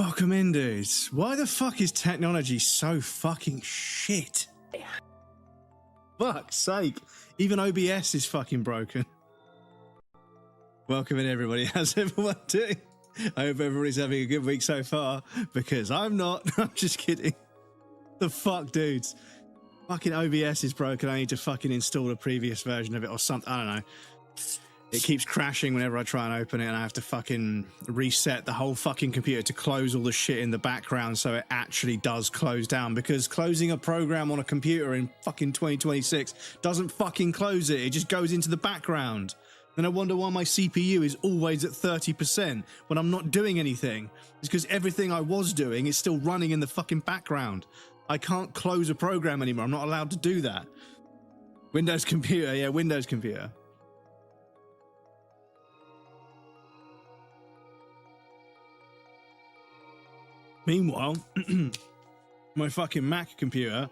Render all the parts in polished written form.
Welcome in, dudes. Why the fuck is technology so fucking shit? Fuck's sake. Even OBS is fucking broken. Welcome in, everybody. How's everyone doing? I hope everybody's having a good week so far, because I'm not. I'm just kidding. The fuck, dudes. Fucking OBS is broken. I need to fucking install a previous version of it or something. I don't know. It keeps crashing whenever I try and open it, and I have to fucking reset the whole fucking computer to close all the shit in the background so it actually does close down, because closing a program on a computer in fucking 2026 doesn't fucking close it. It just goes into the background. Then I wonder why my CPU is always at 30% when I'm not doing anything. It's because everything I was doing is still running in the fucking background. I can't close a program anymore. I'm not allowed to do that. Windows computer, yeah, Windows computer. Meanwhile, my fucking Mac computer,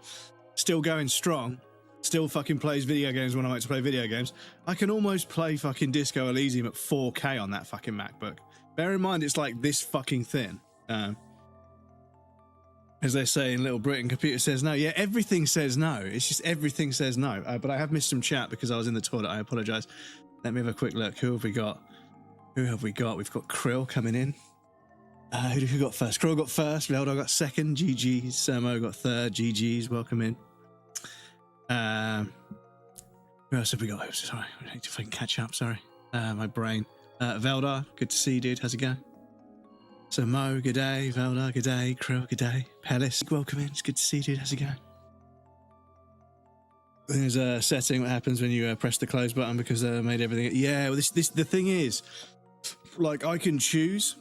still going strong, still fucking plays video games when I like to play video games. I can almost play fucking Disco Elysium at 4K on that fucking MacBook. Bear in mind, it's like this fucking thin. As they say in Little Britain, computer says no. Yeah, everything says no. It's just everything says no. But I have missed some chat because I was in the toilet. I apologize. Let me have a quick look. Who have we got? Who have we got? We've got Krill coming in. Who got first? Krill got first. Velda got second. GG's. Sermo got third. GG's. Welcome in. Who else have we got? Sorry, I need to fucking catch up. Sorry, my brain. Velda, good to see you, dude. How's it going? So Mo, good day. Velda, good day. Krill, good day. Pellis, welcome in. It's good to see you, dude. How's it going? There's a setting what happens when you press the close button because I made everything. Yeah, well, the thing is, like, I can choose.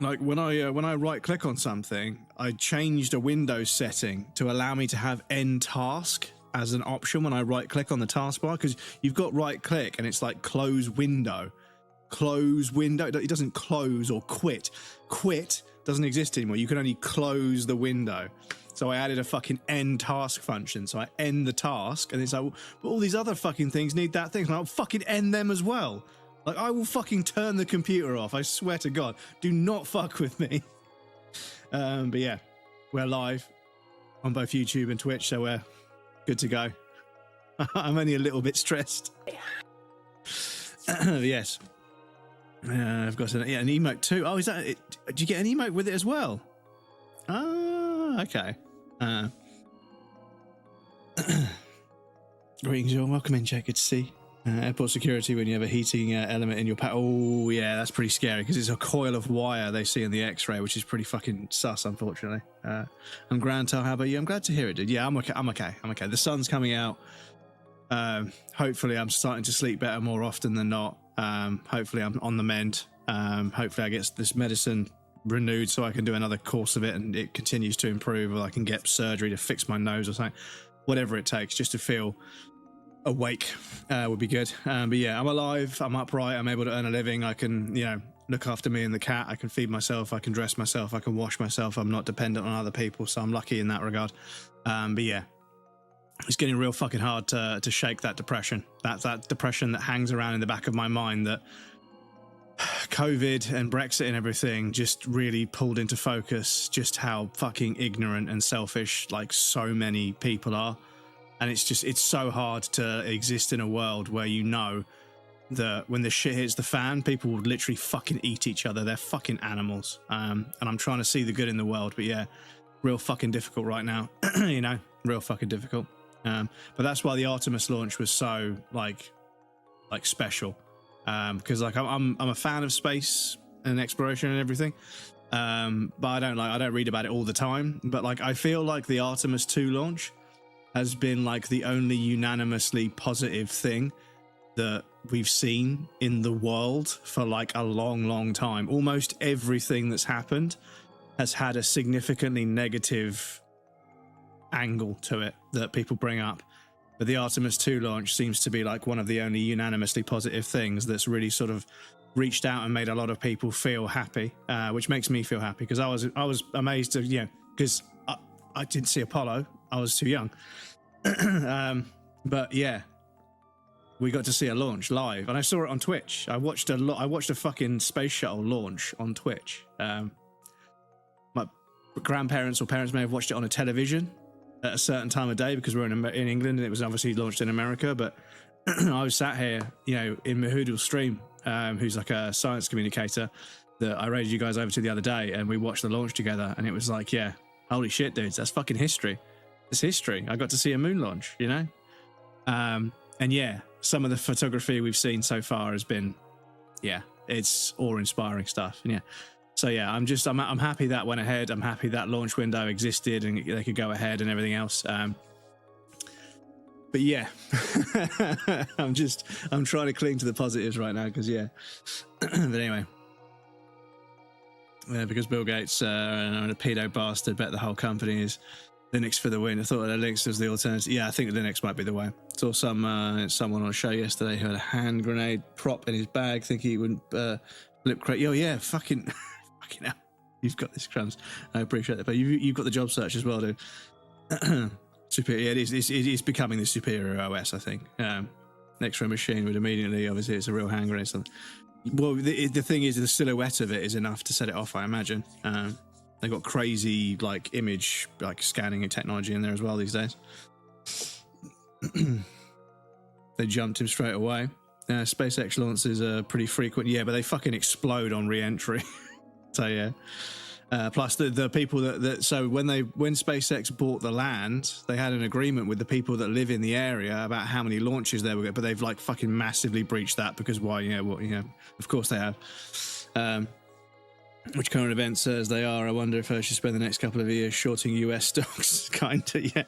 Like when I right click on something, I changed a Windows setting to allow me to have end task as an option when I right click on the taskbar, because you've got right click and it's like close window. Close window. It doesn't close or quit. Quit doesn't exist anymore. You can only close the window. So I added a fucking end task function. So I end the task, and it's like, well, but all these other fucking things need that thing. And I'll fucking end them as well. Like, I will fucking turn the computer off. I swear to God. Do not fuck with me. But yeah, we're live on both YouTube and Twitch, so we're good to go. I'm only a little bit stressed. Yes. I've got an emote too. Oh, is that it? Did you get an emote with it as well? Ah, okay. Greetings, y'all. Welcome in, Jake. Good to see. Airport security when you have a heating element in your pack. Oh, yeah, that's pretty scary because it's a coil of wire they see in the X-ray, which is pretty fucking sus, unfortunately. I'm Grantel. How about you? I'm glad to hear it, dude. Yeah, I'm okay. I'm okay. The sun's coming out. Hopefully, I'm starting to sleep better more often than not. Hopefully, I'm on the mend. Hopefully, I get this medicine renewed so I can do another course of it and it continues to improve, or I can get surgery to fix my nose or something. Whatever it takes, just to feel awake would be good. But yeah, I'm alive, I'm upright, I'm able to earn a living. I can, you know, look after me and the cat. I can feed myself, I can dress myself, I can wash myself. I'm not dependent on other people, so I'm lucky in that regard. But yeah, it's getting real fucking hard to shake that depression. That depression that hangs around in the back of my mind, that COVID and Brexit and everything just really pulled into focus just how fucking ignorant and selfish like so many people are. And it's so hard to exist in a world where you know that when the shit hits the fan, people will literally fucking eat each other. They're fucking animals. And I'm trying to see the good in the world, but yeah, real fucking difficult right now. You know, real fucking difficult. But that's why the Artemis launch was so like special. Because like I'm a fan of space and exploration and everything. But I don't read about it all the time. But like I feel like the Artemis 2 launch has been like the only unanimously positive thing that we've seen in the world for like a long time. Almost everything that's happened has had a significantly negative angle to it that people bring up. But the Artemis 2 launch seems to be like one of the only unanimously positive things that's really sort of reached out and made a lot of people feel happy, which makes me feel happy, because I was amazed to, you know, because I didn't see Apollo. I was too young. But yeah, we got to see a launch live, and I saw it on Twitch. I watched a fucking space shuttle launch on Twitch. grandparents or parents may have watched it on a television at a certain time of day because we're in England and it was obviously launched in America. But I was sat here, you know, in Mahoodle's stream, who's like a science communicator that I raided you guys over to the other day, and we watched the launch together, and it was like, yeah, holy shit, dudes, that's fucking history. It's history. I got to see a moon launch, you know? And yeah, some of the photography we've seen so far has been, yeah, it's awe-inspiring stuff. And yeah, so yeah, I'm happy that went ahead. I'm happy that launch window existed and they could go ahead and everything else. But yeah, I'm trying to cling to the positives right now because yeah. But anyway, yeah, because Bill Gates and a pedo bastard bet the whole company is Linux for the win. I thought that Linux was the alternative. Yeah, I think Linux might be the way. Saw someone on a show yesterday who had a hand grenade prop in his bag, thinking he wouldn't flip crate. Oh yeah, fucking hell. You've got this, Crumbs. I appreciate that. But you've got the job search as well, dude. Superior. It is becoming the superior OS, I think. Next to a machine would immediately, obviously, it's a real hand grenade. Something. Well, the thing is, the silhouette of it is enough to set it off, I imagine. They've got crazy like image like scanning and technology in there as well these days. They jumped him straight away. SpaceX launches are pretty frequent, yeah, but they fucking explode on re-entry. So yeah. Plus the people so when SpaceX bought the land, they had an agreement with the people that live in the area about how many launches they were getting, but they've like fucking massively breached that because why? Yeah, well, you know, of course they have. Which current event says they are. I wonder if I should spend the next couple of years shorting US stocks. Kinda, yeah.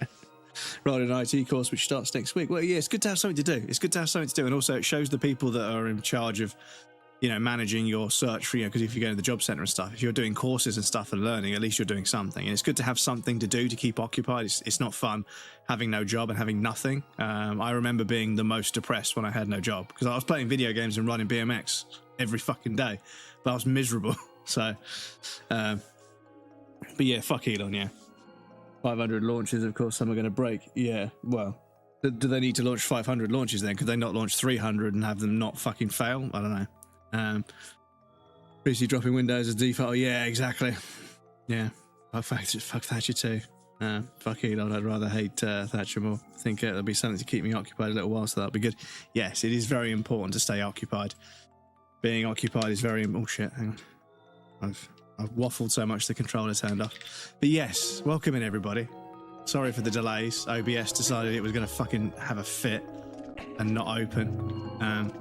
Rather an IT course which starts next week. Well, yeah, it's good to have something to do. It's good to have something to do, and also it shows the people that are in charge of, you know, managing your search for, you know, because if you go to the job center and stuff, if you're doing courses and stuff and learning, at least you're doing something. And it's good to have something to do to keep occupied. It's not fun having no job and having nothing. I remember being the most depressed when I had no job because I was playing video games and riding BMX every fucking day, but I was miserable. So, but yeah, fuck Elon, yeah. 500 launches, of course, some are going to break. Yeah, well, do they need to launch 500 launches then? Could they not launch 300 and have them not fucking fail? I don't know. PC dropping Windows as default. Oh, yeah, exactly. Yeah, fuck Thatcher too. Fuck Elon, I'd rather hate Thatcher more. I think there'll be something to keep me occupied a little while, so that'll be good. Yes, it is very important to stay occupied. Being occupied is very... Oh, shit, hang on. I've waffled so much the controller turned off. But yes, welcome in everybody. Sorry for the delays. OBS decided it was going to fucking have a fit and not open.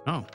Oh.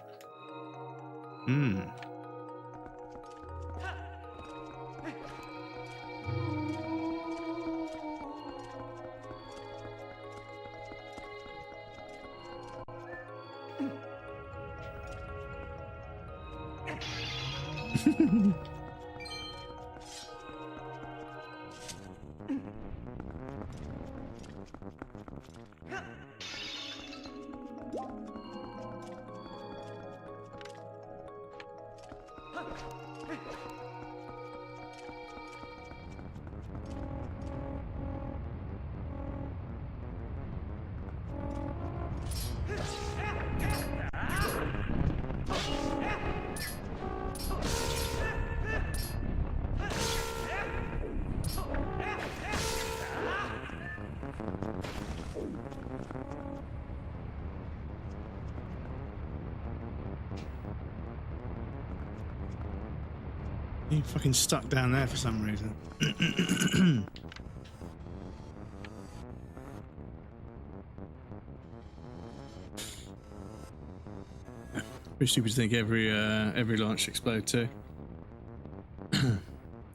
You're fucking stuck down there for some reason. Pretty stupid to think every launch explode too.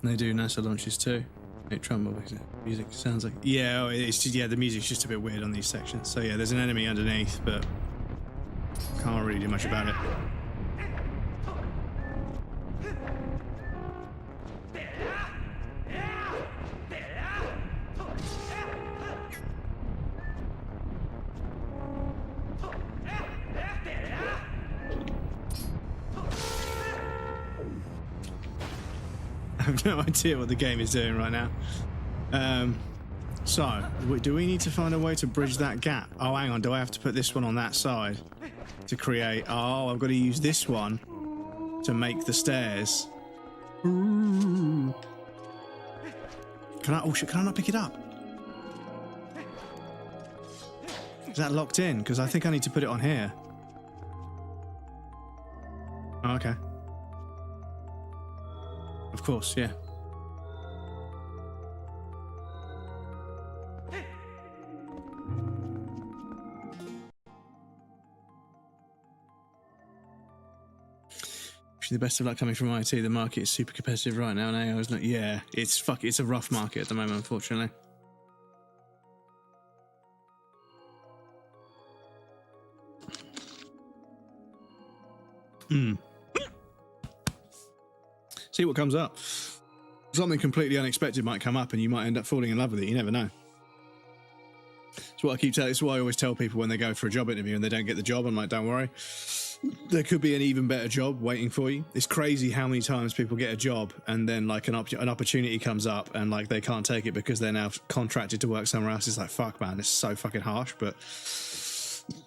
They do NASA launches too. Hey, Trump music sounds like it's just, yeah, the music's just a bit weird on these sections. So yeah, there's an enemy underneath, but can't really do much about it. I have no idea what the game is doing right now. So, do we need to find a way to bridge that gap? Oh, hang on. Do I have to put this one on that side to create... Oh, I've got to use this one to make the stairs. Ooh. Can I? Oh shit! Can I not pick it up? Is that locked in? Because I think I need to put it on here. Oh, okay. Of course, yeah. The best of luck coming from IT. The market is super competitive right now, and AI is not. Yeah, it's a rough market at the moment, unfortunately. See what comes up. Something completely unexpected might come up, and you might end up falling in love with it. You never know. It's what I keep telling. It's why I always tell people when they go for a job interview and they don't get the job. I'm like, don't worry. There could be an even better job waiting for you. It's crazy how many times people get a job and then like an opportunity comes up and like they can't take it because they're now contracted to work somewhere else. It's like, fuck, man, it's so fucking harsh. But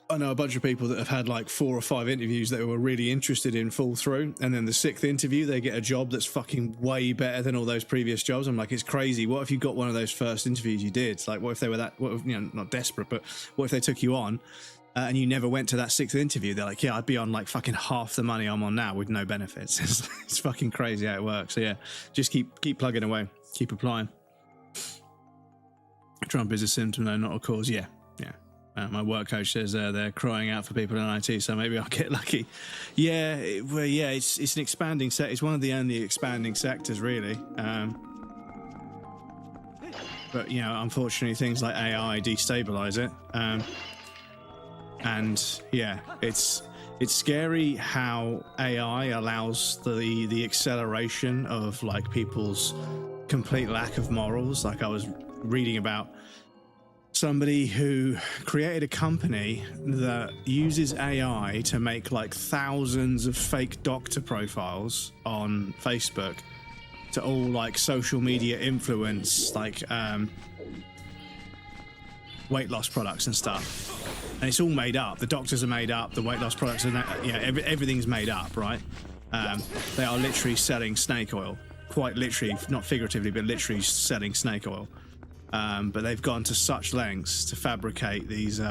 I know a bunch of people that have had like 4 or 5 interviews that they were really interested in fall through, and then the 6th interview they get a job that's fucking way better than all those previous jobs. I'm like, it's crazy. What if you got one of those first interviews you did? Like, what if they were that, what if, you know, not desperate, but what if they took you on and you never went to that 6th interview? They're like, yeah, I'd be on like fucking half the money I'm on now with no benefits. It's fucking crazy how it works. So yeah, just keep plugging away, keep applying. Trump is a symptom, though, not a cause. Yeah. My work coach says they're crying out for people in IT, so maybe I'll get lucky. Yeah, it's an expanding sector. It's one of the only expanding sectors, really. But you know, unfortunately, things like AI destabilize it. And yeah, it's scary how AI allows the acceleration of like people's complete lack of morals. Like I was reading about somebody who created a company that uses AI to make like thousands of fake doctor profiles on Facebook to all like social media influence, like weight loss products and stuff. And it's all made up. The doctors are made up. The weight loss products are, everything's made up, right? They are literally selling snake oil, quite literally, not figuratively, but literally selling snake oil. But they've gone to such lengths to fabricate these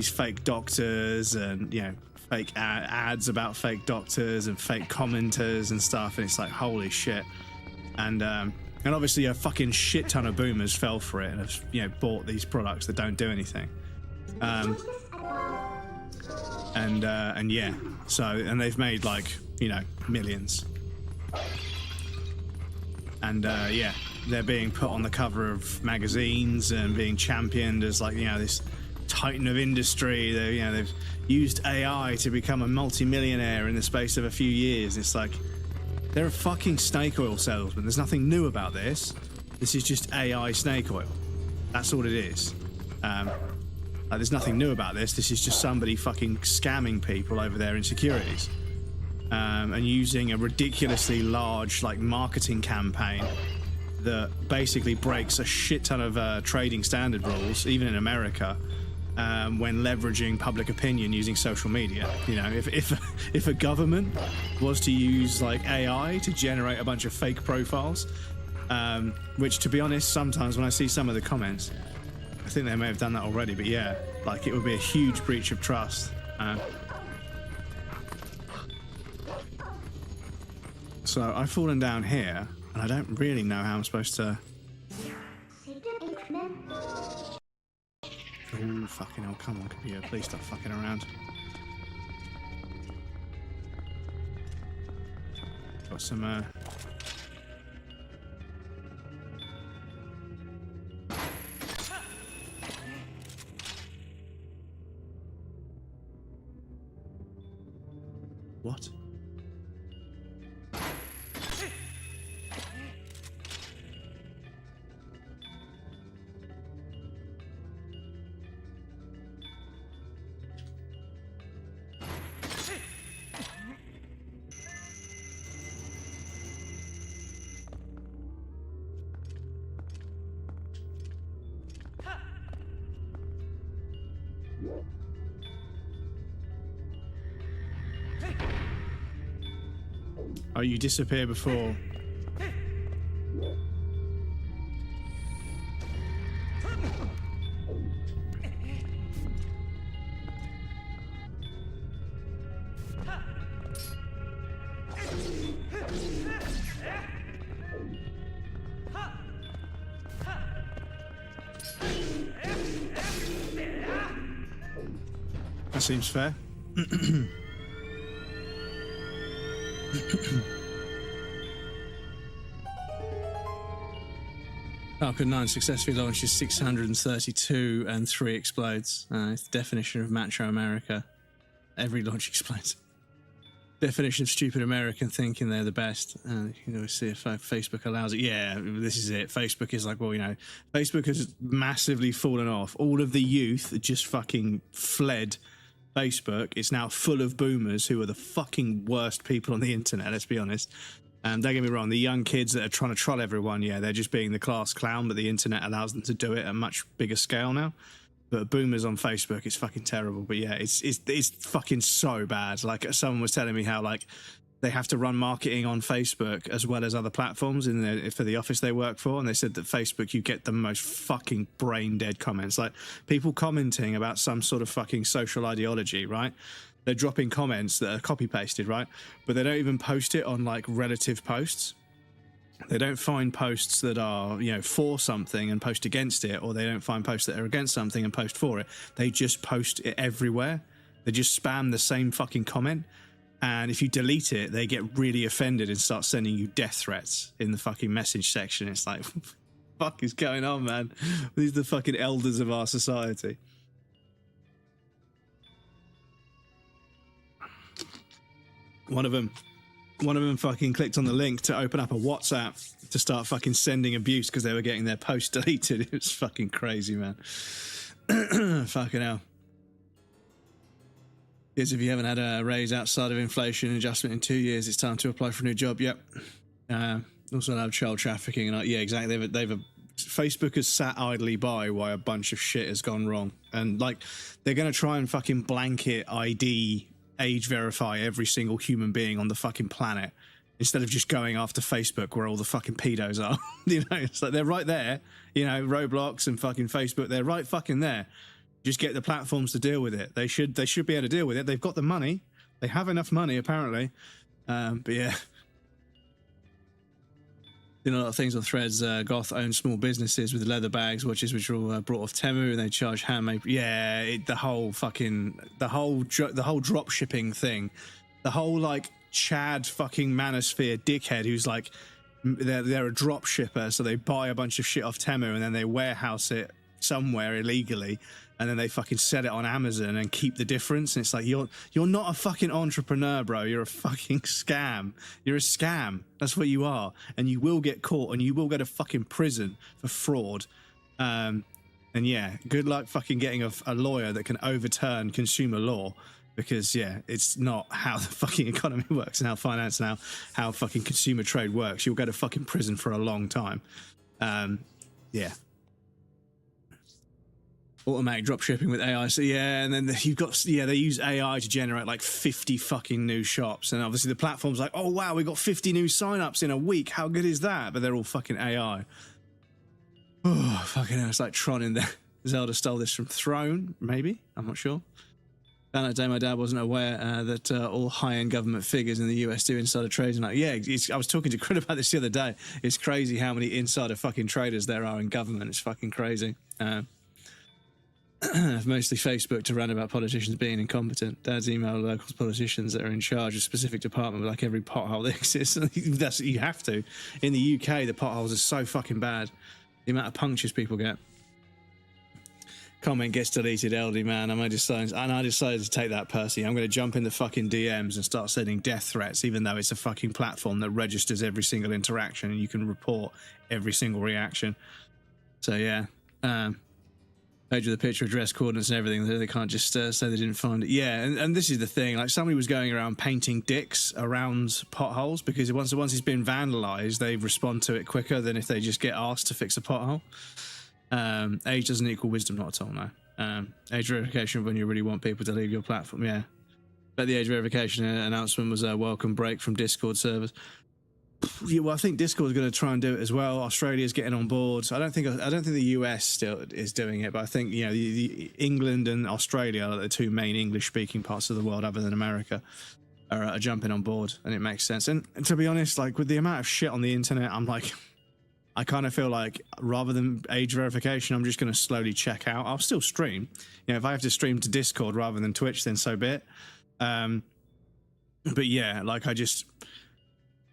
fake doctors and, you know, fake ads about fake doctors and fake commenters and stuff. And it's like, holy shit. And obviously a fucking shit ton of boomers fell for it and have, you know, bought these products that don't do anything. And yeah, so, and they've made like, you know, millions. And yeah, they're being put on the cover of magazines and being championed as like, you know, this titan of industry. They, you know, they've used AI to become a multi-millionaire in the space of a few years. It's like, they're a fucking snake oil salesman. There's nothing new about this. This is just AI snake oil. That's all it is. Like, there's nothing new about this. This is just somebody fucking scamming people over their insecurities. And using a ridiculously large like marketing campaign that basically breaks a shit ton of trading standard rules, even in America, when leveraging public opinion using social media. You know, if a government was to use like AI to generate a bunch of fake profiles, which to be honest, sometimes when I see some of the comments, I think they may have done that already, but yeah, like it would be a huge breach of trust. So I've fallen down here, and I don't really know how I'm supposed to... Oh, fucking hell, come on, computer, please stop fucking around. Got some, What? Oh, you disappear before. That seems fair. Falcon 9 successfully launches 632 and 3 explodes. It's the definition of macho America. Every launch explodes. Definition of stupid American thinking they're the best. You can always see if Facebook allows it. Yeah, this is it. Facebook is like, well, you know, Facebook has massively fallen off. All of the youth just fucking fled Facebook. It's now full of boomers who are the fucking worst people on the internet, let's be honest. Don't get me wrong, the young kids that are trying to troll everyone, yeah, they're just being the class clown, but the internet allows them to do it at a much bigger scale now. But boomers on Facebook, it's fucking terrible. But yeah, it's fucking so bad. Like, someone was telling me how, like, they have to run marketing on Facebook as well as other platforms for the office they work for, and they said that Facebook, you get the most fucking brain dead comments, like people commenting about some sort of fucking social ideology, right? They're dropping comments that are copy pasted, right? But they don't even post it on like relative posts. They don't find posts that are, you know, for something and post against it, or they don't find posts that are against something and post for it. They just post it everywhere. They just spam the same fucking comment. And if you delete it, they get really offended and start sending you death threats in the fucking message section. It's like, what the fuck is going on, man? These are the fucking elders of our society. One of them fucking clicked on the link to open up a WhatsApp to start fucking sending abuse because they were getting their post deleted. It was fucking crazy, man. Fucking hell. Because if you haven't had a raise outside of inflation adjustment in 2 years, it's time to apply for a new job. Yep. Also allowed child trafficking. And yeah, exactly. Facebook has sat idly by while a bunch of shit has gone wrong. And like, they're going to try and fucking blanket ID, age verify every single human being on the fucking planet instead of just going after Facebook where all the fucking pedos are. You know, it's like they're right there. You know, Roblox and fucking Facebook, they're right fucking there. Just get the platforms to deal with it. They should be able to deal with it. They've got the money. They have enough money, apparently. But yeah. Doing a lot of things on Threads. Goth owns small businesses with leather bags, watches which are all brought off Temu, and they charge handmade. Yeah, the whole drop shipping thing, the whole like Chad fucking manosphere dickhead who's like, they're a drop shipper, so they buy a bunch of shit off Temu and then they warehouse it somewhere illegally, and then they fucking sell it on Amazon and keep the difference. And it's like, you're not a fucking entrepreneur, bro. You're a fucking scam. You're a scam. That's what you are. And you will get caught and you will go to fucking prison for fraud. And yeah, good luck fucking getting a lawyer that can overturn consumer law, because yeah, it's not how the fucking economy works and how finance and how fucking consumer trade works. You'll go to fucking prison for a long time. Yeah. Automatic drop shipping with AI. So yeah, and then you've got, yeah, they use AI to generate like 50 fucking new shops. And obviously the platform's like, oh wow, we got 50 new signups in a week. How good is that? But they're all fucking AI. Oh, fucking hell. It's like Tron in there. Zelda stole this from Throne, maybe? I'm not sure. Found out today my dad wasn't aware that all high-end government figures in the US do insider trading. Like, yeah, I was talking to Crit about this the other day. It's crazy how many insider fucking traders there are in government. It's fucking crazy. Mostly Facebook to rant about politicians being incompetent. Dad's emailed local politicians that are in charge of a specific department, like every pothole that exists. That's what you have to. In the UK, the potholes are so fucking bad. The amount of punctures people get. Comment gets deleted, LD man. I decided to take that personally. I'm going to jump in the fucking DMs and start sending death threats, even though it's a fucking platform that registers every single interaction and you can report every single reaction. So yeah. Page with the picture, address, coordinates and everything. They can't just say they didn't find it. Yeah, and this is the thing. Like, somebody was going around painting dicks around potholes because once it's been vandalized, they respond to it quicker than if they just get asked to fix a pothole. Age doesn't equal wisdom, not at all, no. Age verification when you really want people to leave your platform, yeah. But the age verification announcement was a welcome break from Discord servers. Yeah, well, I think Discord's going to try and do it as well. Australia's getting on board. I don't think the US still is doing it, but I think the England and Australia are the two main English-speaking parts of the world, other than America, are jumping on board, and it makes sense. And to be honest, like with the amount of shit on the internet, I'm like, I kind of feel like rather than age verification, I'm just going to slowly check out. I'll still stream. If I have to stream to Discord rather than Twitch, then so be it. But yeah, like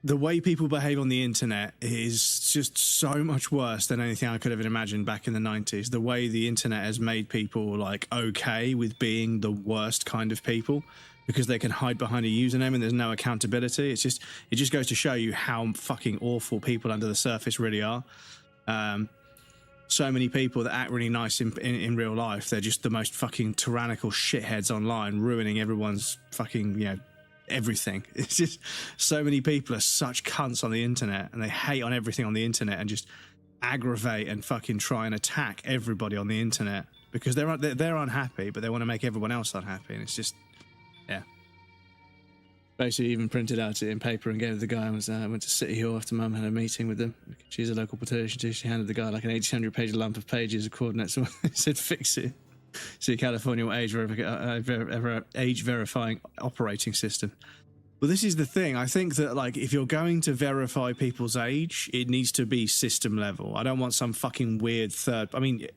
the way people behave on the internet is just so much worse than anything I could have imagined back in the 90s. The way the internet has made people like okay with being the worst kind of people because they can hide behind a username and there's no accountability. It just goes to show you how fucking awful people under the surface really are. So many people that act really nice in real life, they're just the most fucking tyrannical shitheads online, ruining everyone's fucking, everything. It's just so many people are such cunts on the internet, and they hate on everything on the internet and just aggravate and fucking try and attack everybody on the internet because they're unhappy, but they want to make everyone else unhappy, and it's just, yeah. Basically, even printed out it in paper and gave it to the guy. I went to City Hall after Mum had a meeting with them. She's a local politician. She handed the guy like an 800-page lump of pages of coordinates. Said, fix it. See, California age verifying operating system. Well, this is the thing. I think that, like, if you're going to verify people's age, it needs to be system level. I don't want some fucking weird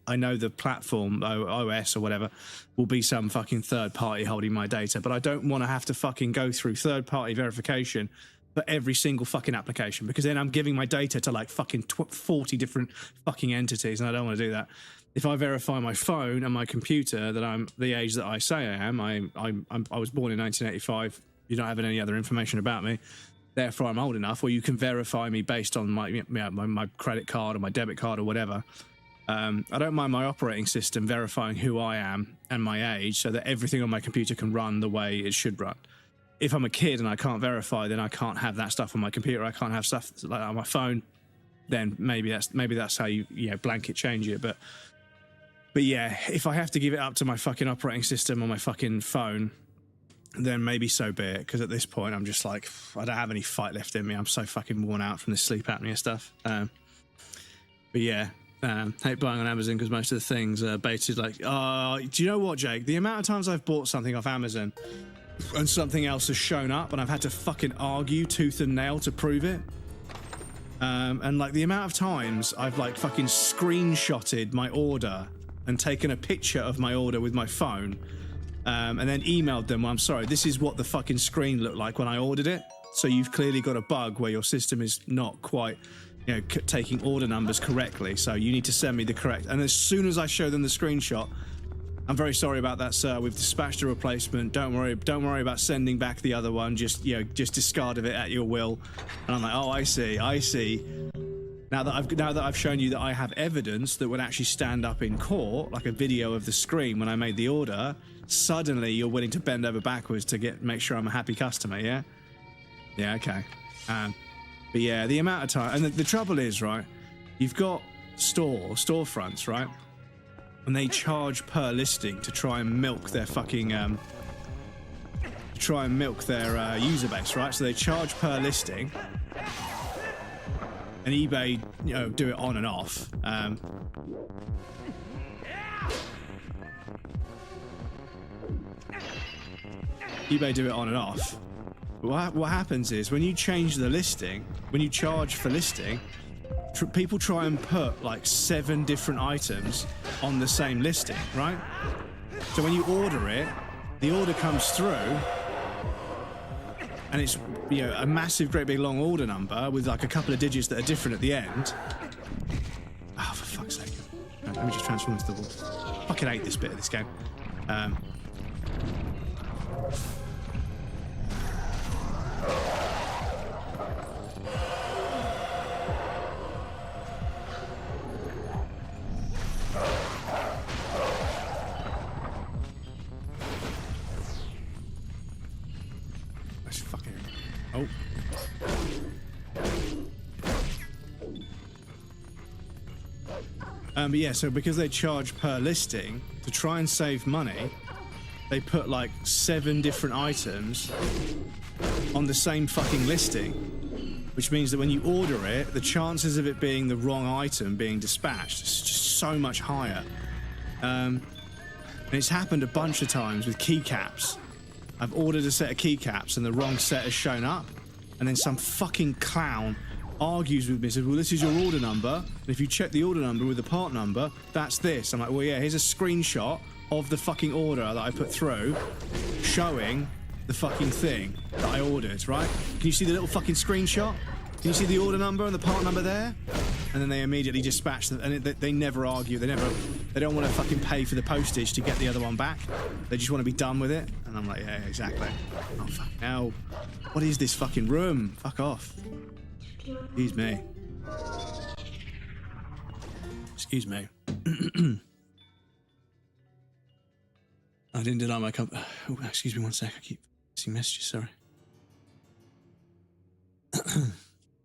I know the platform, OS or whatever, will be some fucking third party holding my data, but I don't want to have to fucking go through third party verification for every single fucking application, because then I'm giving my data to like fucking 40 different fucking entities, and I don't want to do that. If I verify my phone and my computer that I'm the age that I say I am, I was born in 1985. You don't have any other information about me, therefore I'm old enough. Or you can verify me based on my credit card or my debit card or whatever. I don't mind my operating system verifying who I am and my age, so that everything on my computer can run the way it should run. If I'm a kid and I can't verify, then I can't have that stuff on my computer. I can't have stuff like on my phone. Then maybe that's how you blanket change it. But yeah, if I have to give it up to my fucking operating system on my fucking phone, then maybe so be it, because at this point I'm just like, I don't have any fight left in me. I'm so fucking worn out from this sleep apnea stuff. But yeah, hate buying on Amazon because most of the things are baited. Like, do you know what, Jake? The amount of times I've bought something off Amazon and something else has shown up and I've had to fucking argue tooth and nail to prove it. And like the amount of times I've like fucking screenshotted my order and taken a picture of my order with my phone, and then emailed them, well, I'm sorry, this is what the fucking screen looked like when I ordered it. So you've clearly got a bug where your system is not quite, taking order numbers correctly. So you need to send me the correct. And as soon as I show them the screenshot, I'm very sorry about that, sir. We've dispatched a replacement. Don't worry about sending back the other one. Just discard of it at your will. And I'm like, oh, I see. Now that I've shown you that I have evidence that would actually stand up in court, like a video of the screen when I made the order, suddenly you're willing to bend over backwards to make sure I'm a happy customer, yeah? Yeah, okay. But yeah, the amount of time, and the trouble is, right, you've got storefronts, right? And they charge per listing to try and milk their fucking, user base, right? So they charge per listing. And eBay, do it on and off. eBay do it on and off. But what happens is when you change the listing, when you charge for listing, people try and put like 7 different items on the same listing, right? So when you order it, the order comes through, and it's a massive, great big long order number with like a couple of digits that are different at the end. Oh, for fuck's sake. Right, let me just transform into the wall. Fucking hate this bit of this game. Oh. But yeah, so because they charge per listing, to try and save money, they put like 7 different items on the same fucking listing, which means that when you order it, the chances of it being the wrong item being dispatched is just so much higher. And it's happened a bunch of times with keycaps. I've ordered a set of keycaps and the wrong set has shown up, and then some fucking clown argues with me, says, well, this is your order number, and if you check the order number with the part number, that's this. I'm like, well, yeah, here's a screenshot of the fucking order that I put through showing the fucking thing that I ordered, right? Can you see the little fucking screenshot? Can you see the order number and the part number there? And then they immediately dispatch them, and they never argue. They don't want to fucking pay for the postage to get the other one back. They just want to be done with it. And I'm like, yeah, exactly. Oh, fuck hell. What is this fucking room? Fuck off. Excuse me. Excuse me. I didn't deny my company. Oh, excuse me one sec. I keep missing messages, sorry.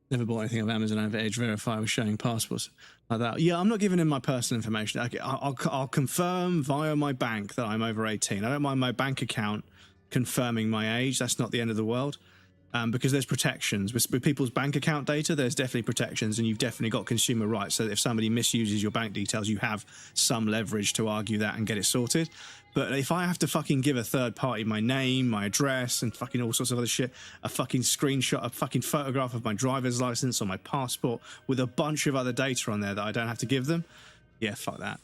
Never bought anything off Amazon over Age Verify with showing passports like that. Yeah, I'm not giving him my personal information. I'll confirm via my bank that I'm over 18. I don't mind my bank account confirming my age. That's not the end of the world. Because there's protections. With people's bank account data, there's definitely protections, and you've definitely got consumer rights. So if somebody misuses your bank details, you have some leverage to argue that and get it sorted. But if I have to fucking give a third party my name, my address, and fucking all sorts of other shit, a fucking screenshot, a fucking photograph of my driver's license or my passport with a bunch of other data on there that I don't have to give them, yeah, fuck that.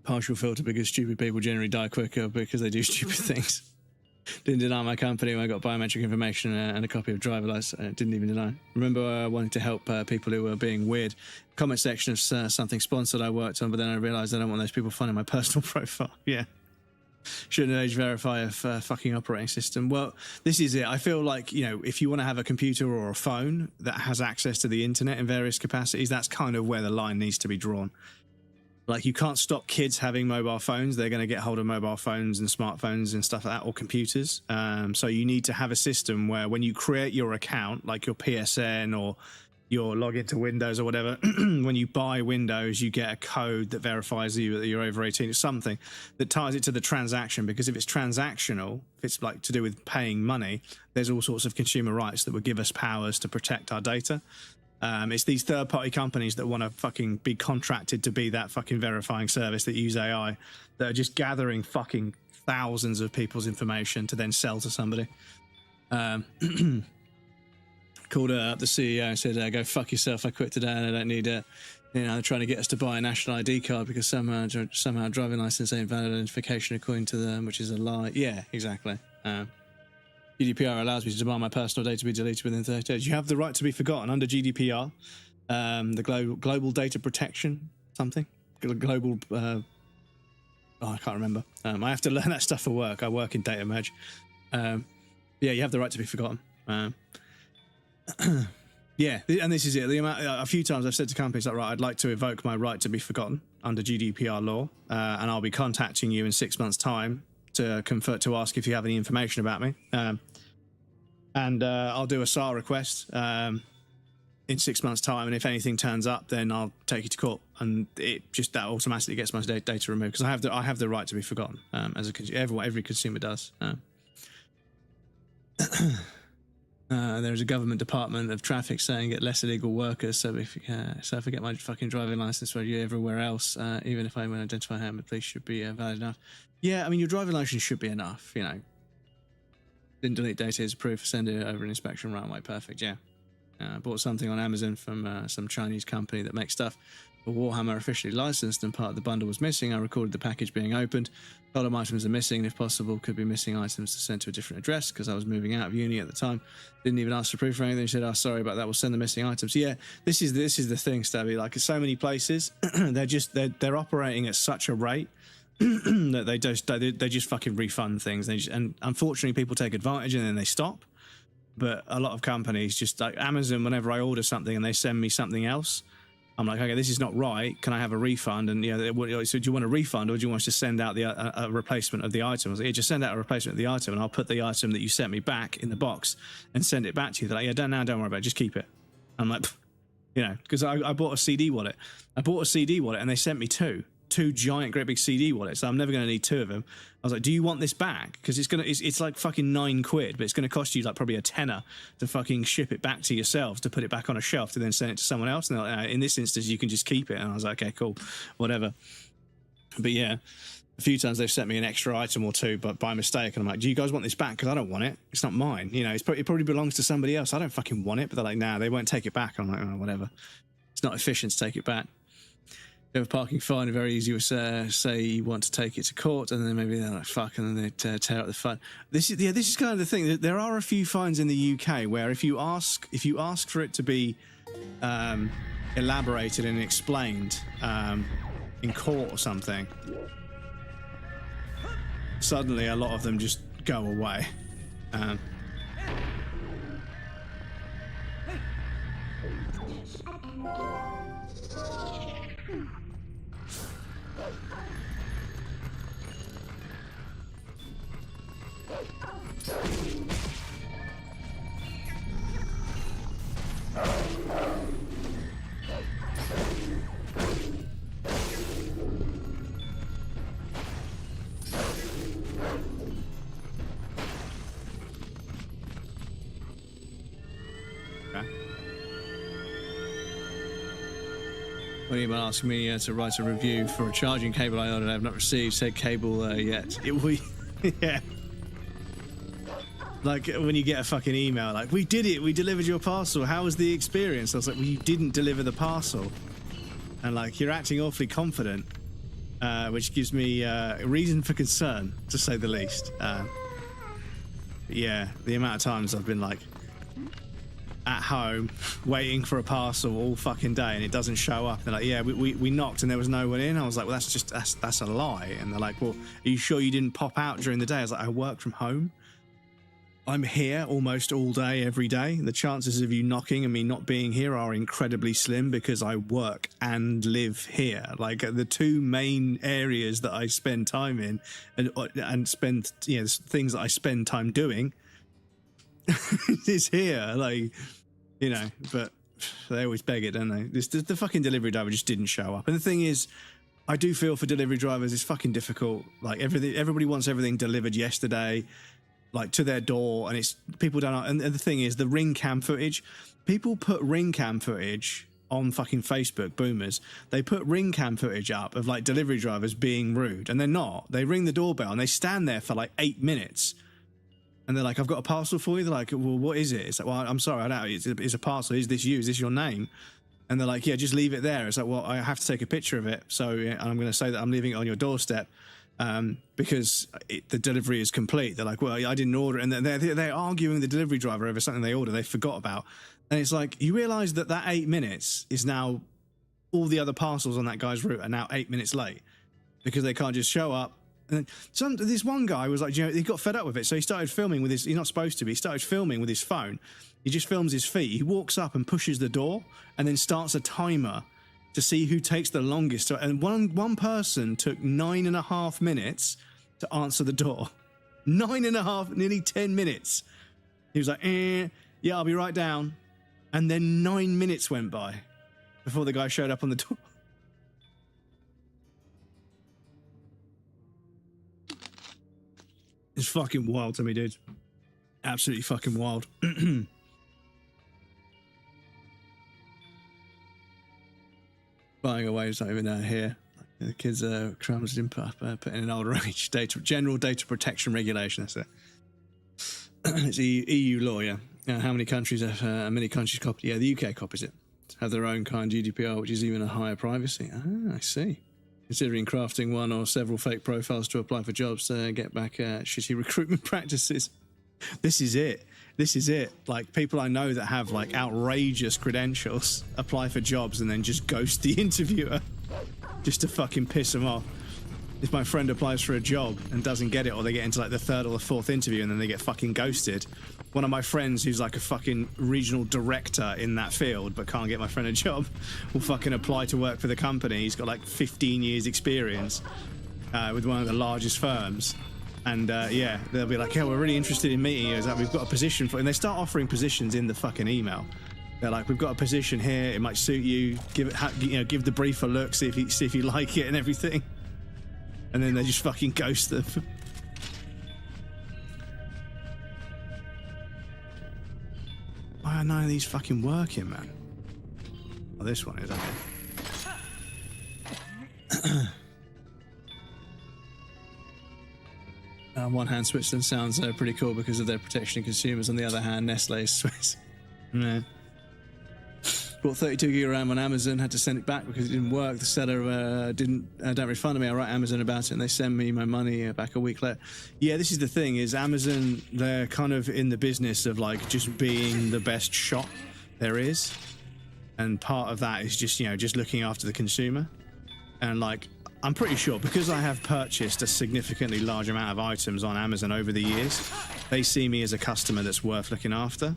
Partial filter because stupid people generally die quicker because they do stupid things. Didn't deny my company when I got biometric information and a copy of driver license. Didn't even deny. Remember wanting to help people who were being weird. Comment section of something sponsored I worked on, but then I realised I don't want those people finding my personal profile. Yeah. Shouldn't Age Verify a fucking operating system? Well, this is it. I feel like, you know, if you want to have a computer or a phone that has access to the internet in various capacities, that's kind of where the line needs to be drawn. Like, you can't stop kids having mobile phones. They're going to get hold of mobile phones and smartphones and stuff like that, or computers. So you need to have a system where when you create your account, like your PSN or your login to Windows or whatever, when you buy Windows, you get a code that verifies that you're over 18. It's something that ties it to the transaction, because if it's transactional, if it's like to do with paying money, there's all sorts of consumer rights that would give us powers to protect our data. It's these third-party companies that want to fucking be contracted to be that fucking verifying service that use AI, that are just gathering fucking thousands of people's information to then sell to somebody. Called up the CEO and said, go fuck yourself, I quit today and I don't need it. You know, they're trying to get us to buy a national ID card because somehow driving license ain't valid identification according to them, which is a lie. Yeah, exactly. GDPR allows me to demand my personal data to be deleted within 30 days. You have the right to be forgotten under GDPR, the global data protection, something. Global, I can't remember. I have to learn that stuff for work. I work in data merge. Yeah, you have the right to be forgotten. Yeah, and this is it. The amount, a few times I've said to companies, like, right, I'd like to evoke my right to be forgotten under GDPR law, and I'll be contacting you in 6 months' time to ask if you have any information about me. And I'll do a SAR request in 6 months' time, and if anything turns up, then I'll take you to court, and that automatically gets my data removed, because I have the right to be forgotten, as every consumer does. There's a government department of traffic saying get less illegal workers. So if I get my fucking driving license for you everywhere else, even if I won't identify how, the police should be valid enough. Yeah, I mean, your driving license should be enough, you know. Didn't delete data as proof, send it over an inspection, right away, perfect, yeah. I bought something on Amazon from some Chinese company that makes stuff for Warhammer officially licensed, and part of the bundle was missing. I recorded the package being opened. A lot of items are missing, and if possible, could be missing items to send to a different address, because I was moving out of uni at the time. Didn't even ask for proof or anything. She said, oh, sorry about that, we'll send the missing items. Yeah, this is the thing, Stabby. Like, in so many places, they're operating at such a rate that they just fucking refund things. And unfortunately, people take advantage and then they stop. But a lot of companies, just like Amazon, whenever I order something and they send me something else, I'm like, okay, this is not right. Can I have a refund? And so do you want a refund, or do you want us to send out a replacement of the item? I was like, yeah, just send out a replacement of the item, and I'll put the item that you sent me back in the box and send it back to you. They're like, yeah, don't worry about it, just keep it. I'm like, you know, because I bought a CD wallet. And they sent me two. two giant, great big CD wallets. So I'm never going to need two of them. I was like, do you want this back? Because it's like fucking £9, but it's going to cost you like probably a tenner to fucking ship it back to yourself, to put it back on a shelf, to then send it to someone else. And they're like, in this instance, you can just keep it. And I was like, okay, cool, whatever. But yeah, a few times they've sent me an extra item or two, but by mistake, and I'm like, do you guys want this back? Because I don't want it. It's not mine. You know, it probably belongs to somebody else. I don't fucking want it. But they're like, nah, they won't take it back. I'm like, oh, whatever. It's not efficient to take it back. You have a parking fine, very easy. You say you want to take it to court, and then maybe they're like, fuck, and then they tear up the fine. This is kind of the thing. There are a few fines in the UK where if you ask for it to be elaborated and explained in court or something, suddenly a lot of them just go away. When anyone asked me to write a review for a charging cable I ordered, I have not received said cable yet. Yeah. Like when you get a fucking email like, we did it, we delivered your parcel, how was the experience? I was like, well, you didn't deliver the parcel. And like, you're acting awfully confident, which gives me reason for concern, to say the least. Yeah, the amount of times I've been like, at home waiting for a parcel all fucking day and it doesn't show up. They're like, yeah, we knocked and there was no one in. I was like, well, that's a lie. And they're like, well, are you sure you didn't pop out during the day? I was like, I work from home. I'm here almost all day, every day. The chances of you knocking and me not being here are incredibly slim because I work and live here. Like the two main areas that I spend time in and spend, you know, things that I spend time doing is here. Like, you know, but they always beg it, don't they? The fucking delivery driver just didn't show up. And the thing is, I do feel for delivery drivers, it's fucking difficult. Like everybody wants everything delivered yesterday, like to their door, and it's people don't know. And the thing is, the ring cam footage, people put ring cam footage on fucking Facebook, boomers. They put ring cam footage up of like delivery drivers being rude, and they're not. They ring the doorbell and they stand there for like 8 minutes. And they're like, I've got a parcel for you. They're like, well, what is it? It's like, well, I'm sorry, I don't know. It's a parcel. Is this you? Is this your name? And they're like, yeah, just leave it there. It's like, well, I have to take a picture of it. So I'm going to say that I'm leaving it on your doorstep because the delivery is complete. They're like, well, I didn't order it. And they're arguing the delivery driver over something they ordered they forgot about. And it's like, you realise that 8 minutes is now, all the other parcels on that guy's route are now 8 minutes late because they can't just show up. And this one guy was like, you know, he got fed up with it. So he started filming with he's not supposed to be, he started filming with his phone. He just films his feet. He walks up and pushes the door and then starts a timer to see who takes the longest. And one person took 9.5 minutes to answer the door. 9.5, nearly 10 minutes. He was like, yeah, I'll be right down. And then 9 minutes went by before the guy showed up on the door. It's fucking wild to me, dude. Absolutely fucking wild. Flying away is not even here. The kids are crumbs in put in an older age. General data protection regulation. That's it. It's EU law, yeah. How many countries have many countries copied? Yeah, the UK copies it. Have their own kind GDPR, which is even a higher privacy. Ah, I see. Considering crafting one or several fake profiles to apply for jobs to get back shitty recruitment practices. This is it. This is it. Like, people I know that have, like, outrageous credentials apply for jobs and then just ghost the interviewer just to fucking piss them off. If my friend applies for a job and doesn't get it, or they get into, like, the third or the fourth interview and then they get fucking ghosted, one of my friends who's like a fucking regional director in that field but can't get my friend a job will fucking apply to work for the company. He's got like 15 years experience with one of the largest firms, and yeah, they'll be like, yeah, we're really interested in meeting you. It's like, we've got a position for, and they start offering positions in the fucking email. They're like, we've got a position here, it might suit you, give it, give the brief a look, see if you like it and everything, and then they just fucking ghost them. Why are none of these fucking working, man? Oh, this one is, okay. On one hand, Switzerland sounds pretty cool because of their protection of consumers. On the other hand, Nestle is Swiss. Yeah. Bought 32 gig of RAM on Amazon, had to send it back because it didn't work. The seller don't refund me. I write Amazon about it and they send me my money back a week later. Yeah, this is the thing, is Amazon, they're kind of in the business of like just being the best shop there is. And part of that is just, just looking after the consumer. And like, I'm pretty sure because I have purchased a significantly large amount of items on Amazon over the years, they see me as a customer that's worth looking after.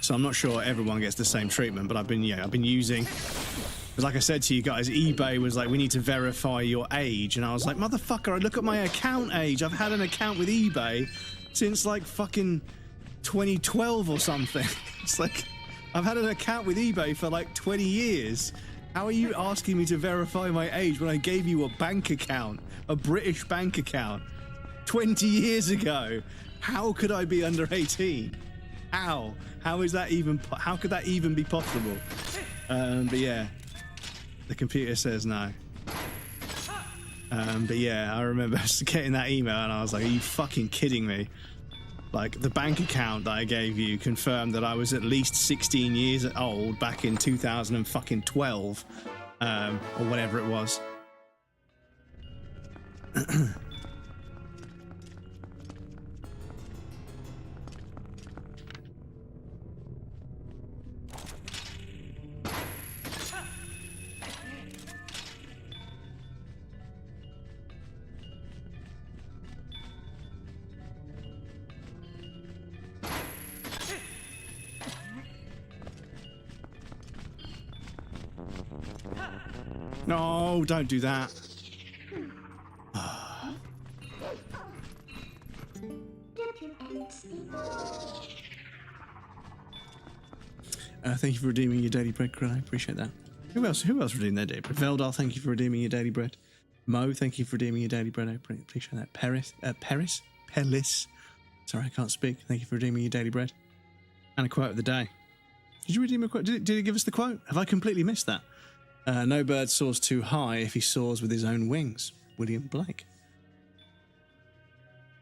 So I'm not sure everyone gets the same treatment, but I've been using, because like I said to you guys, eBay was like, we need to verify your age. And I was like, motherfucker, I look at my account age. I've had an account with eBay since like fucking 2012 or something. It's like, I've had an account with eBay for like 20 years. How are you asking me to verify my age when I gave you a bank account, a British bank account 20 years ago? How could I be under 18? How is that even, how could that even be possible? But yeah, the computer says no. But yeah, I remember getting that email and I was like, are you fucking kidding me? Like, the bank account that I gave you confirmed that I was at least 16 years old back in 2012, or whatever it was. No, don't do that. Thank you for redeeming your daily bread, Gren. I appreciate that. Who else redeemed their daily bread? Veldar, thank you for redeeming your daily bread. Mo, thank you for redeeming your daily bread. I appreciate that. Pelis. Sorry, I can't speak. Thank you for redeeming your daily bread. And a quote of the day. Did you redeem a quote? Did it give us the quote? Have I completely missed that? No bird soars too high if he soars with his own wings. William Blake.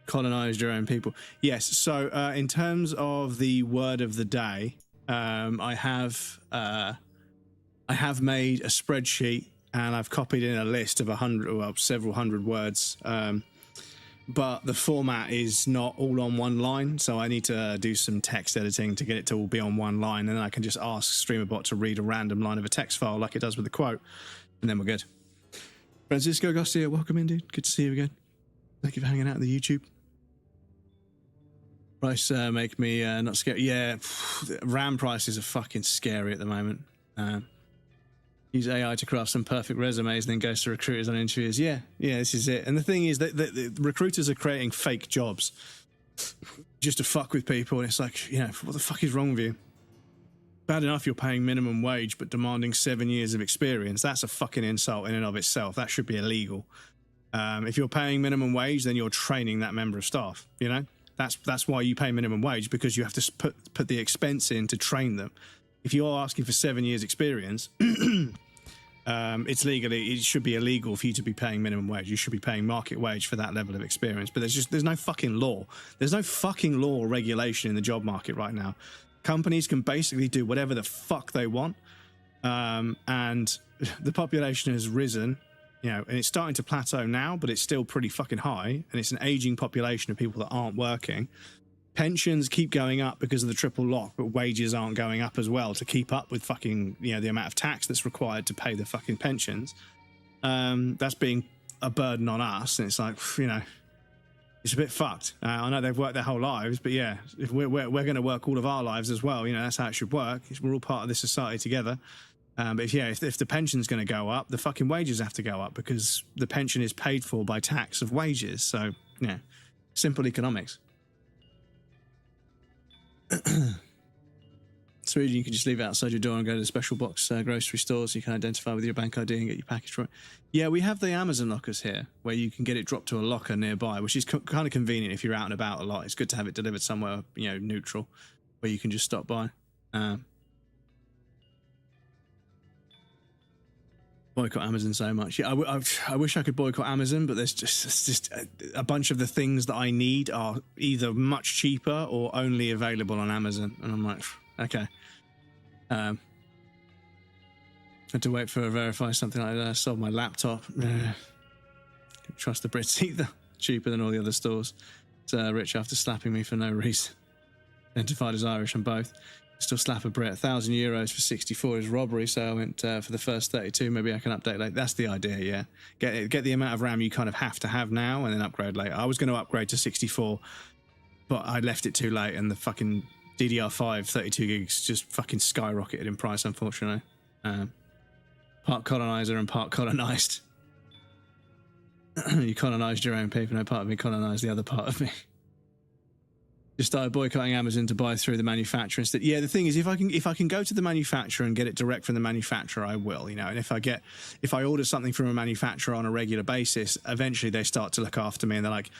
Colonized your own people. Yes, so in terms of the word of the day, I have made a spreadsheet and I've copied in a list of several hundred words. But the format is not all on one line, so I need to do some text editing to get it to all be on one line, and then I can just ask StreamerBot to read a random line of a text file like it does with the quote, and then we're good. Francisco Garcia, welcome in, dude. Good to see you again. Thank you for hanging out on the YouTube. Price make me not scared. Yeah, RAM prices are fucking scary at the moment. Use AI to craft some perfect resumes and then goes to recruiters on interviews. Yeah, this is it. And the thing is that the recruiters are creating fake jobs just to fuck with people. And it's like, what the fuck is wrong with you? Bad enough you're paying minimum wage, but demanding 7 years of experience. That's a fucking insult in and of itself. That should be illegal. If you're paying minimum wage, then you're training that member of staff, That's why you pay minimum wage, because you have to put the expense in to train them. If you're asking for 7 years experience, it should be illegal for you to be paying minimum wage. You should be paying market wage for that level of experience. But there's no fucking law. There's no fucking law or regulation in the job market right now. Companies can basically do whatever the fuck they want. And the population has risen, and it's starting to plateau now, but it's still pretty fucking high. And it's an aging population of people that aren't working. Pensions keep going up because of the triple lock, but wages aren't going up as well to keep up with fucking, the amount of tax that's required to pay the fucking pensions. That's being a burden on us. And it's like, it's a bit fucked. I know they've worked their whole lives, but yeah, if we're going to work all of our lives as well. That's how it should work. We're all part of this society together. But if the pension's going to go up, the fucking wages have to go up because the pension is paid for by tax of wages. So, simple economics. Sweden, you can just leave it outside your door and go to the special box grocery stores. You can identify with your bank ID and get your package from it. Yeah, we have the Amazon lockers here where you can get it dropped to a locker nearby, which is kind of convenient if you're out and about a lot. It's good to have it delivered somewhere, you know, neutral, where you can just stop by. Boycott Amazon so much. Yeah, I wish I could boycott Amazon, but there's just a bunch of the things that I need are either much cheaper or only available on Amazon, and I'm like, okay. Had to wait for a verify something like that. I sold my laptop. Can't trust the Brits either. Cheaper than all the other stores. It's rich after slapping me for no reason. Identified as Irish on both. Still slap a Brit. €1,000 for 64 is robbery, so I went for the first 32. Maybe I can update later. That's the idea, yeah. Get the amount of RAM you kind of have to have now and then upgrade later. I was going to upgrade to 64, but I left it too late and the fucking DDR5 32 gigs just fucking skyrocketed in price, unfortunately. Part colonizer and part colonized. You colonized your own people, no part of me colonized the other part of me. Just started boycotting Amazon to buy through the manufacturer instead. Yeah, the thing is, if I can go to the manufacturer and get it direct from the manufacturer, I will, you know. And if I order something from a manufacturer on a regular basis, eventually they start to look after me and they're like,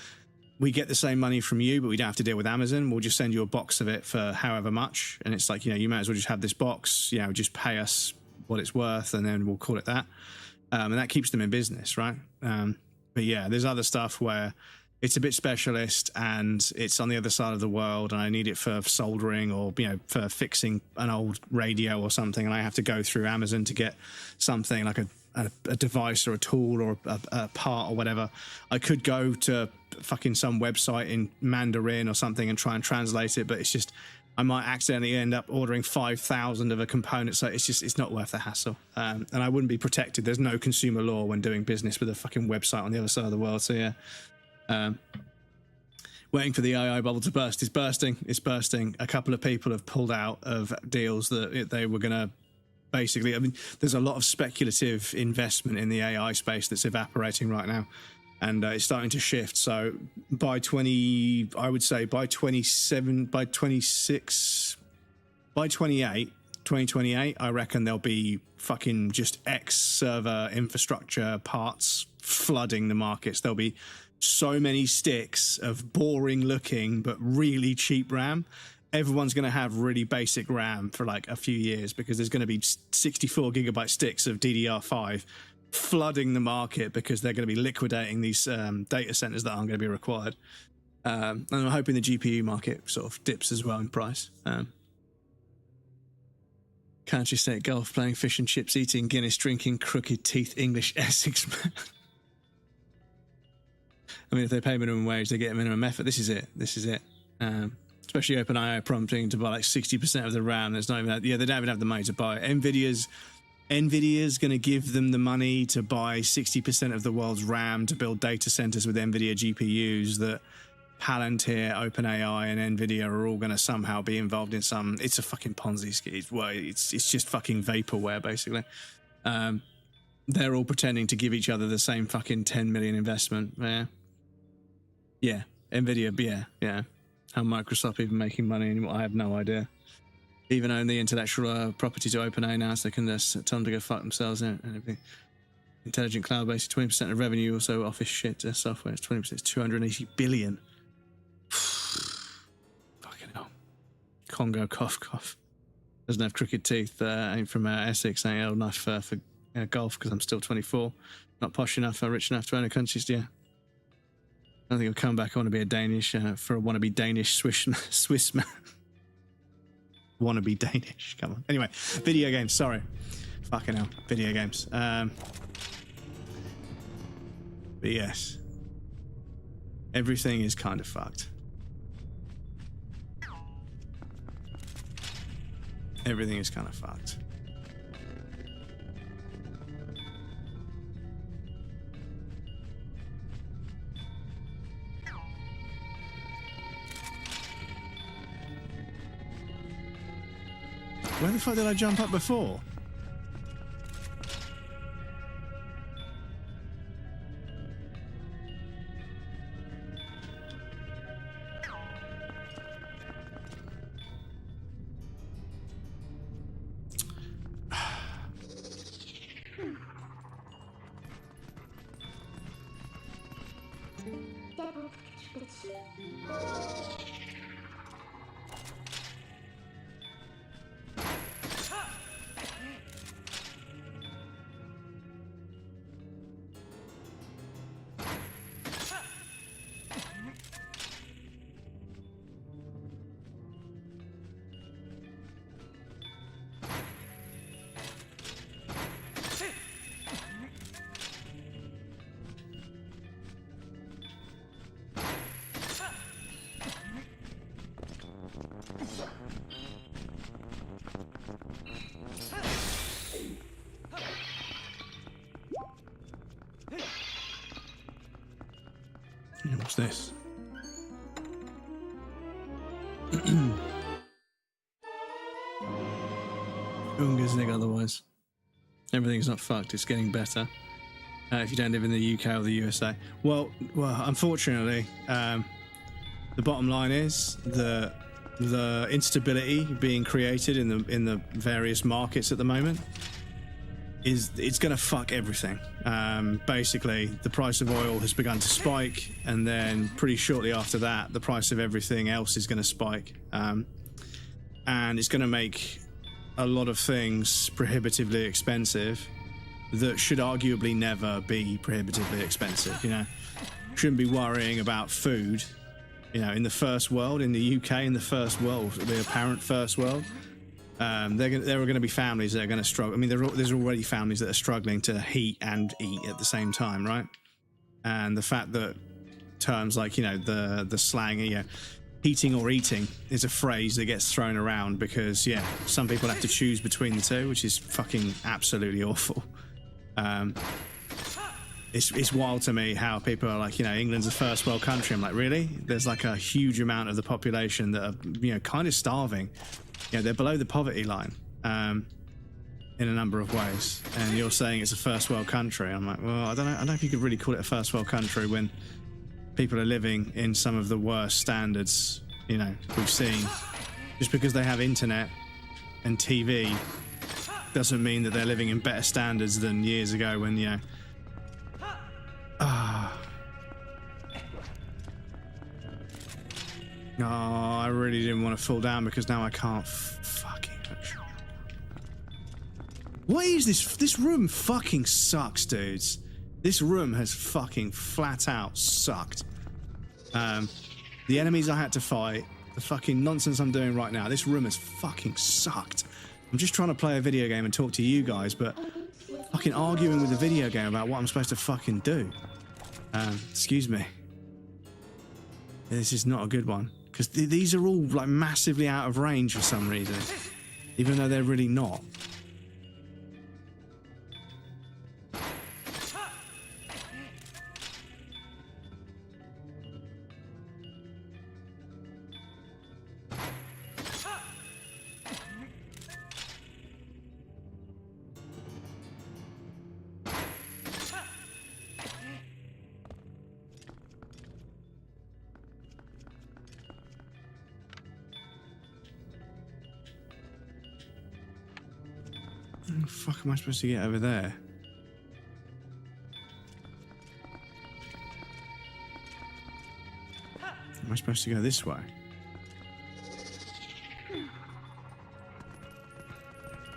we get the same money from you, but we don't have to deal with Amazon. We'll just send you a box of it for however much. And it's like, you know, you might as well just have this box, you know, just pay us what it's worth and then we'll call it that. And that keeps them in business, right? But yeah, there's other stuff where it's a bit specialist and it's on the other side of the world and I need it for soldering or, you know, for fixing an old radio or something. And I have to go through Amazon to get something like a device or a tool or a part or whatever. I could go to fucking some website in Mandarin or something and try and translate it, but it's just, I might accidentally end up ordering 5,000 of a component. So it's not worth the hassle. And I wouldn't be protected. There's no consumer law when doing business with a fucking website on the other side of the world. So yeah. Waiting for the AI bubble to burst. It's bursting. A couple of people have pulled out of deals that they were going to basically, I mean, there's a lot of speculative investment in the AI space that's evaporating right now. And it's starting to shift. So by 2028, I reckon there'll be fucking just X server infrastructure parts flooding the markets. There'll be so many sticks of boring looking but really cheap RAM. Everyone's going to have really basic RAM for like a few years because there's going to be 64 gigabyte sticks of DDR5 flooding the market because they're going to be liquidating these data centers that aren't going to be required. And I'm hoping the GPU market sort of dips as well in price. Country state golf, playing fish and chips, eating Guinness, drinking crooked teeth English Essex man. I mean, if they pay minimum wage, they get a minimum effort. This is it. Especially OpenAI prompting to buy like 60% of the RAM. There's not even that. Yeah, they don't even have the money to buy it. Nvidia's going to give them the money to buy 60% of the world's RAM to build data centers with Nvidia GPUs that Palantir, OpenAI, and Nvidia are all going to somehow be involved in some. It's a fucking Ponzi scheme. Well, it's just fucking vaporware, basically. They're all pretending to give each other the same fucking 10 million investment. Yeah. Nvidia, yeah. How Microsoft even making money anymore? I have no idea. Even own the intellectual property to OpenAI now, so they can just tell them to go fuck themselves and everything. Intelligent cloud-based, 20% of revenue, also office shit software. It's 20%, it's 280 billion. Fucking hell. Congo, cough. Doesn't have crooked teeth. Ain't from Essex, ain't old enough for golf because I'm still 24. Not posh enough, rich enough to own a country. Yeah. I think I'll come back. I want to be a Danish, for a wannabe Danish Swiss man. Wannabe Danish, come on. Anyway, video games, sorry. Fucking hell, video games. But yes. Everything is kind of fucked. Everything is kind of fucked. Where the fuck did I jump up before? What's this? Ungersnig otherwise. Everything's not fucked, it's getting better. If you don't live in the UK or the USA. Well, unfortunately, the bottom line is the instability being created in the various markets at the moment it's going to fuck everything. Basically, the price of oil has begun to spike, and then pretty shortly after that, the price of everything else is going to spike, and it's going to make a lot of things prohibitively expensive that should arguably never be prohibitively expensive. You know, shouldn't be worrying about food. You know, in the first world, in the UK, in the first world, the apparent first world, there are going to be families that are going to struggle. I mean, there's already families that are struggling to heat and eat at the same time, right? And the fact that terms like, you know, the slang, you know, heating or eating is a phrase that gets thrown around because, yeah, some people have to choose between the two, which is fucking absolutely awful. It's wild to me how people are like, you know, England's a first world country. I'm like, really? There's like a huge amount of the population that are, you know, kind of starving. You know, they're below the poverty line in a number of ways. And you're saying it's a first world country. I'm like, well, I don't know if you could really call it a first world country when people are living in some of the worst standards, you know, we've seen. Just because they have internet and TV doesn't mean that they're living in better standards than years ago when, you know, oh, I really didn't want to fall down because now I can't fucking... What is this? This room fucking sucks, dudes. This room has fucking flat out sucked. The enemies I had to fight, the fucking nonsense I'm doing right now, this room has fucking sucked. I'm just trying to play a video game and talk to you guys, but fucking arguing with the video game about what I'm supposed to fucking do. Excuse me. This is not a good one. Because these are all like massively out of range for some reason. Even though they're really not. How the fuck am I supposed to get over there? Am I supposed to go this way?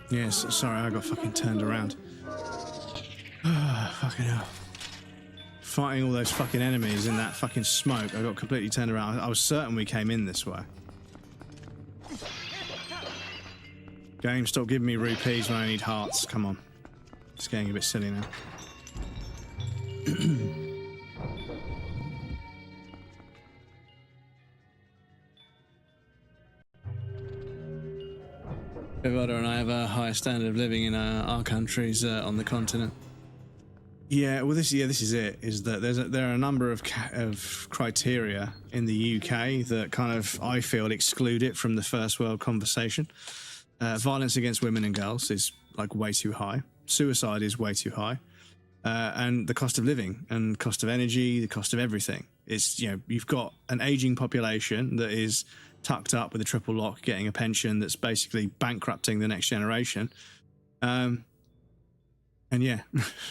Yes, sorry, I got fucking turned around. Fucking hell. Fighting all those fucking enemies in that fucking smoke, I got completely turned around. I was certain we came in this way. Game, stop giving me rupees when I need hearts. Come on. It's getting a bit silly now. Vivada and I have a higher standard of living in our countries on the continent. Yeah, well, this is it. Is that there are a number of criteria in the UK that kind of, I feel, exclude it from the first world conversation. Violence against women and girls is like way too high. Suicide is way too high. And the cost of living and cost of energy, the cost of everything. It's, you know, you've got an aging population that is tucked up with a triple lock, getting a pension that's basically bankrupting the next generation. And yeah,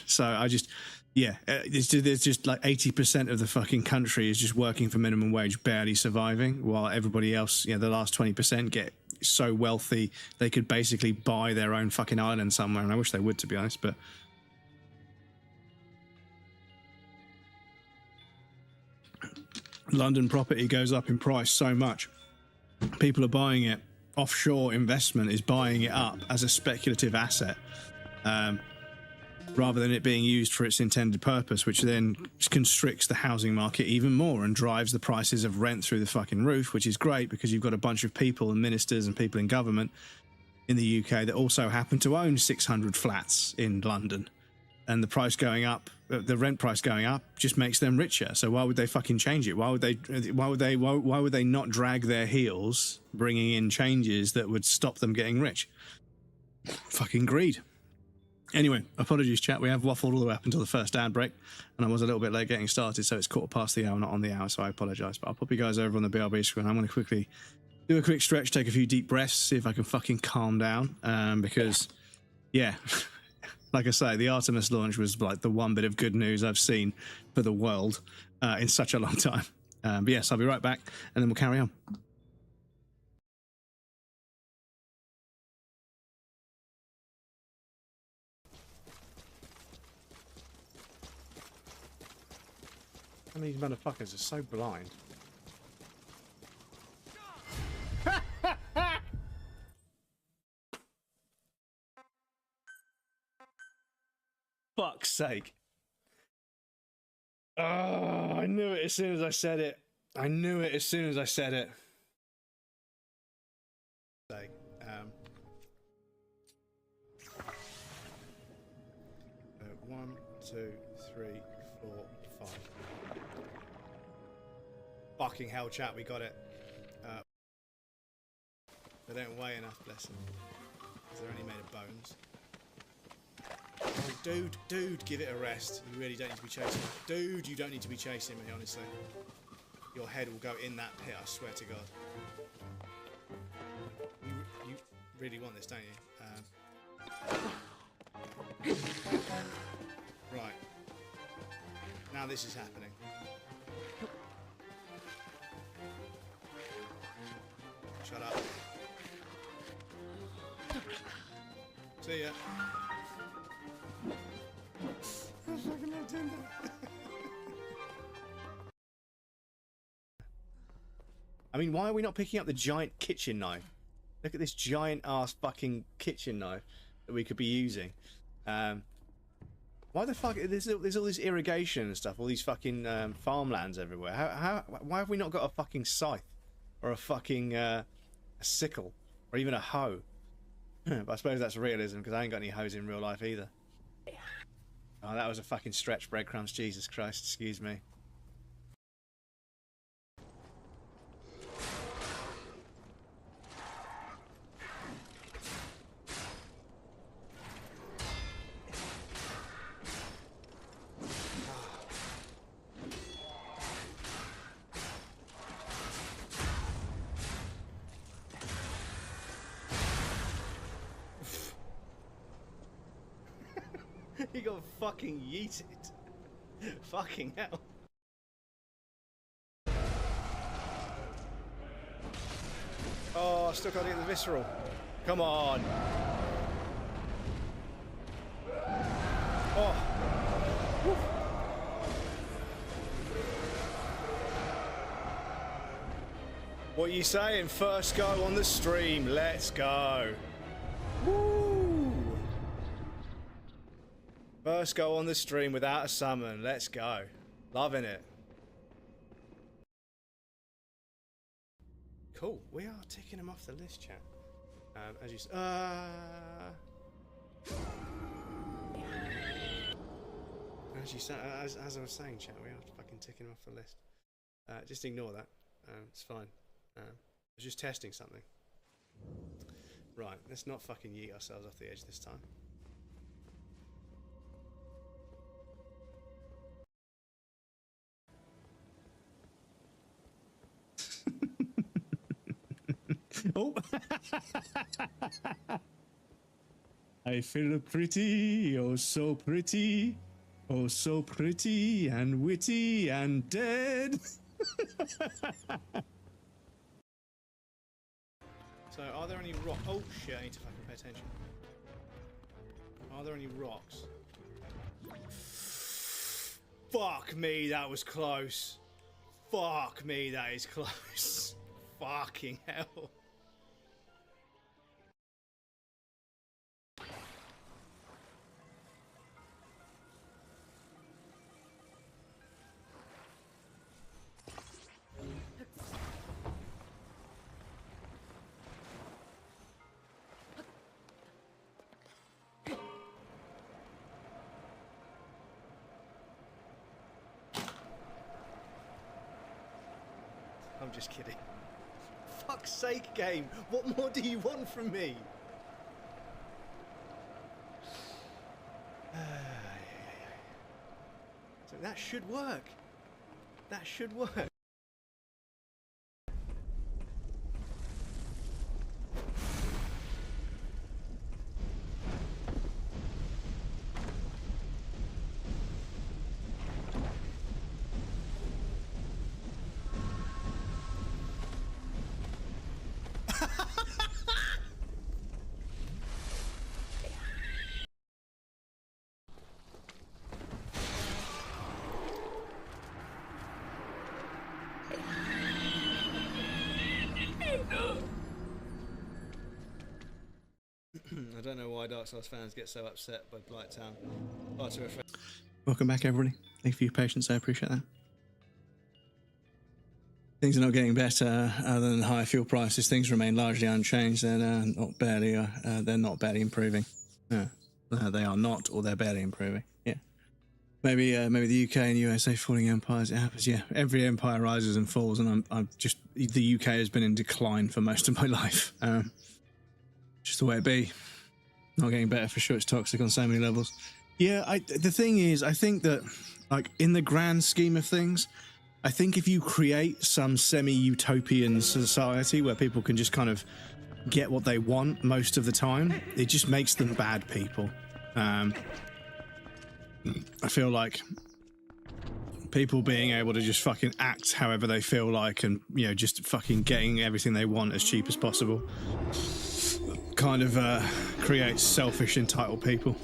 so I just, yeah, there's just like 80% of the fucking country is just working for minimum wage, barely surviving, while everybody else, you know, the last 20% get so wealthy they could basically buy their own fucking island somewhere. And I wish they would, to be honest, but. London property goes up in price so much. People are buying it. Offshore investment is buying it up as a speculative asset. Rather than it being used for its intended purpose, which then constricts the housing market even more and drives the prices of rent through the fucking roof, which is great because you've got a bunch of people and ministers and people in government in the UK that also happen to own 600 flats in London. And the price going up, the rent price going up, just makes them richer. So why would they fucking change it? Why would they not drag their heels, bringing in changes that would stop them getting rich? Fucking greed. Anyway, apologies, chat. We have waffled all the way up until the first ad break, and I was a little bit late getting started, so it's 1:15 the hour, not on the hour, so I apologise. But I'll pop you guys over on the BRB screen. I'm going to quickly do a quick stretch, take a few deep breaths, see if I can fucking calm down, because, yeah, like I say, the Artemis launch was like the one bit of good news I've seen for the world in such a long time. But yes, I'll be right back, and then we'll carry on. And these motherfuckers are so blind. Fuck's sake. Oh, I knew it as soon as I said it. I knew it as soon as I said it. Sake. 1, 2, 3, 4, 5. Fucking hell, chat, we got it. They don't weigh enough, bless them. Because they're only made of bones. Oh, dude, give it a rest. You really don't need to be chasing me. Dude, you don't need to be chasing me, honestly. Your head will go in that pit, I swear to God. You really want this, don't you? Right. Now this is happening. Shut up. See ya. I mean, why are we not picking up the giant kitchen knife? Look at this giant ass fucking kitchen knife that we could be using. Why the fuck? There's all this irrigation and stuff, all these fucking farmlands everywhere. Why have we not got a fucking scythe or a fucking a sickle or even a hoe? But I suppose that's realism because I ain't got any hoes in real life either. Oh, that was a fucking stretch, breadcrumbs. Jesus Christ, excuse me. He got fucking yeeted. Fucking hell. Oh, I still can't get the visceral. Come on. Oh. Woo. What are you saying? First go on the stream. Let's go. Woo. First go on the stream without a summon. Let's go. Loving it. Cool. We are ticking them off the list, chat. As you as I was saying, chat, we are fucking ticking them off the list. Just ignore that. It's fine. I was just testing something. Right. Let's not fucking yeet ourselves off the edge this time. Oh. I feel pretty, oh so pretty, oh so pretty and witty and dead. So, are there any rocks? Oh shit! I need to fucking pay attention. Are there any rocks? Fuck me, that was close. Fuck me, that is close. Fucking hell. I'm just kidding. Fuck's sake, game. What more do you want from me? So that should work. That should work. I don't know why Dark Souls fans get so upset by Blighttown. Welcome back, everybody. Thank you for your patience. I appreciate that. Things are not getting better other than higher fuel prices. Things remain largely unchanged. They're not barely improving. They are not, or they're barely improving. Yeah. Maybe the UK and USA falling empires. It happens. Yeah. Every empire rises and falls, and I'm just the UK has been in decline for most of my life. Just the way it be. Not getting better for sure. It's toxic on so many levels. Yeah, the thing is, I think that, like, in the grand scheme of things, I think if you create some semi-utopian society where people can just kind of get what they want most of the time, it just makes them bad people. I feel like people being able to just fucking act however they feel like and, you know, just fucking getting everything they want as cheap as possible kind of creates selfish, entitled people.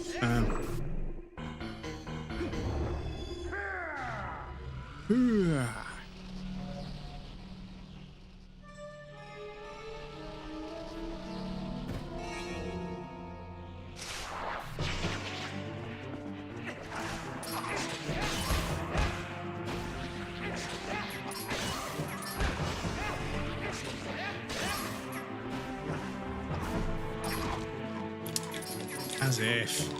As if.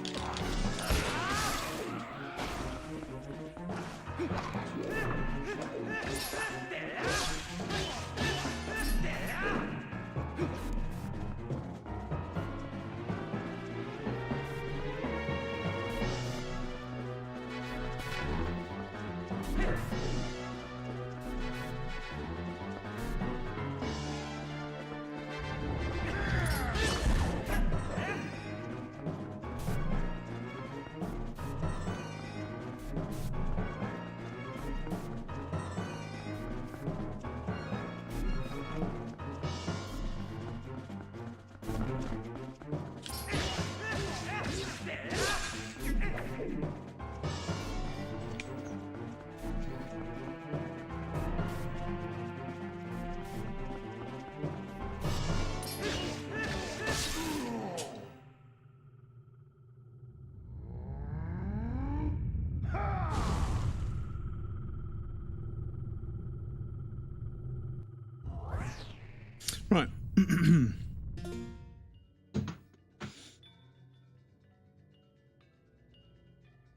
Right.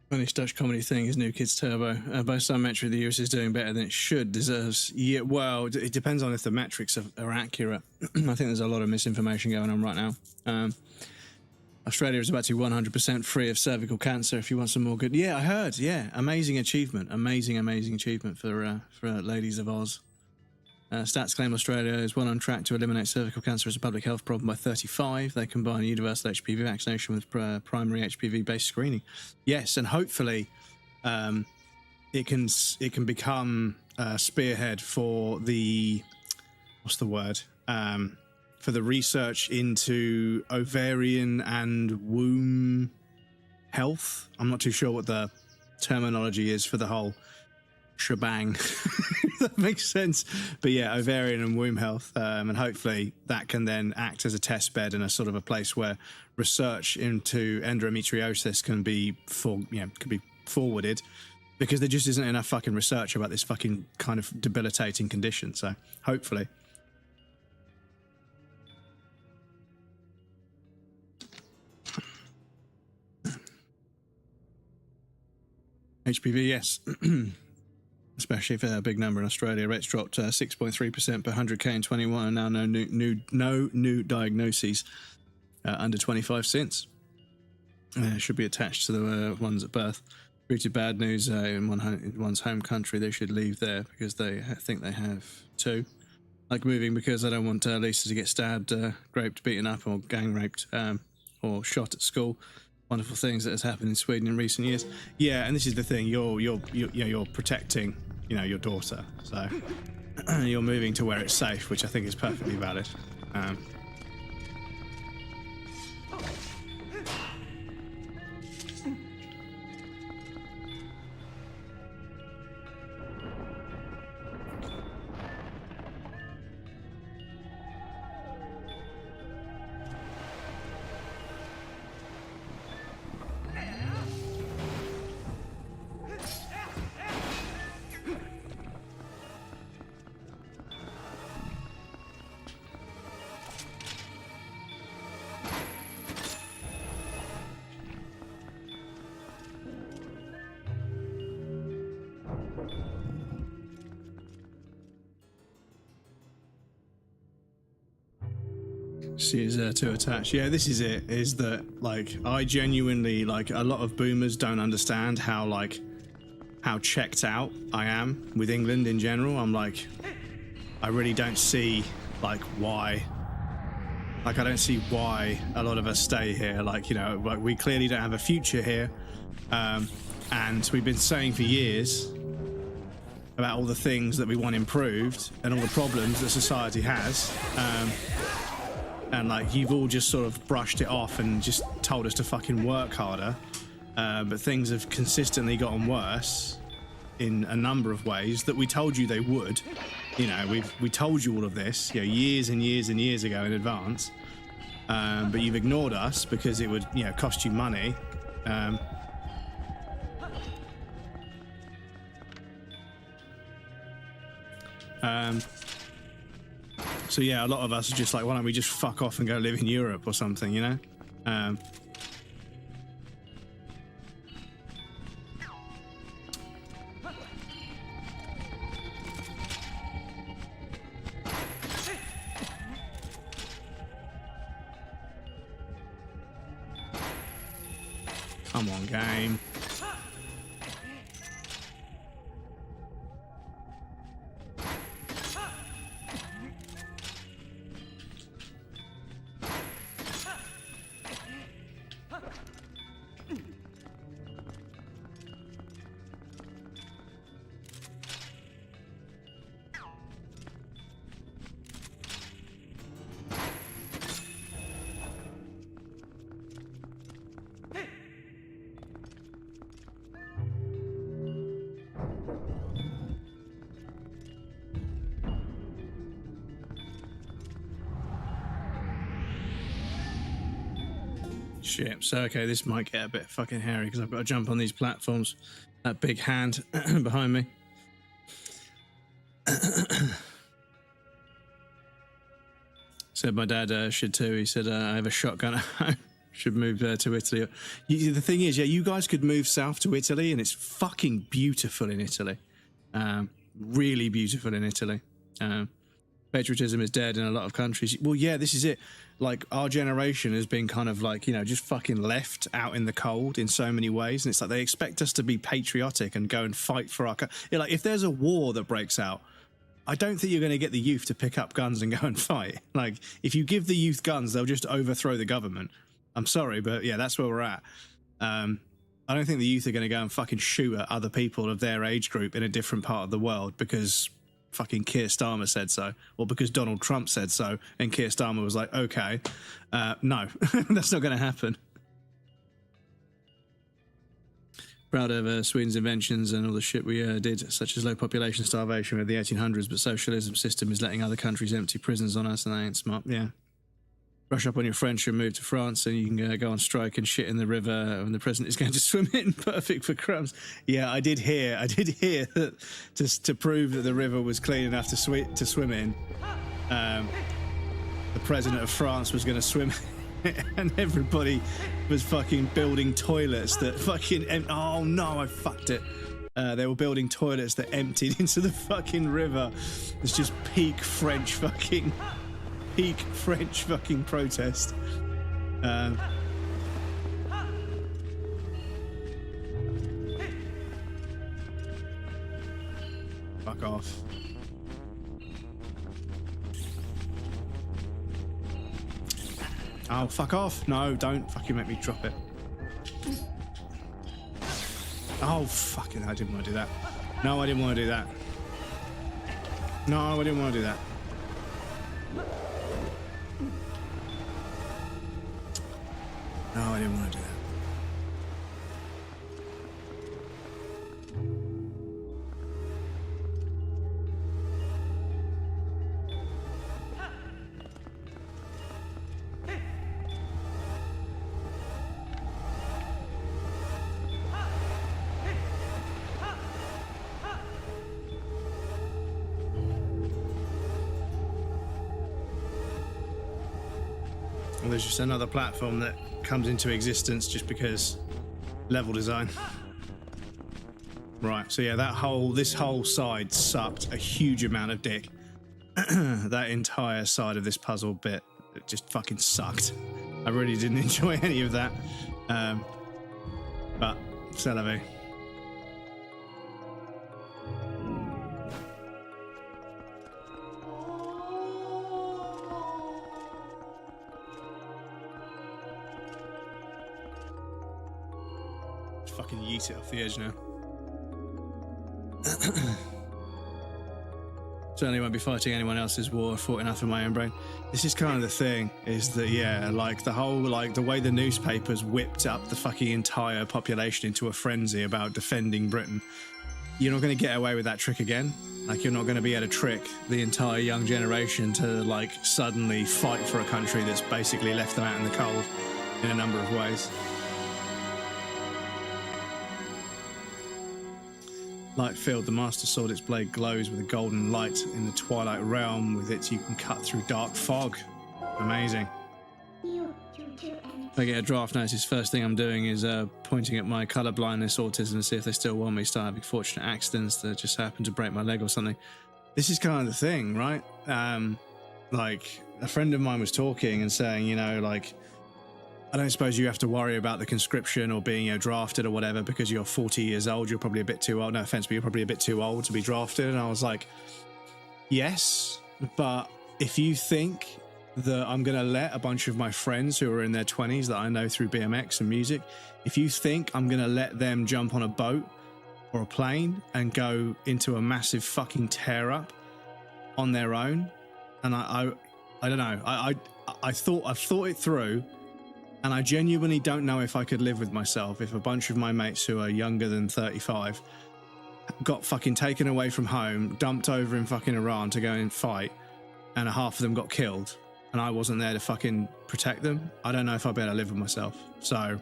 Funniest Dutch comedy thing is New Kids Turbo. By some metric, the US is doing better than it should, deserves. Yeah, well, it depends on if the metrics are accurate. I think there's a lot of misinformation going on right now. Australia is about to be 100% free of cervical cancer. If you want some more good, yeah, I heard. Yeah, amazing achievement, amazing achievement for ladies of Oz. Stats claim Australia is well on track to eliminate cervical cancer as a public health problem by 35. They combine universal HPV vaccination with primary HPV-based screening. Yes, and hopefully it can become a spearhead for the, what's the word? For the research into ovarian and womb health. I'm not too sure what the terminology is for the whole shebang. That makes sense. But yeah, ovarian and womb health, and hopefully that can then act as a test bed and a sort of a place where research into endometriosis can be forwarded, because there just isn't enough fucking research about this fucking kind of debilitating condition. So hopefully. HPV, yes. Especially if a big number in Australia. Rates dropped 6.3% per 100k in 21, and now no new diagnoses under 25 since. Should be attached to the ones at birth. Greeted bad news in one's home country. They should leave there because they think they have too. Like moving because I don't want Lisa to get stabbed, raped, beaten up, or gang raped, or shot at school. Wonderful things that has happened in Sweden in recent years. Yeah, and this is the thing: you're protecting, your daughter. So you're moving to where it's safe, which I think is perfectly valid. She is too attached. Yeah, this is it. Is that I genuinely a lot of boomers don't understand how checked out I am with England in general. I'm I really don't see why. I don't see why a lot of us stay here. We clearly don't have a future here, and we've been saying for years about all the things that we want improved and all the problems that society has. And you've all just sort of brushed it off and just told us to fucking work harder, but things have consistently gotten worse in a number of ways that we told you they would. We told you all of this years and years and years ago in advance, but you've ignored us because it would cost you money. So yeah, a lot of us are just why don't we just fuck off and go live in Europe or something, Come on, game. Shit. So, okay, this might get a bit fucking hairy because I've got to jump on these platforms. That big hand behind me. Said my dad should too. He said, I have a shotgun at home. Should move to Italy. The thing is, you guys could move south to Italy and it's fucking beautiful in Italy. Really beautiful in Italy. Patriotism is dead in a lot of countries. Well, yeah, this is it. Our generation has been kind of just fucking left out in the cold in so many ways. And it's they expect us to be patriotic and go and fight for our if there's a war that breaks out, I don't think you're going to get the youth to pick up guns and go and fight. Like, if you give the youth guns, they'll just overthrow the government. I'm sorry, but yeah, that's where we're at. I don't think the youth are going to go and fucking shoot at other people of their age group in a different part of the world because fucking Keir Starmer said so, or because Donald Trump said so, and Keir Starmer was like, okay, no, that's not going to happen. Proud of Sweden's inventions and all the shit we did, such as low population starvation with the 1800s, but socialism system is letting other countries empty prisons on us, and that ain't smart. Yeah. Brush up on your French and move to France, and you can go on strike and shit in the river, and the president is going to swim in. Perfect for crumbs. Yeah, I did hear that just to prove that the river was clean enough to swim in, the president of France was going to swim and everybody was fucking building toilets that fucking oh no, I fucked it. They were building toilets that emptied into the fucking river. It's just peak French fucking protest. Fuck off. Oh, fuck off. No, don't fucking make me drop it. Oh, fucking, I didn't want to do that. No, I didn't want to do that. No, I didn't want to do that. No, I didn't want to do that. Well, there's just another platform that comes into existence just because level design. Right, so yeah, this whole side sucked a huge amount of dick. That entire side of this puzzle bit, it just fucking sucked. I really didn't enjoy any of that. But c'est la vie. Fucking yeet it off the edge now. Certainly won't be fighting anyone else's war. I fought enough in my own brain. This is kind of the thing, is that, yeah, like the whole, like the way the newspapers whipped up the fucking entire population into a frenzy about defending Britain. You're not going to get away with that trick again. Like, you're not going to be able to trick the entire young generation to, like, suddenly fight for a country that's basically left them out in the cold in a number of ways. Light field, the master sword, its blade glows with a golden light in the twilight realm. With it, you can cut through dark fog. Amazing. If I get a draft notice, first thing I'm doing is pointing at my colour blindness, autism, and see if they still want me. Start having fortunate accidents that just happen to break my leg or something. This is kind of the thing, right? Like, a friend of mine was talking and saying, you know, like, I don't suppose you have to worry about the conscription or being, you know, drafted or whatever because you're 40 years old. You're probably a bit too old. No offense, but you're probably a bit too old to be drafted. And I was like, yes, but if you think that I'm going to let a bunch of my friends who are in their 20s that I know through BMX and music, if you think I'm going to let them jump on a boat or a plane and go into a massive fucking tear up on their own, and I don't know, I've thought it through. And I genuinely don't know if I could live with myself if a bunch of my mates who are younger than 35 got fucking taken away from home, dumped over in fucking Iran to go and fight, and half of them got killed, and I wasn't there to fucking protect them. I don't know if I'd be able to live with myself. So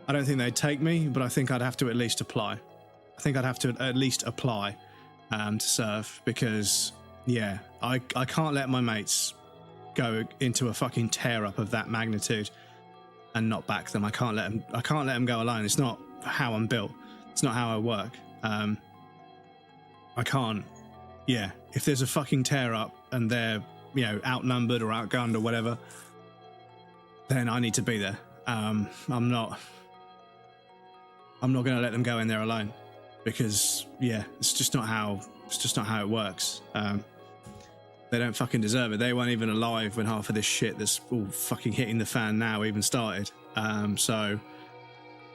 I don't think they'd take me, but I think I'd have to at least apply. I think I'd have to at least apply to serve, because, yeah, I can't let my mates go into a fucking tear up of that magnitude and not back them. I can't let them go alone. It's not how I'm built. It's not how I work. I can't. Yeah, if there's a fucking tear up and they're, you know, outnumbered or outgunned or whatever, then I need to be there. I'm not going to let them go in there alone, because, yeah, it's just not how It's just not how it works. They don't fucking deserve it. They weren't even alive when half of this shit that's all fucking hitting the fan now even started. So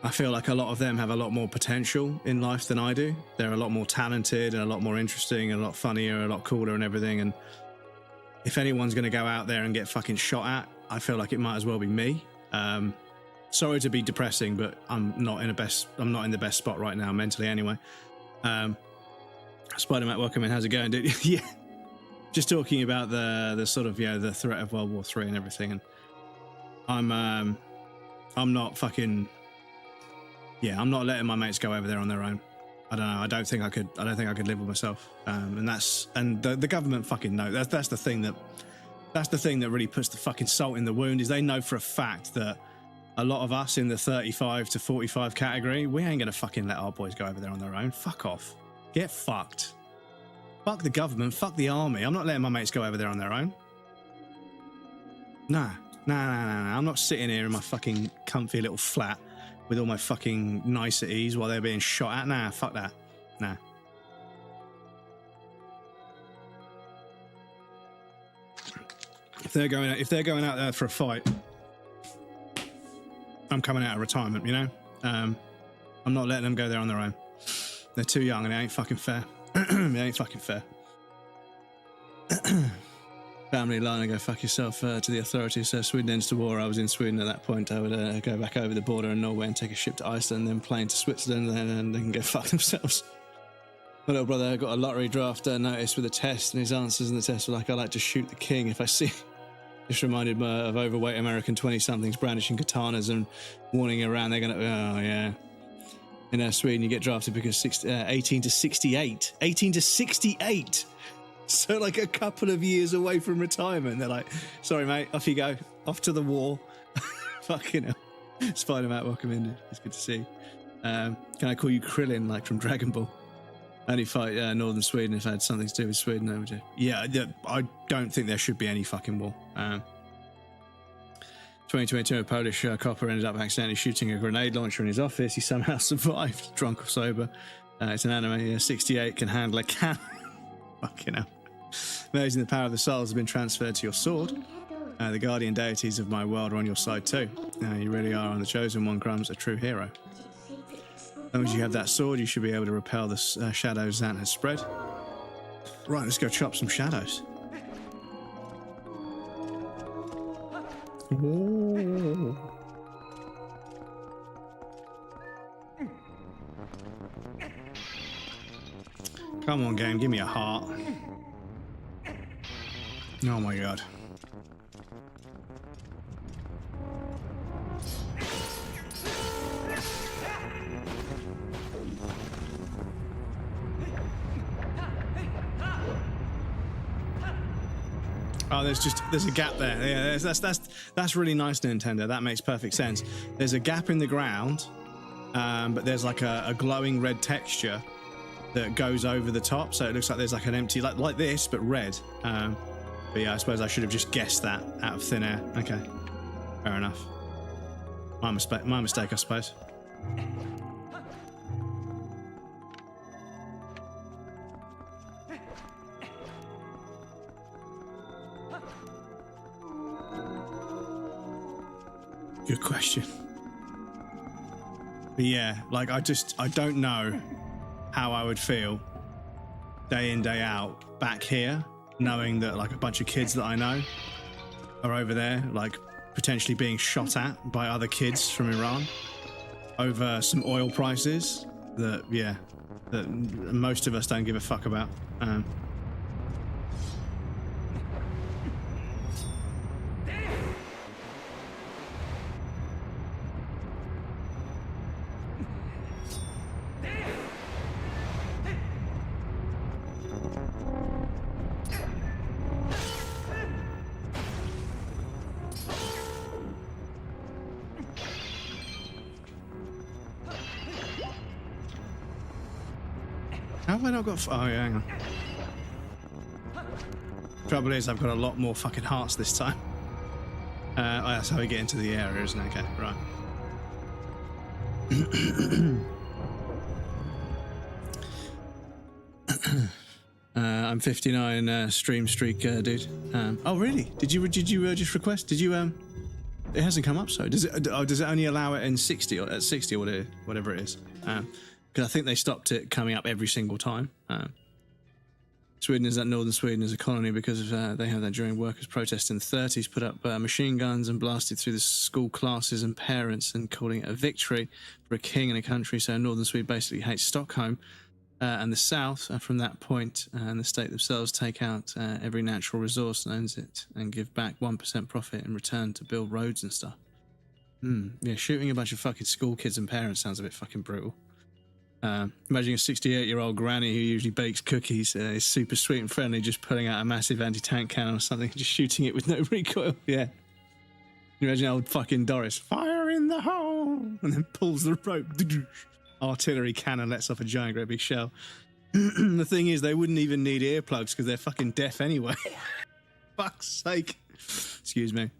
I feel like a lot of them have a lot more potential in life than I do. They're a lot more talented and a lot more interesting and a lot funnier and a lot cooler and everything. And if anyone's going to go out there and get fucking shot at, I feel like it might as well be me. Sorry to be depressing, but I'm not in the best spot right now mentally anyway. Spider-Man, welcome in. How's it going, dude? Yeah. Just talking about the sort of, the threat of World War III and everything. And I'm not fucking, I'm not letting my mates go over there on their own. I don't know. I don't think I could live with myself. And the government fucking know. That's the thing that really puts the fucking salt in the wound, is they know for a fact that a lot of us in the 35 to 45 category, we ain't gonna fucking let our boys go over there on their own. Fuck off. Get fucked. Fuck the government. Fuck the army. I'm not letting my mates go over there on their own. Nah. I'm not sitting here in my fucking comfy little flat with all my fucking niceties while they're being shot at. Nah, fuck that. Nah. If they're going out there for a fight, I'm coming out of retirement, you know? I'm not letting them go there on their own. They're too young and it ain't fucking fair. It ain't fucking fair. Family line, go fuck yourself to the authorities. So Sweden ends the war. I was in Sweden at that point. I would go back over the border in Norway and take a ship to Iceland, then plane to Switzerland, and they can go fuck themselves. My little brother got a lottery draft notice with a test, and his answers in the test were like, I like to shoot the king if I see. This reminded me of overweight American 20-somethings brandishing katanas and warning around they're going to, oh yeah. In Sweden, you get drafted because 18 to 68. 18 to 68! So like a couple of years away from retirement. They're like, sorry mate, off you go. Off to the war. Fucking hell. Spider-Man, welcome in, dude. It's good to see you. Can I call you Krillin, like from Dragon Ball? Only fight northern Sweden if I had something to do with Sweden, I would do. Yeah, I don't think there should be any fucking war. 2022, a Polish copper ended up accidentally shooting a grenade launcher in his office. He somehow survived, drunk or sober. It's an anime. 68 can handle a cannon. Fucking hell. Amazing, the power of the souls has been transferred to your sword. The guardian deities of my world are on your side too. You really are on the chosen one, Crumbs, a true hero. As long as you have that sword, you should be able to repel the shadows Zant has spread. Right, let's go chop some shadows. Whoa. Come on, game, give me a heart. Oh my god. Oh, there's a gap there. Yeah, that's really nice, Nintendo. That makes perfect sense. There's a gap in the ground, but there's like a glowing red texture that goes over the top, so it looks like there's like an empty, like this, but red. But yeah, I suppose I should have just guessed that out of thin air. Okay, fair enough. My mistake, I suppose. Good question. But yeah, like I don't know how I would feel day in, day out back here, knowing that like a bunch of kids that I know are over there, like potentially being shot at by other kids from Iran over some oil prices that most of us don't give a fuck about. How have I not got... Oh, yeah, hang on. Trouble is, I've got a lot more fucking hearts this time. Oh, that's how we get into the area, isn't it? Okay, right. I'm 59 stream streak, dude. Oh really? Did you just request? Did you It hasn't come up. So does it? Does it only allow it in 60 or at 60 or whatever it is? Because I think they stopped it coming up every single time. Sweden is that northern Sweden is a colony because they have that during workers' protests in the 30s, put up machine guns and blasted through the school classes and parents and calling it a victory for a king and a country. So northern Sweden basically hates Stockholm and the south. And from that point, and the state themselves take out every natural resource and owns it and give back 1% profit in return to build roads and stuff. Yeah, shooting a bunch of fucking school kids and parents sounds a bit fucking brutal. Imagine a 68-year-old granny who usually bakes cookies, is super sweet and friendly, just pulling out a massive anti-tank cannon or something, just shooting it with no recoil. Yeah. You imagine old fucking Doris, fire in the hole, and then pulls the rope. Artillery cannon lets off a giant great big shell. The thing is, they wouldn't even need earplugs because they're fucking deaf anyway. Fuck's sake. Excuse me.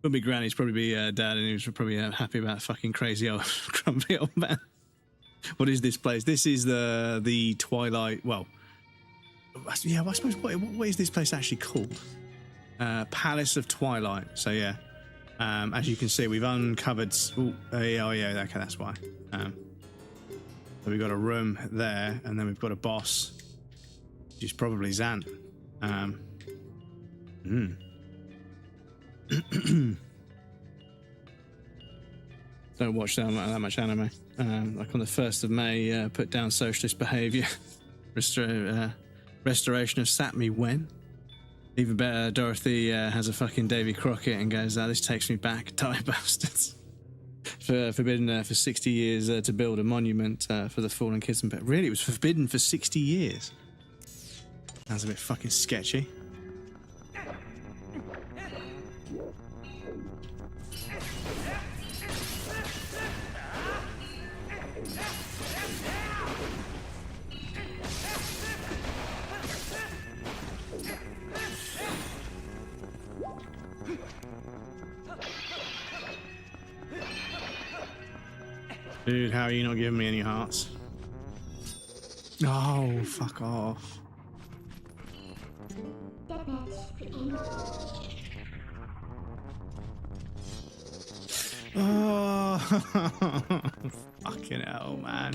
Would be granny's probably be dad, and he was probably happy about fucking crazy old grumpy old man. What is this place? This is the Twilight. Well, yeah. I suppose what is this place actually called? Palace of Twilight. So yeah, as you can see, we've uncovered. Oh yeah. Okay, that's why. So we've got a room there, and then we've got a boss, which is probably Zant. Don't watch that much anime. Like on the 1st of May, put down socialist behaviour. Restoration of Sapmi when? Even better, Dorothy has a fucking Davy Crockett and goes, this takes me back, die bastards. Forbidden for 60 years to build a monument for the fallen kids and really, it was forbidden for 60 years. That's a bit fucking sketchy. Dude, how are you not giving me any hearts? Oh, fuck off. Oh, fucking hell, man.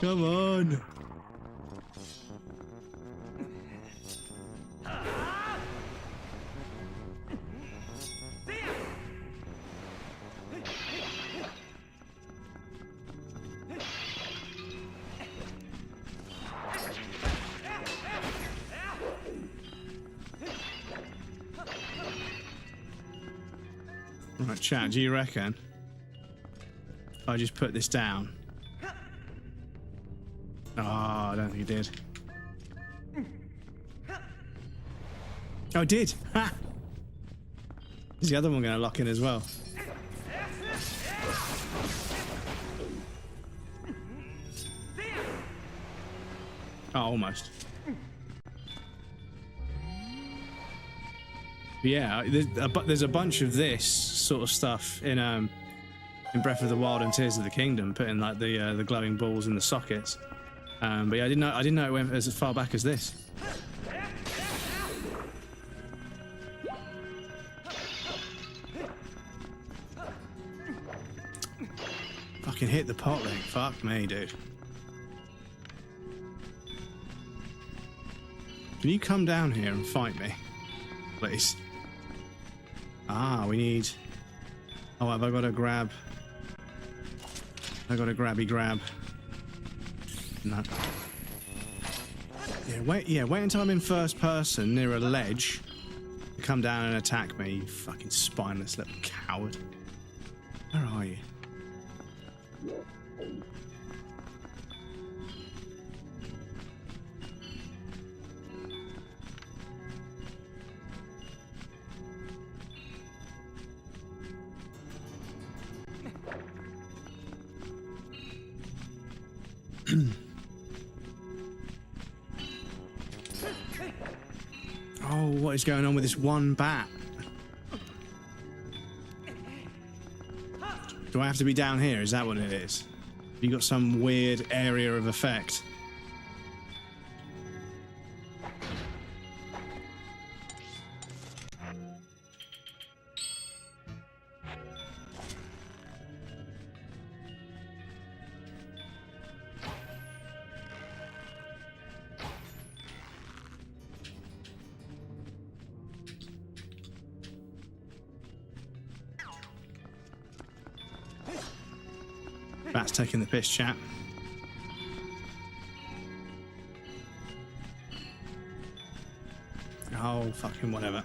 Come on. Right, chat, do you reckon if I just put this down? Oh, I don't think it did. Oh, it did! Ha! Is the other one going to lock in as well? Oh, almost. Yeah, there's a bunch of this sort of stuff in Breath of the Wild and Tears of the Kingdom, putting like the glowing balls in the sockets. But yeah, I didn't know it went as far back as this. Fucking hit the pot link. Fuck me, dude. Can you come down here and fight me, please? Ah, we need... Oh, have I got to grab... I got a grabby grab. No. Yeah, wait until I'm in first person near a ledge to come down and attack me, you fucking spineless little coward. Where are you? Oh, what is going on with this one bat? Do I have to be down here? Is that what it is? You got some weird area of effect. Bat's taking the piss, chat. Oh, fucking whatever.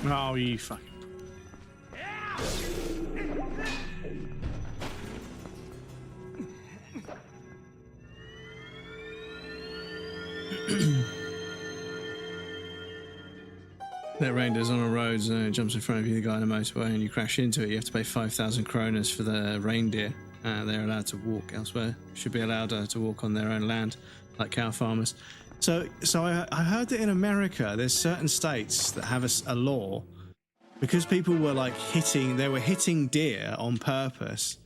Oh, you fucking... That reindeer's on a road, so it jumps in front of you, the guy on the motorway, and you crash into it. You have to pay 5,000 kronas for the reindeer. They're allowed to walk elsewhere. Should be allowed to walk on their own land, like cow farmers. So I heard that in America, there's certain states that have a law, because people were like hitting deer on purpose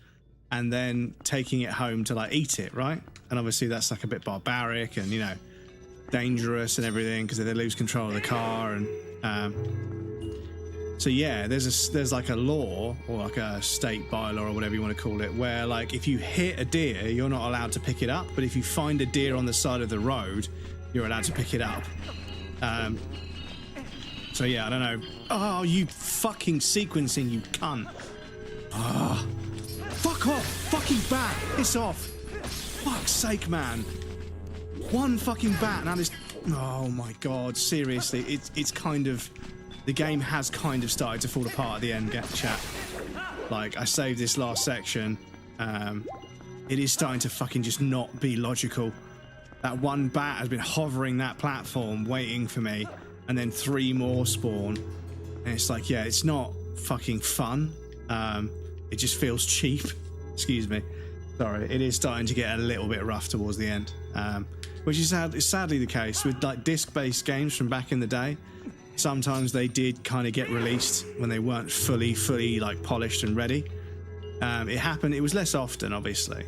and then taking it home to like eat it, right? And obviously that's like a bit barbaric and, you know, dangerous and everything, because they lose control of the car. And so yeah, there's like a law, or like a state bylaw or whatever you want to call it, where like if you hit a deer, you're not allowed to pick it up, but if you find a deer on the side of the road, you're allowed to pick it up. So yeah, I don't know. Oh, you fucking sequencing, you cunt. Ah, fuck off, fucking bat, piss off. Fuck's sake, man. One fucking bat, now this... Oh my god, seriously, it's kind of... The game has kind of started to fall apart at the end, chat. Like, I saved this last section. It is starting to fucking just not be logical. That one bat has been hovering that platform, waiting for me, and then 3 more spawn. And it's like, yeah, it's not fucking fun. It just feels cheap. Excuse me. Sorry, it is starting to get a little bit rough towards the end. Which is sadly the case with like disc-based games from back in the day. Sometimes they did kind of get released when they weren't fully like polished and ready. It happened. It was less often, obviously.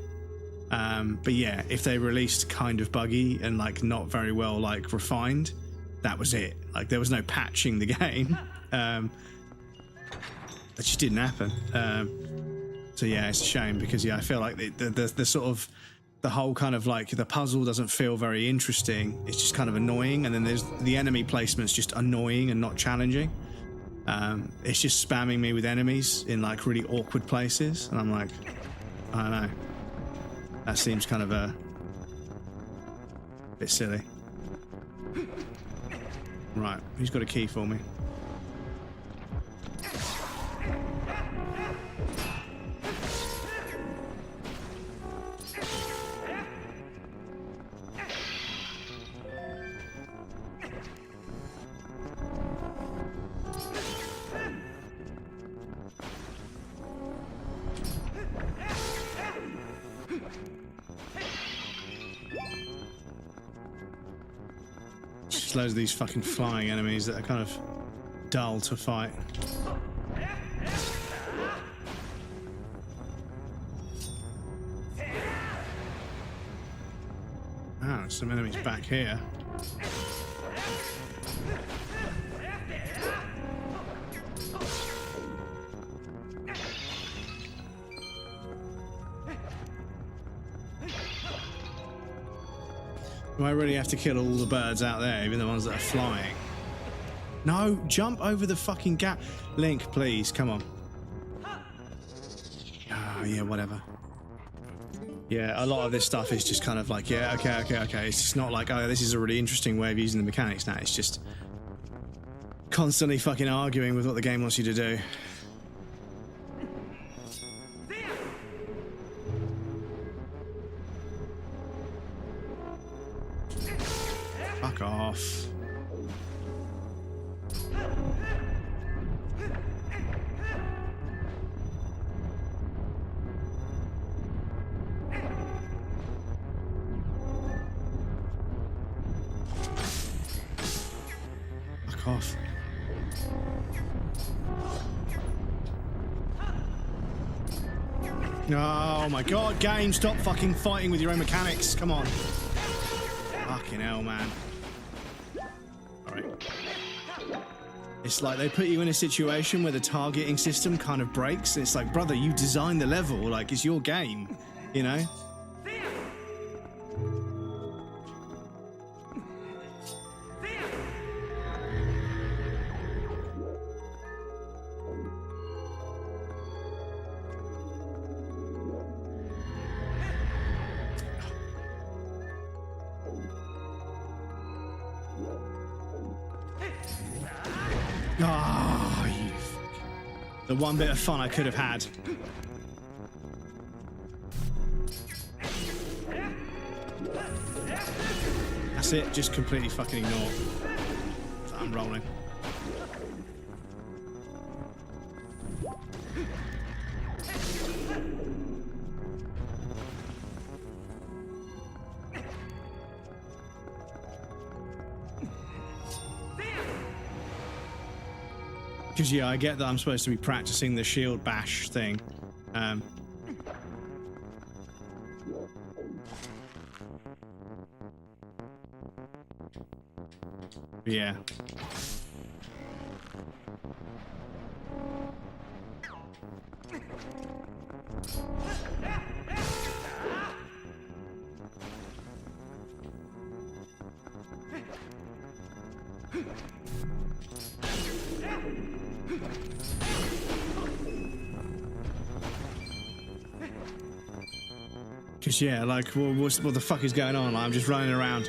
But yeah, if they released kind of buggy and like not very well like refined, that was it. Like there was no patching the game. That just didn't happen. So yeah, it's a shame, because yeah, I feel like the sort of the whole kind of like the puzzle doesn't feel very interesting. It's just kind of annoying, and then there's the enemy placement's just annoying and not challenging. It's just spamming me with enemies in like really awkward places, and I'm like, I don't know. That seems kind of a bit silly. Right, who's got a key for me? Loads of these fucking flying enemies that are kind of dull to fight. Ah, some enemies back here. Do I really have to kill all the birds out there, even the ones that are flying? No, jump over the fucking gap. Link, please, come on. Oh, yeah, whatever. Yeah, a lot of this stuff is just kind of like, yeah, okay. It's just not like, oh, this is a really interesting way of using the mechanics now. It's just constantly fucking arguing with what the game wants you to do. Fuck off. Fuck off. Oh my god, game, stop fucking fighting with your own mechanics. Come on. Fucking hell, man. Alright. It's like they put you in a situation where the targeting system kind of breaks. It's like, brother, you designed the level. Like, it's your game, you know? Oh, you... The one bit of fun I could have had. That's it, just completely fucking ignore. I'm rolling. Because, yeah, I get that I'm supposed to be practicing the shield bash thing. Yeah. Because, yeah, like, what the fuck is going on? Like, I'm just running around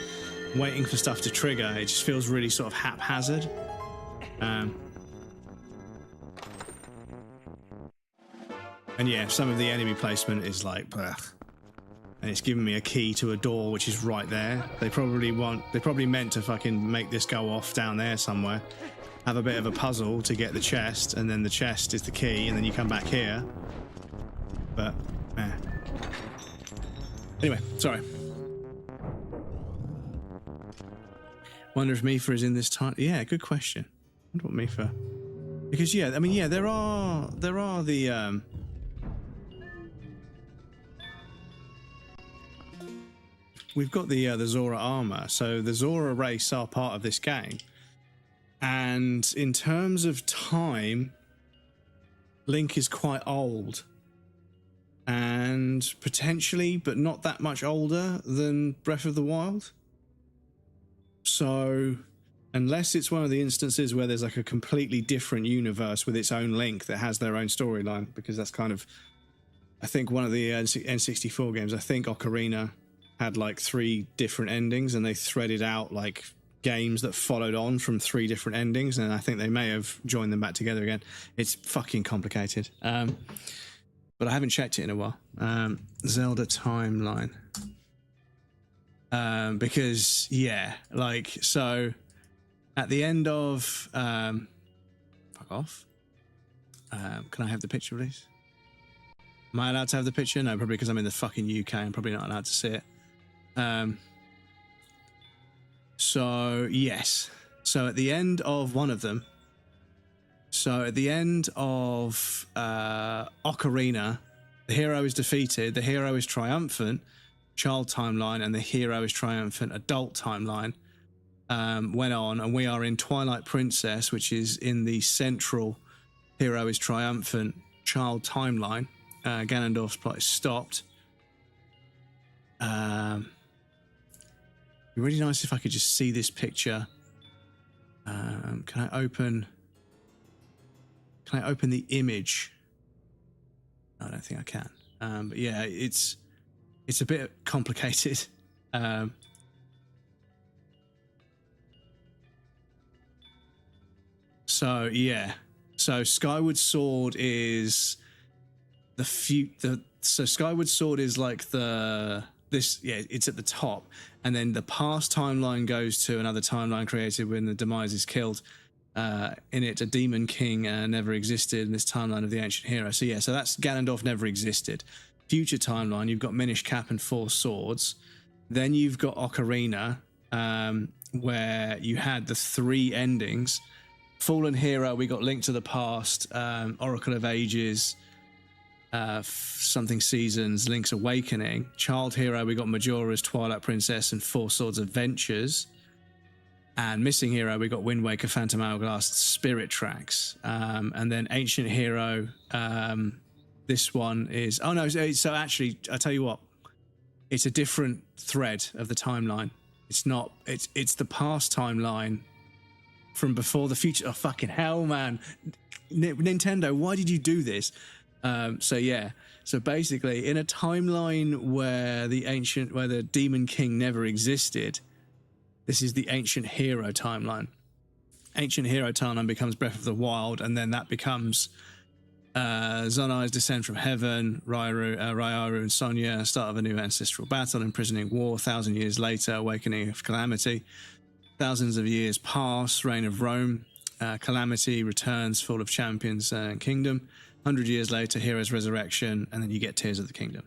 waiting for stuff to trigger. It just feels really sort of haphazard. And yeah, some of the enemy placement is like, ugh. And it's giving me a key to a door which is right there. They probably meant to fucking make this go off down there somewhere. Have a bit of a puzzle to get the chest, and then the chest is the key, and then you come back here. But, anyway, sorry. Wonder if Mifa is in this time. Yeah, good question. Wonder what Mifa. Because, yeah, I mean, yeah, there are the we've got the Zora armor, so the Zora race are part of this game. And in terms of time, Link is quite old. And potentially, but not that much older than Breath of the Wild. So, unless it's one of the instances where there's like a completely different universe with its own Link that has their own storyline, because that's kind of, I think one of the N64 games, I think Ocarina had like 3 different endings, and they threaded out like games that followed on from 3 different endings, and I think they may have joined them back together again. It's fucking complicated. But I haven't checked it in a while. Zelda timeline. Because, yeah, like, so at the end of, fuck off. Can I have the picture, please? Am I allowed to have the picture? No, probably because I'm in the fucking UK. I'm probably not allowed to see it. So, yes. So at the end of one of them, so at the end of Ocarina, the hero is defeated, the hero is triumphant, child timeline, and the hero is triumphant, adult timeline went on, and we are in Twilight Princess, which is in the central hero is triumphant child timeline. Ganondorf's plot is stopped. It'd be really nice if I could just see this picture Can I open the image? No, I don't think I can. But yeah, it's a bit complicated. So yeah, so Skyward Sword is so Skyward Sword is like it's at the top, and then the past timeline goes to another timeline created when the Demise is killed. In it, a demon king never existed in this timeline of the ancient hero. So yeah, so that's Ganondorf never existed. Future timeline, you've got Minish Cap and Four Swords. Then you've got Ocarina, where you had the 3 endings. Fallen Hero, we got Link to the Past, Oracle of Ages, Something Seasons, Link's Awakening. Child Hero, we got Majora's Twilight Princess and Four Swords Adventures. And Missing Hero, we got Wind Waker, Phantom Hourglass, Spirit Tracks. And then Ancient Hero, this one is... Oh no, so actually, I'll tell you what. It's a different thread of the timeline. It's not... It's the past timeline from before the future. Oh, fucking hell, man. Nintendo, why did you do this? So yeah. So basically, in a timeline where the Demon King never existed... This is the Ancient Hero timeline. Ancient Hero timeline becomes Breath of the Wild, and then that becomes Zonai's Descent from Heaven, Ryaru and Sonya, start of a new ancestral battle, imprisoning war, 1,000 years later, awakening of Calamity. Thousands of years pass, reign of Rome, Calamity returns, fall of champions and kingdom. 100 years later, Hero's resurrection, and then you get Tears of the Kingdom.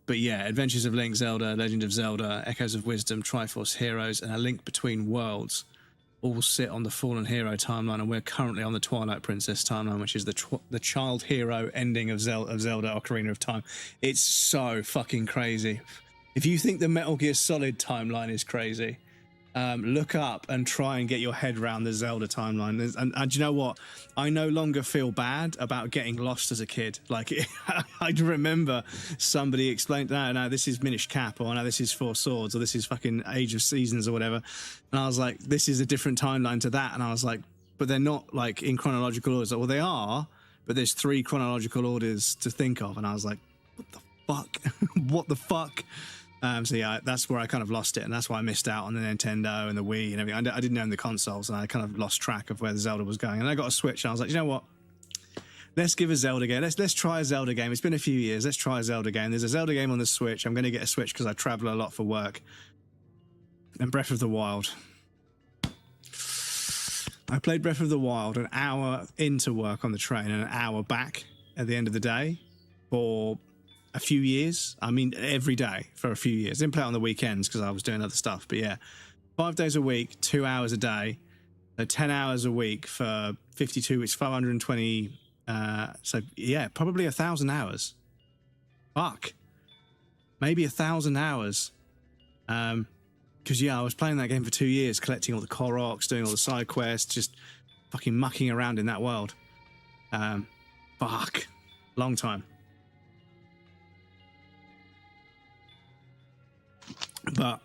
But yeah, Adventures of Link, Zelda, Legend of Zelda, Echoes of Wisdom, Triforce Heroes, and A Link Between Worlds all sit on the Fallen Hero timeline, and we're currently on the Twilight Princess timeline, which is the Child Hero ending of Zelda Ocarina of Time. It's so fucking crazy. If you think the Metal Gear Solid timeline is crazy, look up and try and get your head around the Zelda timeline. And you know what? I no longer feel bad about getting lost as a kid. Like, I remember somebody explained, no, this is Minish Cap, or no, this is Four Swords, or this is fucking Age of Seasons, or whatever. And I was like, this is a different timeline to that. And I was like, but they're not like in chronological orders. Well, they are, but there's 3 chronological orders to think of. And I was like, what the fuck? What the fuck? So yeah, that's where I kind of lost it, and that's why I missed out on the Nintendo and the Wii and everything. I didn't own the consoles, and I kind of lost track of where the Zelda was going. And I got a Switch, and I was like, you know what? Let's give a Zelda game. Let's try a Zelda game. It's been a few years. Let's try a Zelda game. There's a Zelda game on the Switch. I'm going to get a Switch because I travel a lot for work. And Breath of the Wild. I played Breath of the Wild an hour into work on the train and an hour back at the end of the day for a few years. I mean, every day for a few years. Didn't play it on the weekends because I was doing other stuff. But yeah, 5 days a week, 2 hours a day, 10 hours a week for 52 weeks, 520. So yeah, probably 1,000 hours. Fuck. Maybe 1,000 hours. Because yeah, I was playing that game for 2 years, collecting all the Koroks, doing all the side quests, just fucking mucking around in that world. Fuck. Long time. But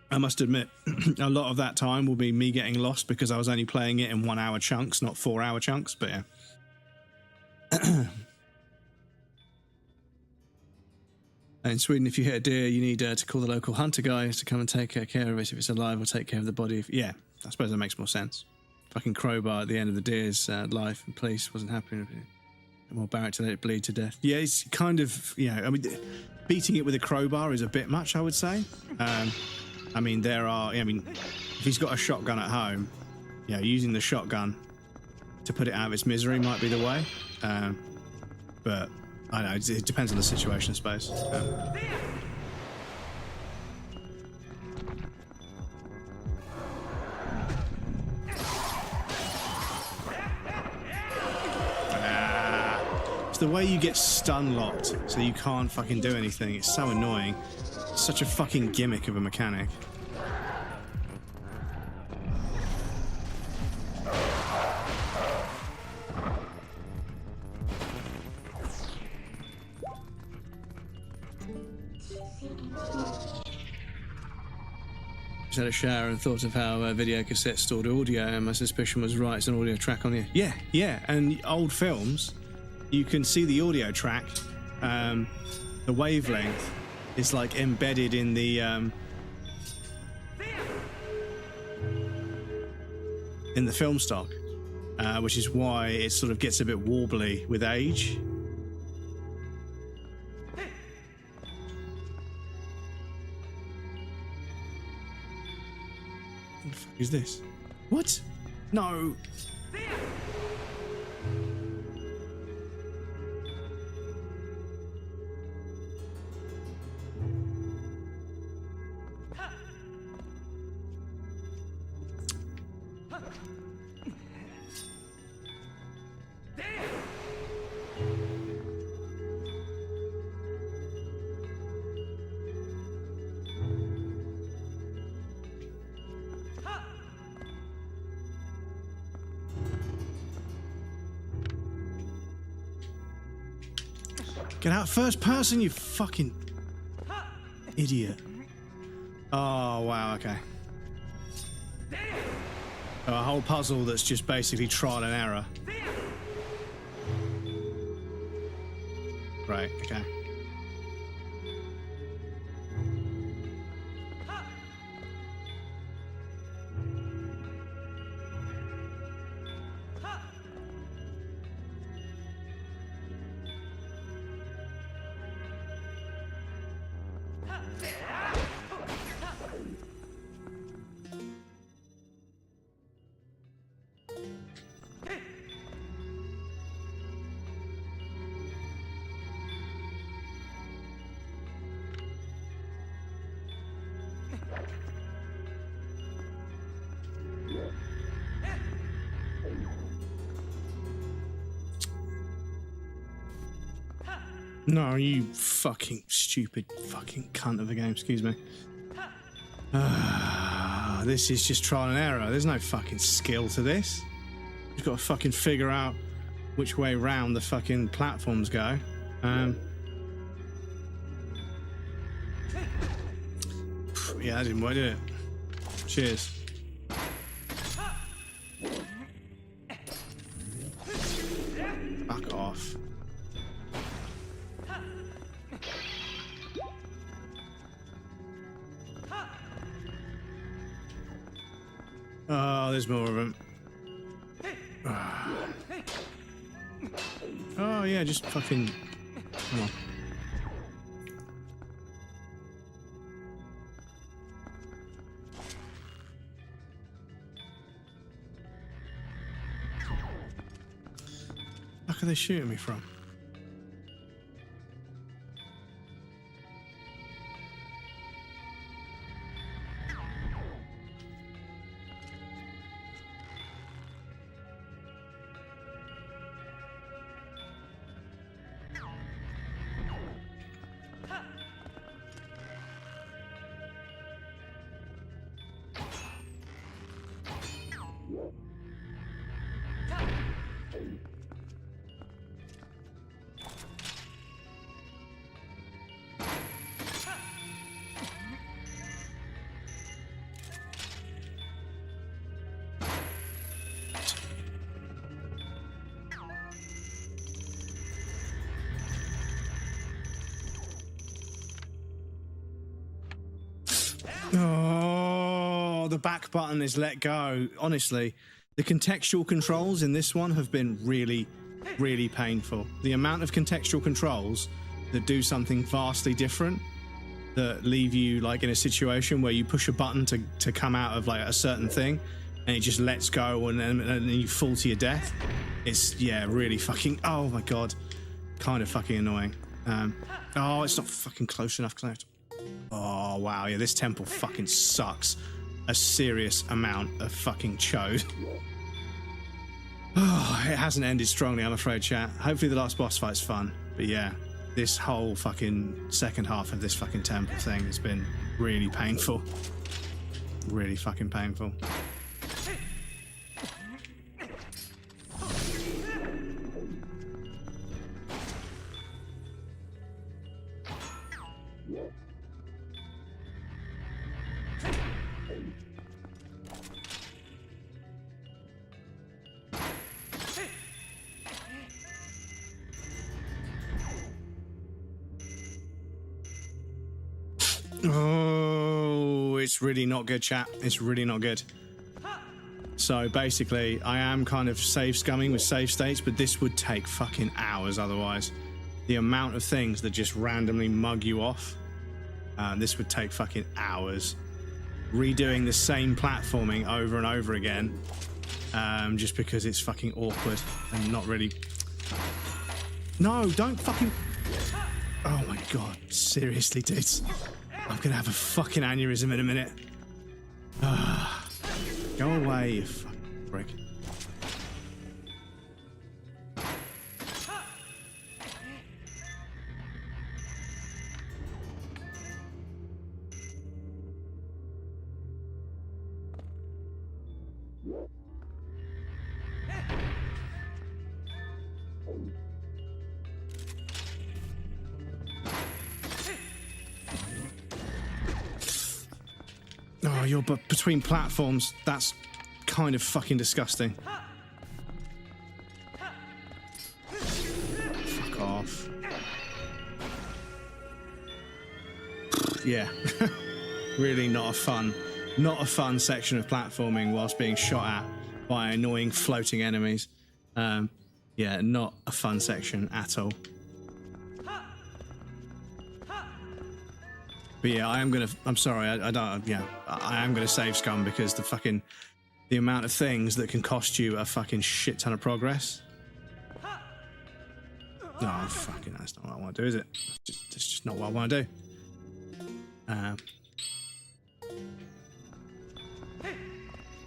I must admit, a lot of that time will be me getting lost because I was only playing it in 1 hour chunks, not 4 hour chunks, but yeah. In Sweden, if you hit a deer, you need to call the local hunter guy to come and take care of it if it's alive, or take care of the body. Yeah, I suppose that makes more sense. Fucking crowbar at the end of the deer's life, and police wasn't happy with it. More Barrett to let it bleed to death. Yeah, it's kind of, you know, I mean, beating it with a crowbar is a bit much, I would say. I mean, if he's got a shotgun at home, you know, using the shotgun to put it out of its misery might be the way. But I don't know, it depends on the situation, I suppose. It's the way you get stun locked, so you can't fucking do anything. It's so annoying. It's such a fucking gimmick of a mechanic. Just had a shower and thought of how video cassettes stored audio, and my suspicion was right, it's an audio track on here. Yeah, and old films, you can see the audio track, the wavelength is like embedded in the film stock, which is why it sort of gets a bit warbly with age. What the fuck is this? What? No. Get out first person, you fucking idiot. Oh, wow, okay. A whole puzzle that's just basically trial and error. Right, okay. No, you fucking stupid fucking cunt of a game, excuse me. This is just trial and error. There's no fucking skill to this. You've got to fucking figure out which way round the fucking platforms go. Yeah, that didn't work, did it? Cheers. Fuck off. Oh, there's more of them. Oh, yeah, just fucking... Come on. Where are they shooting me from? Oh, the back button is let go. Honestly, the contextual controls in this one have been really, really painful. The amount of contextual controls that do something vastly different, that leave you like in a situation where you push a button to come out of like a certain thing and it just lets go and then you fall to your death. It's, yeah, really fucking, oh my God, kind of fucking annoying. Oh, it's not fucking close enough. Oh, wow, yeah, this temple fucking sucks a serious amount of fucking chode. Oh, it hasn't ended strongly, I'm afraid, chat. Hopefully the last boss fight's fun. But yeah, this whole fucking second half of this fucking temple thing has been really painful. Really fucking painful. Oh, it's really not good, chat. It's really not good. So basically, I am kind of save scumming with save states, but this would take fucking hours otherwise. The amount of things that just randomly mug you off, this would take fucking hours. Redoing the same platforming over and over again, just because it's fucking awkward and not really... No, don't fucking... Oh my god, seriously, dudes. I'm gonna have a fucking aneurysm in a minute. Go away, you fucking prick. Oh, you're between platforms. That's kind of fucking disgusting. Fuck off. Yeah. Really not a fun section of platforming whilst being shot at by annoying floating enemies. Yeah, not a fun section at all. But yeah, I'm sorry, I am gonna save scum because the amount of things that can cost you a fucking shit ton of progress. No, fucking, that's not what I want to do, is it? That's just not what I want to do.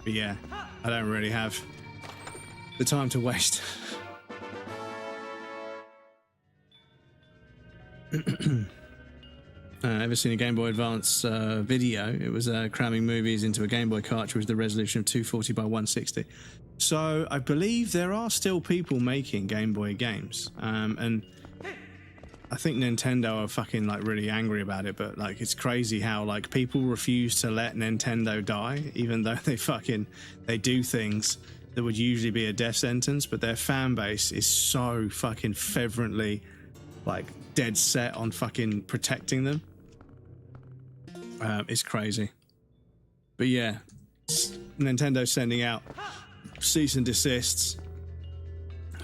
But yeah, I don't really have the time to waste. Ever seen a Game Boy Advance video? It was cramming movies into a Game Boy cartridge with the resolution of 240 by 160. So I believe there are still people making Game Boy games, and I think Nintendo are fucking like really angry about it. But like, it's crazy how like people refuse to let Nintendo die, even though they do things that would usually be a death sentence. But their fan base is so fucking fervently like dead set on fucking protecting them. It's crazy. But yeah, Nintendo sending out cease and desists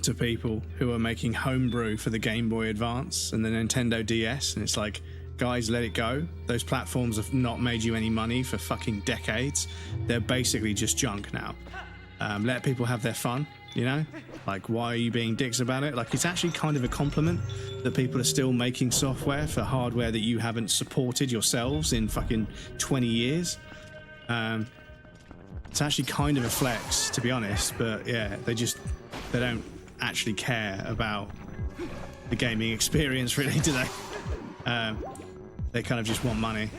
to people who are making homebrew for the Game Boy Advance and the Nintendo DS, and it's like, guys, let it go. Those platforms have not made you any money for fucking decades. They're basically just junk now. Let people have their fun, you know? Like, why are you being dicks about it? Like, it's actually kind of a compliment that people are still making software for hardware that you haven't supported yourselves in fucking 20 years. It's actually kind of a flex, to be honest, but yeah, they don't actually care about the gaming experience, really, do they? They kind of just want money.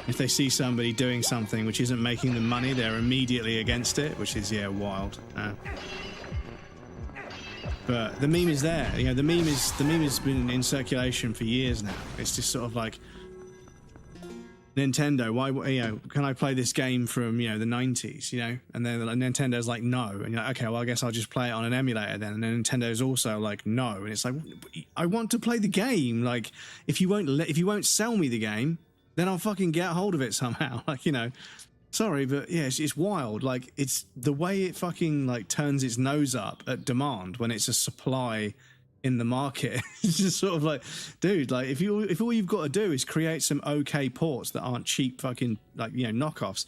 If they see somebody doing something which isn't making them money, they're immediately against it, which is, yeah, wild. But the meme is there. You know, the meme has been in circulation for years now. It's just sort of like, Nintendo, why, you know, can I play this game from, you know, the 90s, you know? And then Nintendo's like, no. And you're like, okay, well, I guess I'll just play it on an emulator then. And then Nintendo's also like, no. And it's like, I want to play the game. Like, if you won't sell me the game, then I'll fucking get hold of it somehow. Like, you know, sorry, but yeah, it's wild. Like, it's the way it fucking like turns its nose up at demand when it's a supply in the market. It's just sort of like, dude, like if all you've got to do is create some okay ports that aren't cheap fucking like, you know, knockoffs.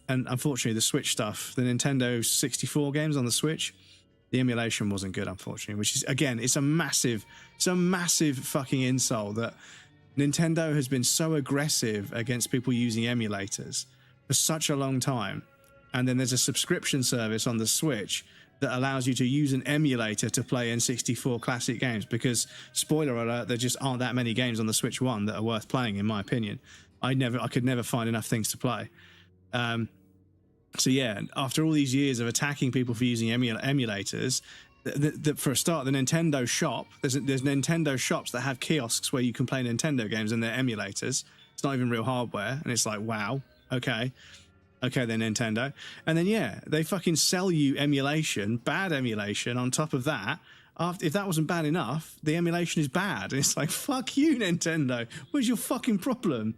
And unfortunately, the Switch stuff, the Nintendo 64 games on the Switch, the emulation wasn't good, unfortunately. Which is, again, it's a massive fucking insult that Nintendo has been so aggressive against people using emulators for such a long time, and then there's a subscription service on the Switch that allows you to use an emulator to play N64 classic games, because, spoiler alert, there just aren't that many games on the Switch 1 that are worth playing, in my opinion. I could never find enough things to play. So yeah, after all these years of attacking people for using emulators, for a start, the Nintendo shop, there's Nintendo shops that have kiosks where you can play Nintendo games and they're emulators. It's not even real hardware, and it's like, wow, okay then, Nintendo. And then yeah, they fucking sell you emulation, bad emulation on top of that. If that wasn't bad enough, the emulation is bad. And it's like, fuck you, Nintendo. Where's your fucking problem?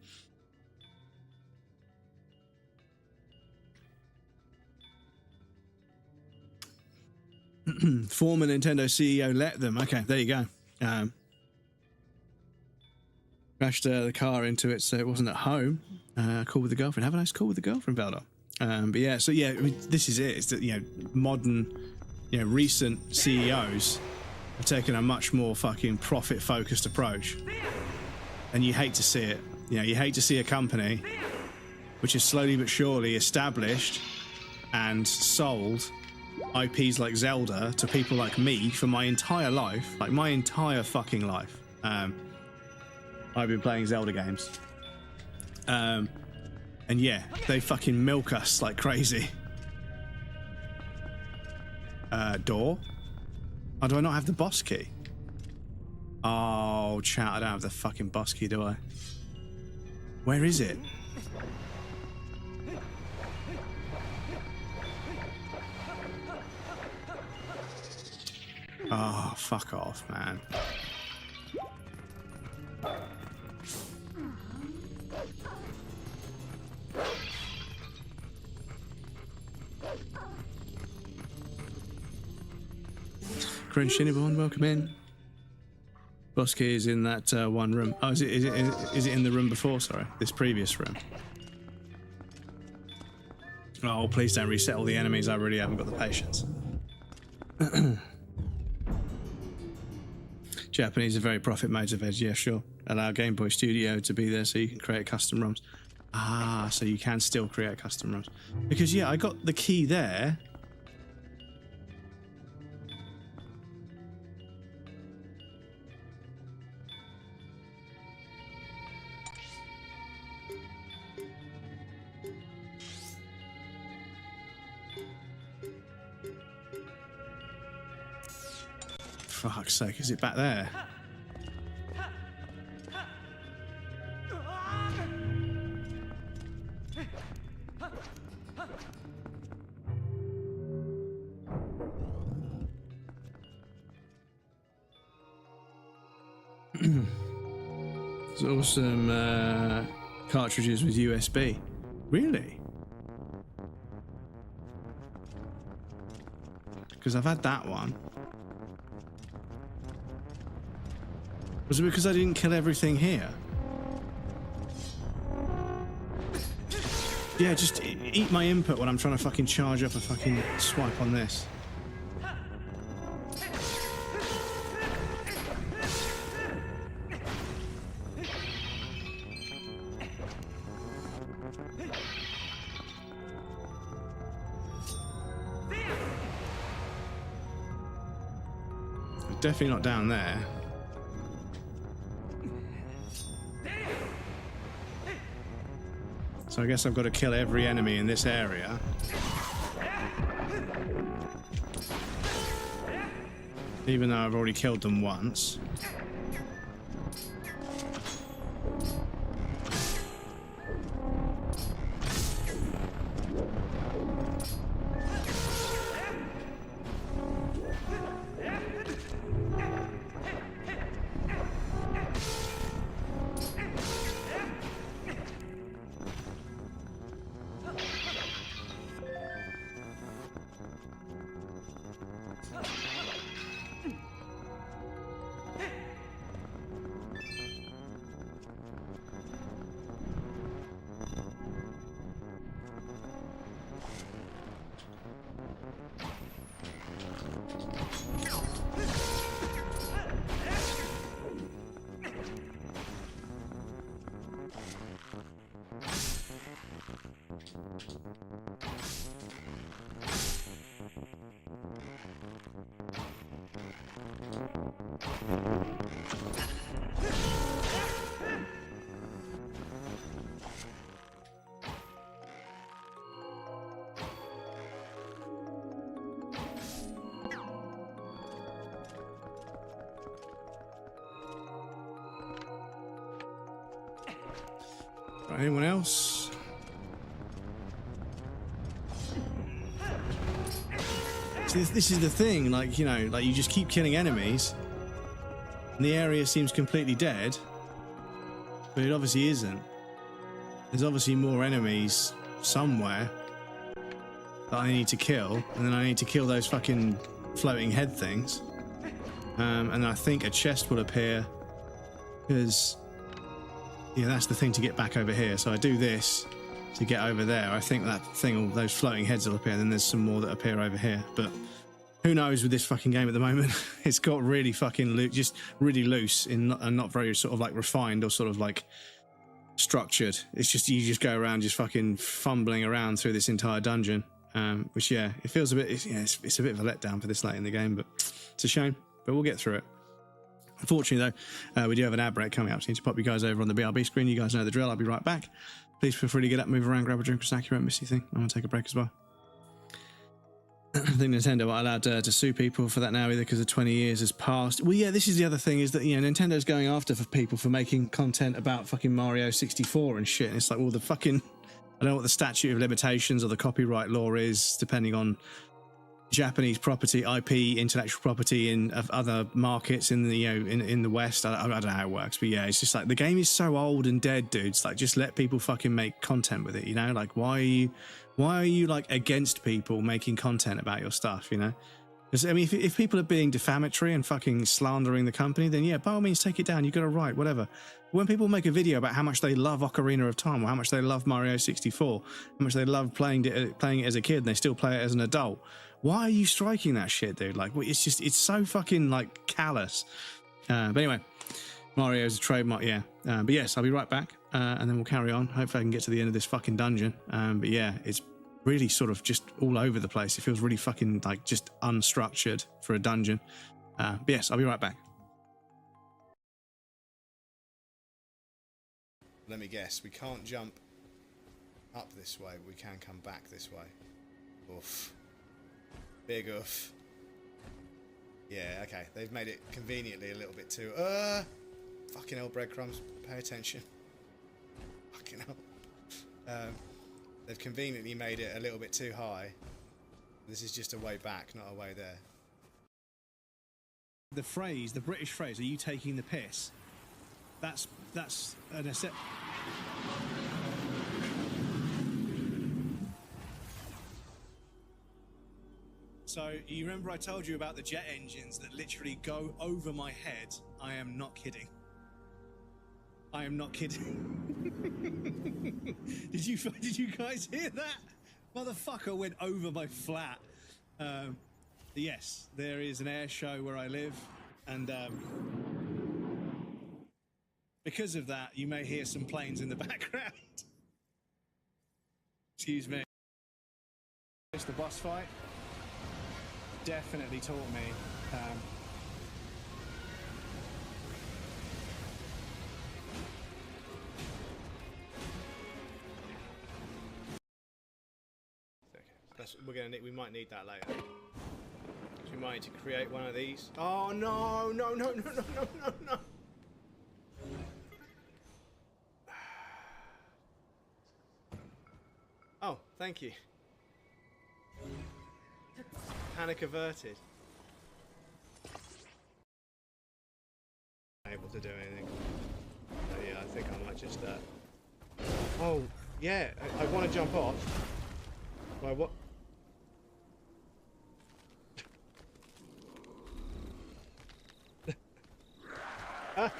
Former Nintendo CEO let them. Okay, there you go. Crashed the car into it, so it wasn't at home. Call with the girlfriend. Have a nice call with the girlfriend, Veldor. But yeah, so yeah, I mean, this is it. It's that, you know, modern, you know, recent CEOs have taken a much more fucking profit-focused approach, and you hate to see it. You know, you hate to see a company which is slowly but surely established and sold IPs like Zelda to people like me for my entire life, like my entire fucking life. I've been playing Zelda games. And yeah, they fucking milk us like crazy. Door? Oh, do I not have the boss key? Oh, chat, I don't have the fucking boss key, do I? Where is it? Oh, fuck off, man. Crunch Shinibon, welcome in. Boss key is in that one room. Oh, is it in the room before? Sorry, this previous room. Oh, please don't reset all the enemies. I really haven't got the patience. Japanese are very profit motivated. Yeah, sure. Allow Game Boy Studio to be there so you can create custom ROMs. Ah, so you can still create custom ROMs. Because yeah, I got the key there. For fuck's sake, is it back there? There's awesome cartridges with USB. Really? Because I've had that one. Was it because I didn't kill everything here? Yeah, just eat my input when I'm trying to fucking charge up a fucking swipe on this. Definitely not down there. So I guess I've got to kill every enemy in this area. Even though I've already killed them once. Right, anyone else? See, this is the thing, like, you know, like you just keep killing enemies and the area seems completely dead, but it obviously isn't. There's obviously more enemies somewhere that I need to kill, and then I need to kill those fucking floating head things. And I think a chest will appear because, yeah, that's the thing to get back over here. So I do this to get over there. I think that thing, those floating heads will appear, and then there's some more that appear over here. But who knows with this fucking game at the moment? It's got really fucking just really loose and not very sort of like refined or sort of like structured. It's just, you just go around just fucking fumbling around through this entire dungeon, which, yeah, it feels a bit, it's a bit of a letdown for this late in the game, but it's a shame, but we'll get through it. Unfortunately, though, we do have an ad break coming up, so I need to pop you guys over on the BRB screen. You guys know the drill. I'll be right back. Please feel free to get up, move around, grab a drink or snack. You won't miss anything. I'm going to take a break as well. I think Nintendo aren't allowed to sue people for that now either, because the 20 years has passed. Well, yeah, this is the other thing, is that, you know, Nintendo's going after for people for making content about fucking Mario 64 and shit. And it's like, well, the fucking, I don't know what the statute of limitations or the copyright law is, depending on Japanese property, IP, intellectual property in other markets in the, you know, in the West. I don't know how it works, but yeah, it's just like the game is so old and dead, dude. It's like, just let people fucking make content with it, you know? Like, why are you like against people making content about your stuff, you know? Because I mean, if people are being defamatory and fucking slandering the company, then yeah, by all means take it down. You got a right, whatever. When people make a video about how much they love Ocarina of Time or how much they love Mario 64, how much they love playing it as a kid and they still play it as an adult, why are you striking that shit, dude? Like, it's just, it's so fucking like callous. But anyway, Mario's a trademark, yeah. But yes, I'll be right back, and then we'll carry on. Hopefully I can get to the end of this fucking dungeon. But yeah, it's really sort of just all over the place. It feels really fucking like just unstructured for a dungeon. But yes, I'll be right back. Let me guess, we can't jump up this way, but we can come back this way. Oof. Big oof. Yeah, okay. They've made it conveniently a little bit too... fucking hell, breadcrumbs. Pay attention. Fucking hell. They've conveniently made it a little bit too high. This is just a way back, not a way there. The phrase, the British phrase, are you taking the piss? That's an accept... So, you remember I told you about the jet engines that literally go over my head? I am not kidding. I am not kidding. Did you guys hear that? Motherfucker went over my flat. Yes, there is an air show where I live, and because of that, you may hear some planes in the background. Excuse me. It's the boss fight. Definitely taught me. We might need that later. So we might need to create one of these. Oh no! No! No! No! No! No! No! No! Oh, thank you. Panic averted. Able to do anything. Yeah, I think I might just. Oh, yeah. I want to jump off. Why? What? Ah.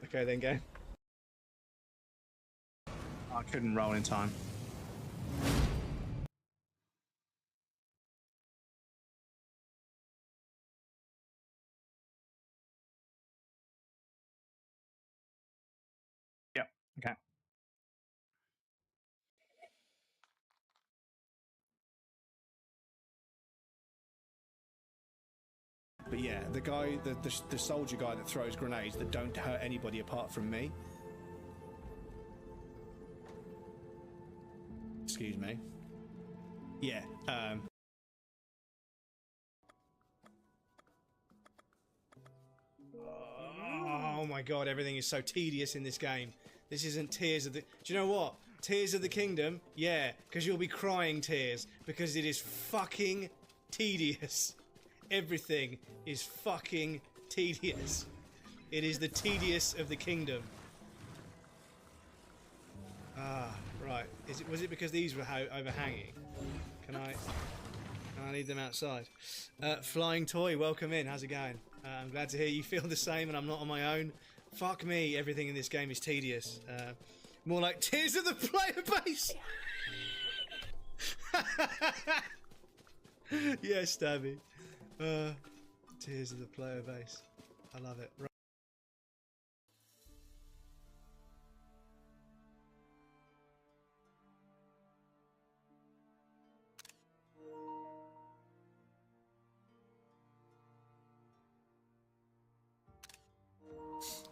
Okay, then go. I couldn't roll in time. Yep, okay. But yeah, the guy, the soldier guy that throws grenades that don't hurt anybody apart from me. Excuse me. Yeah, oh my god, everything is so tedious in this game. This isn't Tears of the... Do you know what? Tears of the Kingdom? Yeah, because you'll be crying tears. Because it is fucking tedious. Everything is fucking tedious. It is the tedious of the kingdom. Ah, Right. Was it because these were overhanging? Can I need them outside? Flying Toy, welcome in. How's it going? I'm glad to hear you feel the same and I'm not on my own. Fuck me, everything in this game is tedious. More like tears of the player base. Yeah, Stabby. Tears of the player base. I love it. Right.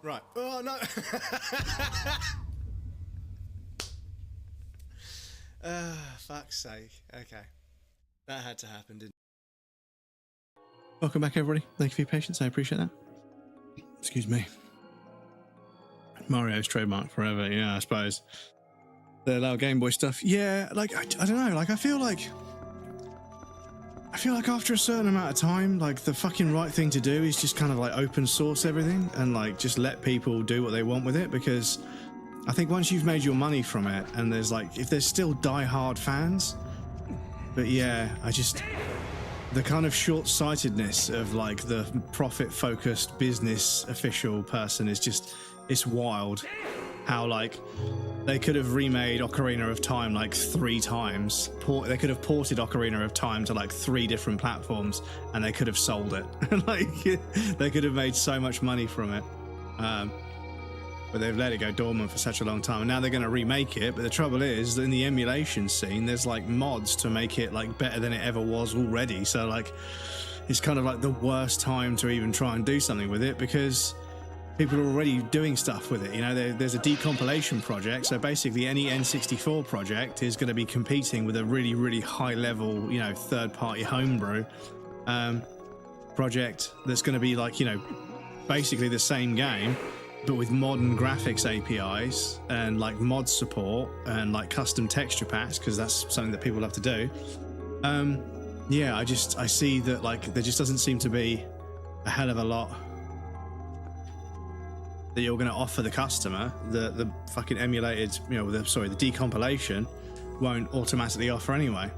Right. Oh no. Fuck's sake. Okay. That had to happen, didn't it? Welcome back, everybody. Thank you for your patience. I appreciate that. Excuse me. Mario's trademark forever. Yeah, I suppose. They allow Game Boy stuff. Yeah, like, I don't know. Like, I feel like after a certain amount of time, like, the fucking right thing to do is just kind of like open source everything and like just let people do what they want with it, because I think once you've made your money from it and there's like, if there's still die-hard fans, but yeah, the kind of short-sightedness of like the profit-focused business official person is just, it's wild how like they could have remade Ocarina of Time like 3 times. They could have ported Ocarina of Time to like 3 different platforms and they could have sold it. Like they could have made so much money from it. But they've let it go dormant for such a long time, and now they're going to remake it. But the trouble is, in the emulation scene, there's like mods to make it like better than it ever was already. So like, it's kind of like the worst time to even try and do something with it, because people are already doing stuff with it. You know, there's a decompilation project. So basically, any N64 project is going to be competing with a really, really high level, you know, third-party homebrew project that's going to be like, you know, basically the same game, but with modern graphics APIs and like mod support and like custom texture packs, because that's something that people love to do. Yeah, I see that like there just doesn't seem to be a hell of a lot that you're going to offer the customer. The fucking emulated, you know, the decompilation won't automatically offer anyway.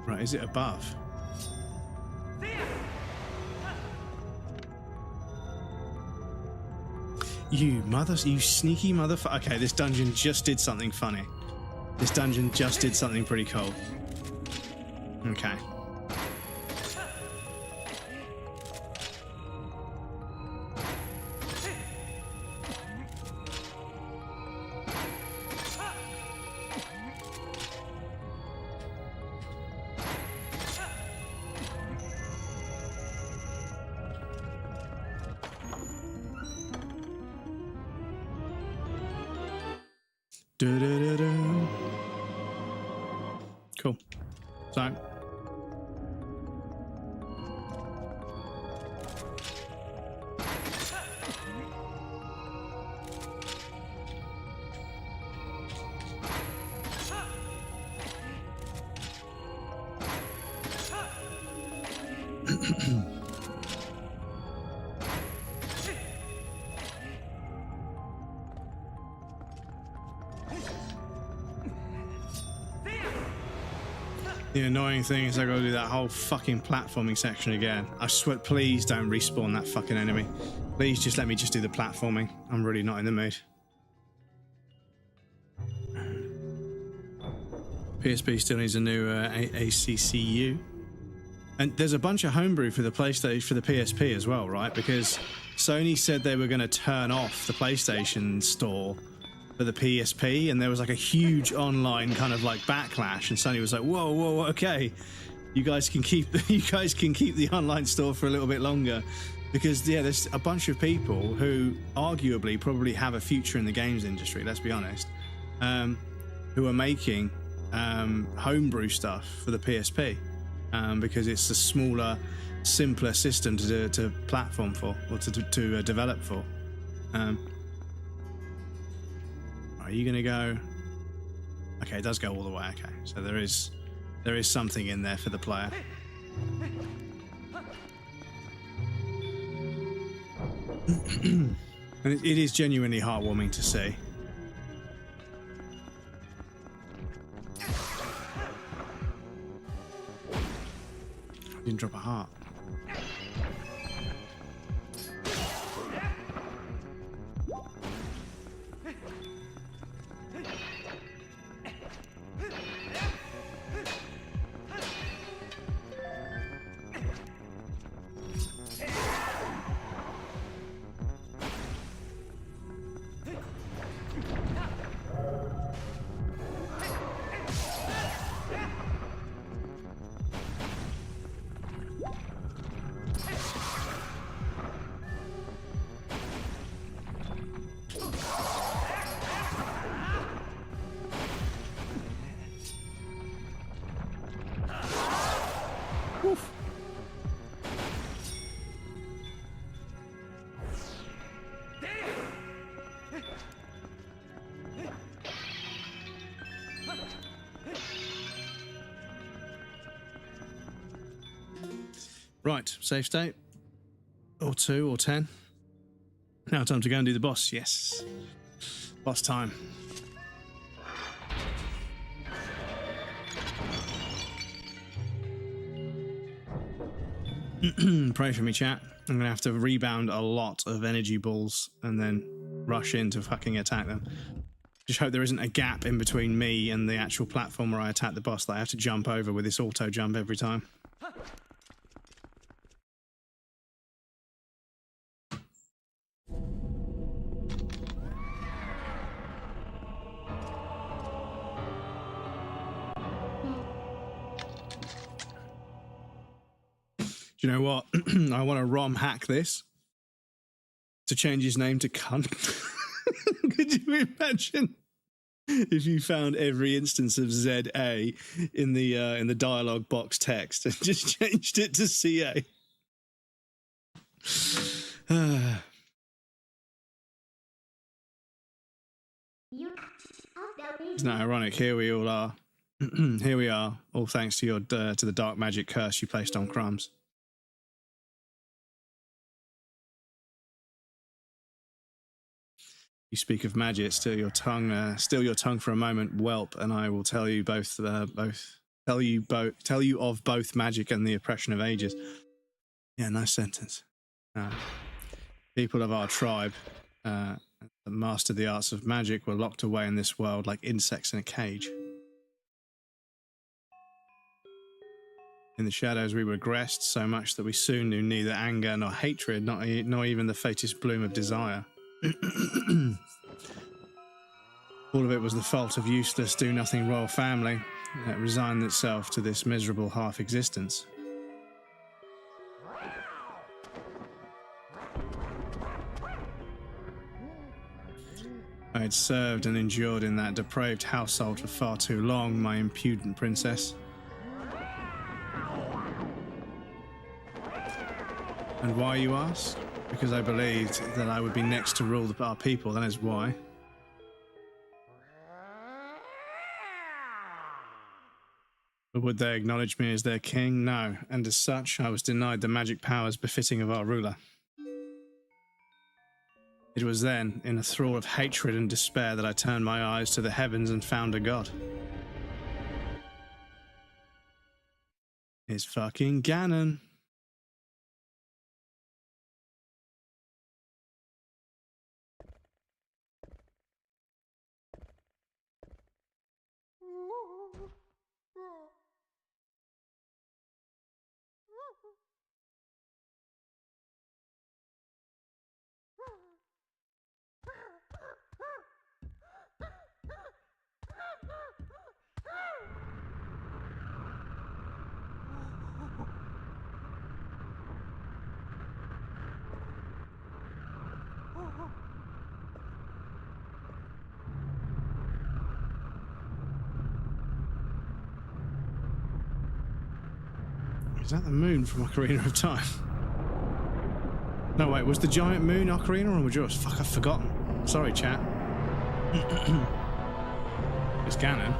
Right, is it above? You sneaky motherfucker. Okay, this dungeon just did something funny. This dungeon just did something pretty cool. Okay. Cool. So the annoying thing is I gotta do that whole fucking platforming section again. I swear, please don't respawn that fucking enemy. Please just let me just do the platforming. I'm really not in the mood. PSP still needs a new ACCU. And there's a bunch of homebrew for the PlayStation, for the PSP as well, right? Because Sony said they were going to turn off the PlayStation Store for the PSP, and there was like a huge online kind of like backlash, and Sony was like, whoa, okay, you guys can keep the online store for a little bit longer, because yeah, there's a bunch of people who arguably probably have a future in the games industry, let's be honest, who are making homebrew stuff for the PSP, because it's a smaller, simpler system to platform for, or to develop for. Are you gonna go? Okay, it does go all the way. Okay, so there is something in there for the player. And it is genuinely heartwarming to see. I didn't drop a heart. Right, save state. Or 2 or 10. Now time to go and do the boss. Yes. Boss time. Pray for me, chat. I'm gonna have to rebound a lot of energy balls and then rush in to fucking attack them. Just hope there isn't a gap in between me and the actual platform where I attack the boss that I have to jump over with this auto jump every time. Do you know what? I want to ROM hack this to change his name to Cunt. Could you imagine if you found every instance of ZA in the dialogue box text and just changed it to CA? Isn't that ironic? Here we all are. Here we are, all thanks to your to the dark magic curse you placed on Crumbs. You speak of magic, still your tongue for a moment, whelp, and I will tell you tell you of both magic and the oppression of ages. Yeah, nice sentence. People of our tribe that mastered the arts of magic were locked away in this world like insects in a cage. In the shadows we regressed so much that we soon knew neither anger nor hatred, nor even the faintest bloom of desire. All of it was the fault of useless, do-nothing royal family that resigned itself to this miserable half-existence. I had served and endured in that depraved household for far too long, my impudent princess. And why, you ask? Because I believed that I would be next to rule our people, that is why. But would they acknowledge me as their king? No, and as such, I was denied the magic powers befitting of our ruler. It was then, in a thrall of hatred and despair, that I turned my eyes to the heavens and found a god. It's fucking Ganon. Is that the moon from Ocarina of Time? No, wait, was the giant moon Ocarina or Majora's? Fuck, I've forgotten. Sorry, chat. It's Ganon.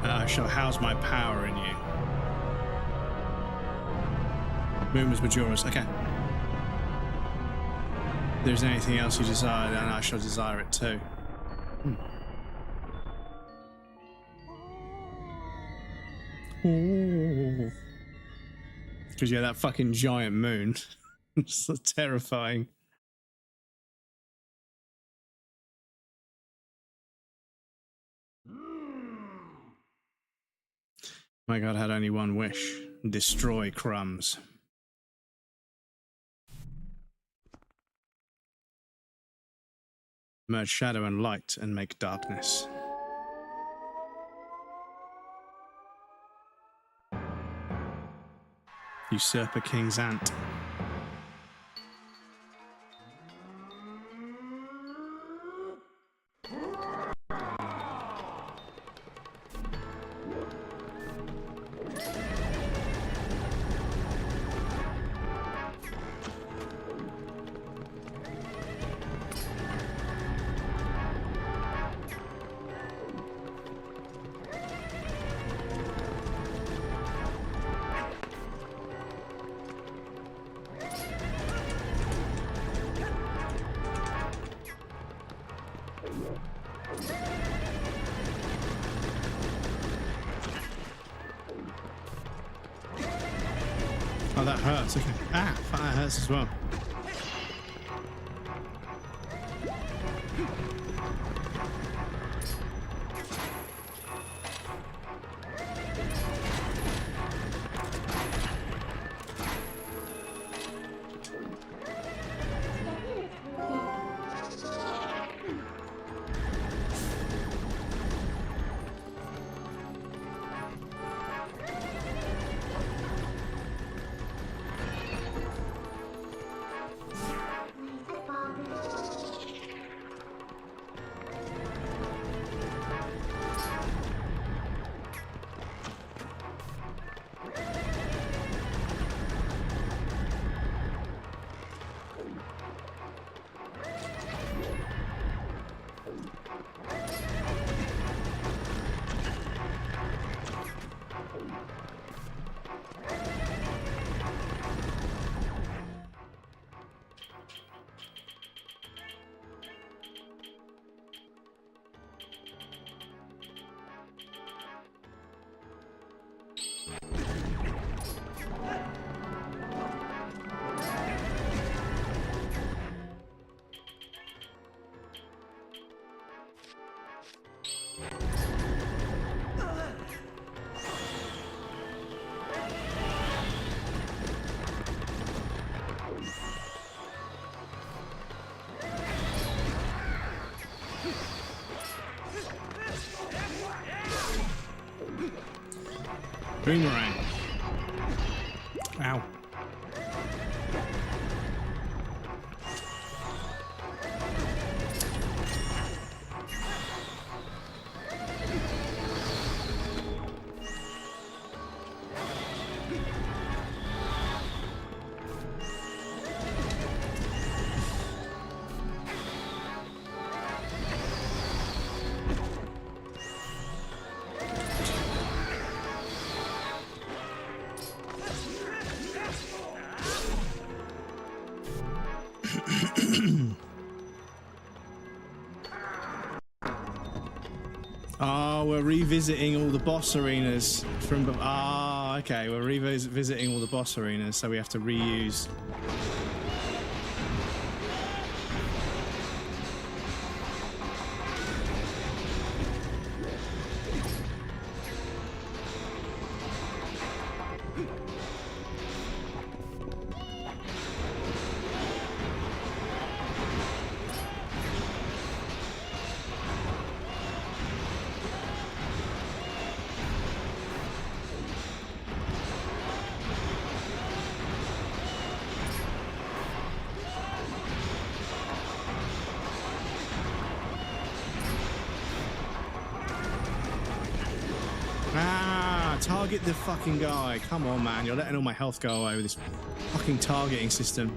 I shall house my power in you. Moon's Majora's. Okay. If there's anything else you desire, then I shall desire it too. Because yeah, that fucking giant moon. It's so terrifying. My god had only one wish. Destroy crumbs. Merge shadow and light and make darkness. Usurper King's Ant. Oh, that hurts. Okay. Ah, that hurts as well. Boomerang. Ow. Oh, we're revisiting all the boss arenas from... Ah, okay. We're revisiting all the boss arenas, so we have to reuse... Target the fucking guy. Come on, man. You're letting all my health go away with this fucking targeting system.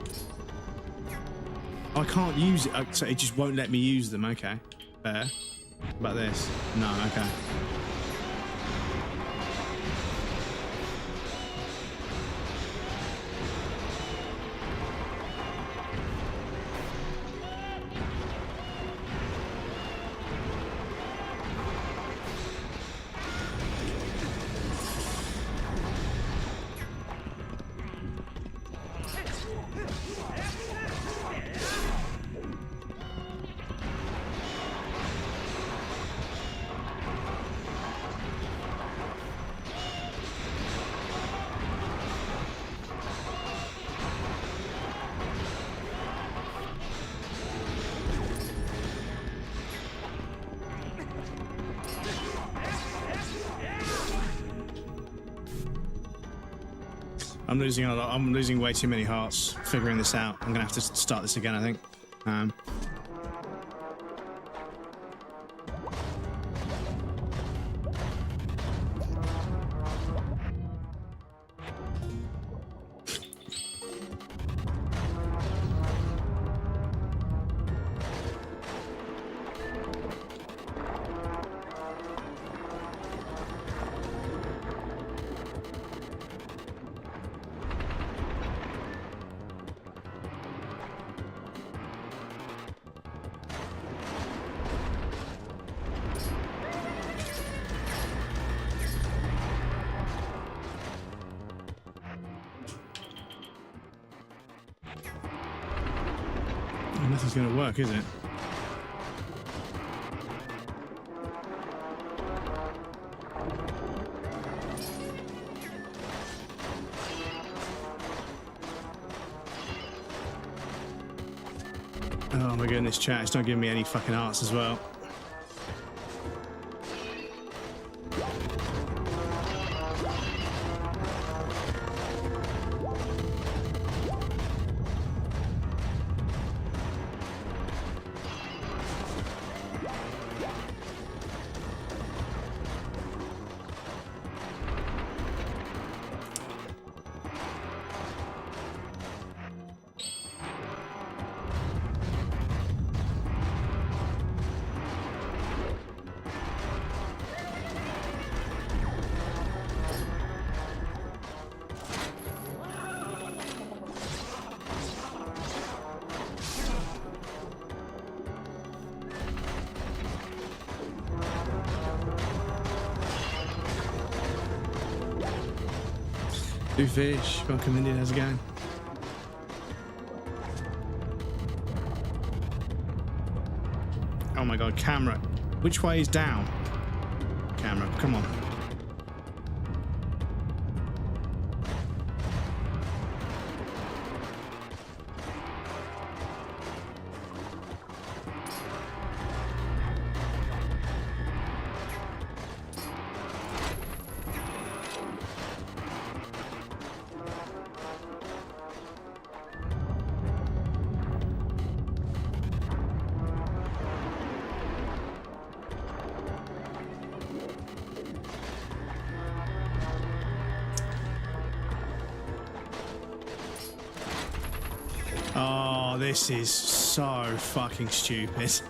I can't use it. So it just won't let me use them. Okay. Fair. What about this? No, okay. I'm losing a lot. I'm losing way too many hearts figuring this out. I'm gonna have to start this again, I think. Nothing's gonna work, is it? Oh my goodness, chat, it's not giving me any fucking hearts as well. Blue fish, welcome India, how's it going? Oh my god, camera. Which way is down? Camera, come on. Oh, this is so fucking stupid.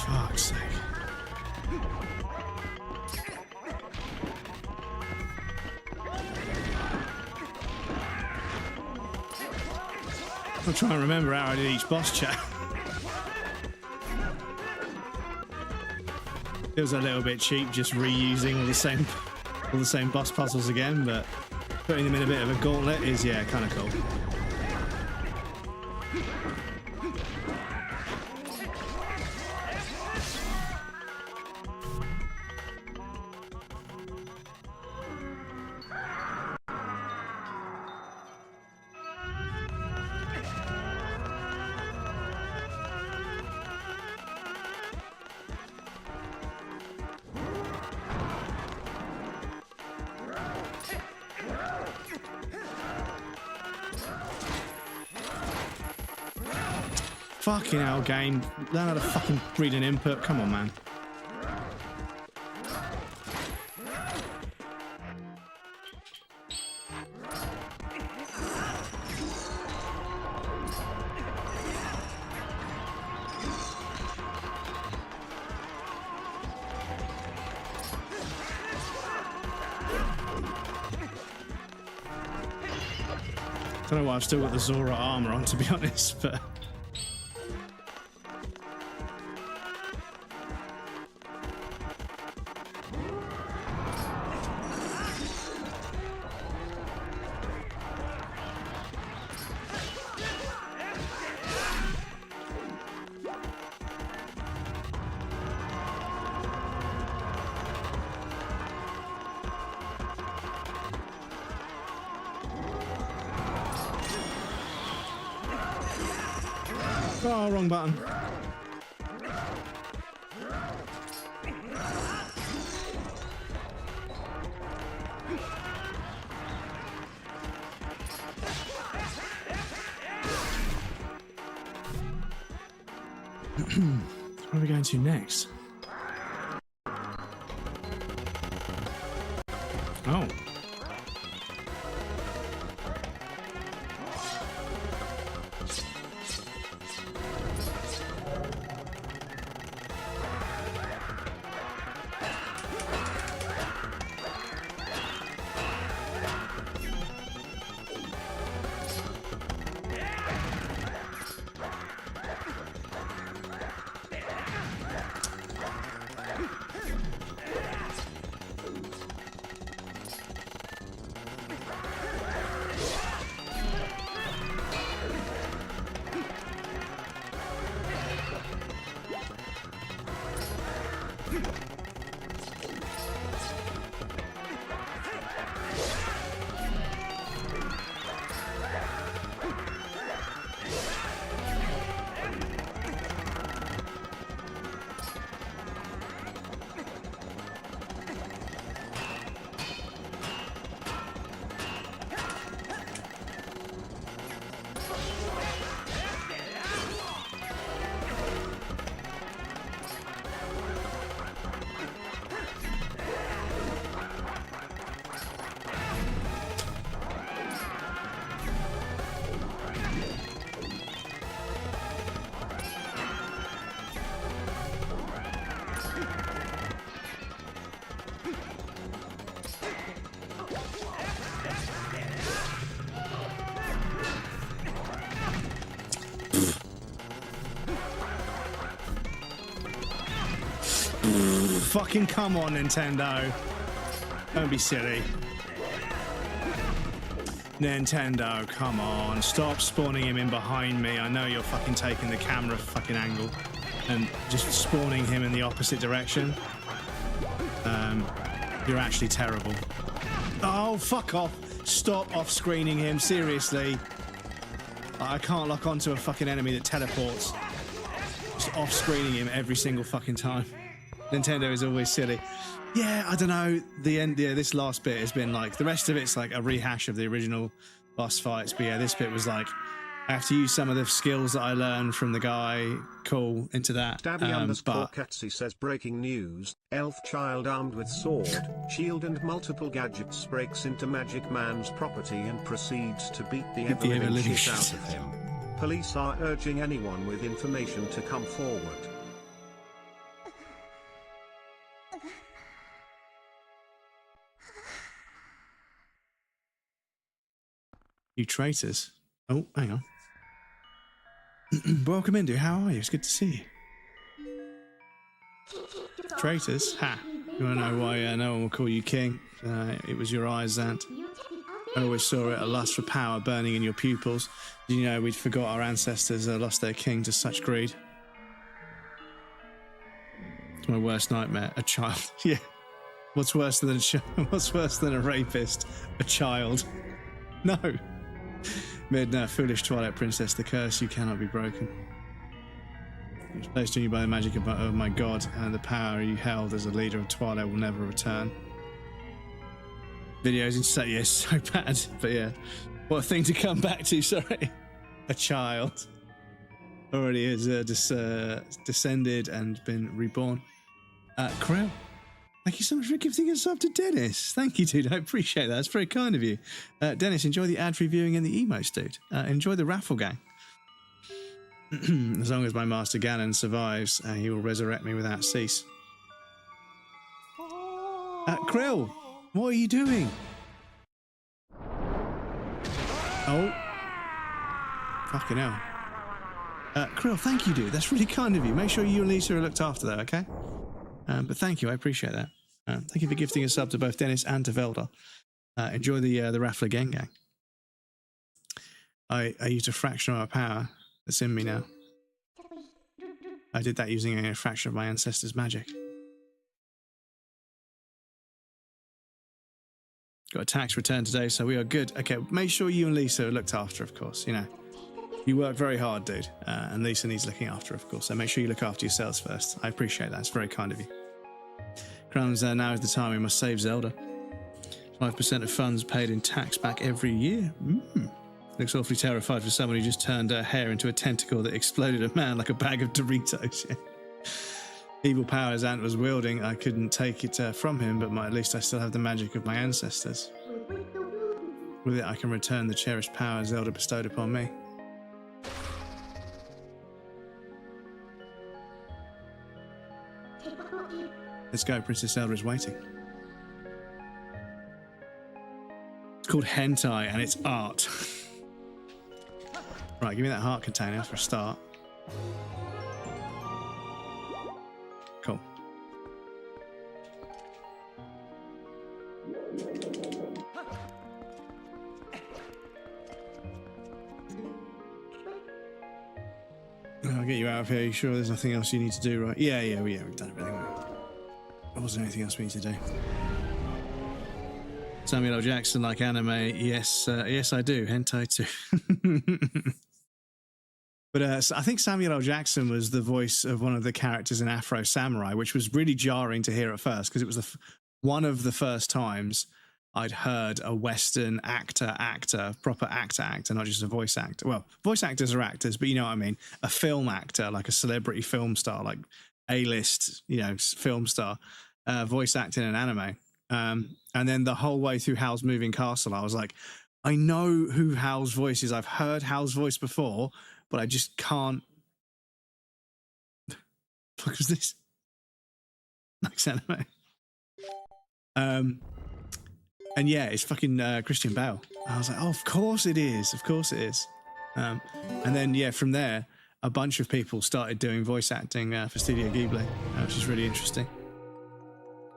Fuck's sake. I'll try and remember how I did each boss chat. Feels a little bit cheap just reusing all the same boss puzzles again, but putting them in a bit of a gauntlet is, yeah, kind of cool. Fucking hell, game. Learn how to fucking read an input. Come on, man. I don't know why I've still got the Zora armor on, to be honest, but... Oh, wrong button. Where are we going to next? Oh. Fucking come on, Nintendo. Don't be silly. Nintendo, come on. Stop spawning him in behind me. I know you're fucking taking the camera fucking angle and just spawning him in the opposite direction. You're actually terrible. Oh, fuck off. Stop off-screening him, seriously. I can't lock onto a fucking enemy that teleports. Just off-screening him every single fucking time. Nintendo is always silly. Yeah, I don't know. The end. Yeah, this last bit has been like the rest of it's like a rehash of the original boss fights. But yeah, this bit was like I have to use some of the skills that I learned from the guy. Cool into that. Stabby_Katsy says breaking news: elf child armed with sword, shield, and multiple gadgets breaks into Magic Man's property and proceeds to beat the ever-living shit out of him. Police are urging anyone with information to come forward. You traitors. Oh, hang on. Welcome in, dude. How are you? It's good to see you. Traitors? Ha! You wanna know why no one will call you king? It was your eyes, Zant. I always saw it, a lust for power burning in your pupils. Did you know we'd forgot our ancestors lost their king to such greed? It's my worst nightmare. A child. Yeah. What's worse than what's worse than a rapist? A child. No. Midna, foolish Twilight Princess, the curse you cannot be broken. It was placed on you by the magic of my god, and the power you held as a leader of Twilight will never return. Videos in yes, so bad, but yeah. What a thing to come back to, sorry. A child. already has descended and been reborn. Krell, thank you so much for gifting us up to Dennis. Thank you, dude. I appreciate that. That's very kind of you. Dennis, enjoy the ad-free viewing and the emotes, dude. Enjoy the raffle gang. As long as my master Ganon survives, he will resurrect me without cease. Krill, what are you doing? Oh. Fucking hell. Krill, thank you, dude. That's really kind of you. Make sure you and Lisa are looked after, though, okay? But thank you. I appreciate that. Thank you for gifting a sub to both Dennis and to Velda. Enjoy the raffle again, gang. I used a fraction of my power that's in me now. I did that using a fraction of my ancestors' magic. Got a tax return today, so we are good. Okay, make sure you and Lisa are looked after, of course. You know, you work very hard, dude. And Lisa needs looking after, of course. So make sure you look after yourselves first. I appreciate that. It's very kind of you. Crowns, now is the time we must save Zelda. 5% of funds paid in tax back every year. Looks awfully terrified for someone who just turned her hair into a tentacle that exploded a man like a bag of Doritos. Yeah. Evil powers Ant was wielding, I couldn't take it from him, but at least I still have the magic of my ancestors. With it, I can return the cherished power Zelda bestowed upon me. Let's go, Princess Zelda is waiting. It's called hentai and it's art. Right, give me that heart container for a start. Cool. I'll get you out of here. You sure there's nothing else you need to do, right? Yeah, we've done everything. There wasn't anything else we need to do. Samuel L. Jackson, like anime? Yes, yes, I do. Hentai too. But I think Samuel L. Jackson was the voice of one of the characters in Afro Samurai, which was really jarring to hear at first because it was one of the first times I'd heard a Western actor, proper actor, not just a voice actor. Well, voice actors are actors, but you know what I mean. A film actor, like a celebrity film star, like A-list, film star, voice acting in anime. And then the whole way through Howl's Moving Castle, I was like, I know who Howl's voice is. I've heard Howl's voice before, but I just can't. What is this? Nice anime. And yeah, it's fucking Christian Bale. I was like, oh, of course it is. Of course it is. And then, yeah, from there, a bunch of people started doing voice acting for Studio Ghibli, which is really interesting.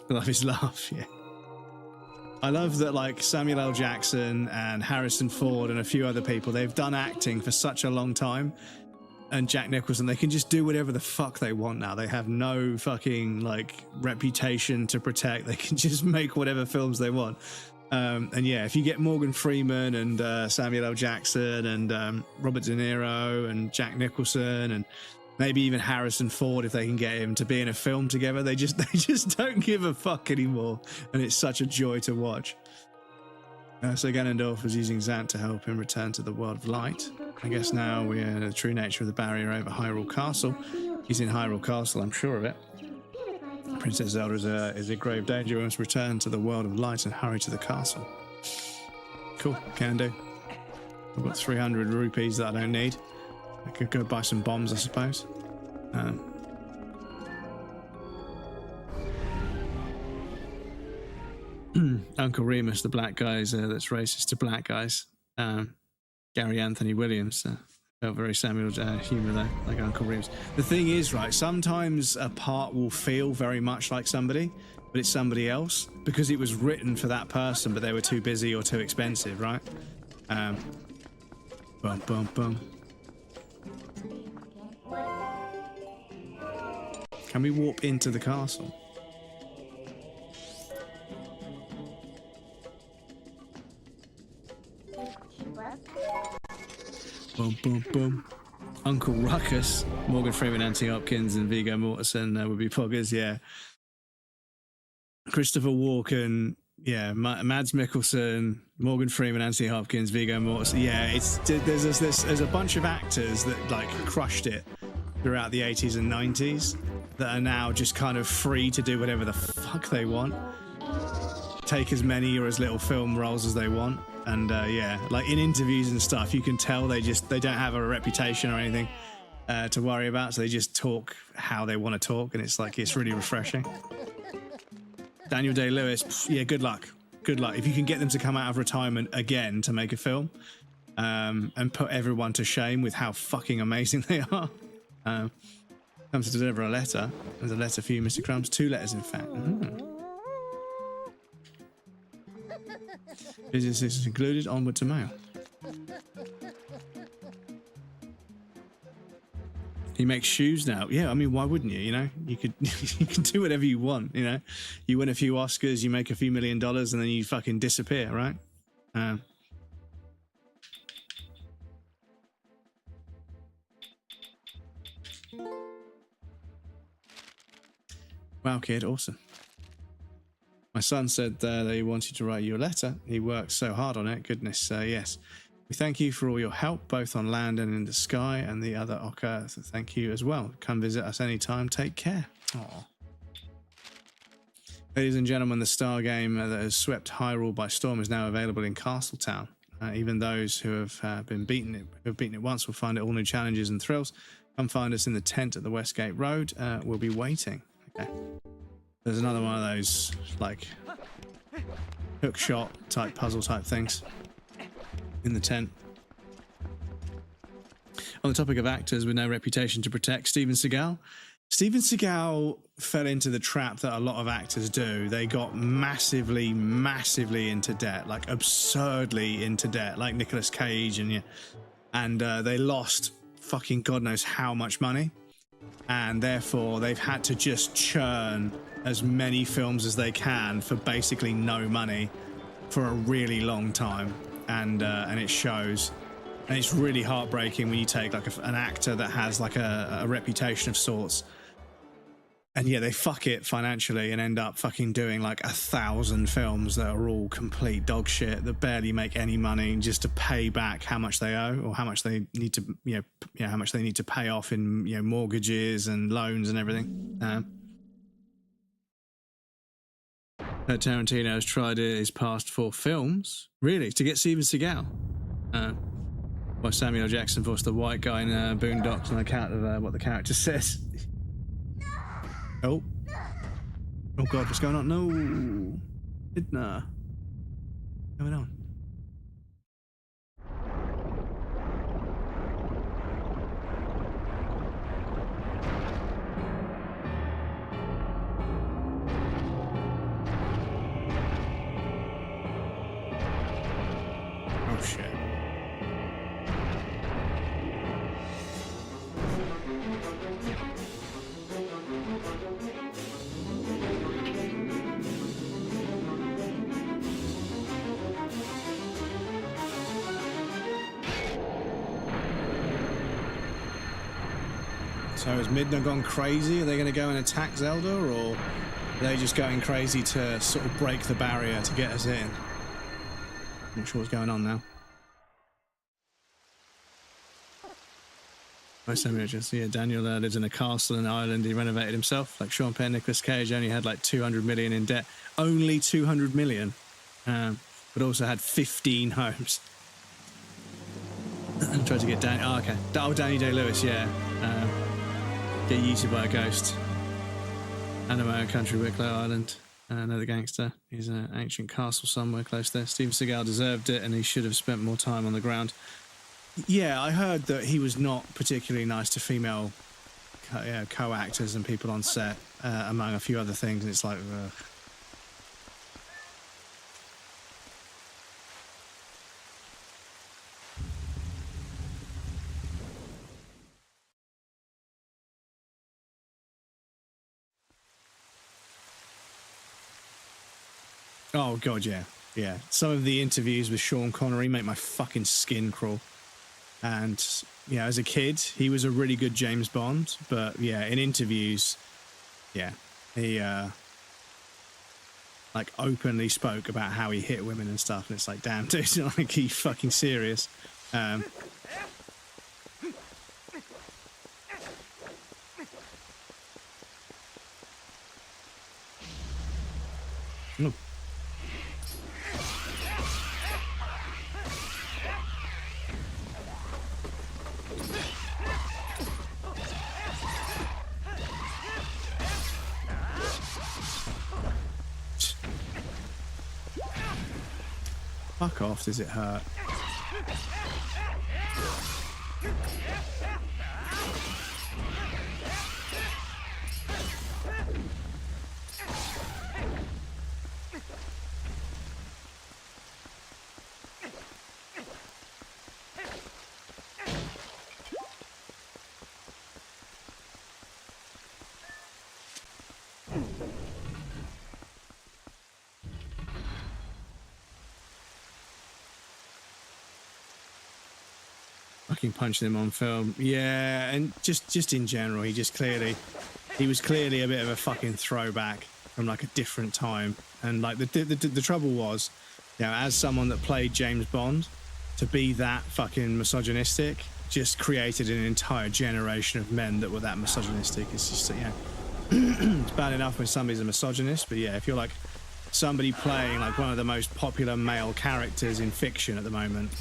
I love his laugh, yeah. I love that, like, Samuel L. Jackson and Harrison Ford and a few other people, they've done acting for such a long time. And Jack Nicholson, they can just do whatever the fuck they want now. They have no fucking, like, reputation to protect. They can just make whatever films they want. And yeah, if you get Morgan Freeman and Samuel L. Jackson and Robert De Niro and Jack Nicholson and maybe even Harrison Ford, if they can get him to be in a film together, they just don't give a fuck anymore. And it's such a joy to watch. So Ganondorf was using Zant to help him return to the world of light. I guess now we're in the true nature of the barrier over Hyrule Castle. He's in Hyrule Castle, I'm sure of it. Princess Zelda is a grave danger. We must return to the world of light and hurry to the castle. Cool, can do. I've got 300 rupees that I don't need. I could go buy some bombs, I suppose. Uncle Remus, the black guys that's racist to black guys. Gary Anthony Williams. Felt very Samuel humour there, like Uncle Remus. The thing is, right, sometimes a part will feel very much like somebody, but it's somebody else because it was written for that person, but they were too busy or too expensive, right? Bum, bum, bum. Can we warp into the castle? Boom, boom, boom. Uncle Ruckus, Morgan Freeman, Anthony Hopkins, and Viggo Mortensen would be poggers, yeah. Christopher Walken yeah, Mads Mikkelsen, Morgan Freeman, Anthony Hopkins, Viggo Mortensen. Yeah, there's a bunch of actors that like crushed it throughout the 80s and 90s that are now just kind of free to do whatever the fuck they want, take as many or as little film roles as they want. And yeah, like in interviews and stuff, you can tell they don't have a reputation or anything to worry about, so they just talk how they want to talk, and it's really refreshing. Daniel Day-Lewis, yeah, good luck. Good luck. If you can get them to come out of retirement again to make a film and put everyone to shame with how fucking amazing they are. Come to deliver a letter. There's a letter for you, Mr. Crumbs. 2 letters, in fact. Business is included. Onward to mail. He makes shoes now. Yeah, I mean, why wouldn't you? You know, you can do whatever you want. You know, you win a few Oscars, you make a few $1 million, and then you fucking disappear, right? Wow, kid, awesome. My son said that he wanted to write you a letter. He worked so hard on it. Goodness, yes. We thank you for all your help, both on land and in the sky, and the other Ocker. So thank you as well. Come visit us anytime. Take care. Aww. Ladies and gentlemen, the Star game that has swept Hyrule by storm is now available in Castletown. Even those who have beaten it once will find it all new challenges and thrills. Come find us in the tent at the Westgate Road. We'll be waiting. Okay. There's another one of those like hook shot type puzzle type things in the tent. On the topic of actors with no reputation to protect, Steven Seagal. Steven Seagal fell into the trap that a lot of actors do. They got massively into debt, like absurdly into debt, like Nicolas Cage, and they lost fucking God knows how much money, and therefore they've had to just churn as many films as they can for basically no money for a really long time, and it shows. And it's really heartbreaking when you take like an actor that has like a reputation of sorts, and yeah, they fuck it financially and end up fucking doing like 1,000 films that are all complete dog shit that barely make any money just to pay back how much they owe or how much they need to, how much they need to pay off in, mortgages and loans and everything. Tarantino has tried his past 4 films, really, to get Steven Seagal. Well, Samuel L. Jackson voiced the white guy in Boondocks on account of what the character says. Oh God, what's going on? No, Edna, what's going on? Oh shit. So has Midna gone crazy? Are they going to go and attack Zelda, or are they just going crazy to sort of break the barrier to get us in? I'm not sure what's going on now. Daniel lives in a castle in Ireland. He renovated himself. Like Sean Penn, Nicolas Cage only had like 200 million in debt. Only 200 million. But also had 15 homes. I tried to get Danny. Oh, okay. Oh, Danny Day-Lewis, yeah. Get eaten by a ghost. Animo country, Wicklow Island. Another gangster. He's in an ancient castle somewhere close there. Steven Seagal deserved it, and he should have spent more time on the ground. Yeah, I heard that he was not particularly nice to female co-actors and people on set, among a few other things, and it's like, ugh. Oh, God, yeah. Yeah. Some of the interviews with Sean Connery make my fucking skin crawl. And, as a kid, he was a really good James Bond. But, yeah, in interviews, yeah, he, like openly spoke about how he hit women and stuff, and it's like, damn, dude, like, he fucking serious. Oh. Fuck off, does it hurt? Fucking punching him on film. Yeah, and just in general, he was clearly a bit of a fucking throwback from like a different time. And like the trouble was, you know, as someone that played James Bond, to be that fucking misogynistic just created an entire generation of men that were that misogynistic. It's just, you know, it's bad enough when somebody's a misogynist, but yeah, if you're like somebody playing like one of the most popular male characters in fiction at the moment,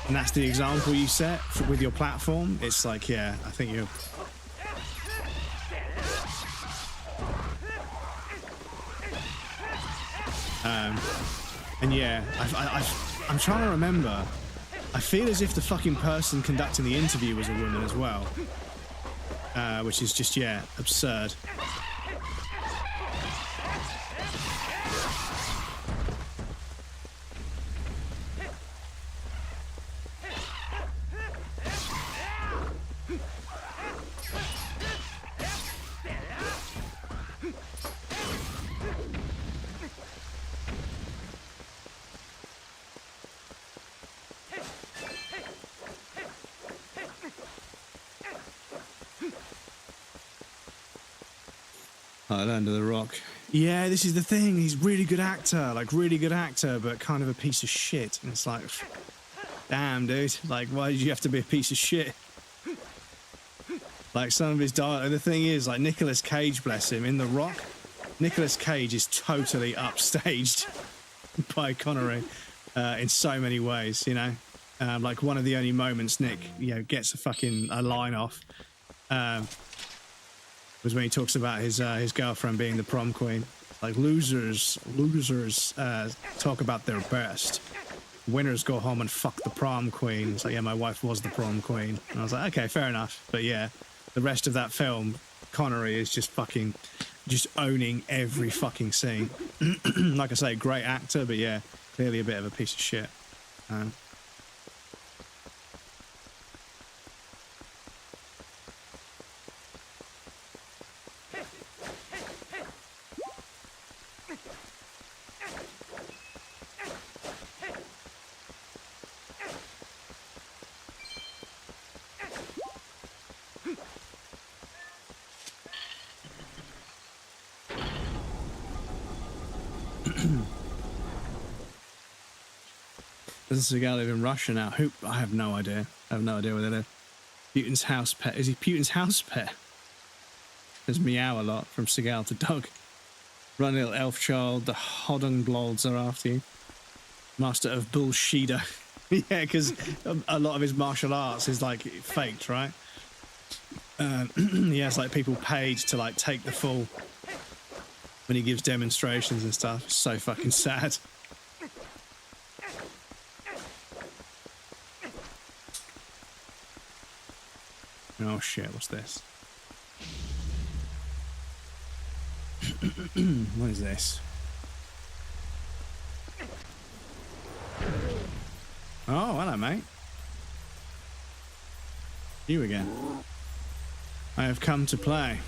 and that's the example you set with your platform, it's like, yeah, I think you're... and yeah, I'm trying to remember. I feel as if the fucking person conducting the interview was a woman as well. Which is just, yeah, absurd. Under the Rock. Yeah, this is the thing. He's really good actor, but kind of a piece of shit. And it's like, damn, dude. Like, why did you have to be a piece of shit? Like, some of his dialogue. The thing is, like, Nicolas Cage, bless him, in The Rock, Nicolas Cage is totally upstaged by Connery in so many ways, you know? Like, one of the only moments Nick, you know, gets a line off was when he talks about his girlfriend being the prom queen. Like, losers talk about their best. Winners go home and fuck the prom queen. It's like, yeah, my wife was the prom queen. And I was like, okay, fair enough. But yeah, the rest of that film, Connery is just owning every fucking scene. Like I say, great actor, but yeah, clearly a bit of a piece of shit. Doesn't Seagal live in Russia now? Who? I have no idea. I have no idea where they live. Putin's house pet. Is he Putin's house pet? There's meow a lot from Seagal to Doug. Run, little elf child. The Hoddenblolds are after you. Master of Bullshido. Yeah, because a lot of his martial arts is like faked, right? He has like people paid to like take the fall when he gives demonstrations and stuff. It's so fucking sad. Oh shit, what's this? What is this? Oh, hello, mate. You again. I have come to play.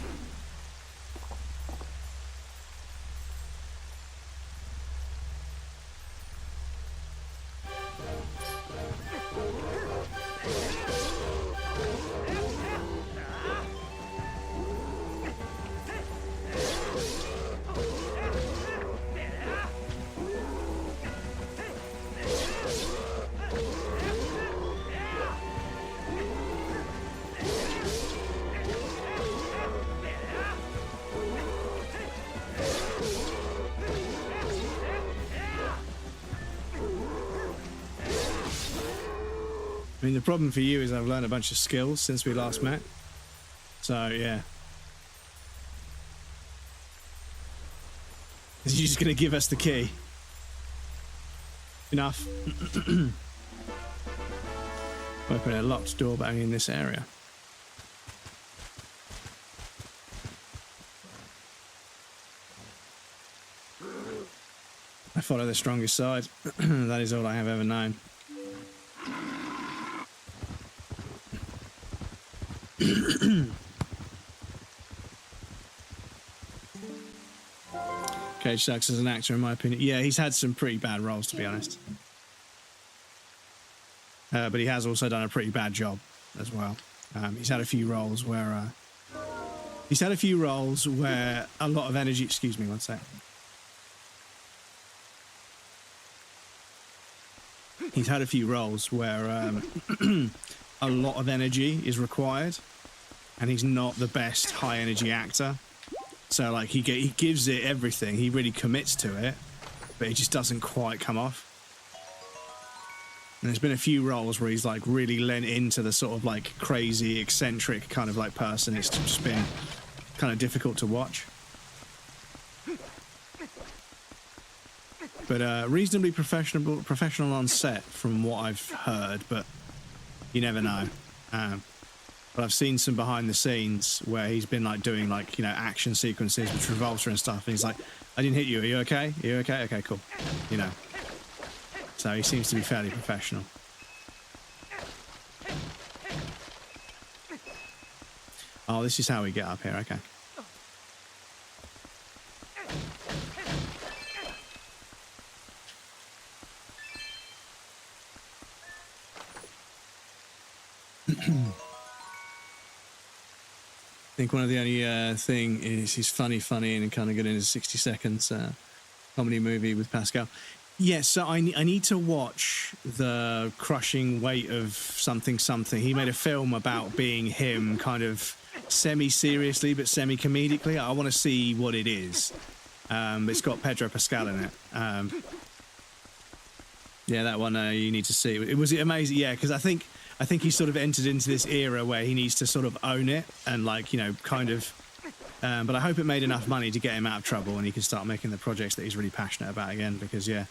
mean, the problem for you is I've learned a bunch of skills since we last met. So, yeah. Is he just going to give us the key? Enough. Open a locked door back in this area. I follow the strongest side. That is all I have ever known. Cage sucks as an actor, in my opinion. Yeah, he's had some pretty bad roles, to be honest. But he has also done a pretty bad job as well. He's had a few roles where a lot of energy. Excuse me, one sec. He's had a few roles where a lot of energy is required, and he's not the best high energy actor. So like he gives it everything. He really commits to it, but it just doesn't quite come off. And there's been a few roles where he's like really lent into the sort of like crazy, eccentric kind of like person. It's just been kind of difficult to watch. But reasonably professional on set from what I've heard, but you never know. But I've seen some behind the scenes where he's been like doing like, you know, action sequences with Travolta and stuff. And he's like, I didn't hit you. Are you okay? Are you okay? Okay, cool. You know. So he seems to be fairly professional. Oh, this is how we get up here. Okay. I think one of the only thing is he's funny and kind of good in his 60 seconds comedy movie with Pascal. Yes, so I need to watch The Crushing Weight of Something. He made a film about being him kind of semi-seriously but semi-comedically. I want to see what it is. It's got Pedro Pascal in it. Yeah, that one you need to see. It was amazing, yeah, because I think he sort of entered into this era where he needs to sort of own it and like, you know, kind of... but I hope it made enough money to get him out of trouble and he can start making the projects that he's really passionate about again, because, yeah,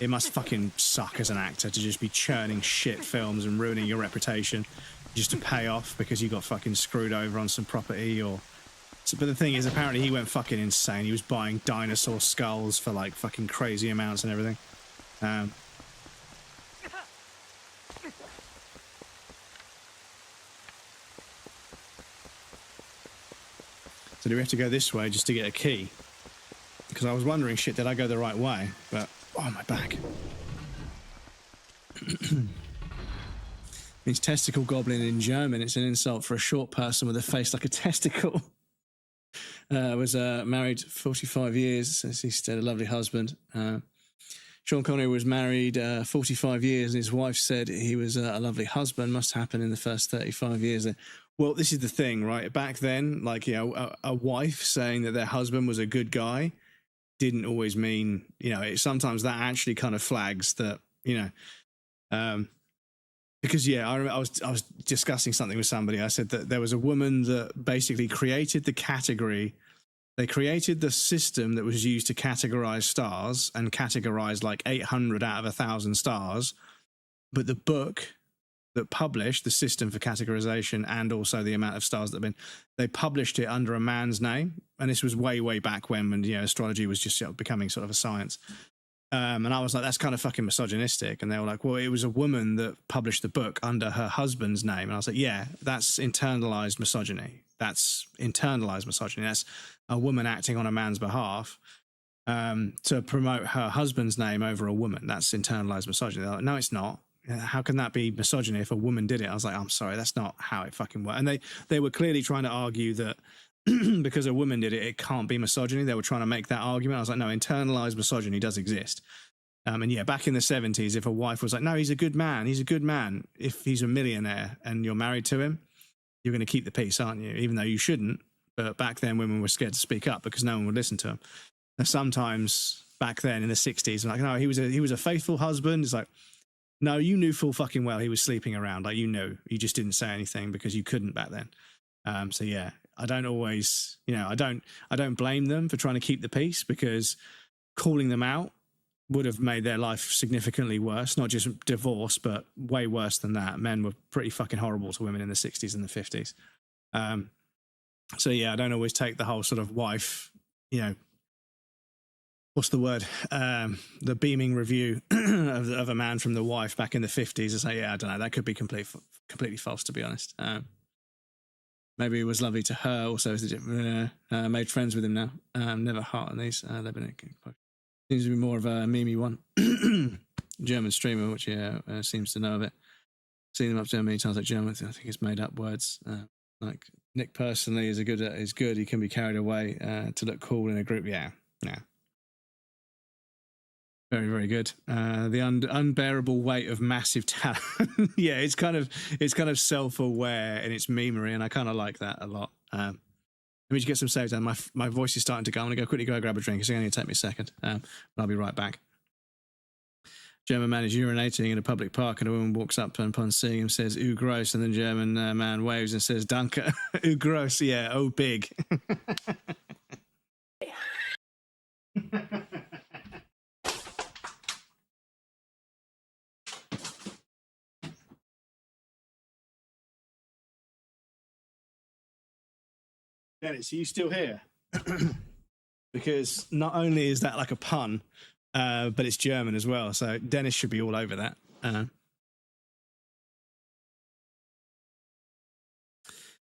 it must fucking suck as an actor to just be churning shit films and ruining your reputation just to pay off because you got fucking screwed over on some property or... But the thing is, apparently he went fucking insane. He was buying dinosaur skulls for, like, fucking crazy amounts and everything. So do we have to go this way just to get a key? Because I was wondering, shit, did I go the right way? But, oh, my back. Means testicle goblin in German. It's an insult for a short person with a face like a testicle. Was married 45 years, as he said, a lovely husband. Sean Connery was married 45 years, and his wife said he was a lovely husband. Must happen in the first 35 years. Well, this is the thing, right? Back then, like, you know, a wife saying that their husband was a good guy didn't always mean, you know, sometimes that actually kind of flags that, you know, because, yeah, I was discussing something with somebody. I said that there was a woman that basically created the category. They created the system that was used to categorize stars and categorize like 800 out of 1,000 stars. But the book that published the system for categorization and also the amount of stars that have been, they published it under a man's name. And this was way, way back when, you know, astrology was just, you know, becoming sort of a science. And I was like, that's kind of fucking misogynistic. And they were like, well, it was a woman that published the book under her husband's name. And I was like, yeah, that's internalized misogyny. That's internalized misogyny. That's a woman acting on a man's behalf to promote her husband's name over a woman. That's internalized misogyny. They're like, no, it's not. How can that be misogyny if a woman did it? I was like, I'm sorry, that's not how it fucking works. And they were clearly trying to argue that because a woman did it, it can't be misogyny. They were trying to make that argument. I was like, no, internalized misogyny does exist. And yeah, back in the 70s, if a wife was like, no, he's a good man. He's a good man. If he's a millionaire and you're married to him, you're going to keep the peace, aren't you? Even though you shouldn't. But back then, women were scared to speak up because no one would listen to them. And sometimes back then in the 60s, like, no, he was a faithful husband. It's like, No, you knew full fucking well he was sleeping around. Like, you knew. You just didn't say anything because you couldn't back then. So yeah, I don't always, I don't blame them for trying to keep the peace, because calling them out would have made their life significantly worse. Not just divorce, but way worse than that. Men were pretty fucking horrible to women in the 60s and the 50s. So yeah, I don't always take the whole sort of wife, what's the word? The beaming review of a man from the wife back in the 50s and say, yeah, I don't know, that could be completely false, to be honest. Maybe it was lovely to her. Also, made friends with him now. Never heart on these. Seems to be more of a memey one. German streamer, which seems to know of it. Seen them up there many times, like German. I think it's made up words. Like Nick personally is good. He can be carried away to look cool in a group. Yeah. Very, very good. The unbearable weight of massive talent. Yeah, it's kind of self-aware in its memery, and I kind of like that a lot. Let me just get some saves down. My voice is starting to go. I'm going to quickly go grab a drink. It's only going to take me a second. But I'll be right back. German man is urinating in a public park, and a woman walks up and upon seeing him says, "Ooh, gross." And then German man waves and says, "Danke." Ooh, gross. Yeah. Oh, big. Dennis, are you still here? Because not only is that like a pun, but it's German as well. So Dennis should be all over that.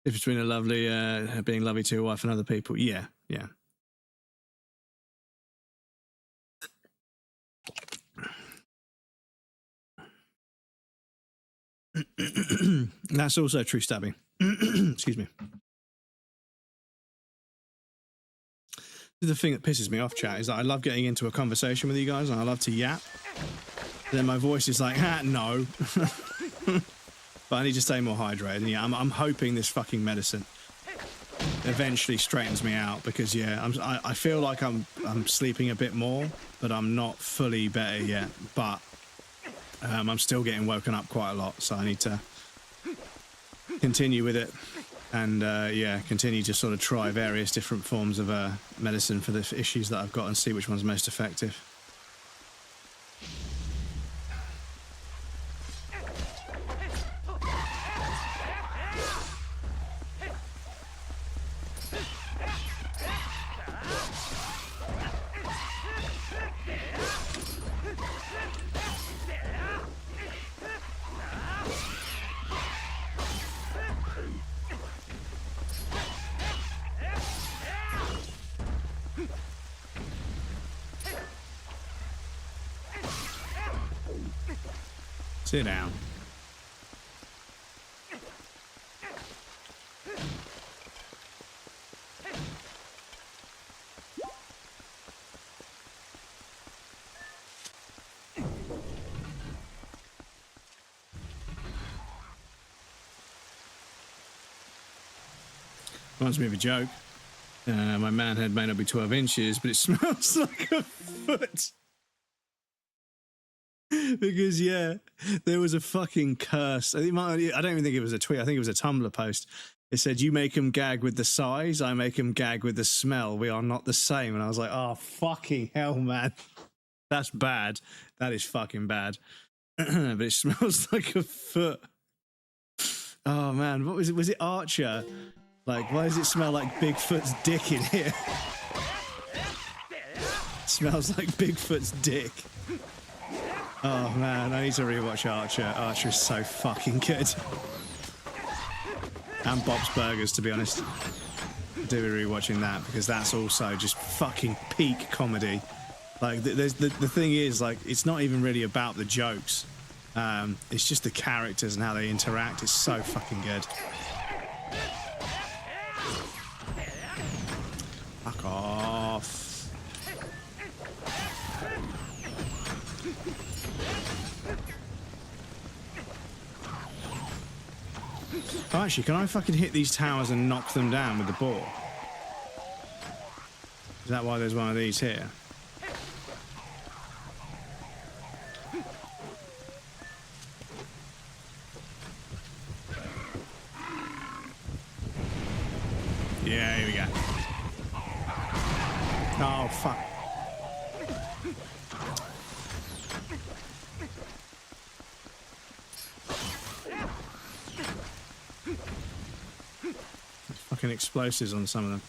It's between being lovely to your wife and other people. Yeah. That's also true stabbing. Excuse me. The thing that pisses me off, chat, is that I love getting into a conversation with you guys and I love to yap. Then my voice is like, no. But I need to stay more hydrated. And yeah, I'm hoping this fucking medicine eventually straightens me out, because I feel like I'm sleeping a bit more, but I'm not fully better yet. But I'm still getting woken up quite a lot, so I need to continue with it. And continue to sort of try various different forms of medicine for the issues that I've got and see which one's most effective. Sit down. Reminds me of a joke. My man head may not be 12 inches, but it smells like a foot. Because there was a fucking curse. I don't even think it was a tweet. I think it was a Tumblr post. It said, "You make him gag with the size, I make him gag with the smell. We are not the same." And I was like, oh, fucking hell, man. That's bad. That is fucking bad. But it smells like a foot. Oh, man. What was it? Was it Archer? Like, why does it smell like Bigfoot's dick in here? It smells like Bigfoot's dick. Oh man, I need to rewatch Archer. Archer is so fucking good. And Bob's Burgers, to be honest. I do be rewatching that, because that's also just fucking peak comedy. Like, the thing is, like, it's not even really about the jokes. It's just the characters and how they interact. It's so fucking good. Fuck off. Oh, actually, can I fucking hit these towers and knock them down with the ball? Is that why there's one of these here? Oh, fuck. There's fucking explosives on some of them.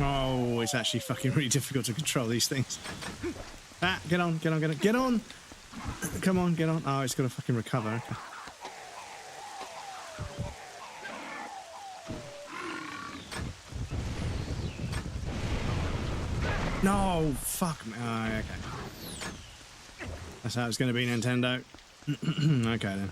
Oh, it's actually fucking really difficult to control these things. Ah, get on, get on, get on, get on! Come on, get on. Oh, it's got to fucking recover. Okay. No, fuck me. Oh, okay. That's how it's going to be, Nintendo. Okay, then.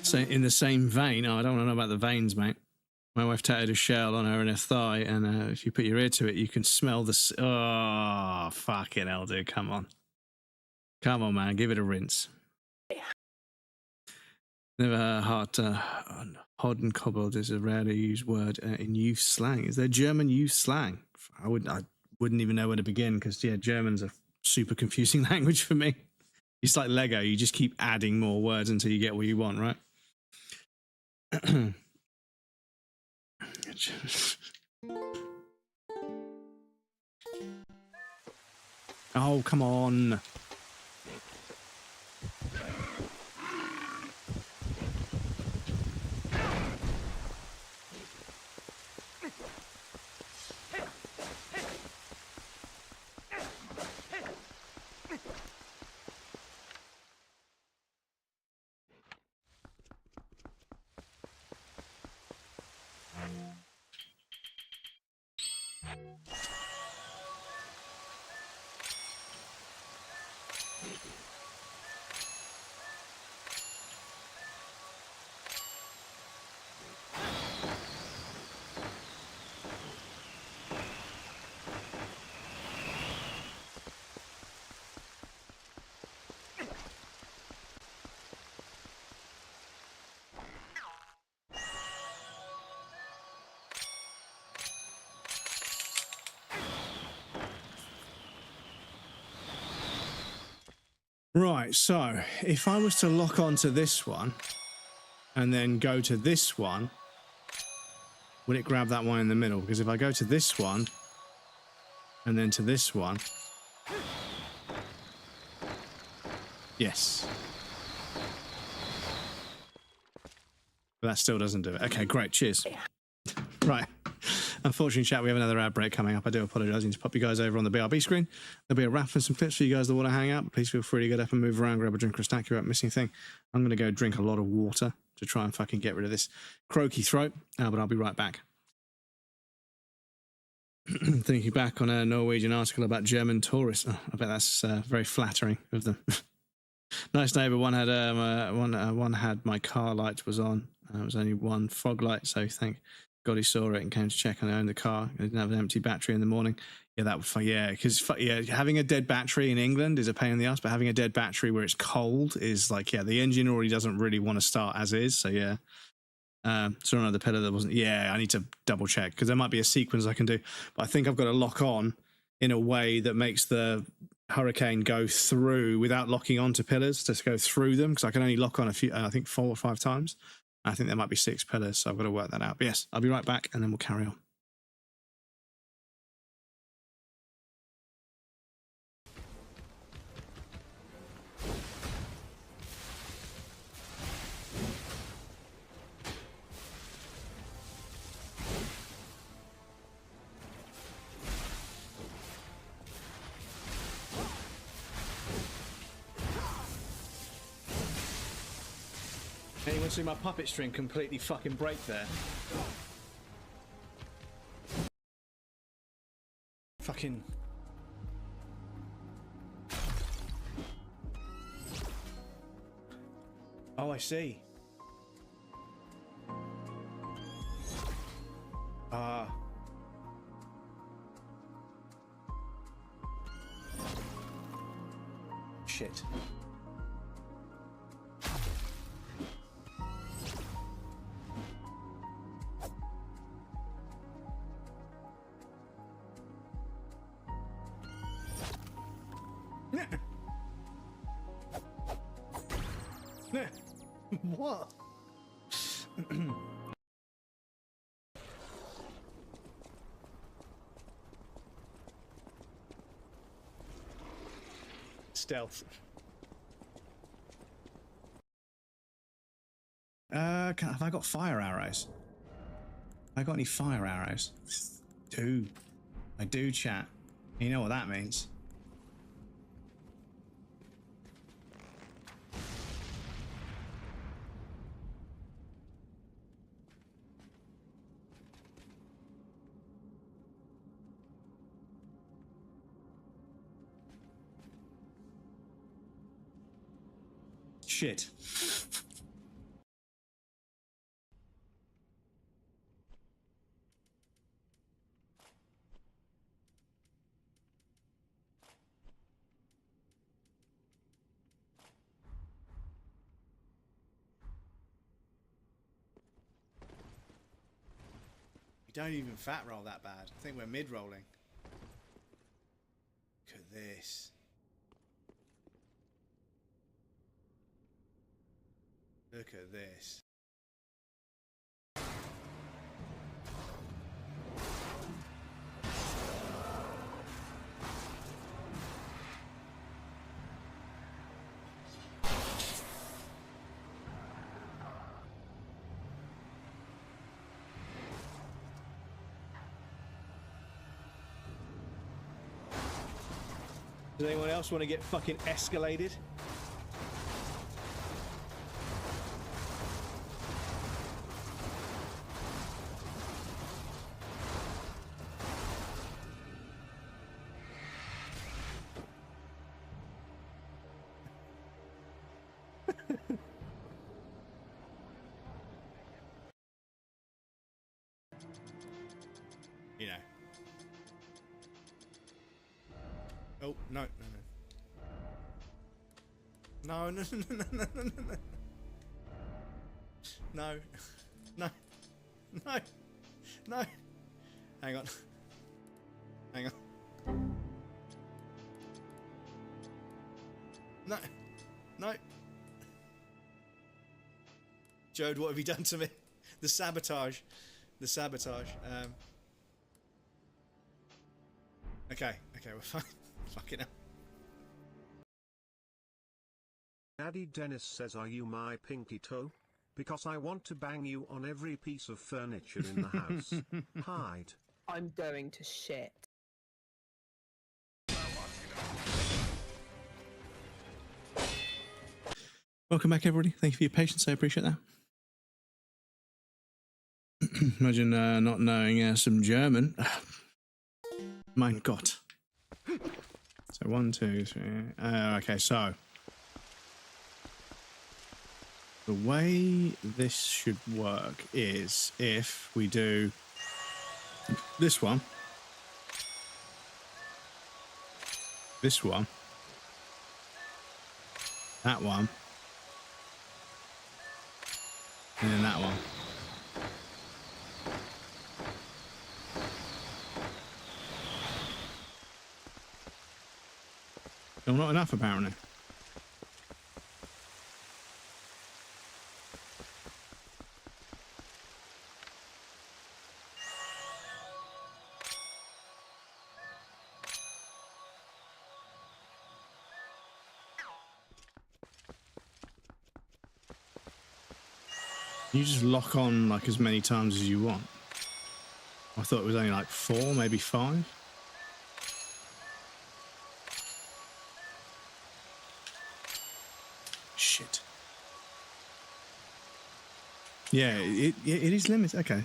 So in the same vein, I don't want to know about the veins, mate. My wife tattooed a shell on her in her thigh, and if you put your ear to it, you can smell the... Oh, fucking hell, dude. Come on. Come on, man. Give it a rinse. Never heard Hod cobbled is a rarely used word in youth slang. Is there German youth slang? I wouldn't even know where to begin, because, yeah, German's a super confusing language for me. It's like Lego. You just keep adding more words until you get what you want, right? Oh, come on. Right, so if I was to lock onto this one and then go to this one, would it grab that one in the middle? Because if I go to this one and then to this one, yes. But that still doesn't do it. Okay, great, cheers. Right. Unfortunately, chat, we have another ad break coming up. I do apologise. I need to pop you guys over on the BRB screen. There'll be a wrap and some clips for you guys that want to hang out. Please feel free to get up and move around, grab a drink or a snack. You're up missing thing. I'm going to go drink a lot of water to try and fucking get rid of this croaky throat, but I'll be right back. Thinking back on a Norwegian article about German tourists. Oh, I bet that's very flattering of them. Nice neighbour. One had my car light was on. It was only one fog light, so thank God he saw it and came to check and I owned the car. I didn't have an empty battery in the morning. Yeah, that was yeah, because having a dead battery in England is a pain in the ass, but having a dead battery where it's cold is like, yeah, the engine already doesn't really want to start as is. So yeah, so another pedal that wasn't. Yeah, I need to double check because there might be a sequence I can do, but I think I've got to lock on in a way that makes the hurricane go through without locking onto pillars, to go through them, because I can only lock on a few, I think 4 or 5 times. I think there might be 6 pillars, so I've got to work that out. But yes, I'll be right back and then we'll carry on. Anyone see my puppet string completely fucking break there? Fucking... Oh, I see. Shit. What? Stealth. Have I got fire arrows? Have I got any fire arrows? I do, chat. You know what that means. Shit. We don't even fat roll that bad. I think we're mid rolling. Look at this. Look at this. Does anyone else want to get fucking escalated? You know. Oh, no, no, no. No, no, no, no, no, no, no. No. No. No. Hang on. Hang on. No. No. Jode, what have you done to me? The sabotage. The sabotage. Okay, we're fine. Fucking hell. Daddy Dennis says, are you my pinky toe? Because I want to bang you on every piece of furniture in the house. Hide. I'm going to shit. Welcome back, everybody. Thank you for your patience. I appreciate that. Imagine not knowing some German. Mein Gott. So 1, 2, 3. Okay, so the way this should work is if we do this one, that one, and then that one. Still not enough, apparently. You just lock on like as many times as you want. I thought it was only like 4, maybe 5. Shit. Yeah, it is limited. Okay.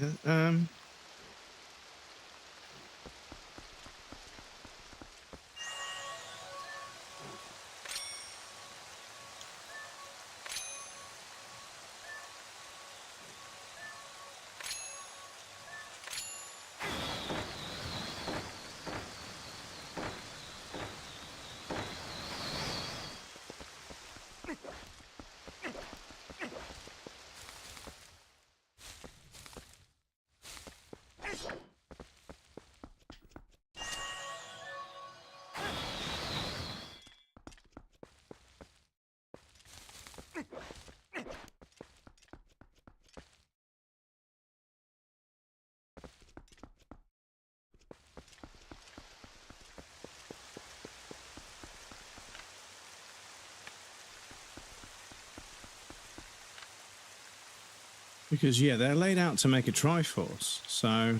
Because, yeah, they're laid out to make a Triforce, so I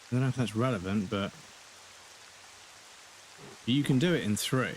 don't know if that's relevant, but you can do it in 3.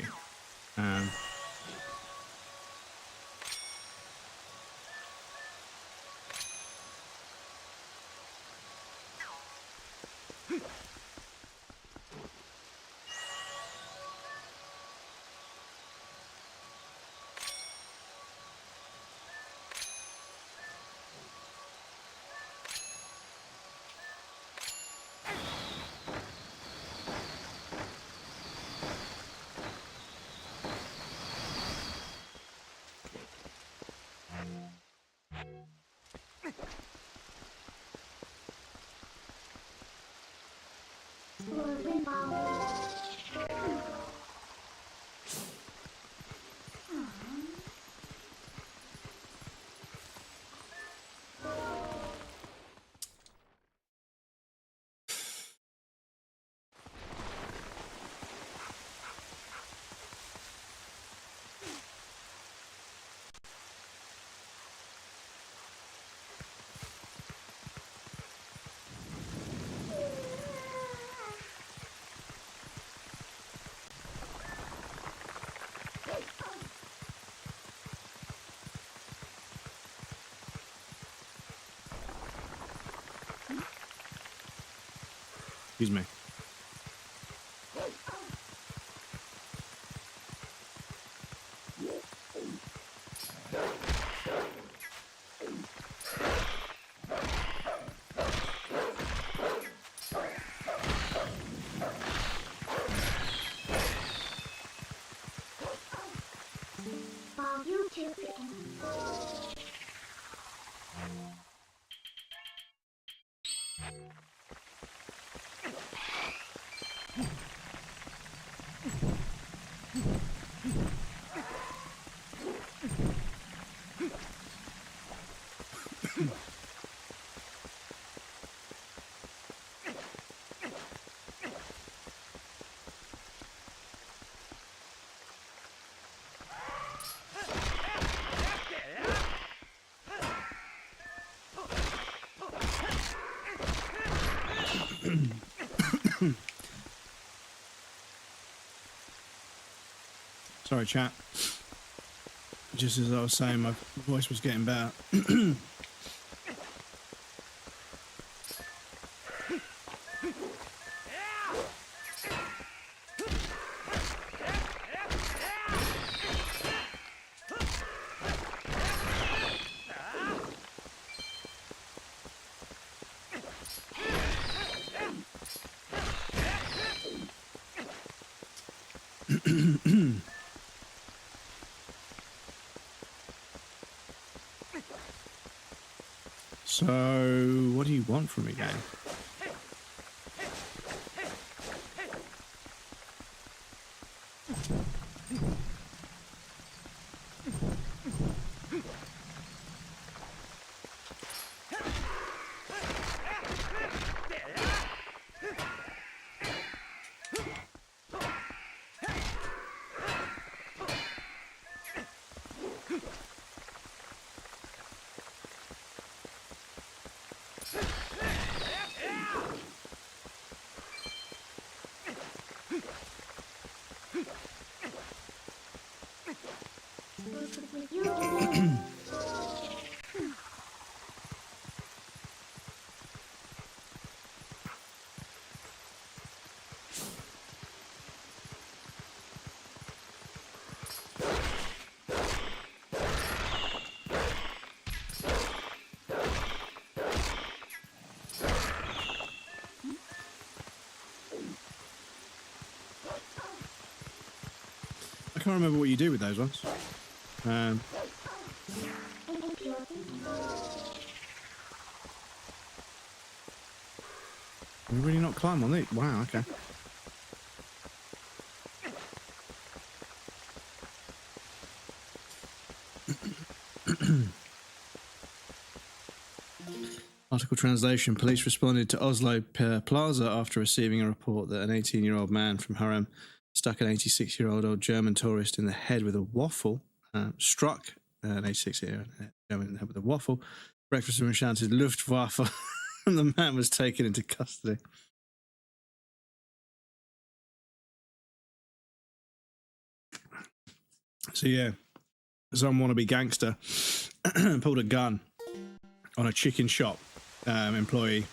Excuse me. While you two begin. Sorry, chat. Just as I was saying, my voice was getting better. So, what do you want from me, game? I can't remember what you do with those ones. Can we really not climb on these? Wow, okay. Article translation. Police responded to Oslo Plaza after receiving a report that an 18-year-old man from Harem stuck an 86-year-old old German tourist in the head with a waffle. Struck an 86-year-old German in the head with a waffle. Breakfast room shouted Luftwaffe, and the man was taken into custody. So yeah, some wannabe gangster pulled a gun on a chicken shop employee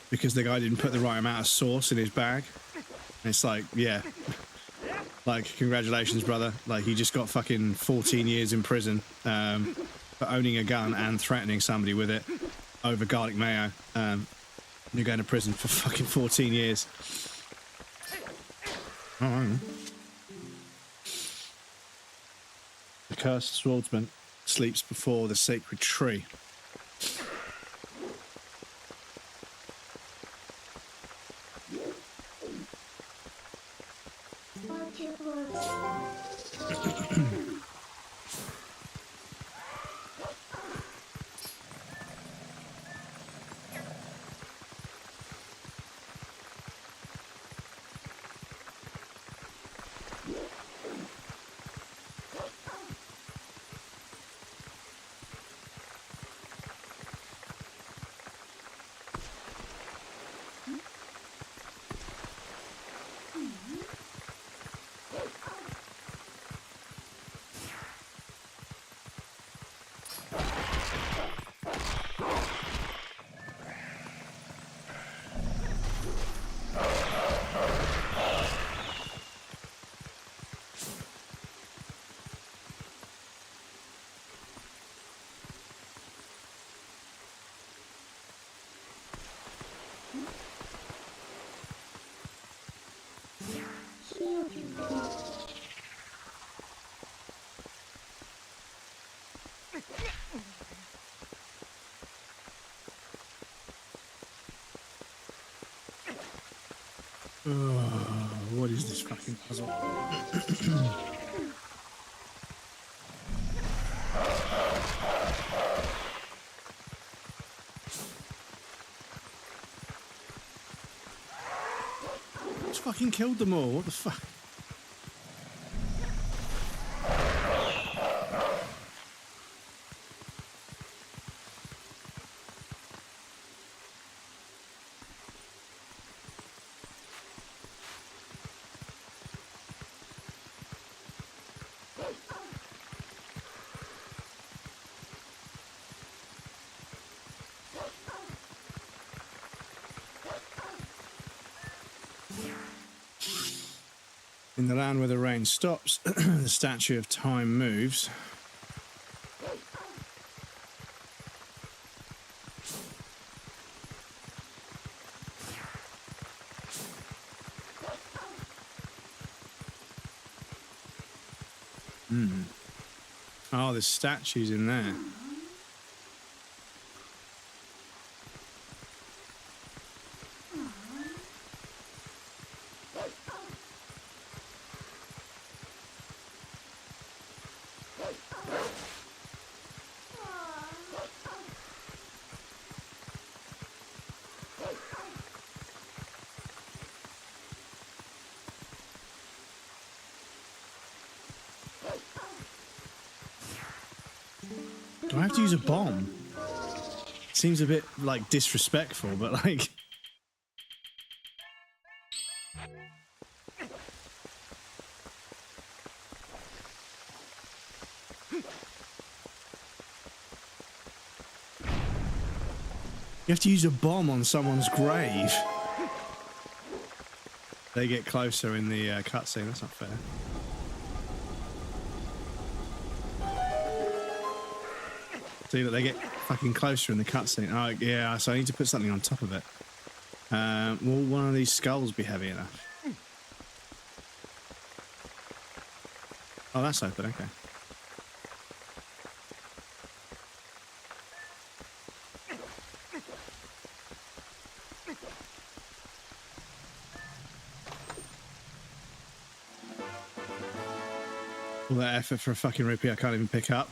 because the guy didn't put the right amount of sauce in his bag. And it's like, yeah, like, congratulations, brother. Like, he just got fucking 14 years in prison for owning a gun and threatening somebody with it over garlic mayo. You're going to prison for fucking 14 years. Oh, the cursed swordsman sleeps before the sacred tree. What is this fucking puzzle? Just fucking killed them all. What the fuck? In the land where the rain stops, the statue of time moves. Oh, there's statues in there. Do I have to use a bomb? Seems a bit, like, disrespectful, but, like... You have to use a bomb on someone's grave. They get closer in the cutscene. That's not fair. See that they get fucking closer in the cutscene. Oh yeah, so I need to put something on top of it. Will one of these skulls be heavy enough? Oh, that's open. Okay. All that effort for a fucking rupee I can't even pick up.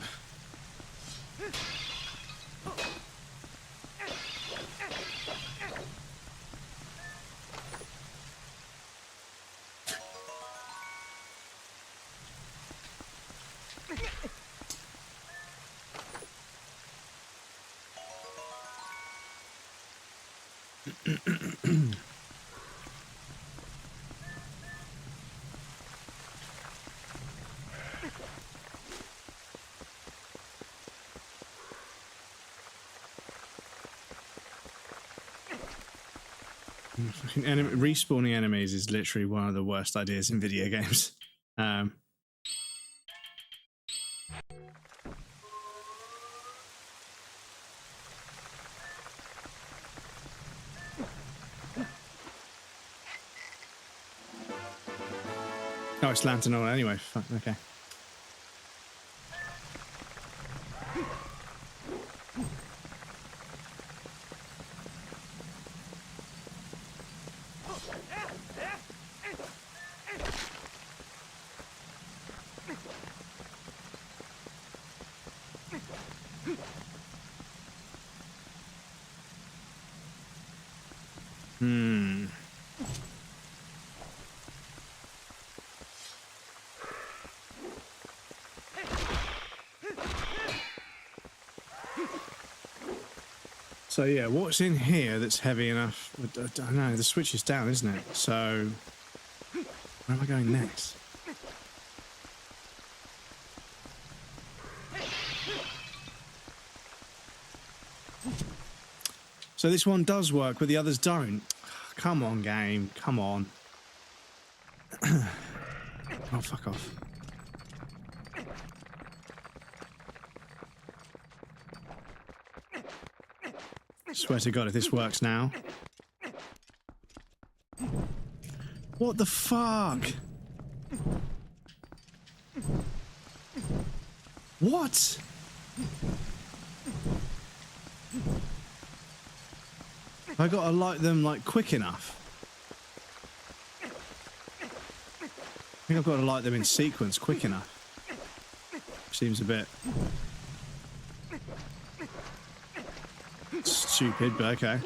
Respawning enemies is literally one of the worst ideas in video games. Oh, it's lantern on anyway. Fuck, okay. So yeah, what's in here that's heavy enough? I don't know, the switch is down, isn't it? So, where am I going next? So this one does work, but the others don't. Come on, game, come on. Oh, fuck off. Swear to God, if this works now. What the fuck? What? I gotta light them like quick enough. I think I've got to light them in sequence quick enough. Seems a bit stupid, but okay.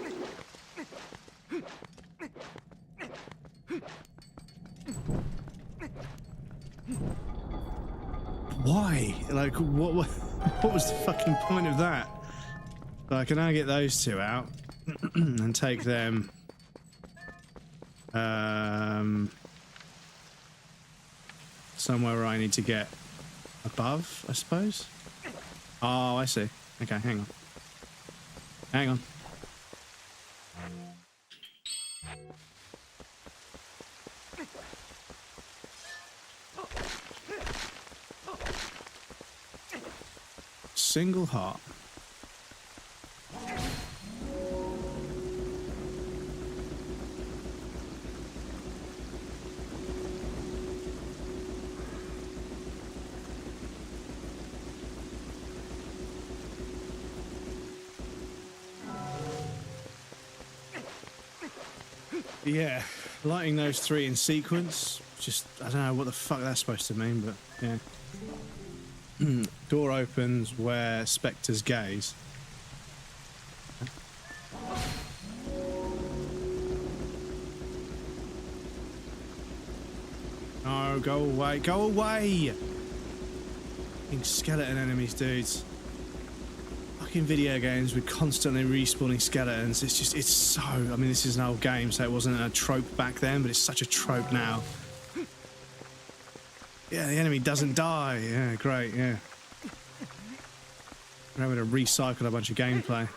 Why? Like, what was the fucking point of that? So I can now get those two out and take them. Somewhere where I need to get above, I suppose. Oh, I see. Okay, hang on. Hang on. Single heart. Yeah, lighting those three in sequence, just, I don't know what the fuck that's supposed to mean, but yeah. Door opens where spectres gaze. Oh, go away, go away! Fucking skeleton enemies, dudes. In video games with constantly respawning skeletons, it's just, it's so, I mean, this is an old game, so it wasn't a trope back then, but it's such a trope now. Yeah, the enemy doesn't die. Yeah, great, yeah. We're having to recycle a bunch of gameplay.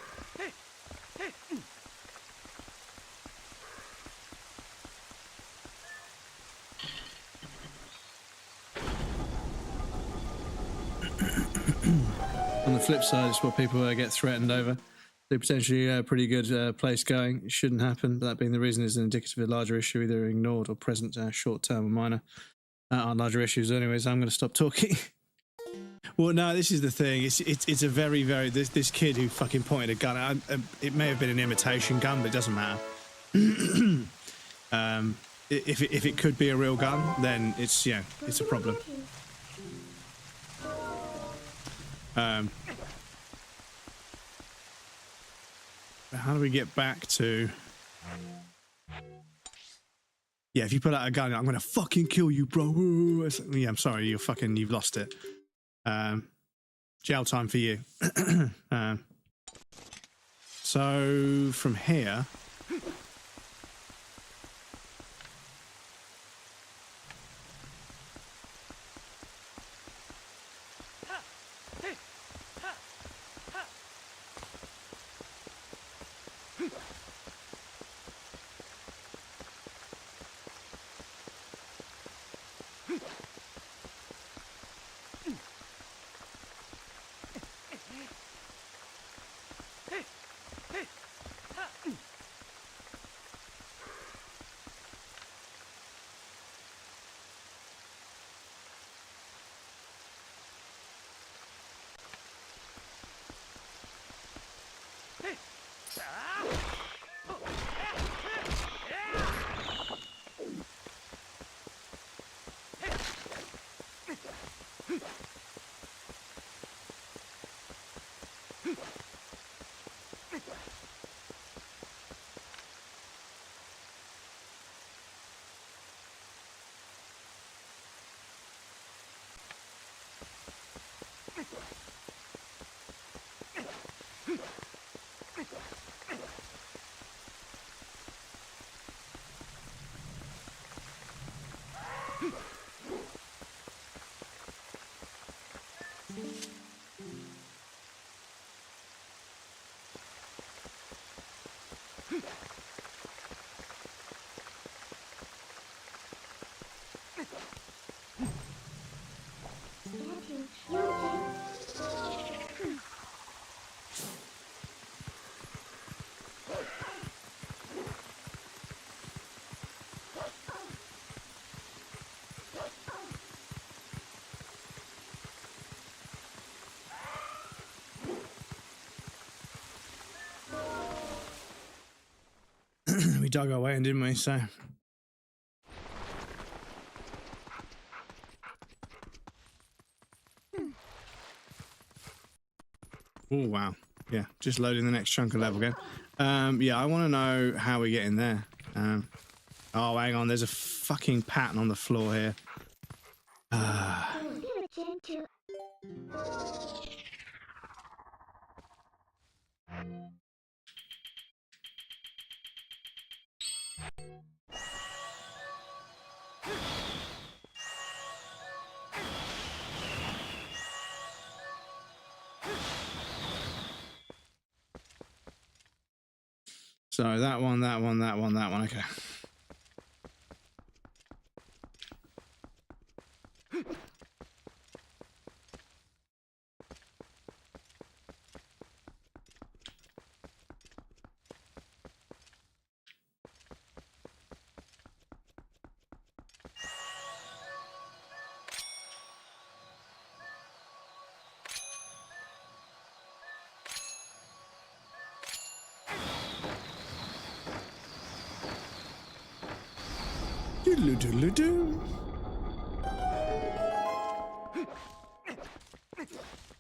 On the flip side, it's what people get threatened over. They're potentially a pretty good place going. It shouldn't happen, but that being the reason is indicative of a larger issue, either ignored or present, short-term or minor. Are larger issues anyway, so I'm going to stop talking. Well, no, this is the thing. It's a very, very... This kid who fucking pointed a gun... it may have been an imitation gun, but it doesn't matter. If it could be a real gun, then it's, yeah, it's a problem. How do we get back to... Yeah, if you put out a gun, I'm gonna fucking kill you, bro. Yeah, I'm sorry, you've lost it. Jail time for you. So from here... we dug our way in, didn't we? So... Oh, wow. Yeah, just loading the next chunk of level again. Yeah, I want to know how we get in there. Oh, hang on. There's a fucking pattern on the floor here. So that one, that one, that one, that one. Okay.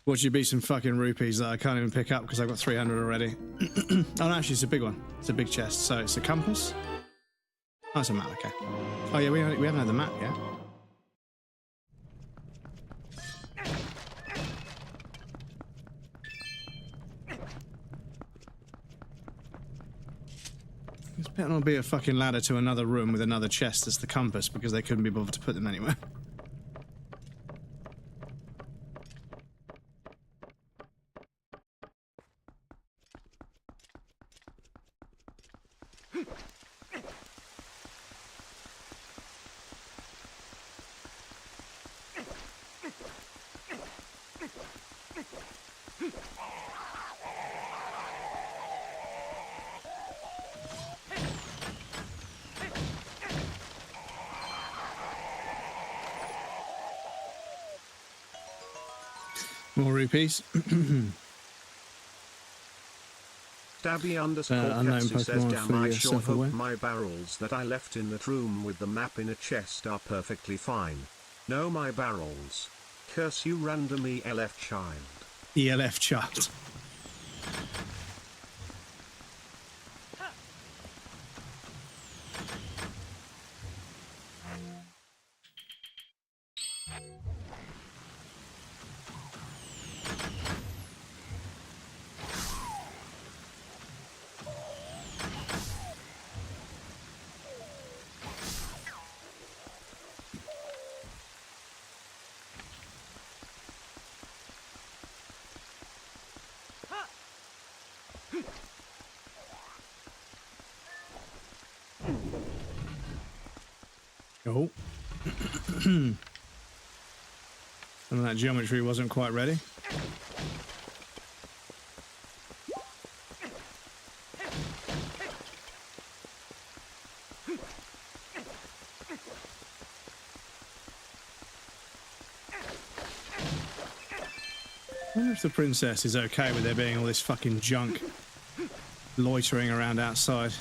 What should be some fucking rupees that I can't even pick up because I've got 300 already. Oh, no, actually, it's a big one. It's a big chest. So it's a compass. Oh, it's a map. Okay. Oh yeah, we haven't had the map yet. This better not be a fucking ladder to another room with another chest as the compass because they couldn't be bothered to put them anywhere. More rupees. Stabby underscore unknown Katsu says, Pokemon damn, for I your sure self-aware. hope my barrels that I left in that room with the map in a chest are perfectly fine. No, my barrels. Curse you, random ELF child. ELF child. Oh. Some of that geometry wasn't quite ready. I wonder if the princess is okay with there being all this fucking junk loitering around outside.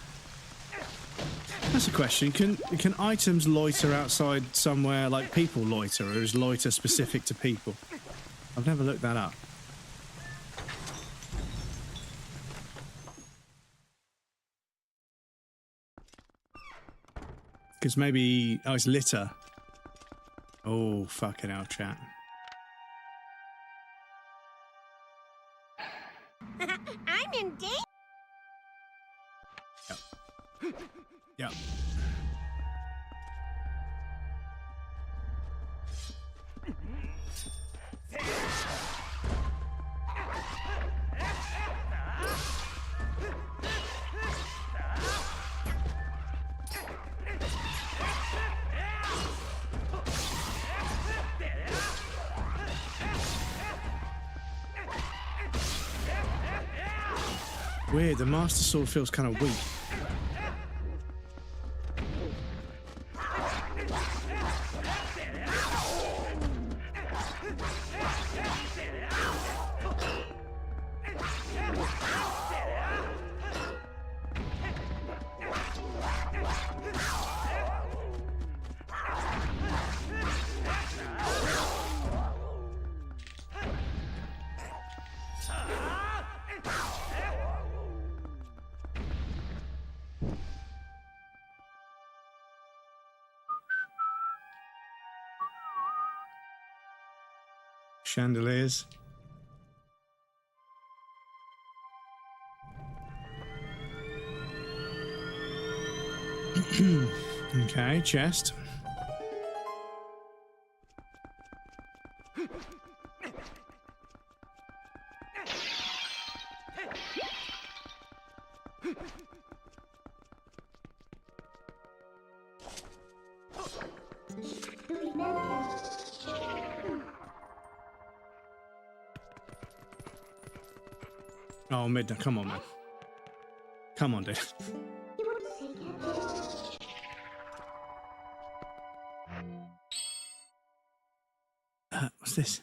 That's a question. Can items loiter outside somewhere like people loiter, or is loiter specific to people? I've never looked that up. Because maybe... Oh, it's litter. Oh, fucking hell, chat. I'm in danger. Yep. Yep. Weird, the Master Sword feels kind of weak. Chandeliers. Okay, chest. Oh, Midna, come on, man. Come on, dude. What's this?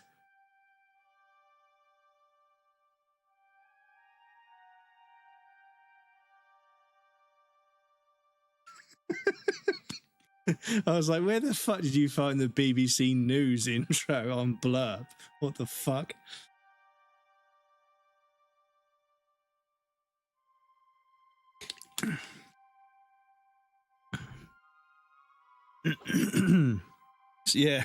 I was like, where the fuck did you find the BBC News intro on Blurb? What the fuck? Yeah.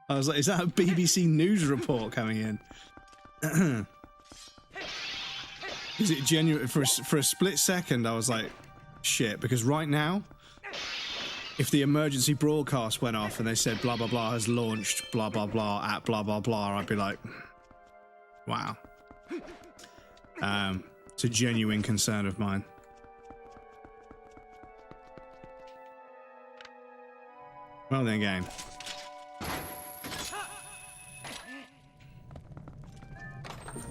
I was like, is that a BBC News report coming in? Is it genuine? For a split second, I was like, shit, because right now, if the emergency broadcast went off and they said blah, blah, blah has launched, blah, blah, blah, at blah, blah, blah, I'd be like, wow. It's a genuine concern of mine. Well then, game.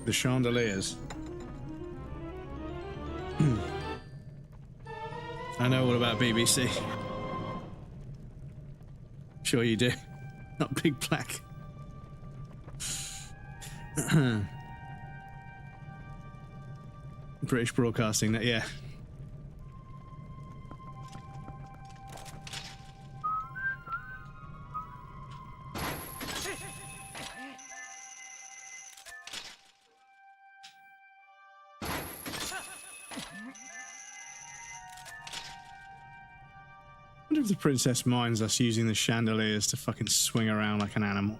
The chandeliers. I know all about BBC. Sure you do. Not Big Black. British Broadcasting, yeah. I wonder if the princess minds us using the chandeliers to fucking swing around like an animal.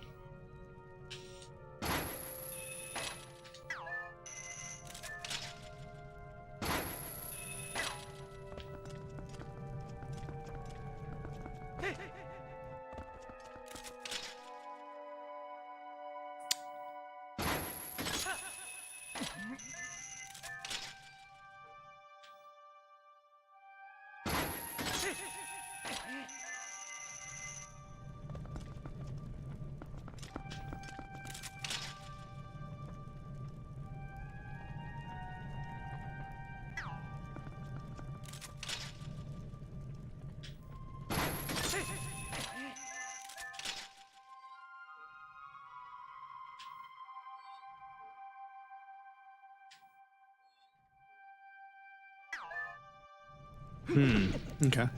Okay.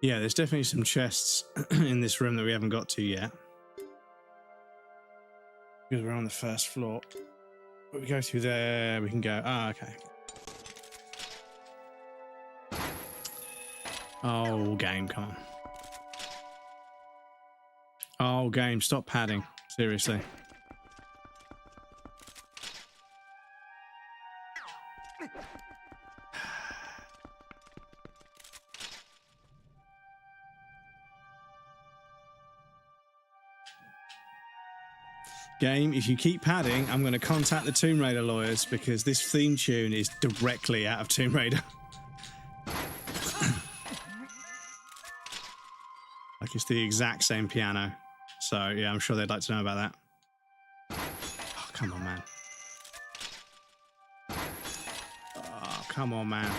Yeah, there's definitely some chests in this room that we haven't got to yet. Because we're on the first floor. But we go through there, we can go... Ah, okay. Oh, game, come on. Oh, game, stop padding. Seriously. Game, if you keep padding, I'm going to contact the Tomb Raider lawyers because this theme tune is directly out of Tomb Raider. Like it's the exact same piano. So, yeah, I'm sure they'd like to know about that. Oh, come on, man. Oh, come on, man.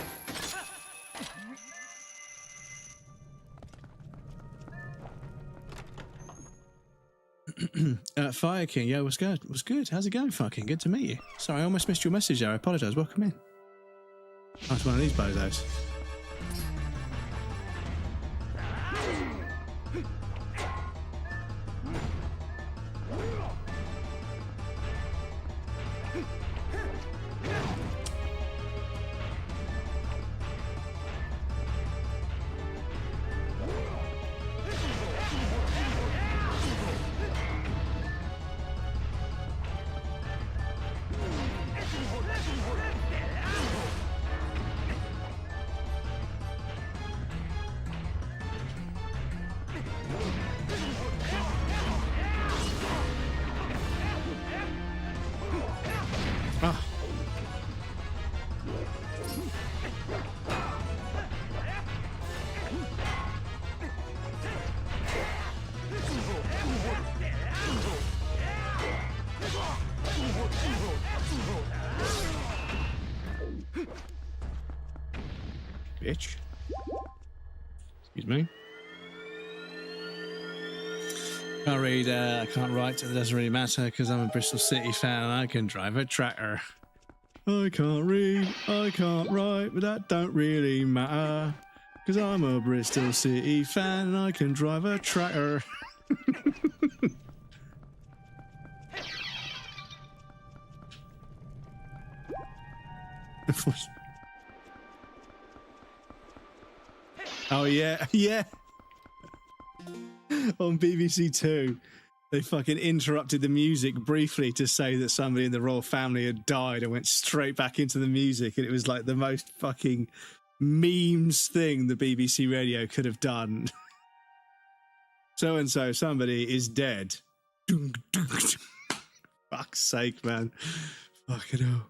Fire King, yeah, what's good? What's good? How's it going, Fire King? Good to meet you. Sorry, I almost missed your message there. I apologise. Welcome in. Oh, it's one of these bozos. Bitch. Excuse me. Can't read, I can't write, it doesn't really matter because I'm a Bristol City fan and I can drive a tractor. I can't read, I can't write, but that don't really matter because I'm a Bristol City fan and I can drive a tractor. Oh yeah, yeah. On BBC Two, they fucking interrupted the music briefly to say that somebody in the royal family had died and went straight back into the music, and it was like the most fucking memes thing the BBC radio could have done. So and so, somebody is dead. Fuck's sake, man. Fucking hell.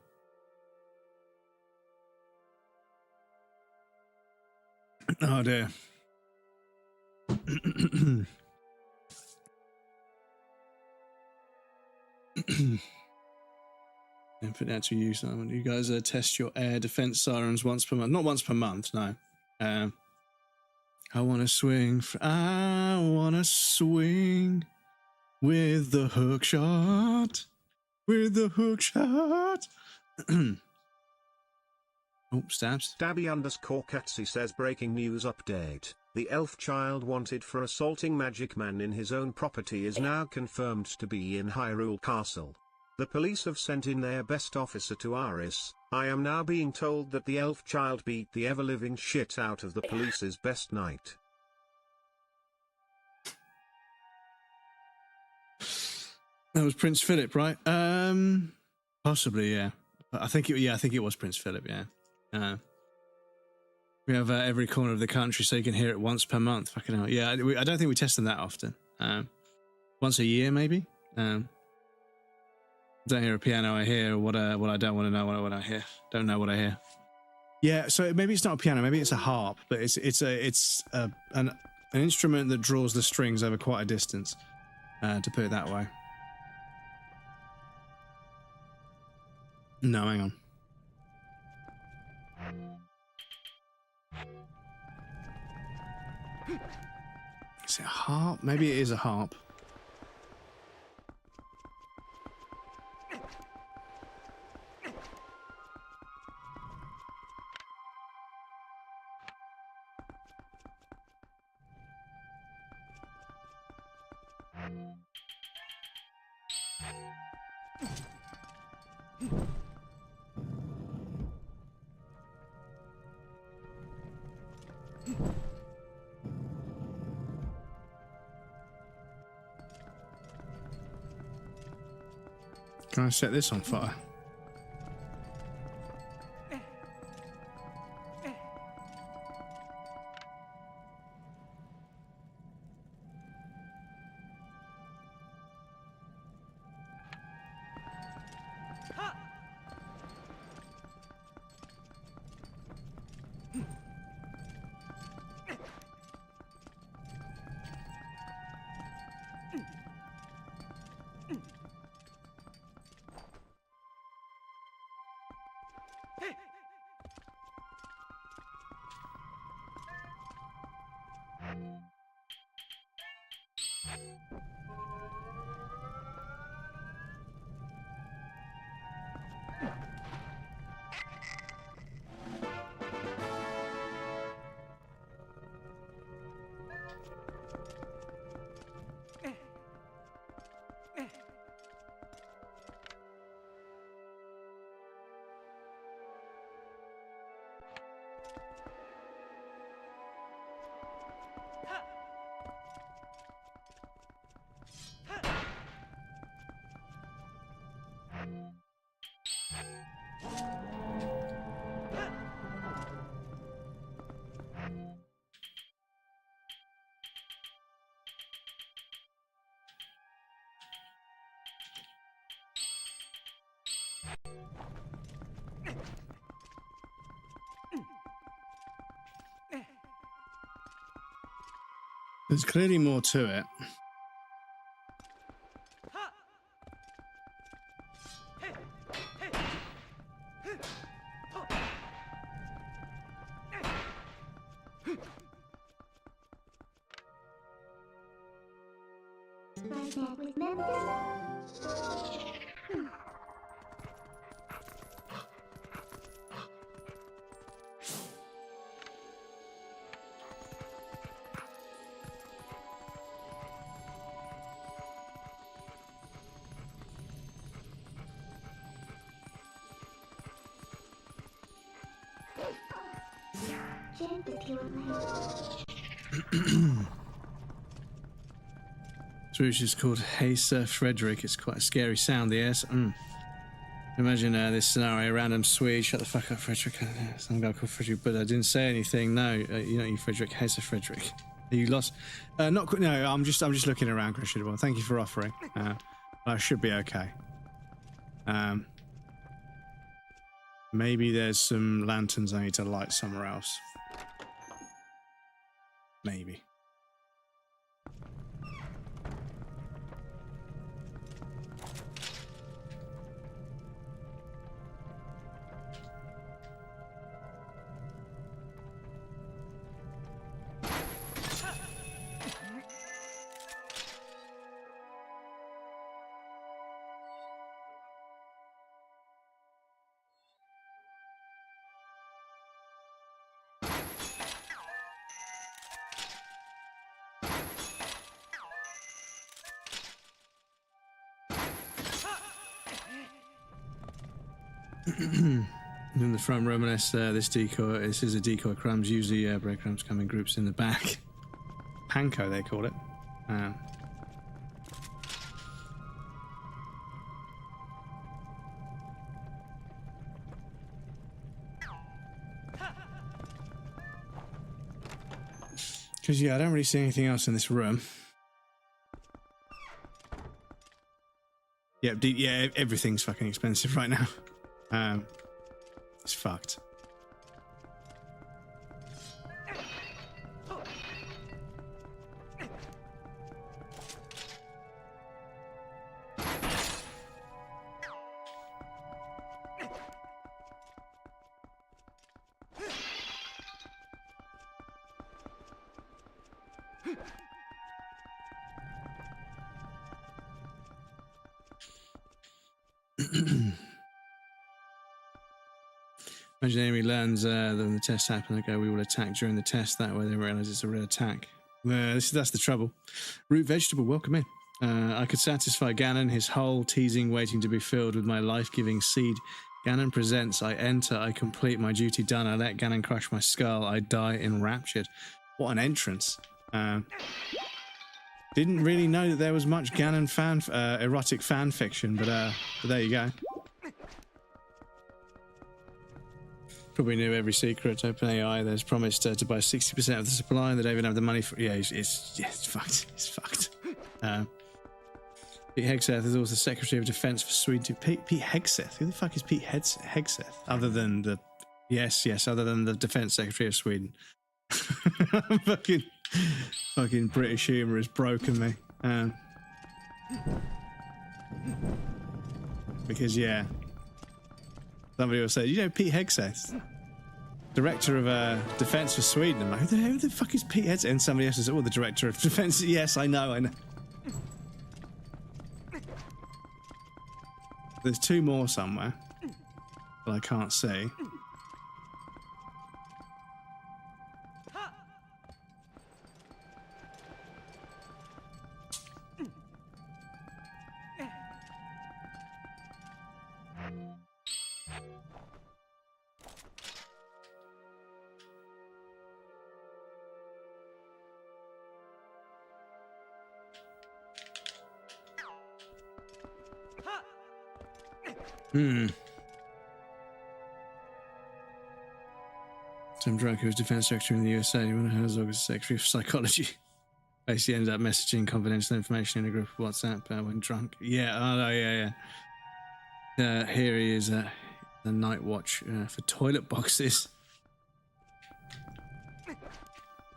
Oh dear. And put that to use. Simon. You guys test your air defense sirens once per month. Not once per month, no. I want to swing. I want to swing with the hook shot. With the hook shot. Oh, stabs. Stabby_Katsy says breaking news update. The elf child wanted for assaulting Magic Man in his own property is now confirmed to be in Hyrule Castle. The police have sent in their best officer to Aris. I am now being told that the elf child beat the ever-living shit out of the police's best knight. That was Prince Philip, right? Possibly, yeah. I think it was Prince Philip, yeah. We have every corner of the country, so you can hear it once per month. Fucking hell. Yeah, I don't think we test them that often. Once a year, maybe. Don't hear a piano, I hear what I don't want to know what I hear. Don't know what I hear. Yeah, so maybe it's not a piano, maybe it's a harp, but it's an instrument that draws the strings over quite a distance, to put it that way. No, hang on. Is it a harp? Maybe it is a harp. Can I set this on fire? There's clearly more to it. Which is called Hey Sir Frederick. It's quite a scary sound, the S. Imagine this scenario: random Swede, shut the fuck up, Frederick. Some guy called Frederick, but I didn't say anything. No, you know you, Frederick. Hey Sir Frederick. Are you lost? Not no. I'm just looking around, Christian. Thank you for offering. I should be okay. Maybe there's some lanterns I need to light somewhere else. Maybe. In the front room, unless this decoy, this is a decoy crumbs. Usually breadcrumbs come in groups in the back. Panko, they call it. Because, yeah, I don't really see anything else in this room. Yeah, yeah, everything's fucking expensive right now. It's fucked. Imagine the enemy learns that the test happened. Okay, we will attack during the test. That way they realize it's a real attack. That's the trouble. Root vegetable, welcome in. I could satisfy Ganon, his hole teasing, waiting to be filled with my life-giving seed. Ganon presents. I enter. I complete my duty done. I let Ganon crush my skull. I die enraptured. What an entrance. Didn't really know that there was much Ganon erotic fan fiction, but there you go. Probably knew every secret. OpenAI, there's promised to buy 60% of the supply, and they don't even have the money for. Yeah, it's fucked. It's fucked. Pete Hegseth is also Secretary of Defense for Sweden. Pete Hegseth? Who the fuck is Pete Hegseth? Other than the other than the Defense Secretary of Sweden. fucking British humour has broken me. Because yeah. Somebody will say, you know Pete Hegseth, Director of Defence for Sweden. I'm like, who the fuck is Pete Hegseth? And somebody else says, oh, the Director of Defence. Yes, I know. There's two more somewhere, but I can't see. Tim Drake, who was Defense Secretary in the USA, when Herzog was Secretary of Psychology, basically ended up messaging confidential information in a group of WhatsApp when drunk. Yeah, oh no, yeah. Here he is, the night watch for toilet boxes.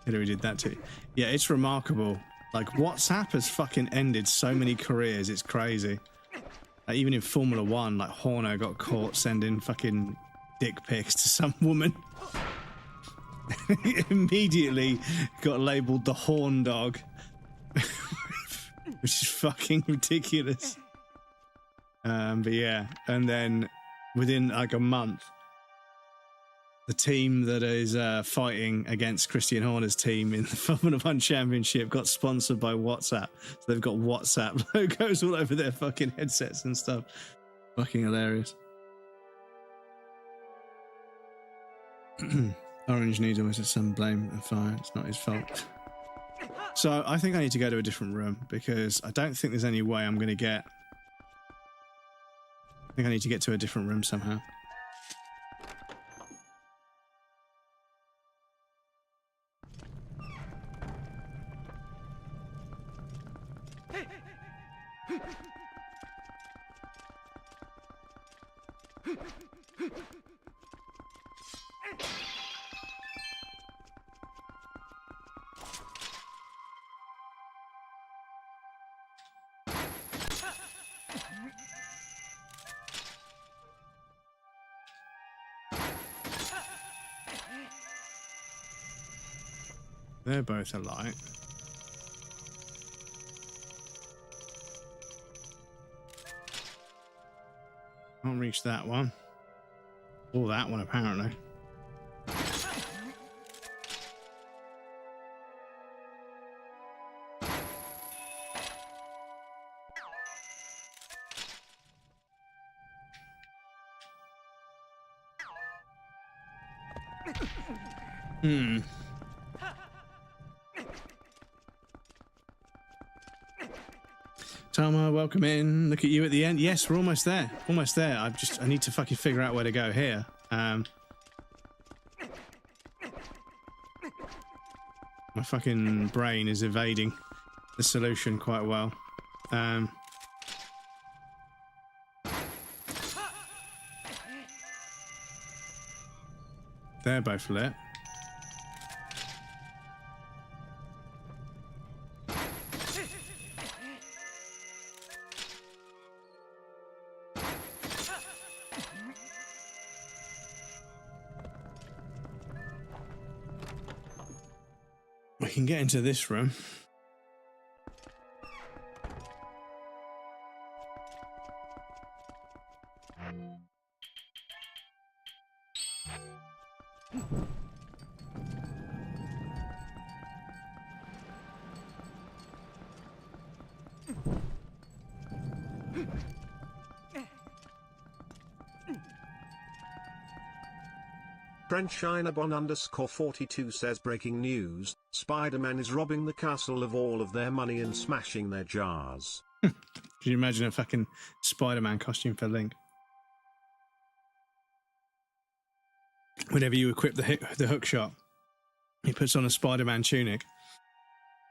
Hillary did that too. Yeah, it's remarkable. Like, WhatsApp has fucking ended so many careers, it's crazy. Like, even in Formula 1, like, Horner got caught sending fucking dick pics to some woman. He immediately got labelled the horn dog. Which is fucking ridiculous. But yeah, and then within like a month, the team that is fighting against Christian Horner's team in the Formula 1 Championship got sponsored by WhatsApp. So they've got WhatsApp logos all over their fucking headsets and stuff. Fucking hilarious. Orange Needle is some blame and fire. It's not his fault. So I think I need to go to a different room because I don't think there's any way I'm going to get... I think I need to get to a different room somehow. They're both alike. Can't reach that one. Or that one, apparently. Tama, welcome in. Look at you at the end. Yes, we're almost there. Almost there. I need to fucking figure out where to go here. My fucking brain is evading the solution quite well. They're both lit. We can get into this room. FrenchChinaBon_42 says breaking news, Spider-Man is robbing the castle of all of their money and smashing their jars. Can you imagine a fucking Spider-Man costume for Link? Whenever you equip the hook shot, he puts on a Spider-Man tunic.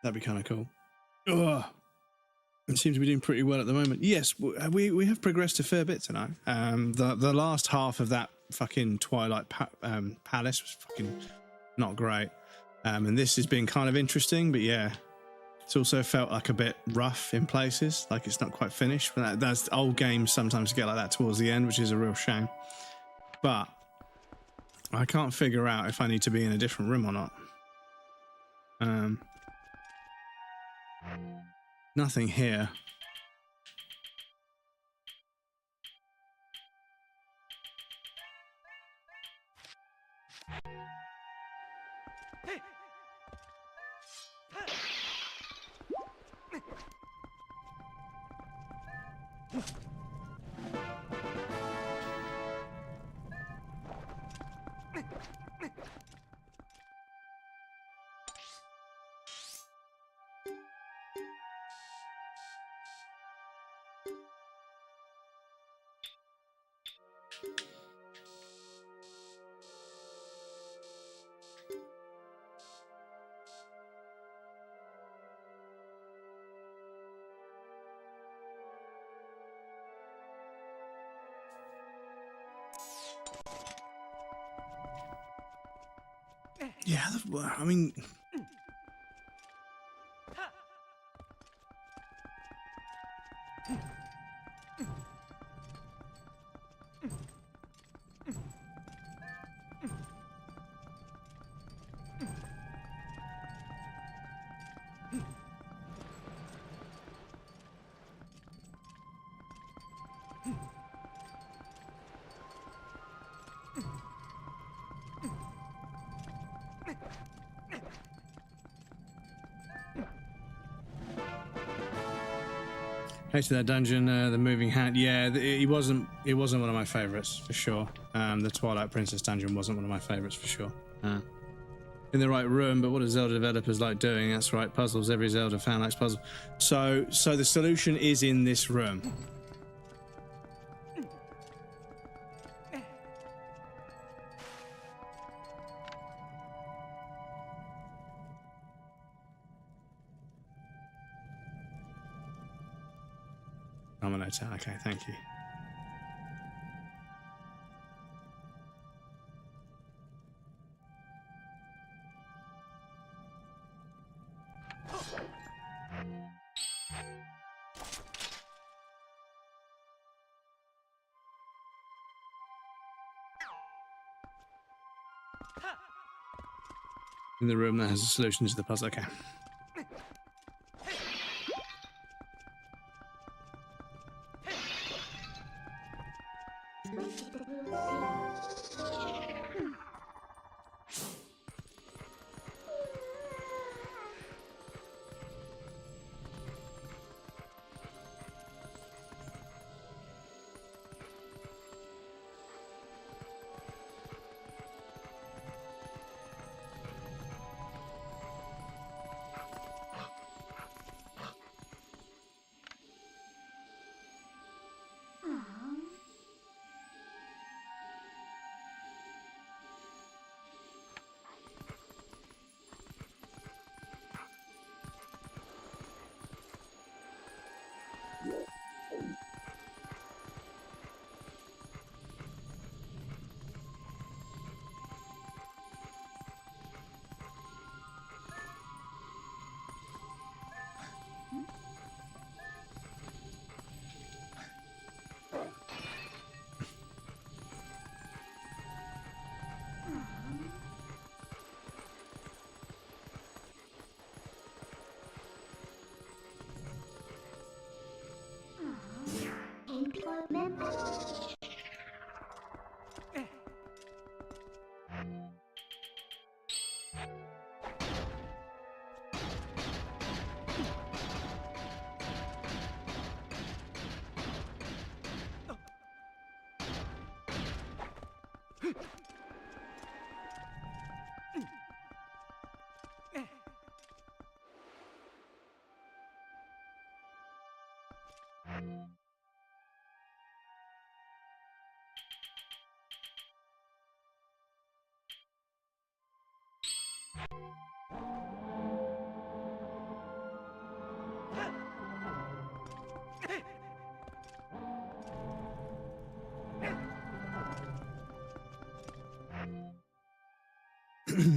That'd be kind of cool. Ugh. It seems to be doing pretty well at the moment. Yes, we have progressed a fair bit tonight. The last half of that fucking Twilight Palace was fucking not great. And this has been kind of interesting, but yeah, it's also felt like a bit rough in places, like it's not quite finished. But that's old games sometimes get like that towards the end, which is a real shame. But I can't figure out if I need to be in a different room or not. Nothing here. Yeah, I mean... Hated that dungeon, the moving hand. Yeah, it wasn't one of my favorites for sure. The Twilight Princess dungeon wasn't one of my favorites for sure. In the right room, but what do Zelda developers like doing? That's right, puzzles. Every Zelda fan likes puzzles. So the solution is in this room. Okay, thank you. In the room that has a solution to the puzzle. Okay.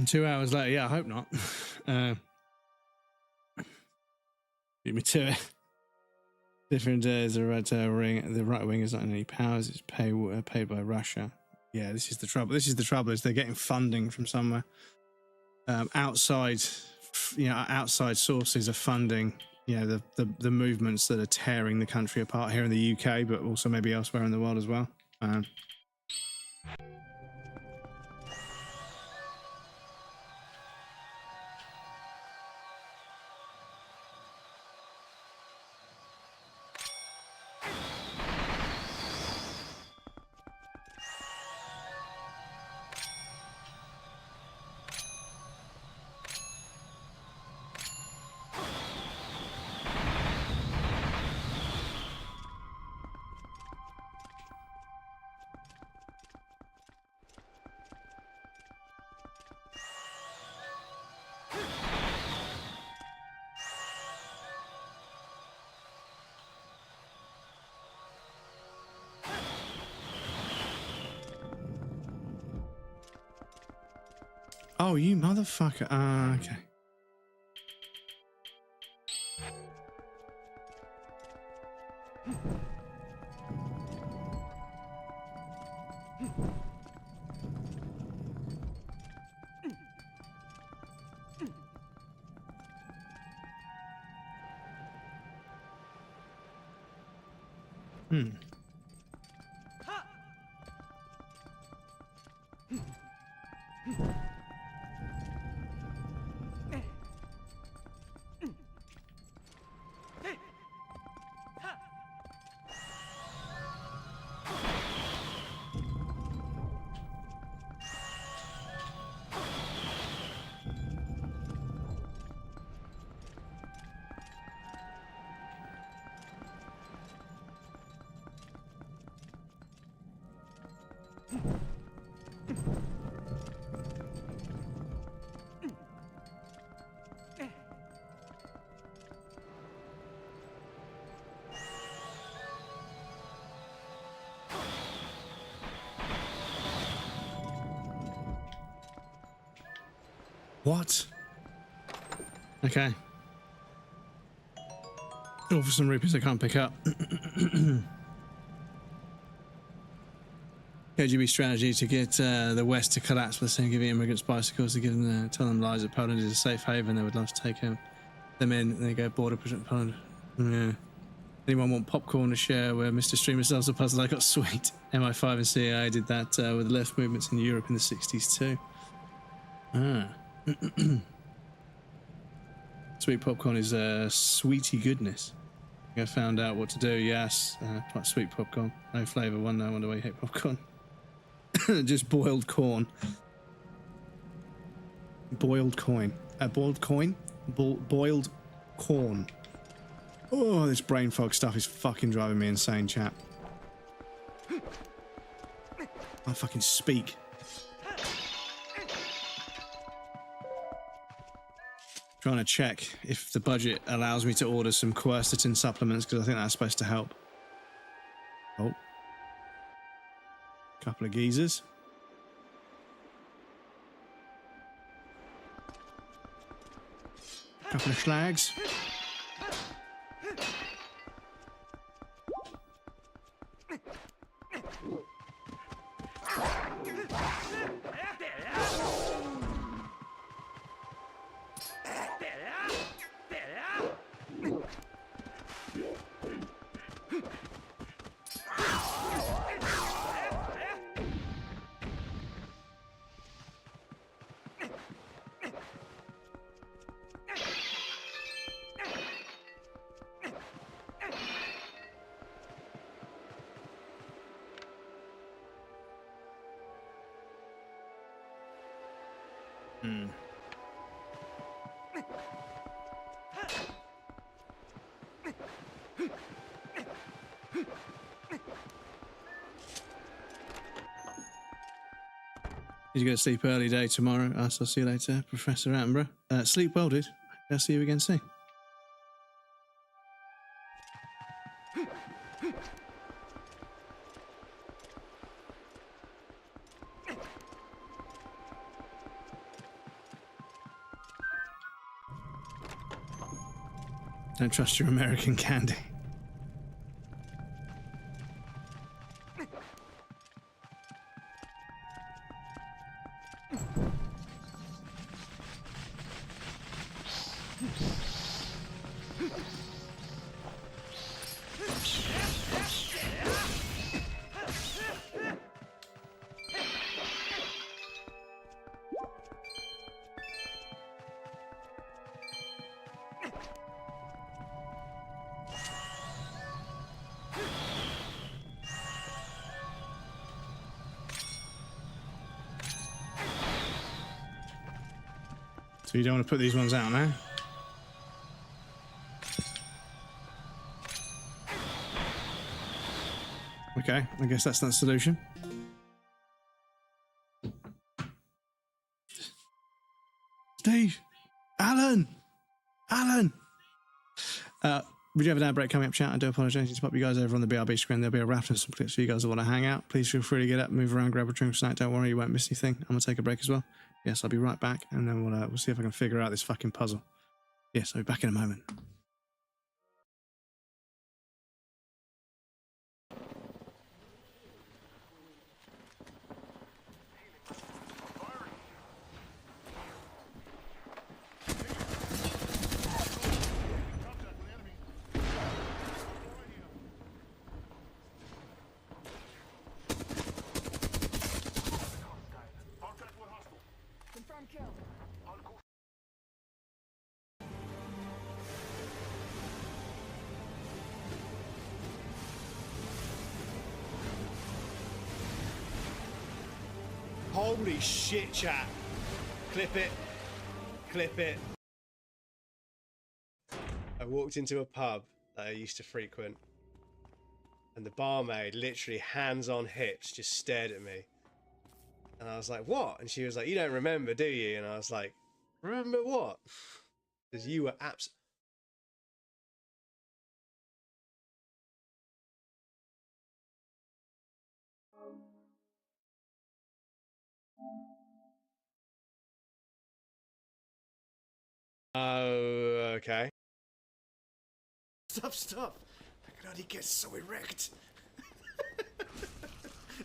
2 hours later, yeah, I hope not. Beat me to it. Different days, the right ring. The right wing is not in any powers. It's paid by Russia. Yeah, this is the trouble. This is the trouble. Is they're getting funding from somewhere outside. You know, outside sources are funding. You know, the movements that are tearing the country apart here in the UK, but also maybe elsewhere in the world as well. Oh, you motherfucker. Okay. What? Okay. All for some rupees I can't pick up. KGB strategy to get the West to collapse by saying giving immigrants bicycles to give them tell them lies that Poland is a safe haven. They would love to take them in. They go border protect Poland. Yeah. Anyone want popcorn to share where Mr. Streamer solves the puzzle? I got sweet. MI5 and CIA did that with the left movements in Europe in the 60s too. Sweet popcorn is sweetie goodness. I found out what to do. Yes, quite sweet popcorn. No flavour one. No wonder why you hate popcorn. Just boiled corn. Boiled coin. Boiled coin? Boiled corn. Oh, this brain fog stuff is fucking driving me insane, chat. I fucking speak. Trying to check if the budget allows me to order some quercetin supplements because I think that's supposed to help. Oh. Couple of geezers. Couple of schlags. Hmm. He's going to sleep early day tomorrow. I'll see you later, Professor Attenborough. Sleep well, dude. I'll see you again soon. Don't trust your American candy. So you don't want to put these ones out now? Okay, I guess that's not the solution. Steve! Alan! Alan! We do have an ad break coming up, chat. I do apologise to pop you guys over on the BRB screen. There'll be a raft of some clips for you guys that want to hang out. Please feel free to get up, move around, grab a drink, snack. Don't worry, you won't miss anything. I'm going to take a break as well. Yes, I'll be right back, and then we'll see if I can figure out this fucking puzzle. Yes, I'll be back in a moment. Holy shit, chat. Clip it. Clip it. I walked into a pub that I used to frequent, and the barmaid, literally hands on hips, just stared at me. And I was like, what? And she was like, you don't remember, do you? And I was like, remember what? Because you were Oh, okay. Stop. I can only get so erect.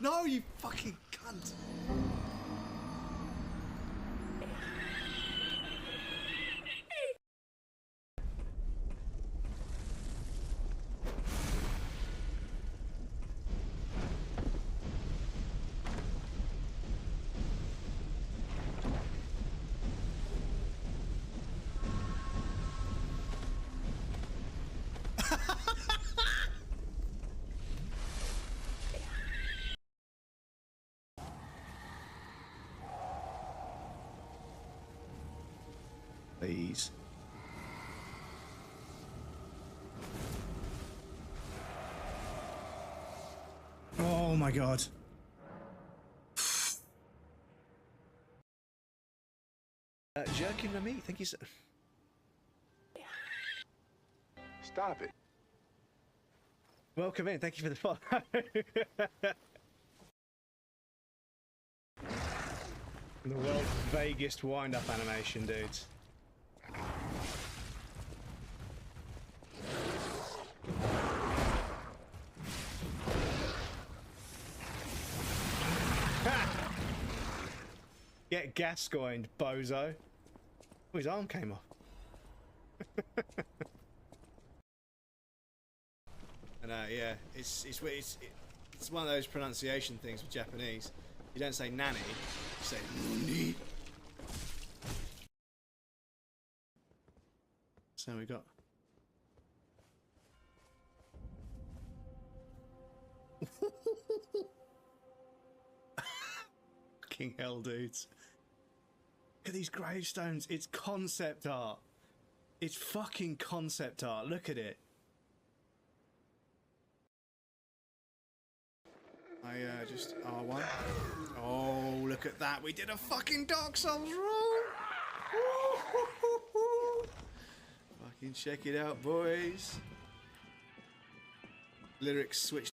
No, you fucking cunt. Please. Oh my god. Jerking the meat, thank you so. Stop it. Welcome in, thank you for the follow. The world's vaguest wind-up animation, dudes. Get Gascoigned, bozo. Oh, his arm came off. And yeah, it's one of those pronunciation things with Japanese. You don't say nanny, you say nuni. So we got. Fucking hell, dudes. at these gravestones. It's concept art. It's fucking concept art. Look at it. Just R1. Oh, look at that. We did a fucking Dark Souls roll. Fucking check it out, boys. Lyrics switched.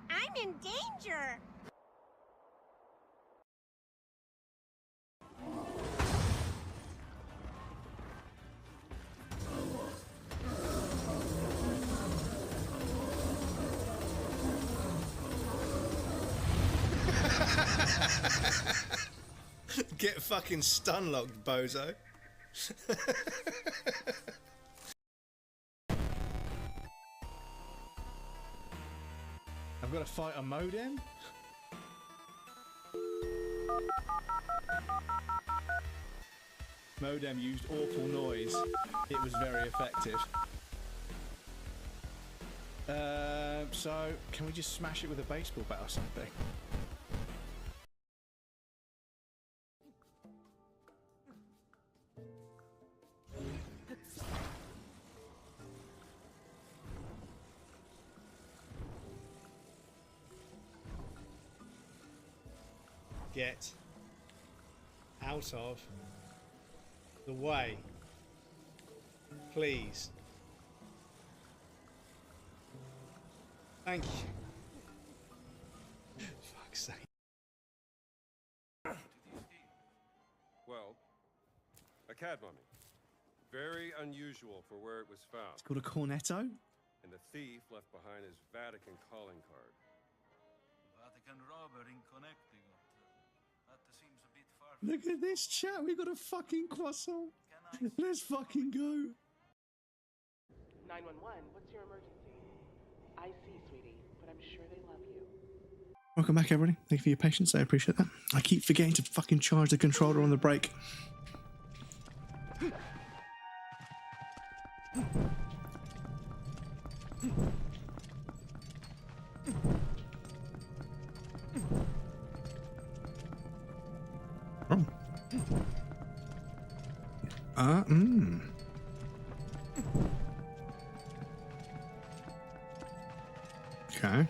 I'm in danger. Get fucking stun locked, bozo. I've got to fight a modem? Modem used awful noise. It was very effective. So, can we just smash it with a baseball bat or something? Get out of the way, please. Thank you. Fuck's sake. Well, a cat mummy. Very unusual for where it was found. It's called a cornetto? And the thief left behind his Vatican calling card. Vatican robber in Connecticut. That seems a bit far. Look at this chat, we got a fucking croissant. Let's fucking go. 911, what's your emergency? I see, sweetie, but I'm sure they love you. Welcome back, everybody. Thank you for your patience. I appreciate that. I keep forgetting to fucking charge the controller on the break. Oh. Okay.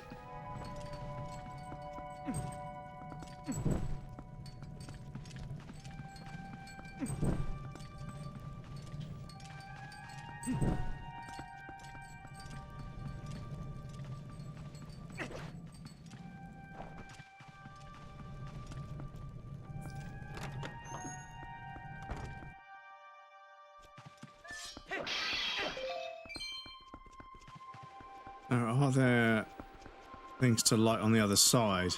Are there things to light on the other side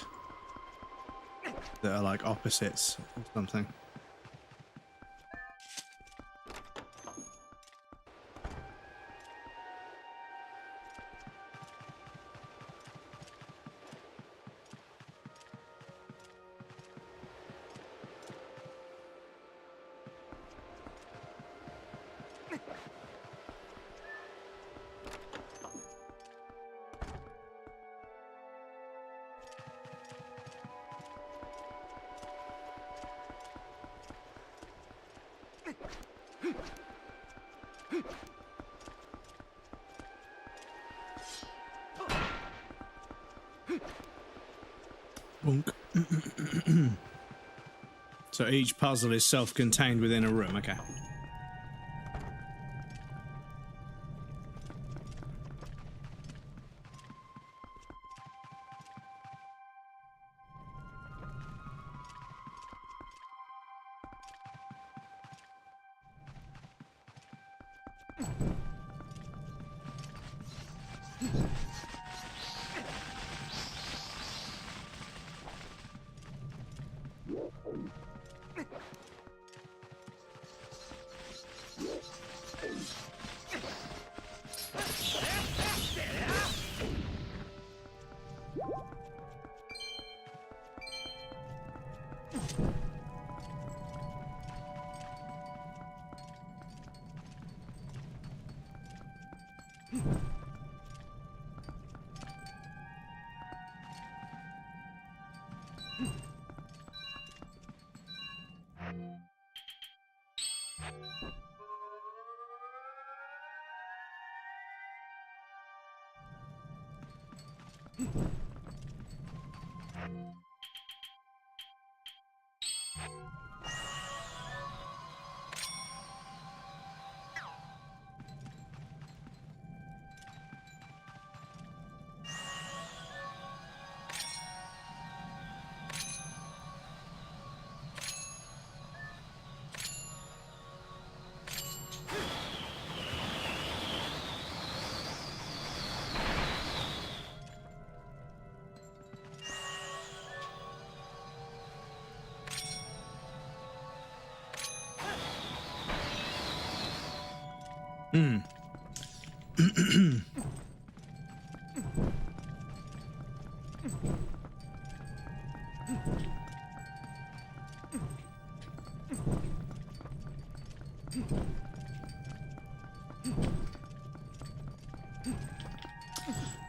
that are like opposites or something? Bonk. So each puzzle is self-contained within a room, okay.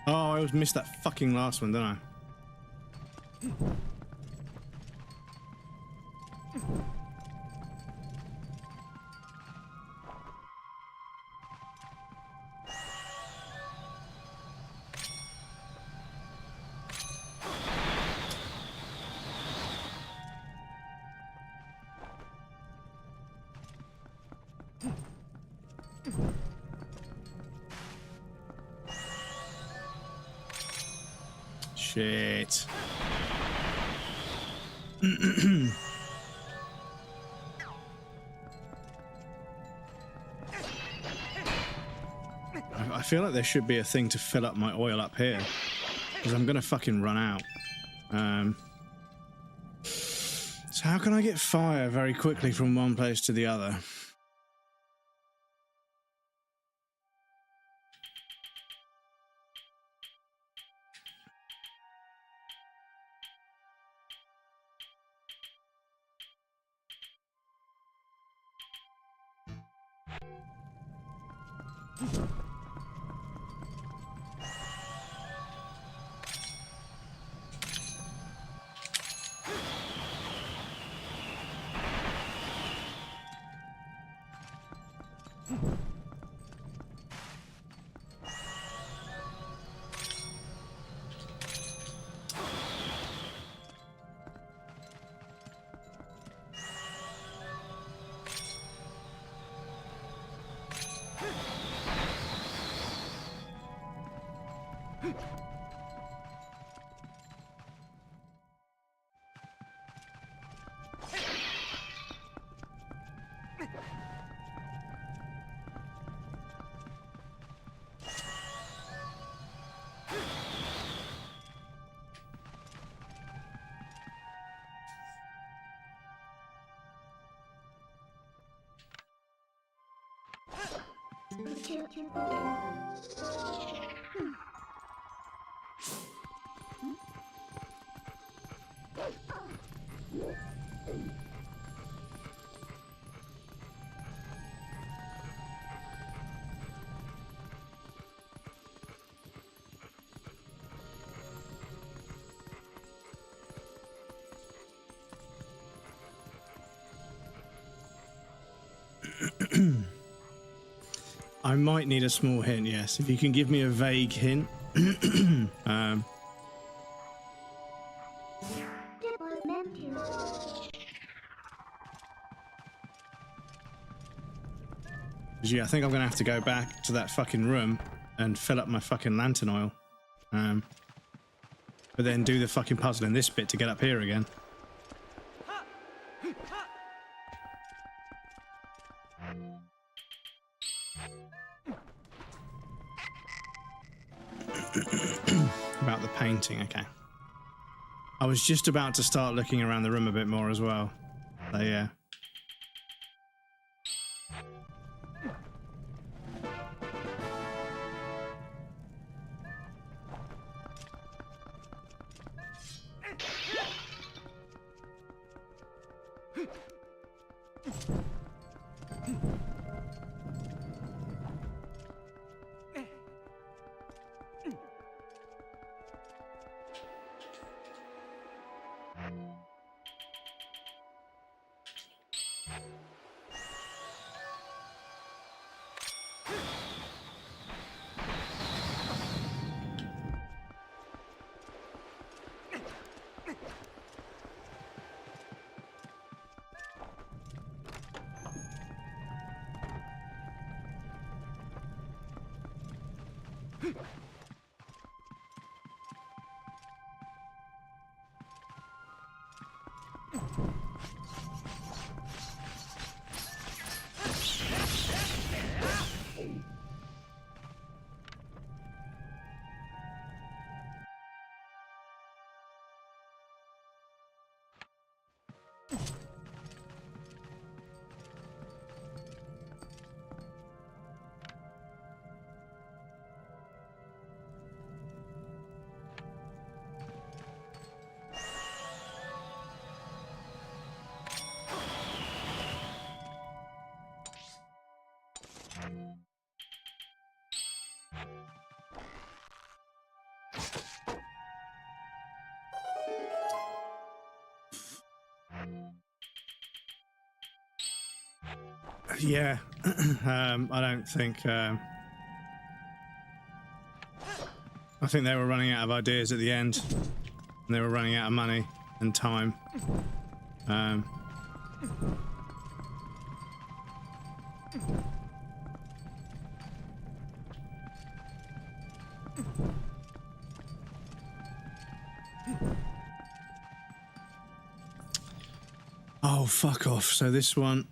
Oh, I always missed that fucking last one, don't I? Shit. I feel like there should be a thing to fill up my oil up here, because I'm gonna fucking run out. So how can I get fire very quickly from one place to the other? I might need a small hint, yes. If you can give me a vague hint. Yeah, I think I'm gonna have to go back to that fucking room and fill up my fucking lantern oil. But then do the fucking puzzle in this bit to get up here again. About the painting, okay. I was just about to start looking around the room a bit more as well. So yeah. Yeah, I don't think. I think they were running out of ideas at the end, and they were running out of money and time. Oh, fuck off. So this one...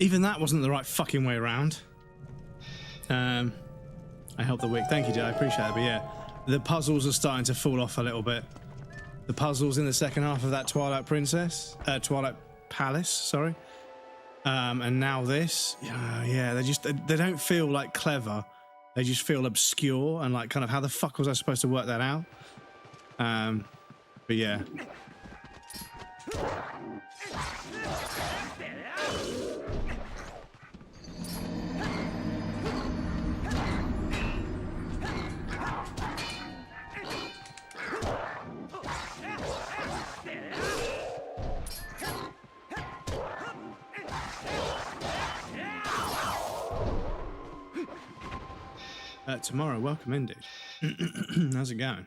Even that wasn't the right fucking way around. I helped the week. Thank you, Jay. I appreciate it. But yeah, the puzzles are starting to fall off a little bit. The puzzles in the second half of that Twilight Palace, sorry. And now this, yeah, they don't feel like clever. They just feel obscure and like kind of how the fuck was I supposed to work that out? But yeah. Tomorrow, welcome in, dude. How's it going?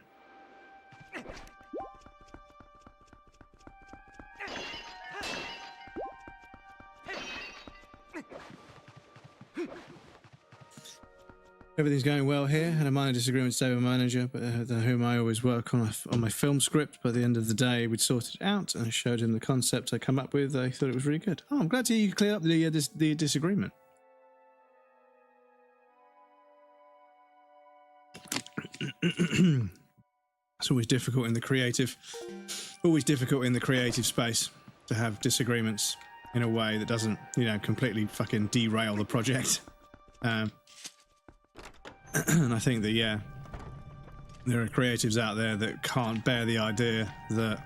Everything's going well here. Had a minor disagreement today with my manager, but whom I always work on my film script. By the end of the day, we'd sorted it out, and I showed him the concept I come up with. I thought it was really good. Oh, I'm glad to hear you cleared up the disagreement. It's always difficult in the creative space to have disagreements in a way that doesn't, completely fucking derail the project. And I think that, yeah, there are creatives out there that can't bear the idea that,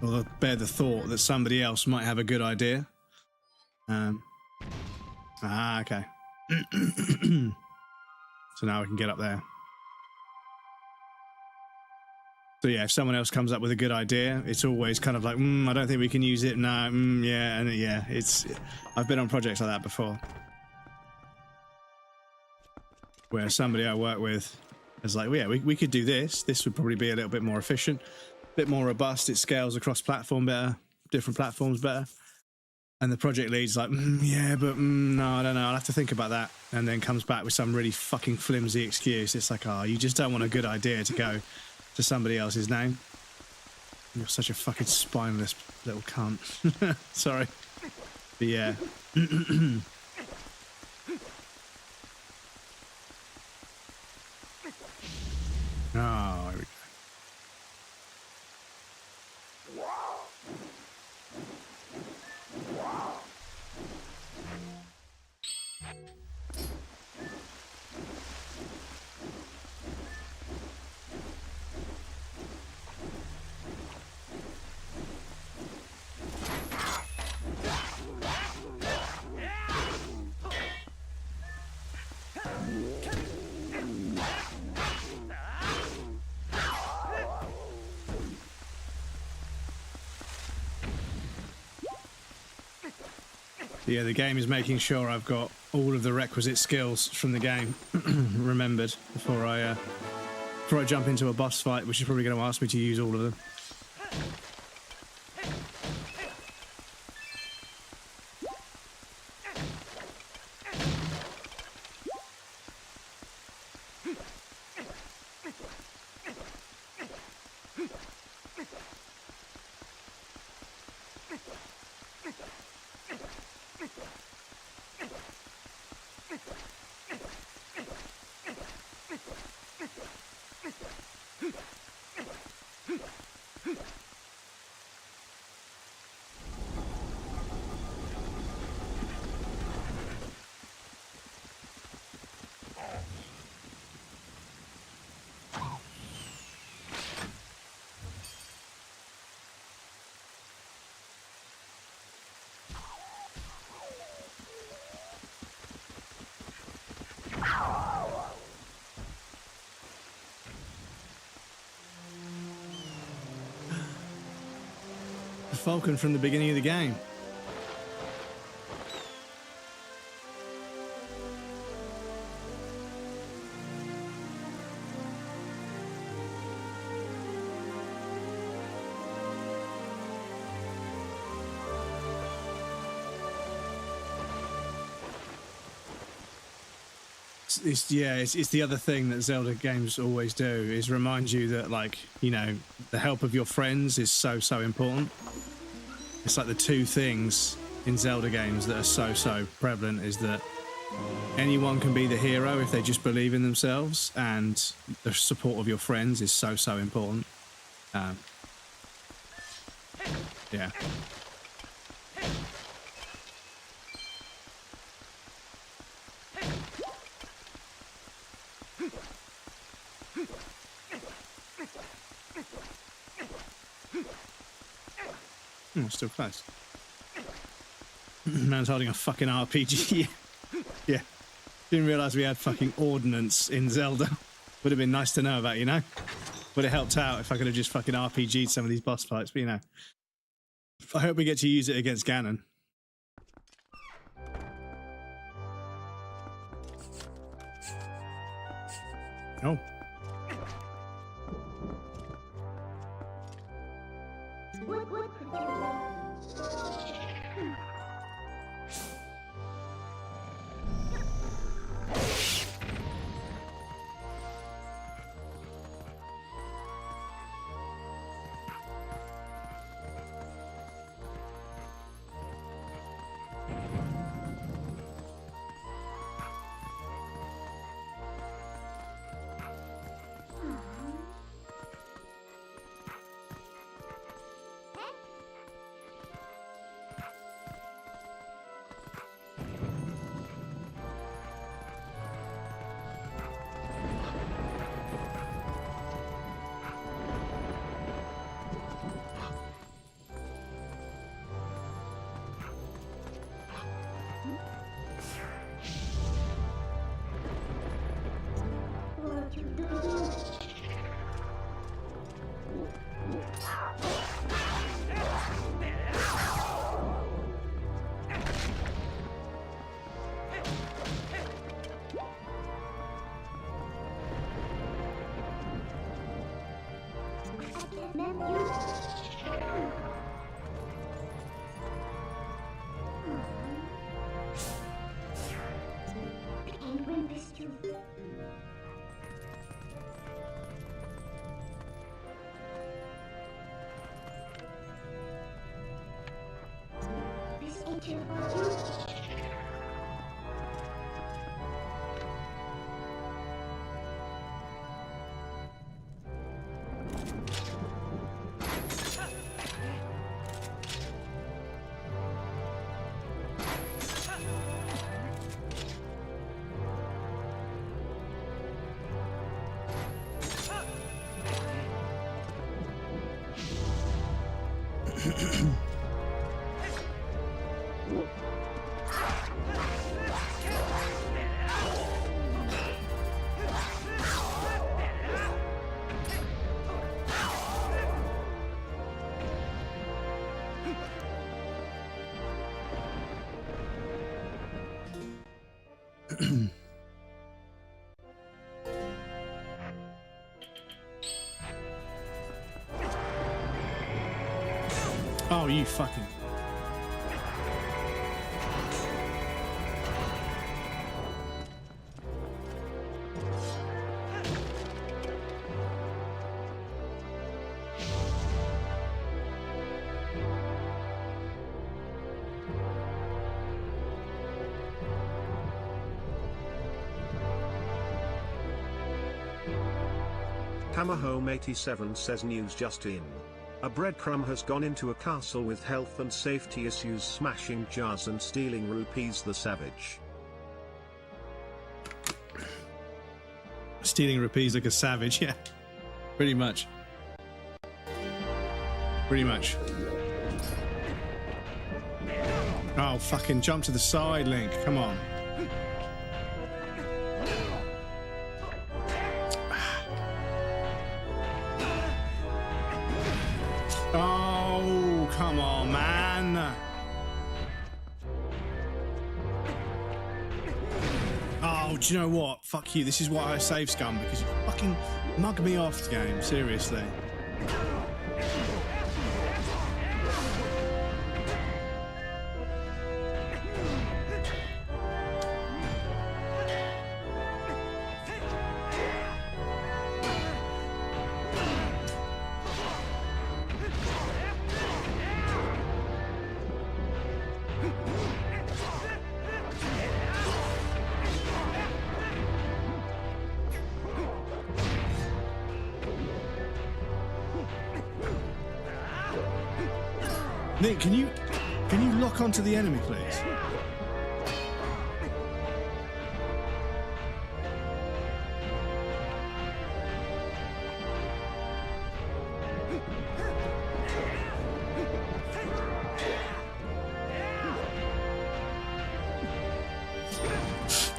or bear the thought that somebody else might have a good idea. Okay. So now we can get up there. So yeah, if someone else comes up with a good idea, it's always kind of like, I don't think we can use it. No, yeah, and yeah, I've been on projects like that before, where somebody I work with is like, well, yeah, we could do this. This would probably be a little bit more efficient, a bit more robust. It scales across platform better, different platforms better. And the project lead's like, yeah, but no, I don't know. I'll have to think about that. And then comes back with some really fucking flimsy excuse. It's like, oh, you just don't want a good idea to go to somebody else's name. You're such a fucking spineless little cunt. Sorry. But yeah. Yeah, the game is making sure I've got all of the requisite skills from the game remembered before I jump into a boss fight, which is probably going to ask me to use all of them. The Falcon from the beginning of the game. It's the other thing that Zelda games always do, is remind you that, like, you know, the help of your friends is so important. It's like the two things in Zelda games that are so prevalent is that anyone can be the hero if they just believe in themselves, and the support of your friends is so important. Yeah. Oh, still close. Man's holding a fucking RPG. Yeah. Didn't realise we had fucking ordnance in Zelda. Would have been nice to know about, you know? Would have helped out if I could have just fucking RPG'd some of these boss fights, but you know. I hope we get to use it against Ganon. Oh. Oh, you fucking... Hammerhome87 says news just in. A breadcrumb has gone into a castle with health and safety issues, smashing jars and stealing rupees. The savage. Stealing rupees like a savage, yeah. Pretty much. Pretty much. Oh, fucking jump to the side, Link. Come on. Oh, come on, man. Oh, do you know what? Fuck you. This is why I save scum, because you fucking mug me off, game. Seriously. Nick, can you lock onto the enemy, please?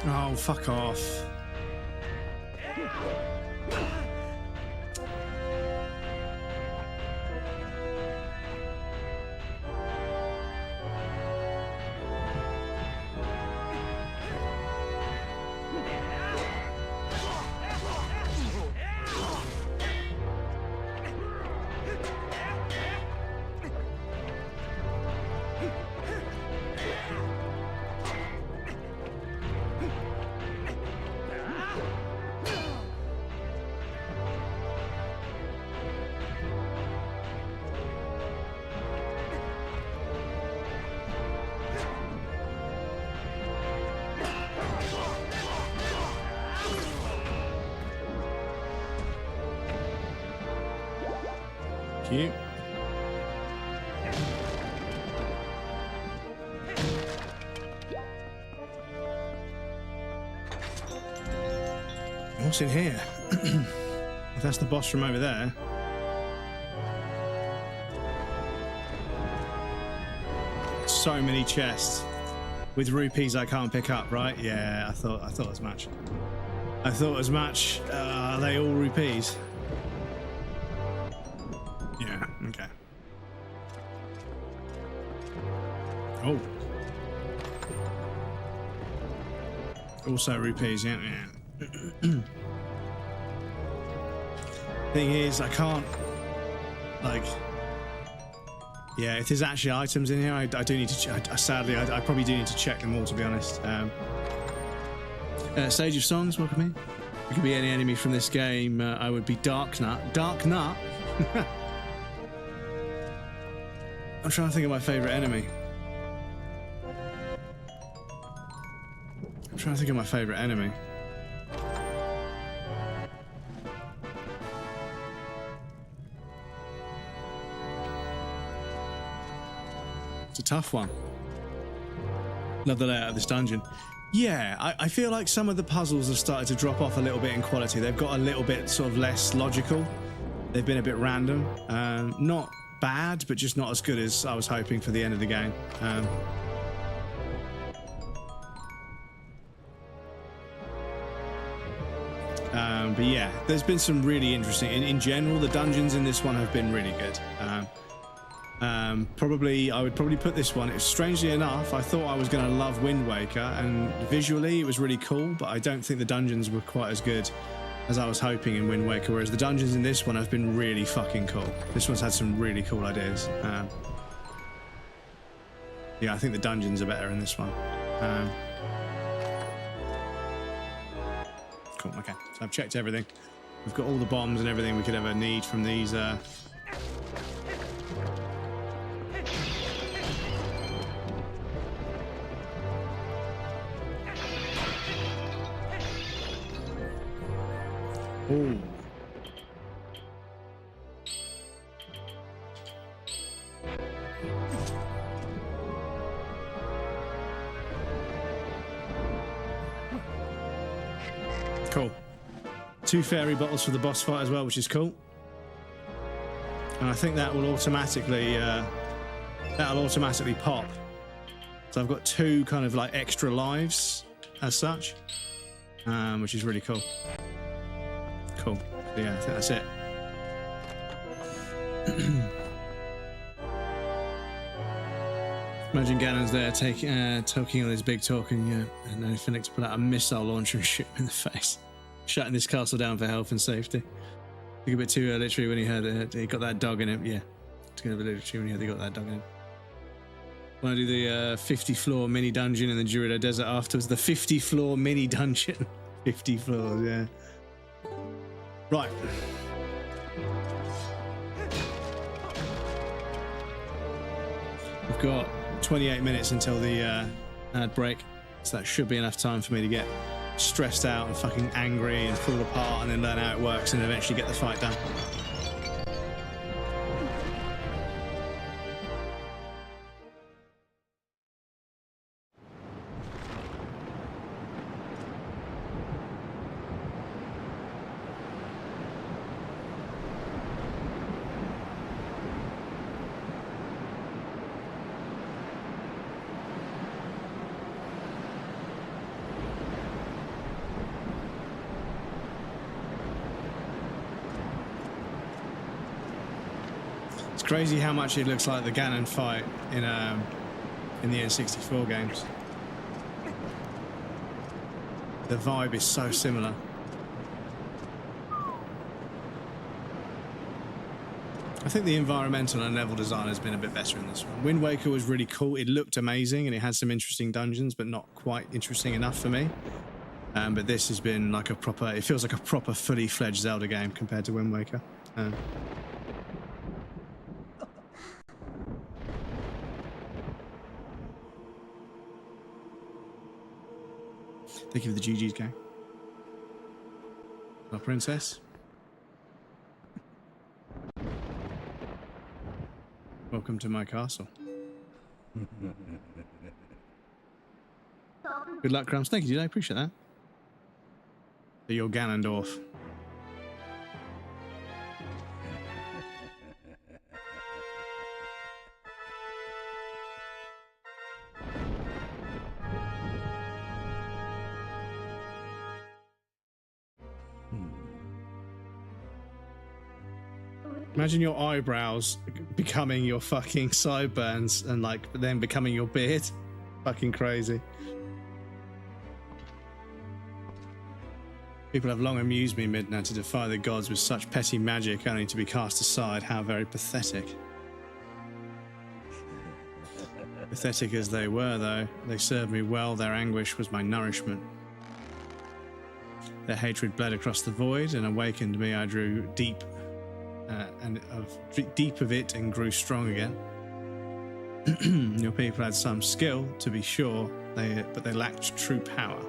Oh, fuck off. Cute. What's in here? If that's the boss room over there. So many chests with rupees I can't pick up, right? Yeah, I thought as much. I thought as much. Are they all rupees? Yeah, okay. Oh. Also rupees, yeah. Thing is, I can't, like, yeah, if there's actually items in here, I do need to, sadly, I probably do need to check them all, to be honest. Sage of Songs, welcome in. It could be any enemy from this game. I would be Dark Nut. Dark Nut? I'm trying to think of my favourite enemy. It's a tough one. Love the layout of this dungeon. Yeah, I feel like some of the puzzles have started to drop off a little bit in quality. They've got a little bit sort of less logical. They've been a bit random. Not bad, but just not as good as I was hoping for the end of the game. But yeah, there's been some really interesting... In general, the dungeons in this one have been really good. Probably, I would probably put this one. Strangely enough, I thought I was going to love Wind Waker, and visually it was really cool, but I don't think the dungeons were quite as good as I was hoping in Wind Waker, whereas the dungeons in this one have been really fucking cool. This one's had some really cool ideas. Yeah, I think the dungeons are better in this one. Cool, okay. So I've checked everything. We've got all the bombs and everything we could ever need from these. Ooh. Cool. 2 fairy bottles for the boss fight as well, which is cool. And I think that will automatically pop. So I've got 2 kind of like extra lives as such, which is really cool. Cool. So yeah, I think that's it. Imagine Ganon's there talking all his big talk, and then Finnick to put out a missile launcher and shoot him in the face, shutting this castle down for health and safety. Took a bit too literally when he heard he got that dog in him. Yeah, took a bit literally when he heard he got that dog in him. Want to do the 50-floor mini dungeon in the Gerudo Desert afterwards? The 50-floor mini dungeon. 50 floors, yeah. Right. We've got 28 minutes until the ad break, so that should be enough time for me to get stressed out and fucking angry and fall apart, and then learn how it works and eventually get the fight done. Crazy how much it looks like the Ganon fight in the N64 games. The vibe is so similar. I think the environmental and level design has been a bit better in this one. Wind Waker was really cool. It looked amazing and it had some interesting dungeons, but not quite interesting enough for me. But this has been like a proper, it feels like a proper fully fledged Zelda game compared to Wind Waker. Thank you for the GG's, gang. Twilight Princess. Welcome to my castle. Good luck, Crumbs. Thank you, dude. I appreciate that. You're Ganondorf. Imagine your eyebrows becoming your fucking sideburns and like then becoming your beard. Fucking crazy. People have long amused me, Midna, to defy the gods with such petty magic only to be cast aside. How very pathetic. Pathetic as they were, though, they served me well. Their anguish was my nourishment. Their hatred bled across the void and awakened me. I drew deep of it and grew strong again. Your people had some skill, to be sure, but they lacked true power.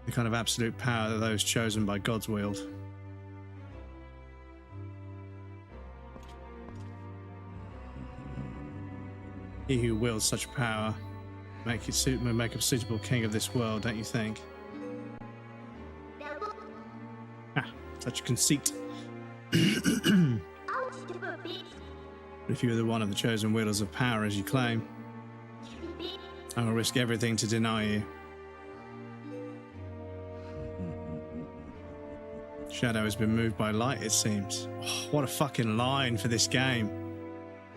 The kind of absolute power that those chosen by God's wield. He who wields such power make a suitable king of this world, don't you think? Ah, such conceit. If you were the one of the chosen wielders of power, as you claim, I will risk everything to deny you. Shadow has been moved by light, it seems. Oh, what a fucking line for this game.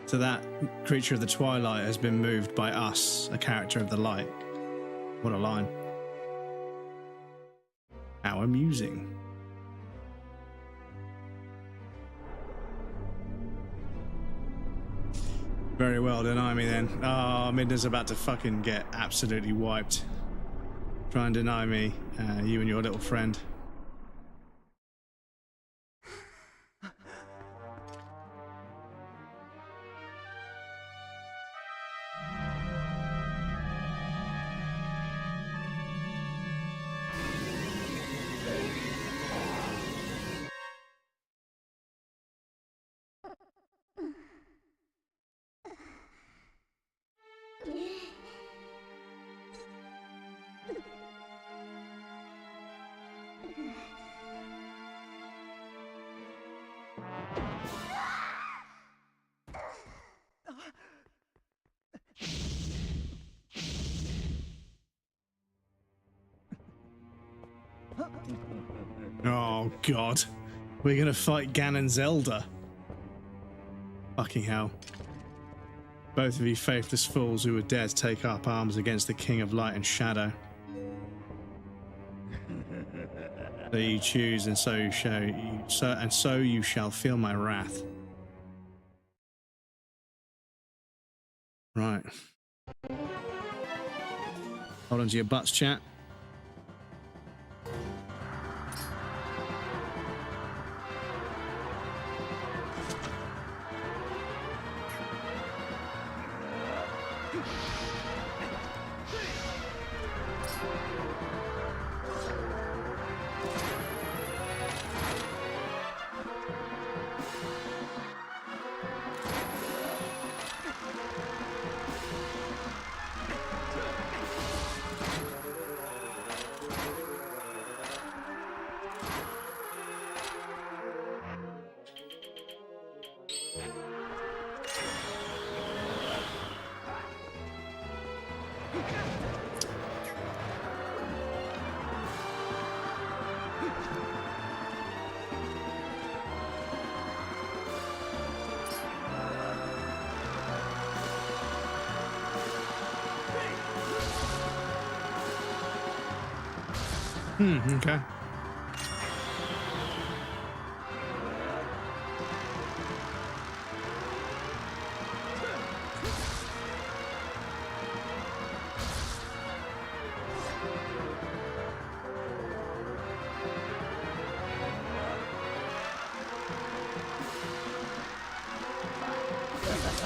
So that creature of the twilight has been moved by us, a character of the light. What a line. How amusing. Very well, deny me then. Oh, Midna's about to fucking get absolutely wiped. Try and deny me, you and your little friend. Oh god. We're gonna fight Ganon's Elder. Fucking hell. Both of you faithless fools who would dare to take up arms against the King of Light and Shadow. So you choose, and so you shall feel my wrath. Right. Hold on to your butts, chat. Okay.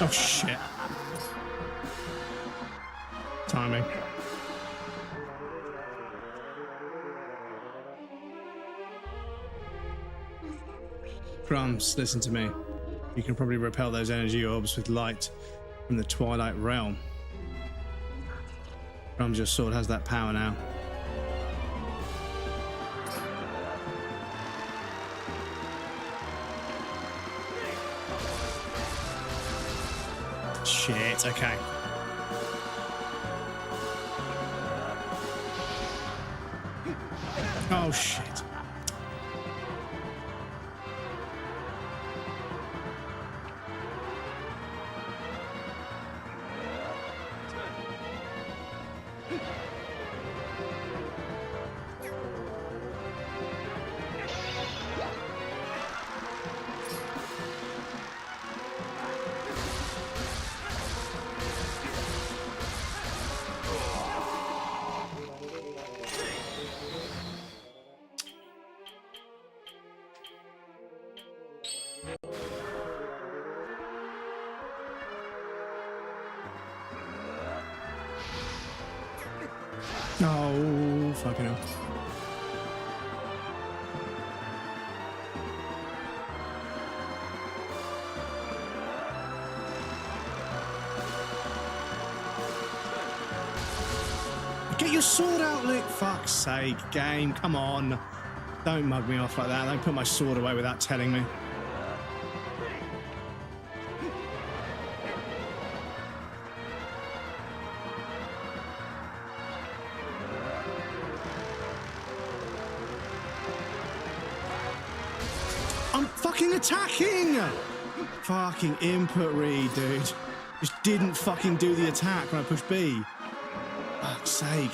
Oh shit. Timing. Crumbs, listen to me. You can probably repel those energy orbs with light from the Twilight realm. Crumbs, your sword has that power now. Shit, okay. Oh shit. Oh, fucking hell. Get your sword out, Lick. Fuck's sake, game. Come on. Don't mug me off like that. Don't put my sword away without telling me. fucking attacking! Fucking input read, dude. Just didn't fucking do the attack when I pushed B. Fuck's sake.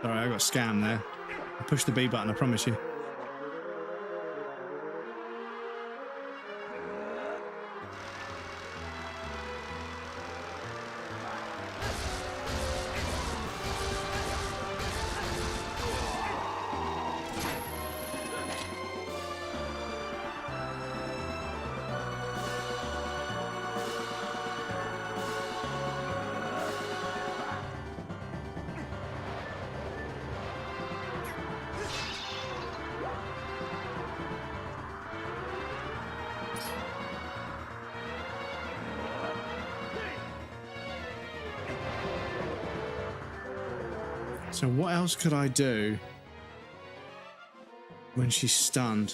Sorry, I got scammed there. I pushed the B button, I promise you. So what else could I do when she's stunned?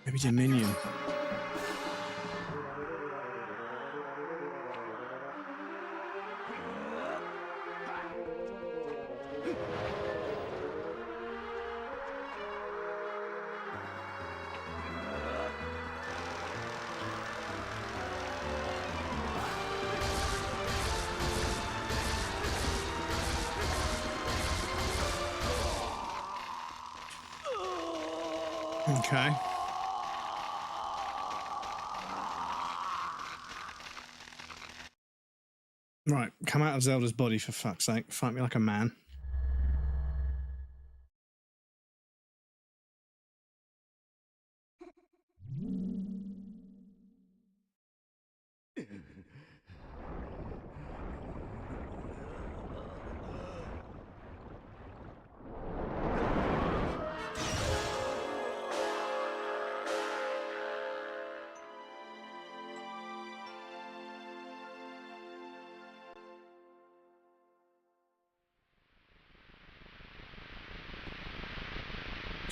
Maybe Dominion. Okay. Right, come out of Zelda's body for fuck's sake. Fight me like a man.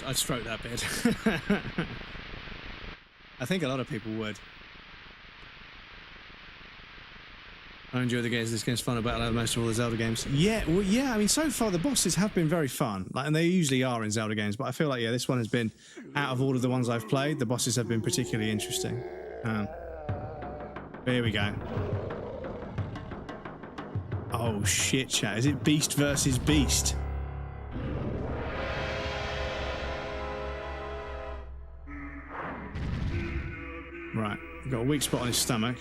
I'd stroke that bit. I think a lot of people would. I enjoy the games. This game's fun about most of all the Zelda games. Yeah, well, yeah. I mean, so far the bosses have been very fun, and they usually are in Zelda games. But I feel like this one has been, out of all of the ones I've played, the bosses have been particularly interesting. Here we go. Oh shit, chat! Is it Beast versus Beast? Right, we've got a weak spot on his stomach.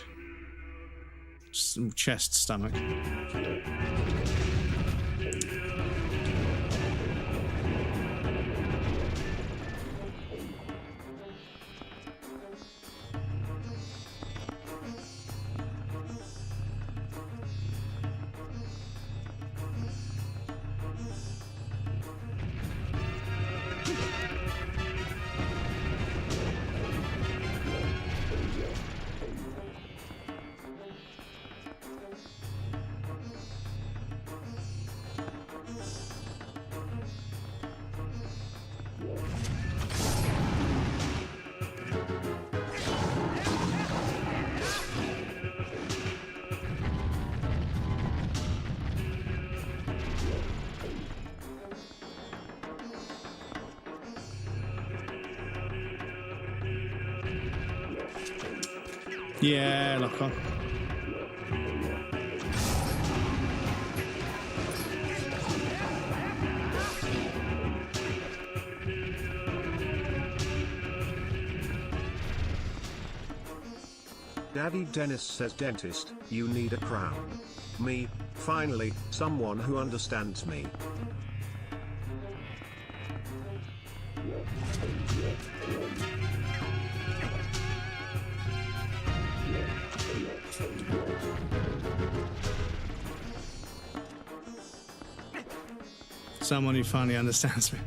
Chest, stomach. Yeah, lock on. Daddy Dennis says, dentist, you need a crown. Me, finally, someone who understands me. Someone who finally understands me.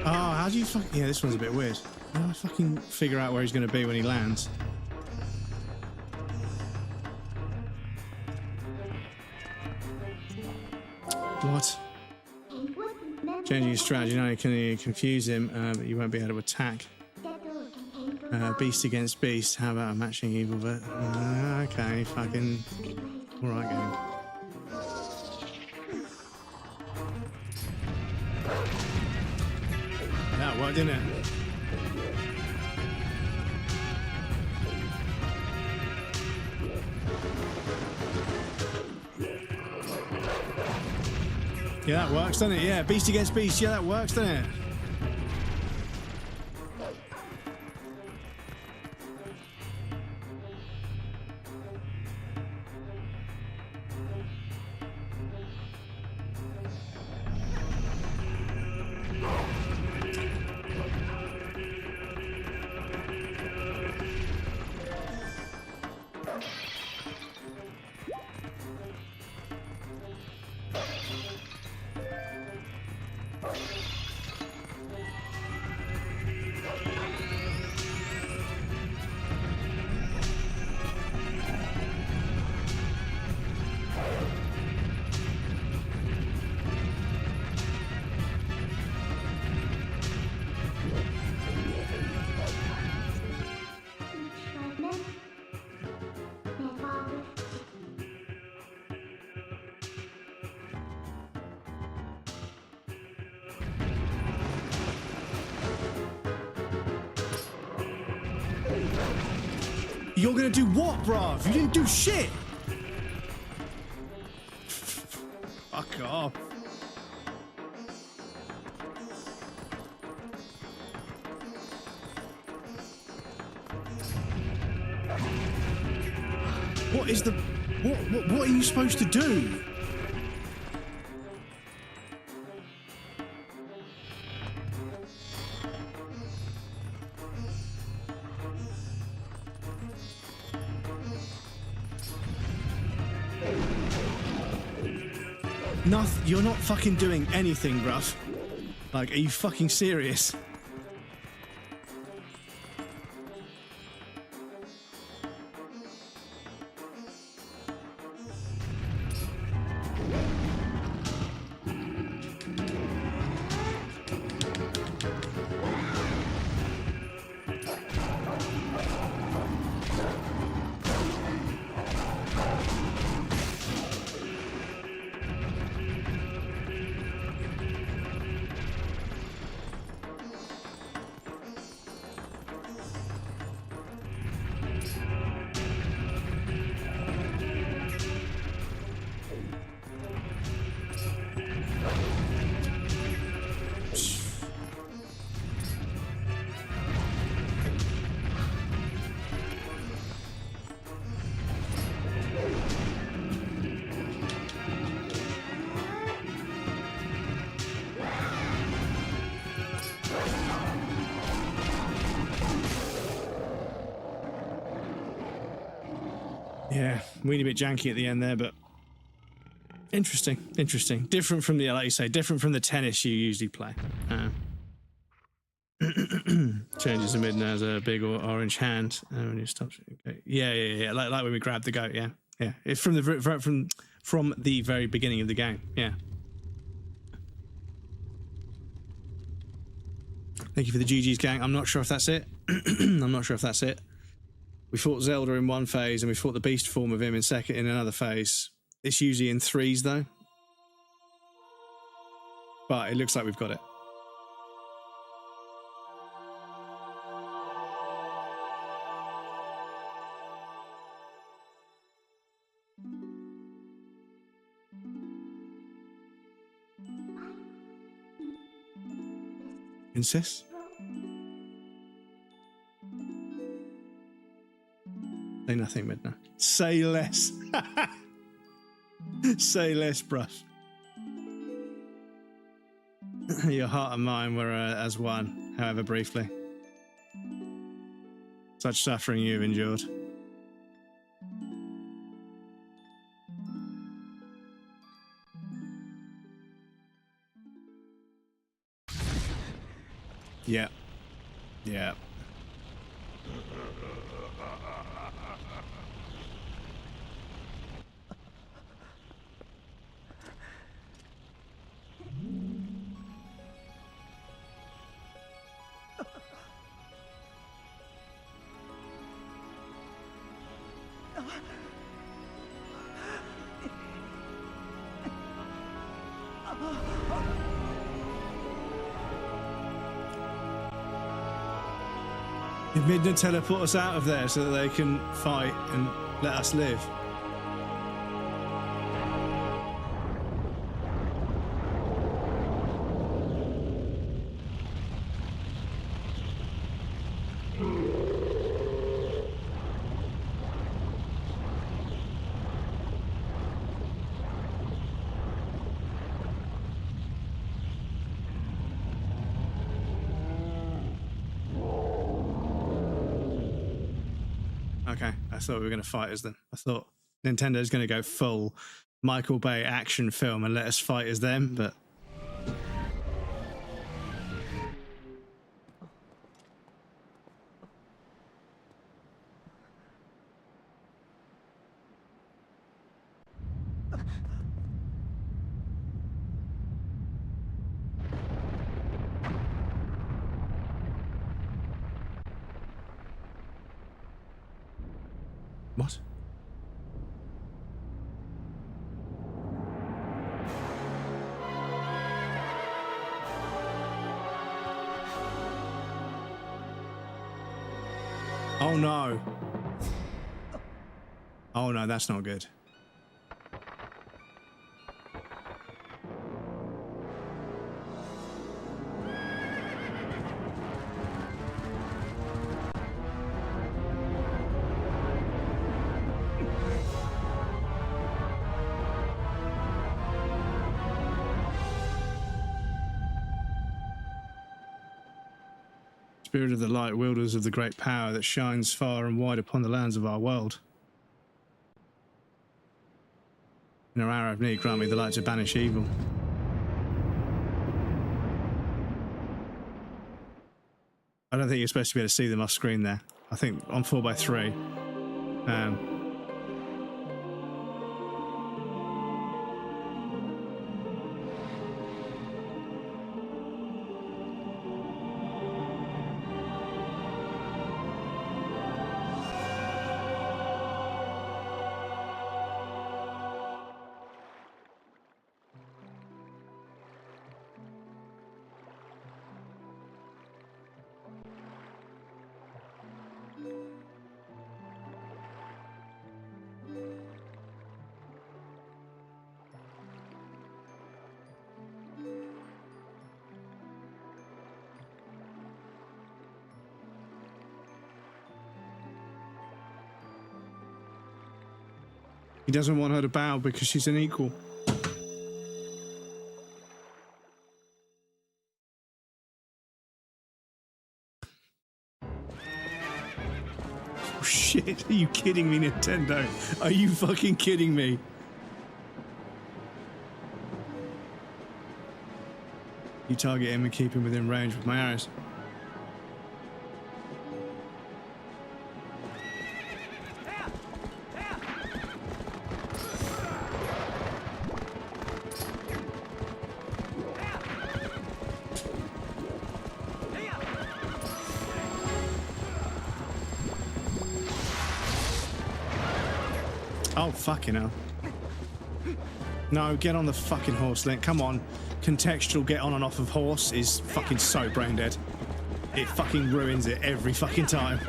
Oh, how do you fuck? Yeah, this one's a bit weird. How do I fucking figure out where he's going to be when he lands? What? Changing your strategy, not only can you confuse him, but you won't be able to attack. Beast against beast. How about a matching evil? Okay, fucking. Alright, game. That worked, didn't it? Yeah, that works, doesn't it? Yeah, beast against beast. Yeah, that works, doesn't it? You're gonna do what, bruv? You didn't do shit! Fuck off. What is the... What are you supposed to do? Nothing. You're not fucking doing anything, bruv. Like, are you fucking serious? Yeah, really a bit janky at the end there, but interesting, interesting. Different from the, like you say, different from the tennis you usually play. Changes the mid and has a big orange hand when you stop. Okay. Yeah. Like when we grabbed the goat. Yeah. It's from the very beginning of the game. Yeah. Thank you for the GG's, gang. I'm not sure if that's it. I'm not sure if that's it. We fought Zelda in one phase, and we fought the beast form of him in another phase. It's usually in threes, though. But it looks like we've got it. Princess? Say nothing, Midna. Say less. Say less, bruv. Your heart and mine were as one, however briefly. Such suffering you've endured. Yeah. Yeah. Did Midna teleport us out of there so that they can fight and let us live? Okay, I thought we were going to fight as them. I thought Nintendo's going to go full Michael Bay action film and let us fight as them, but... What? Oh no. Oh no, that's not good. Spirit of the light, wielders of the great power that shines far and wide upon the lands of our world. In our hour of need, grant me the light to banish evil. I don't think you're supposed to be able to see them off screen there. I think on 4x3. He doesn't want her to bow because she's an equal. Oh shit, are you kidding me, Nintendo? Are you fucking kidding me? You target him and keep him within range with my arrows. Oh, fucking hell. No, get on the fucking horse, Link. Come on. Contextual get on and off of horse is fucking so brain dead. It fucking ruins it every fucking time.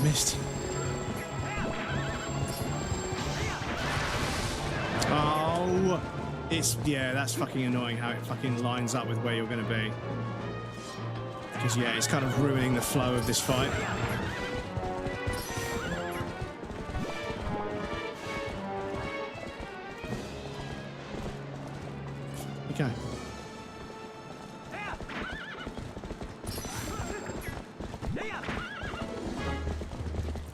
Missed. Oh, it's, yeah, that's fucking annoying how it fucking lines up with where you're going to be. Because, yeah, it's kind of ruining the flow of this fight. Okay.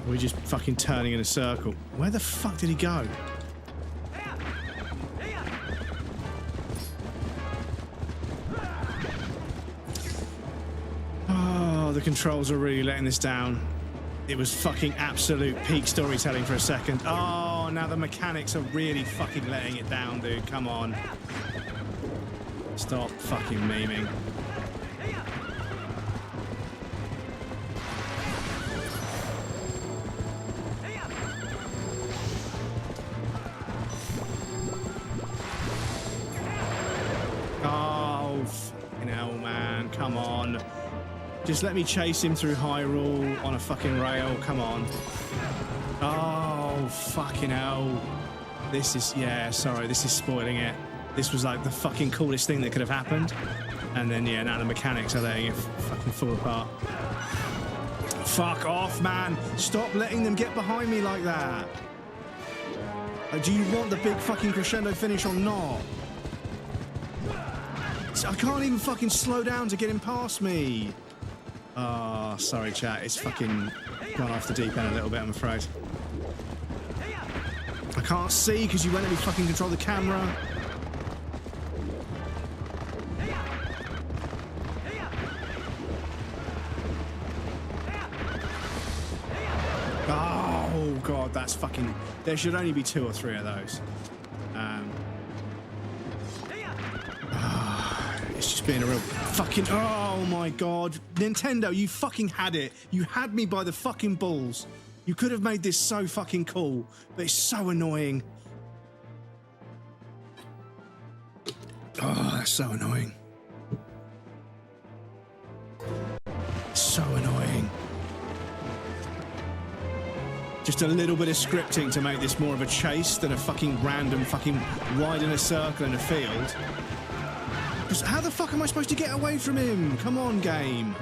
We're just fucking turning in a circle. Where the fuck did he go? Oh, the controls are really letting this down. It was fucking absolute peak storytelling for a second. Oh, now the mechanics are really fucking letting it down, dude. Come on. Stop fucking memeing. Oh, fucking hell, man. Come on. Just let me chase him through Hyrule on a fucking rail. Come on. Oh, fucking hell. This is, yeah, sorry, this is spoiling it. This was like the fucking coolest thing that could have happened. And then, yeah, now the mechanics are letting it fucking fall apart. Fuck off, man. Stop letting them get behind me like that. Do you want the big fucking crescendo finish or not? I can't even fucking slow down to get him past me. Oh, sorry, chat. It's fucking gone off the deep end a little bit, I'm afraid. I can't see because you won't let me fucking control the camera. Oh, God, that's fucking... There should only be 2 or 3 of those. It's just being a real fucking... Oh, my God. Nintendo, you fucking had it. You had me by the fucking balls. You could have made this so fucking cool, but it's so annoying. Oh, that's so annoying. So annoying. Just a little bit of scripting to make this more of a chase than a fucking random fucking ride in a circle in a field. Because how the fuck am I supposed to get away from him? Come on, game.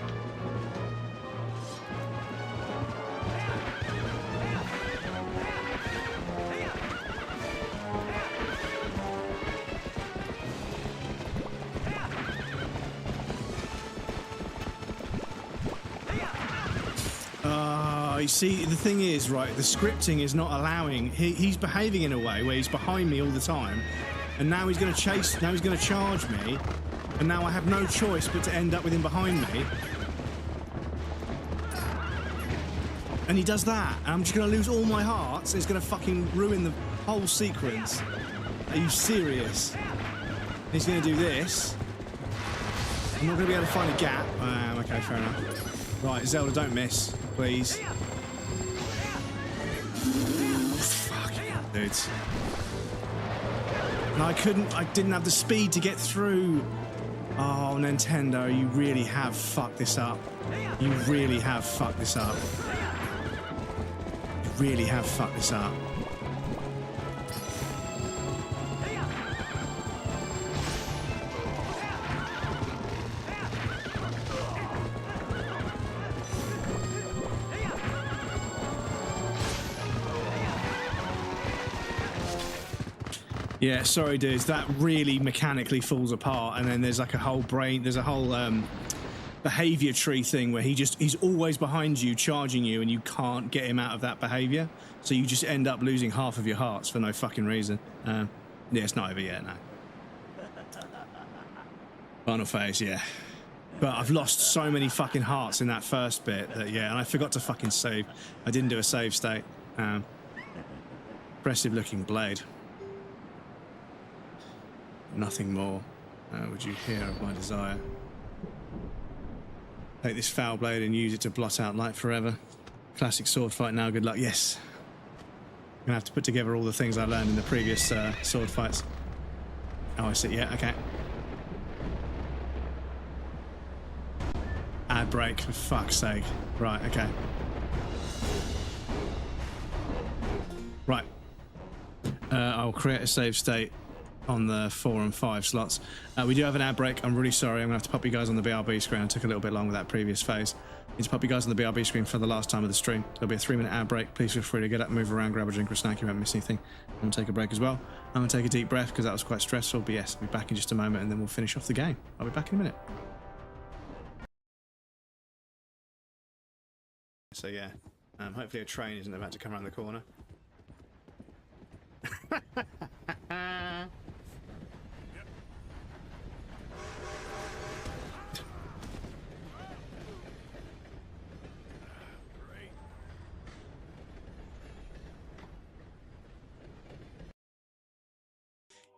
You see, the thing is, right, the scripting is not allowing... He's behaving in a way where he's behind me all the time, and now he's going to chase... Now he's going to charge me, and now I have no choice but to end up with him behind me. And he does that, and I'm just going to lose all my hearts, and it's going to fucking ruin the whole sequence. Are you serious? He's going to do this. I'm not going to be able to find a gap. Okay, fair enough. Right, Zelda, don't miss, please. Dudes. And I didn't have the speed to get through. Oh, Nintendo, you really have fucked this up. You really have fucked this up. You really have fucked this up. Yeah, sorry, dudes. That really mechanically falls apart, and then there's like a whole behavior tree thing where he's always behind you, charging you, and you can't get him out of that behavior. So you just end up losing half of your hearts for no fucking reason. Yeah, it's not over yet, no. Final phase, yeah. But I've lost so many fucking hearts in that first bit that, yeah, and I forgot to fucking save. I didn't do a save state. Impressive looking blade. Nothing more would you hear of my desire. Take this foul blade and use it to blot out light forever. Classic sword fight now, good luck. Yes. I'm gonna have to put together all the things I learned in the previous sword fights. Oh, I see, yeah, okay. Ad break, for fuck's sake. Right, okay. Right. I'll create a save state on the 4 and 5 slots. We do have an ad break. I'm really sorry. I'm gonna have to pop you guys on the BRB screen. I took a little bit long with that previous phase. Need to pop you guys on the BRB screen for the last time of the stream. There'll be a 3-minute ad break. Please feel free to get up, move around, grab a drink or a snack. You won't miss anything. I'm gonna take a break as well. I'm gonna take a deep breath because that was quite stressful. But yes, I'll be back in just a moment and then we'll finish off the game. I'll be back in a minute. So yeah, hopefully a train isn't about to come around the corner.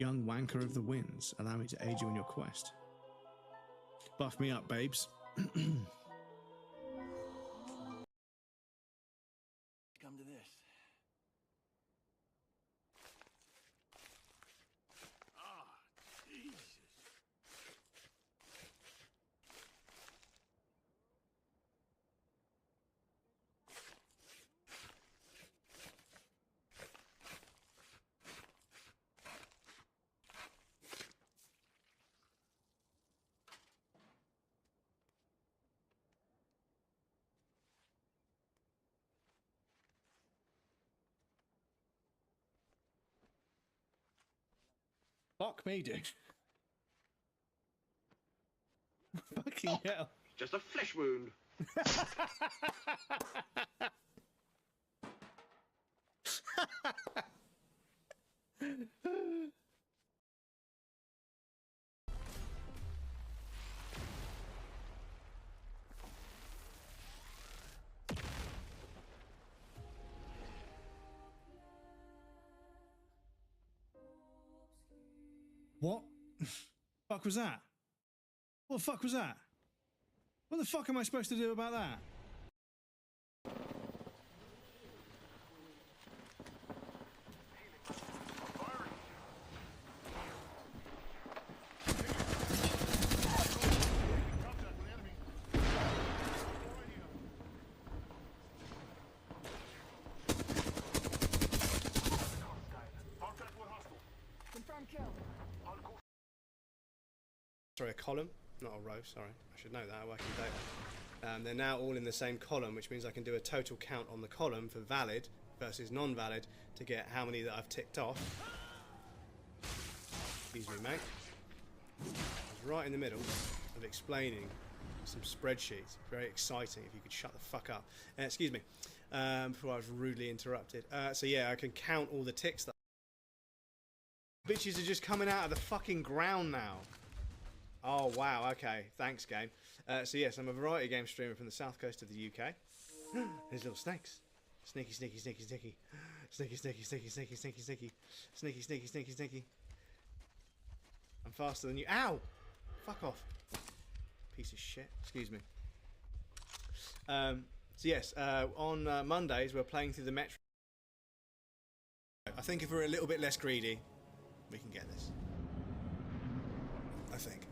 Young wanker of the winds, allow me to aid you in your quest. Buff me up, babes. Come to this. Ah, Jesus. Fuck me, dude. Fucking hell. Just a flesh wound. What? Fuck was that? What the fuck was that? What the fuck am I supposed to do about that? Sorry, a column, not a row, sorry. I should know that, I work in data. They're now all in the same column, which means I can do a total count on the column for valid versus non-valid to get how many that I've ticked off. Excuse me, mate. I was right in the middle of explaining some spreadsheets. Very exciting, if you could shut the fuck up. Excuse me, before I was rudely interrupted. So yeah, I can count all the ticks that... Bitches are just coming out of the fucking ground now. Oh wow, okay, thanks game. So yes, I'm a variety game streamer from the south coast of the UK. There's little snakes. Sneaky, sneaky, sneaky, sneaky. Sneaky, sneaky, sneaky, sneaky, sneaky, sneaky. Sneaky, sneaky, sneaky, sneaky. I'm faster than you. Ow! Fuck off. Piece of shit. Excuse me. So yes, on Mondays we're playing through the Metro. I think if we're a little bit less greedy, we can get this. I think.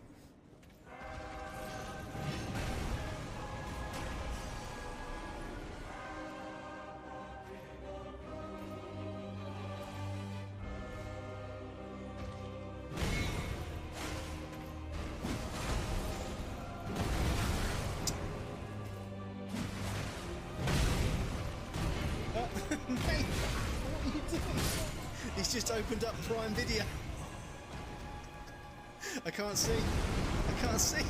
Mate, what are you doing? He's just opened up Prime Video. I can't see. I can't see.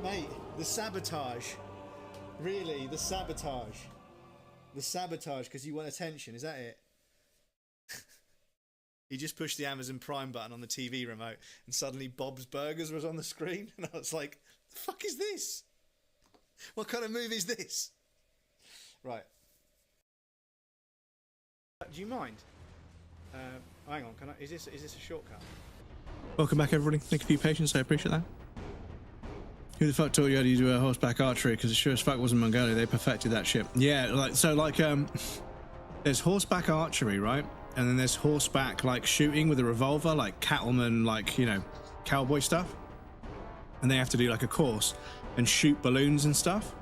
Mate, the sabotage. Really, the sabotage. The sabotage because you want attention, is that it? He just pushed the Amazon Prime button on the TV remote and suddenly Bob's Burgers was on the screen and I was like, the fuck is this? What kind of movie is this? Right. Do you mind? Hang on, can I? Is this a shortcut? Welcome back, everybody. Thank you for your patience. I appreciate that. Who the fuck taught you how to do horseback archery? Because it sure as fuck wasn't Mongolia. They perfected that shit. Yeah, there's horseback archery, right? And then there's horseback like shooting with a revolver, like cattleman, like, you know, cowboy stuff. And they have to do like a course and shoot balloons and stuff.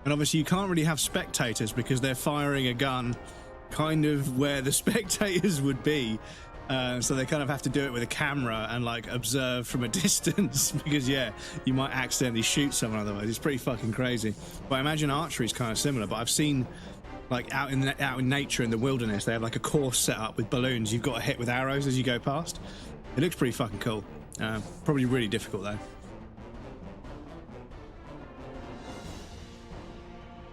And obviously you can't really have spectators because they're firing a gun kind of where the spectators would be. So they kind of have to do it with a camera and like observe from a distance because yeah, you might accidentally shoot someone otherwise. It's pretty fucking crazy. But I imagine archery is kind of similar, but I've seen like out in nature in the wilderness, they have like a course set up with balloons. You've got to hit with arrows as you go past. It looks pretty fucking cool. Probably really difficult though.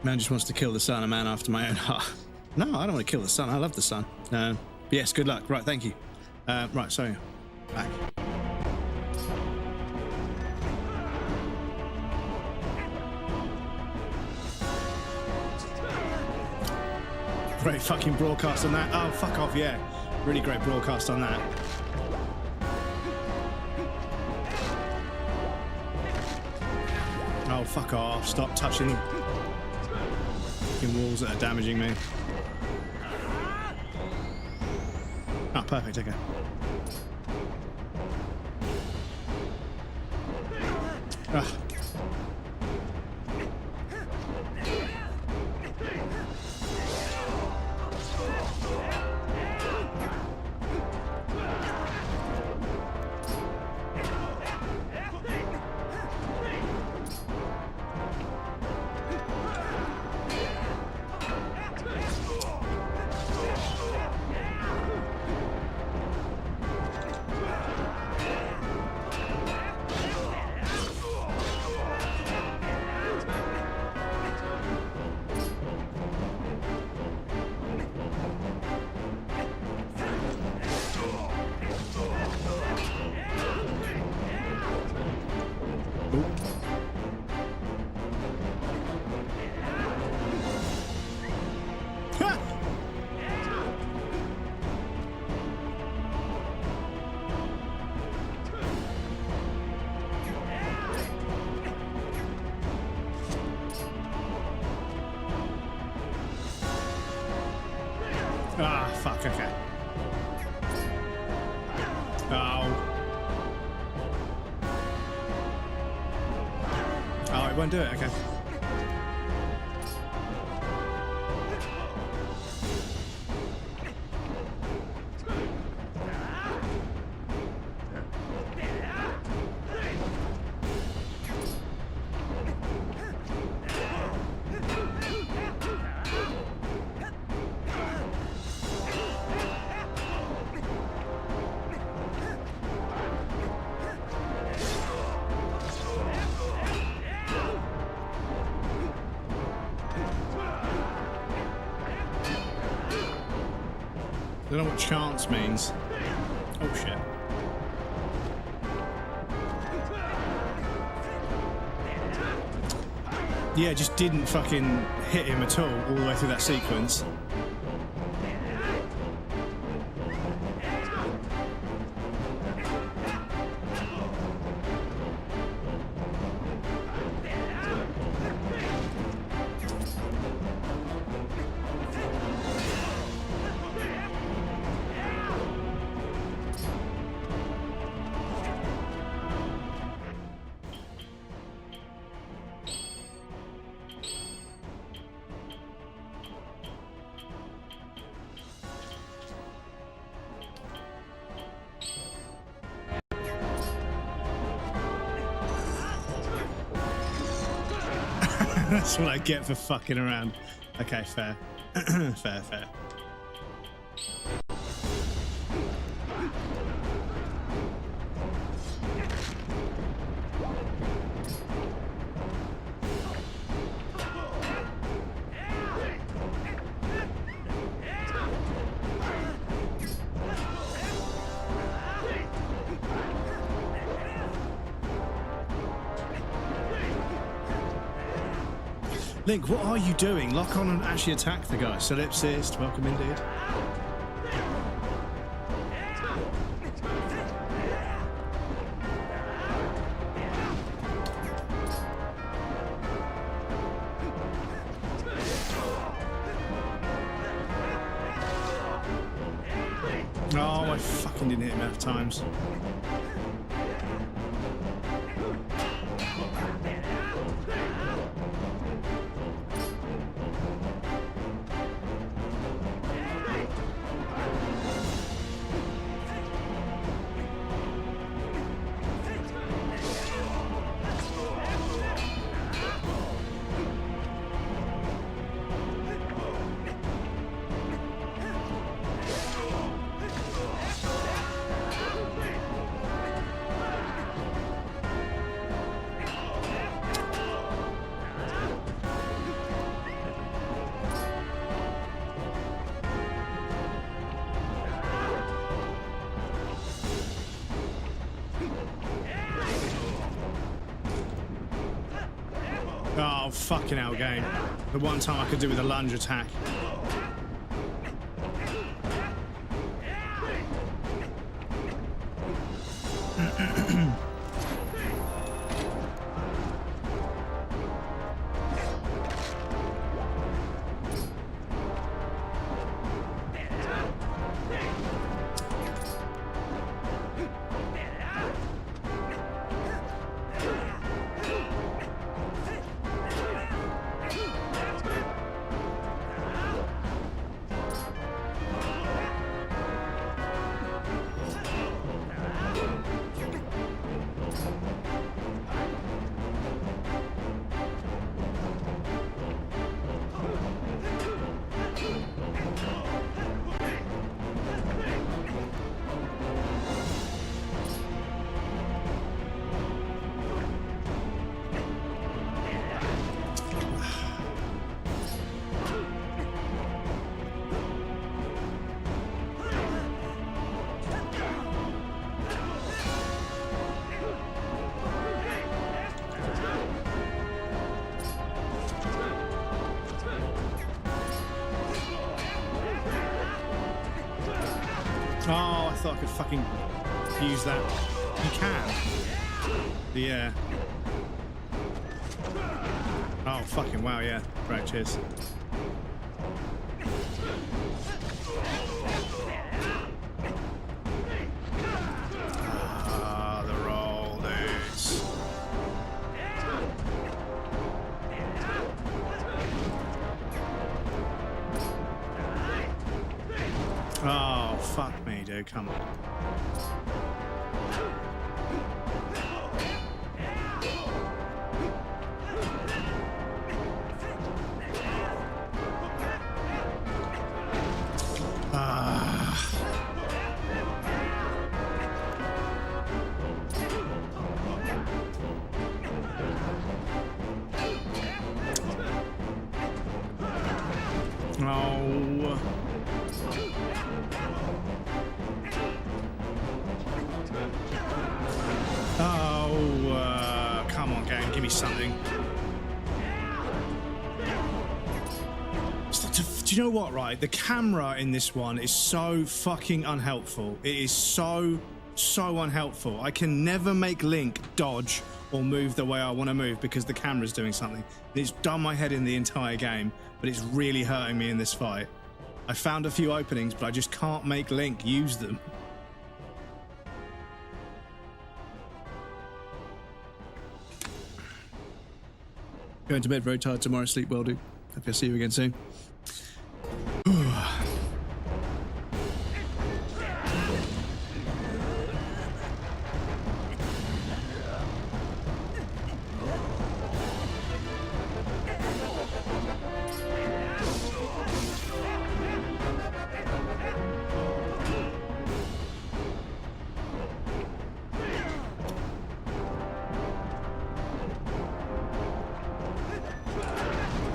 Man just wants to kill the sun, a man after my own heart. No, I don't want to kill the sun. I love the sun. Yes, good luck. Right, thank you. Right, sorry. Back. Great fucking broadcast on that. Oh, fuck off, yeah. Really great broadcast on that. Oh, fuck off. Stop touching the fucking walls that are damaging me. Oh, perfect. Okay. Ah. Ah, fuck, okay. Oh. Oh, it won't do it, okay. I don't know what chance means. Oh shit. Yeah, just didn't fucking hit him at all the way through that sequence. That's what I get for fucking around. Okay, fair. fair. Link, what are you doing? Lock on and actually attack the guy. Solipsist, welcome indeed. Oh, I fucking didn't hit him enough times. Oh, fucking hell, game. The one time I could do with a lunge attack. Oh, I thought I could fucking use that. You can. Yeah. Oh, fucking wow, yeah. Right, cheers. Ah, the roll, dudes. Oh, fuck me, dude. Come on. Come on, game, give me something. Do you know what, right? The camera in this one is so fucking unhelpful. It is so unhelpful. I can never make Link dodge or move the way I want to move because the camera's doing something. It's done my head in the entire game, but it's really hurting me in this fight. I found a few openings, but I just can't make Link use them. Going to bed very tired tomorrow. Sleep well, dude. Hope I'll see you again soon.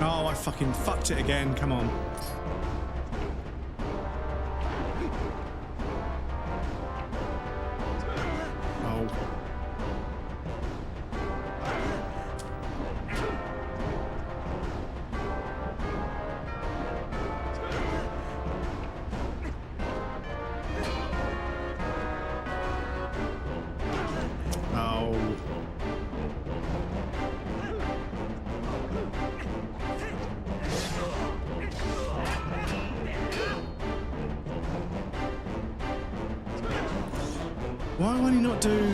Oh, I fucking fucked it again. Come on. Oh. Oh. Why won't he not do...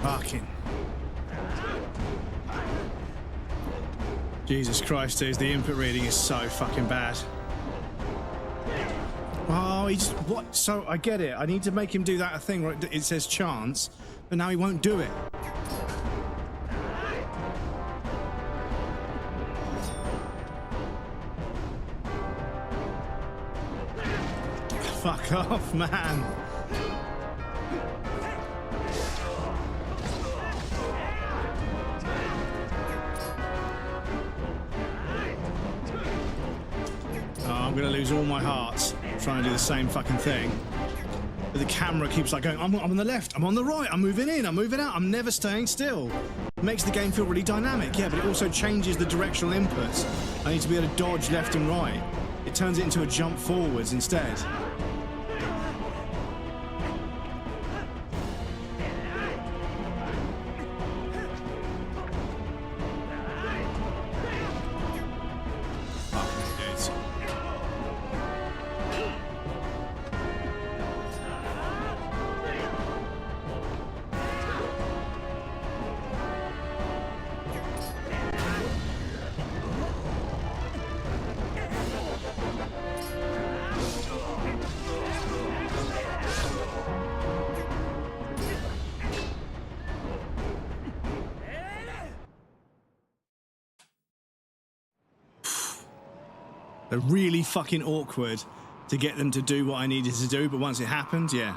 Fucking... Jesus Christ, dude, the input reading is so fucking bad. Oh, he just... What? So, I get it. I need to make him do that thing where it says chance, but now he won't do it. Fuck off, man. I'm gonna lose all my hearts trying to do the same fucking thing. But the camera keeps like going, I'm on the left, I'm on the right, I'm moving in, I'm moving out, I'm never staying still. It makes the game feel really dynamic, yeah, but it also changes the directional inputs. I need to be able to dodge left and right. It turns it into a jump forwards instead. They're really fucking awkward to get them to do what I needed to do, but once it happened, yeah.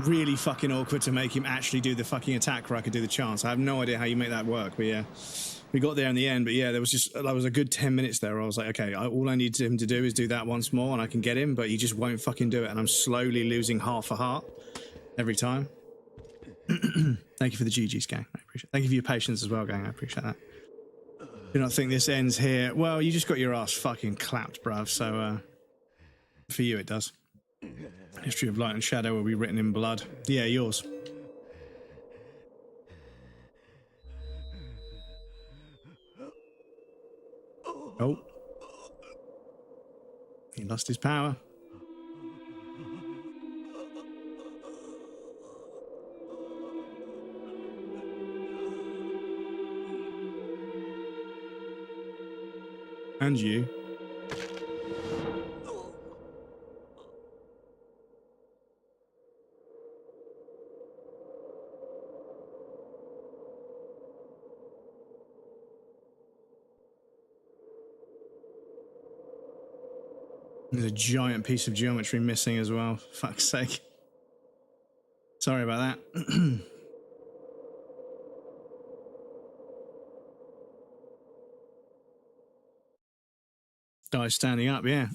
Really fucking awkward to make him actually do the fucking attack where I could do the chance. I have no idea how you make that work, but yeah. We got there in the end, but yeah, there was a good 10 minutes there where I was like, okay, all I need him to do is do that once more and I can get him, but he just won't fucking do it, and I'm slowly losing half a heart every time. Thank you for the GGs, gang. I appreciate it. Thank you for your patience as well, gang. I appreciate that. Do not think this ends here. Well, you just got your ass fucking clapped, bruv, so for you it does. History of Light and Shadow will be written in blood. Yeah, yours. Oh. He lost his power. And you. There's a giant piece of geometry missing as well. Fuck's sake. Sorry about that. Die standing up, yeah.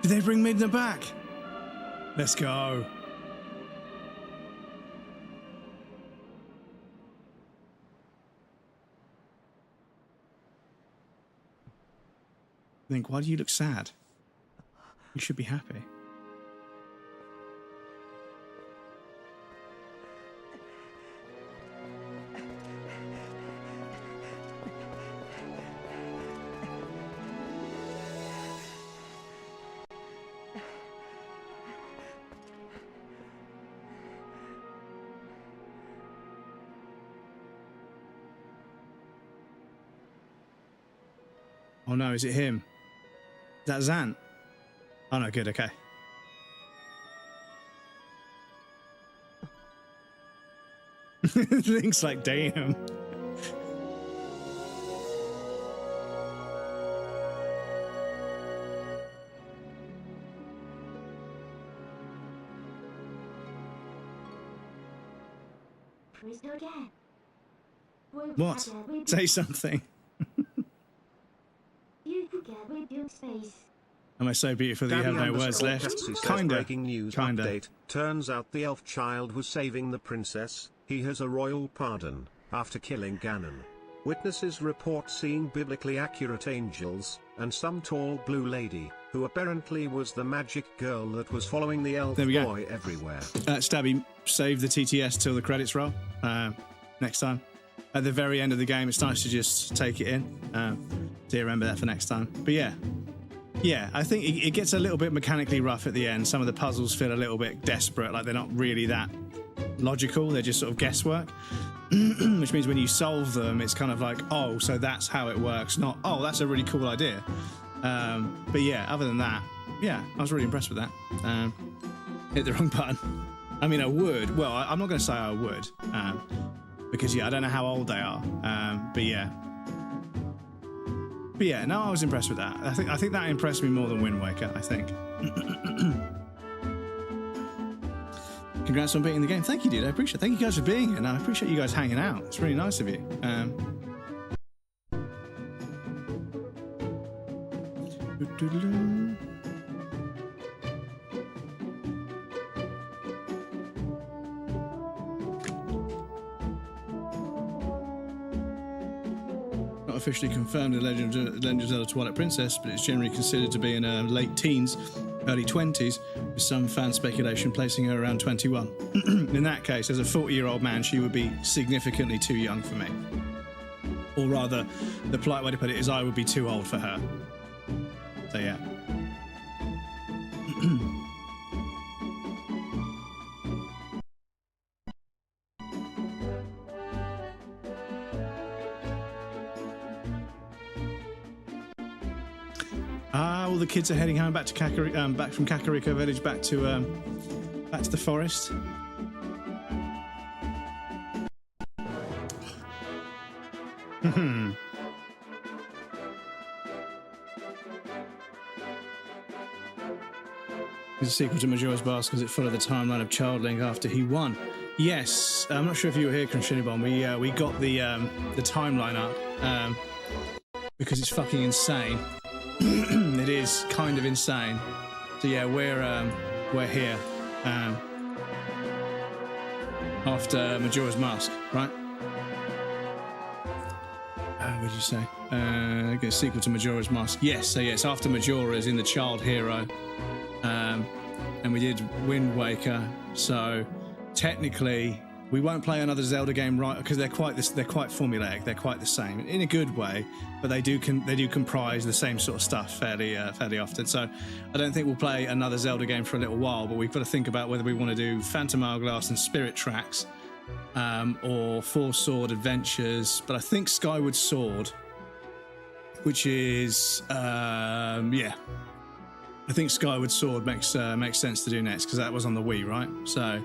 Did they bring Midna back? Let's go. Think, why do you look sad? You should be happy. Oh no, is it him? Is that Zant? Oh no, good, okay. Link's like, damn. What? Say something. Am I so beautiful that you have no words left? Kinda. Breaking news update. Turns out the elf child was saving the princess. He has a royal pardon after killing Ganon. Witnesses report seeing biblically accurate angels and some tall blue lady who apparently was the magic girl that was following the elf boy everywhere. Stabby, save the TTS till the credits roll. Next time. At the very end of the game, it's nice to just take it in. So you remember that for next time. But yeah, I think it gets a little bit mechanically rough at the end. Some of the puzzles feel a little bit desperate, like they're not really that logical. They're just sort of guesswork. Which means when you solve them, it's kind of like, oh, so that's how it works, not, oh, that's a really cool idea. But yeah, other than that, yeah, I was really impressed with that. Hit the wrong button. I mean, I would. Well, I'm not going to say I would. Because, yeah, I don't know how old they are. But yeah, no, I was impressed with that. I think that impressed me more than Wind Waker, I think. Congrats on beating the game. Thank you, dude. I appreciate it. Thank you guys for being here, and I appreciate you guys hanging out. It's really nice of you. Officially confirmed in Legend of Zelda Twilight Princess, but it's generally considered to be in her late teens, early 20s, with some fan speculation placing her around 21. In that case, as a 40-year-old man, she would be significantly too young for me. Or rather, the polite way to put it is I would be too old for her. So yeah. All the kids are heading home back to back from Kakariko Village, back to the forest. It's a sequel to Majora's Mask because it followed the timeline of Child Link after he won. Yes, I'm not sure if you were here, Crunchinibon. We got the timeline up because it's fucking insane. It is kind of insane. So yeah, we're here after Majora's Mask, right? What did you say? A sequel to Majora's Mask. Yes, so yes, after Majora's in the Child Hero. And we did Wind Waker, so technically we won't play another Zelda game, right? Because they're quite formulaic. They're quite the same in a good way, but they do comprise the same sort of stuff fairly often. So I don't think we'll play another Zelda game for a little while. But we've got to think about whether we want to do Phantom Hourglass and Spirit Tracks, or Four Sword Adventures. But I think Skyward Sword, which is I think Skyward Sword makes sense to do next because that was on the Wii, right? So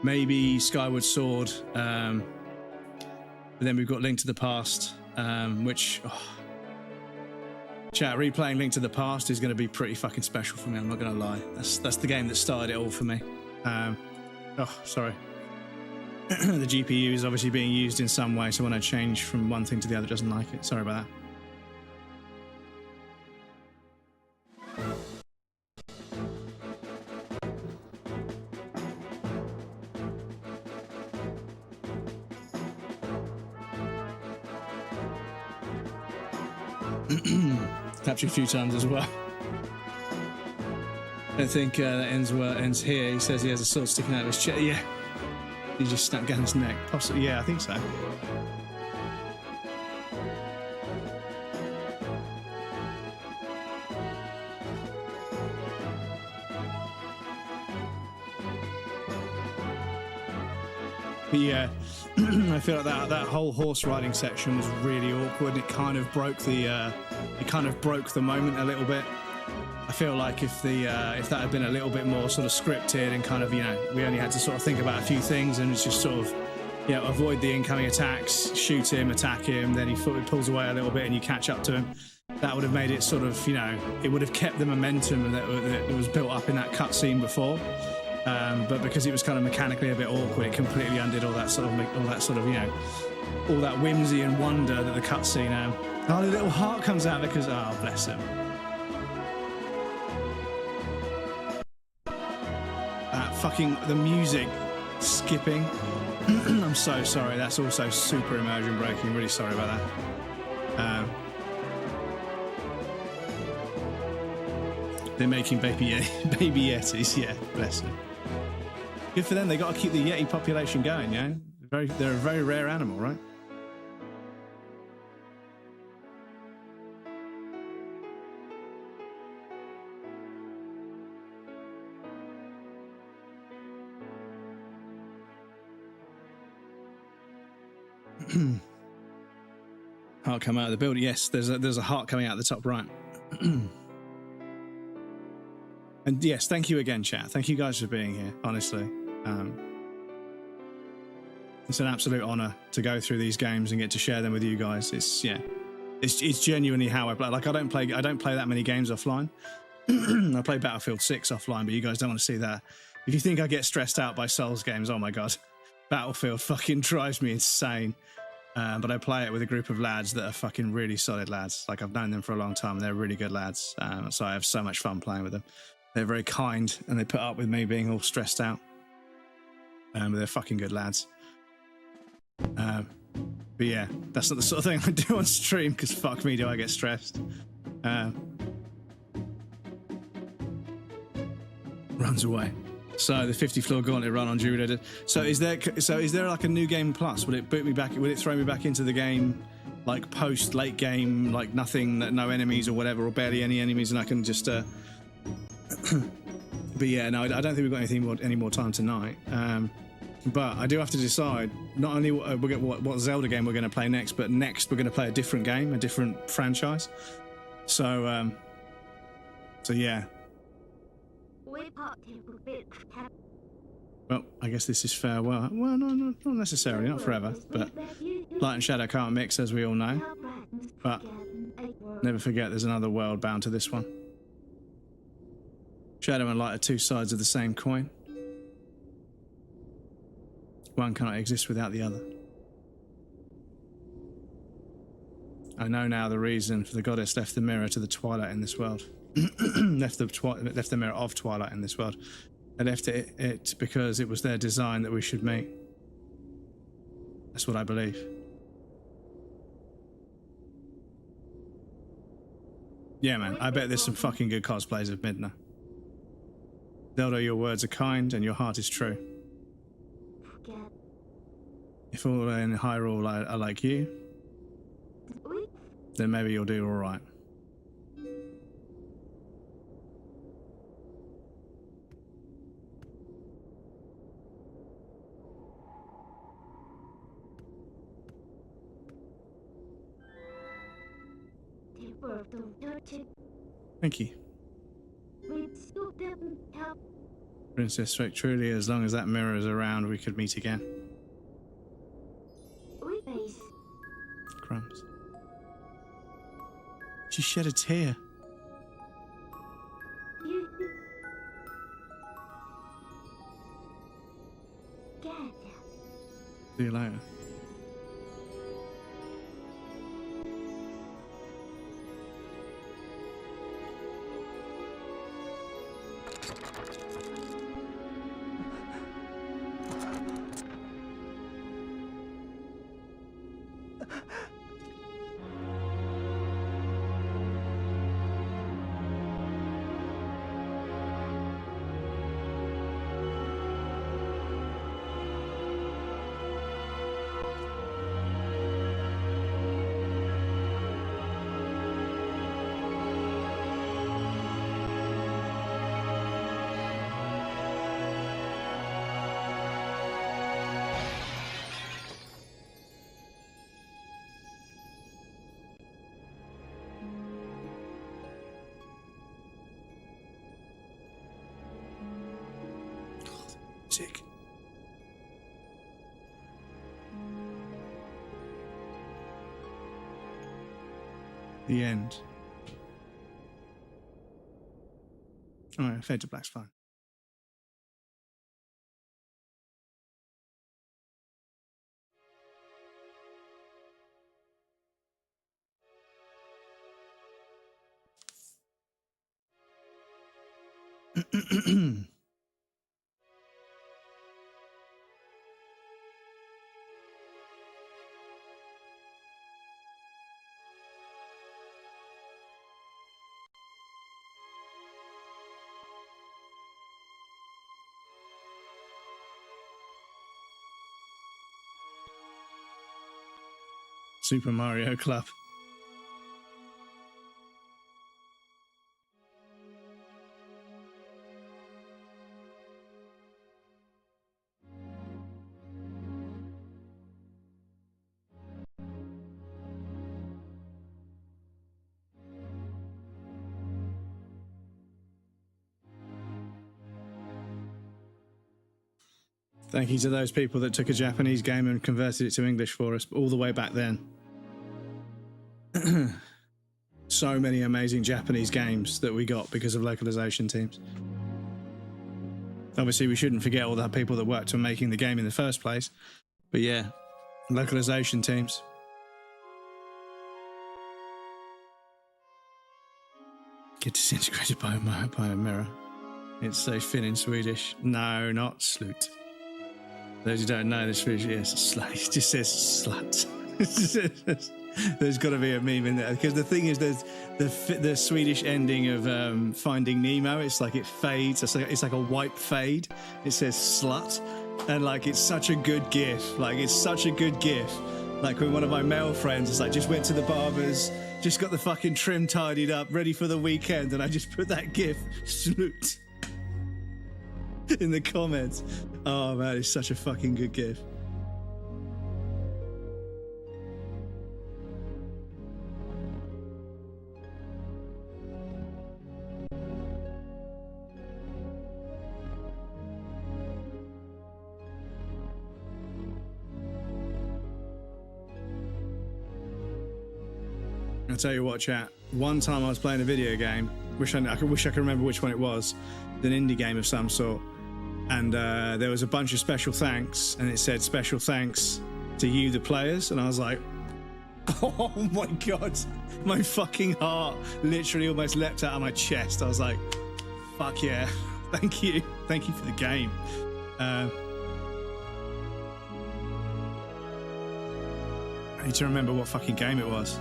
maybe Skyward Sword, but then we've got Link to the Past, which chat, replaying Link to the Past is going to be pretty fucking special for me. I'm not going to lie. That's the game that started it all for me. Sorry. The GPU is obviously being used in some way, so when I change from one thing to the other, it doesn't like it. Sorry about that. Captured a few times as well. I don't think that ends here. He says he has a sword sticking out of his chest. Yeah. He just snapped Ganon's neck. Possibly. Yeah, I think so. But yeah, I feel like that whole horse riding section was really awkward. It kind of broke the moment a little bit. I feel like if that had been a little bit more sort of scripted and kind of, we only had to sort of think about a few things and it's just sort of, avoid the incoming attacks, shoot him, attack him, then he pulls away a little bit and you catch up to him. That would have made it sort of, it would have kept the momentum that was built up in that cutscene before. But because it was kind of mechanically a bit awkward, it completely undid all that sort of, all that whimsy and wonder that the cutscene. The little heart comes out because, bless him. The music skipping. I'm so sorry. That's also super immersion breaking. Really sorry about that. They're making baby Yetis. Yeah, bless them. Good for them. They got to keep the Yeti population going. They're a very rare animal, right? Heart come out of the building. Yes, there's a heart coming out the top right. And yes, thank you again, chat. Thank you guys for being here. Honestly, it's an absolute honor to go through these games and get to share them with you guys. It's genuinely how I play. Like I don't play that many games offline. I play Battlefield 6 offline, but you guys don't want to see that. If you think I get stressed out by Souls games, oh my god, Battlefield fucking drives me insane. But I play it with a group of lads that are fucking really solid lads. Like I've known them for a long time and they're really good lads. So I have so much fun playing with them. They're very kind and they put up with me being all stressed out. But they're fucking good lads. But yeah, that's not the sort of thing I do on stream because fuck me, do I get stressed. Runs away. So the 50 floor gauntlet run on Judo. So is there like a new game plus? Will it boot me back? Will it throw me back into the game, like post late game, like nothing, no enemies or whatever, or barely any enemies, and I can just. But yeah, no, I don't think we've got any more time tonight. But I do have to decide not only what Zelda game we're going to play next, but next we're going to play a different game, a different franchise. So So yeah. Well, I guess this is farewell. Well, no, not necessarily, not forever. But light and shadow can't mix, as we all know. But never forget there's another world bound to this one. Shadow and light are two sides of the same coin. One cannot exist without the other. I know now the reason for the goddess left the mirror to the twilight in this world. left the mirror of twilight in this world. They left it because it was their design that we should meet. That's what I believe. Yeah, man, I bet there's some fucking good cosplays of Midna. Zelda, your words are kind and your heart is true. If all in Hyrule are like you, then maybe you'll do all right. Thank you. Princess, truly, as long as that mirror is around, we could meet again. Crumbs. She shed a tear. See you later. Sick. The end. Alright, fade to black's fine. Super Mario Club. Thank you to those people that took a Japanese game and converted it to English for us all the way back then. So many amazing Japanese games that we got because of localization teams. Obviously, we shouldn't forget all the people that worked on making the game in the first place. But yeah, localization teams. Get disintegrated by a mirror. It's so thin in Swedish. No, not slut. Those who don't know the Swedish, yes, slut. It just says slut. There's got to be a meme in there because the thing is, there's the Swedish ending of Finding Nemo. It's like it fades. It's like a white fade. It says slut, and like it's such a good gif. Like it's such a good gif. Like when one of my male friends is like, just went to the barber's, just got the fucking trim tidied up, ready for the weekend, and I just put that gif slut in the comments. Oh man, it's such a fucking good gif. I'll tell you what, chat. One time I was playing a video game. I wish I could remember which one it was. An indie game of some sort. And there was a bunch of special thanks, and it said special thanks to you, the players. And I was like, oh my god, my fucking heart literally almost leapt out of my chest. I was like, fuck yeah, thank you for the game. I need to remember what fucking game it was.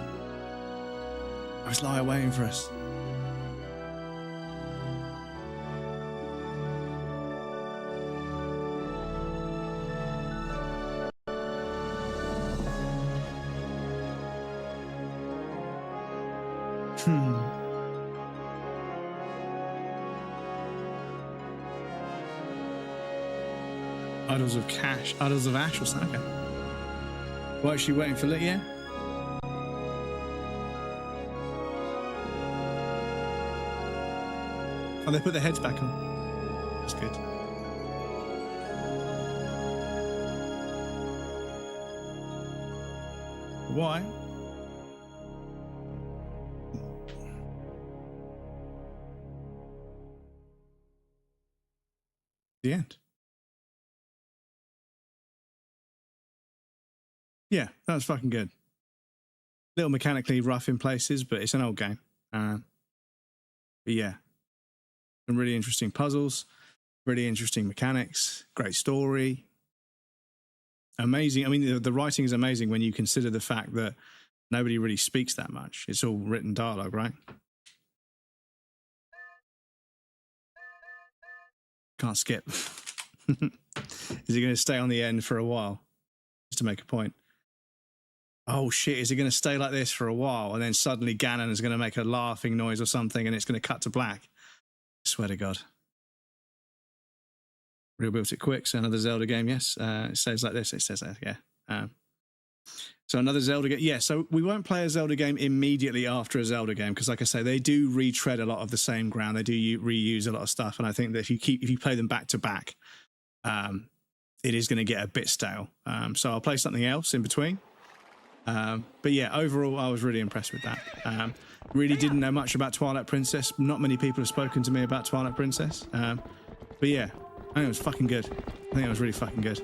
I was lying waiting for us. Idols of Cash, Idols of Ash or something. Okay. What, is she waiting for Lydia? Oh, they put their heads back on. That's good. Why? The end. Yeah, that was fucking good. Little mechanically rough in places, but it's an old game. But yeah, some really interesting puzzles, really interesting mechanics, great story. Amazing. I mean, the writing is amazing when you consider the fact that nobody really speaks that much. It's all written dialogue, right? Can't skip. Is he going to stay on the end for a while? Just to make a point. Oh shit, is he going to stay like this for a while? And then suddenly Ganon is going to make a laughing noise or something and it's going to cut to black. I swear to God. Real built it quick. So another Zelda game, yes. It says like this. It says that, yeah. So another Zelda game. Yeah, so we won't play a Zelda game immediately after a Zelda game because, like I say, they do retread a lot of the same ground. They do reuse a lot of stuff. And I think that if you play them back to back, it is going to get a bit stale. So I'll play something else in between. But yeah, overall, I was really impressed with that. Really didn't know much about Twilight Princess. Not many people have spoken to me about Twilight Princess. But yeah, I think it was fucking good. I think it was really fucking good.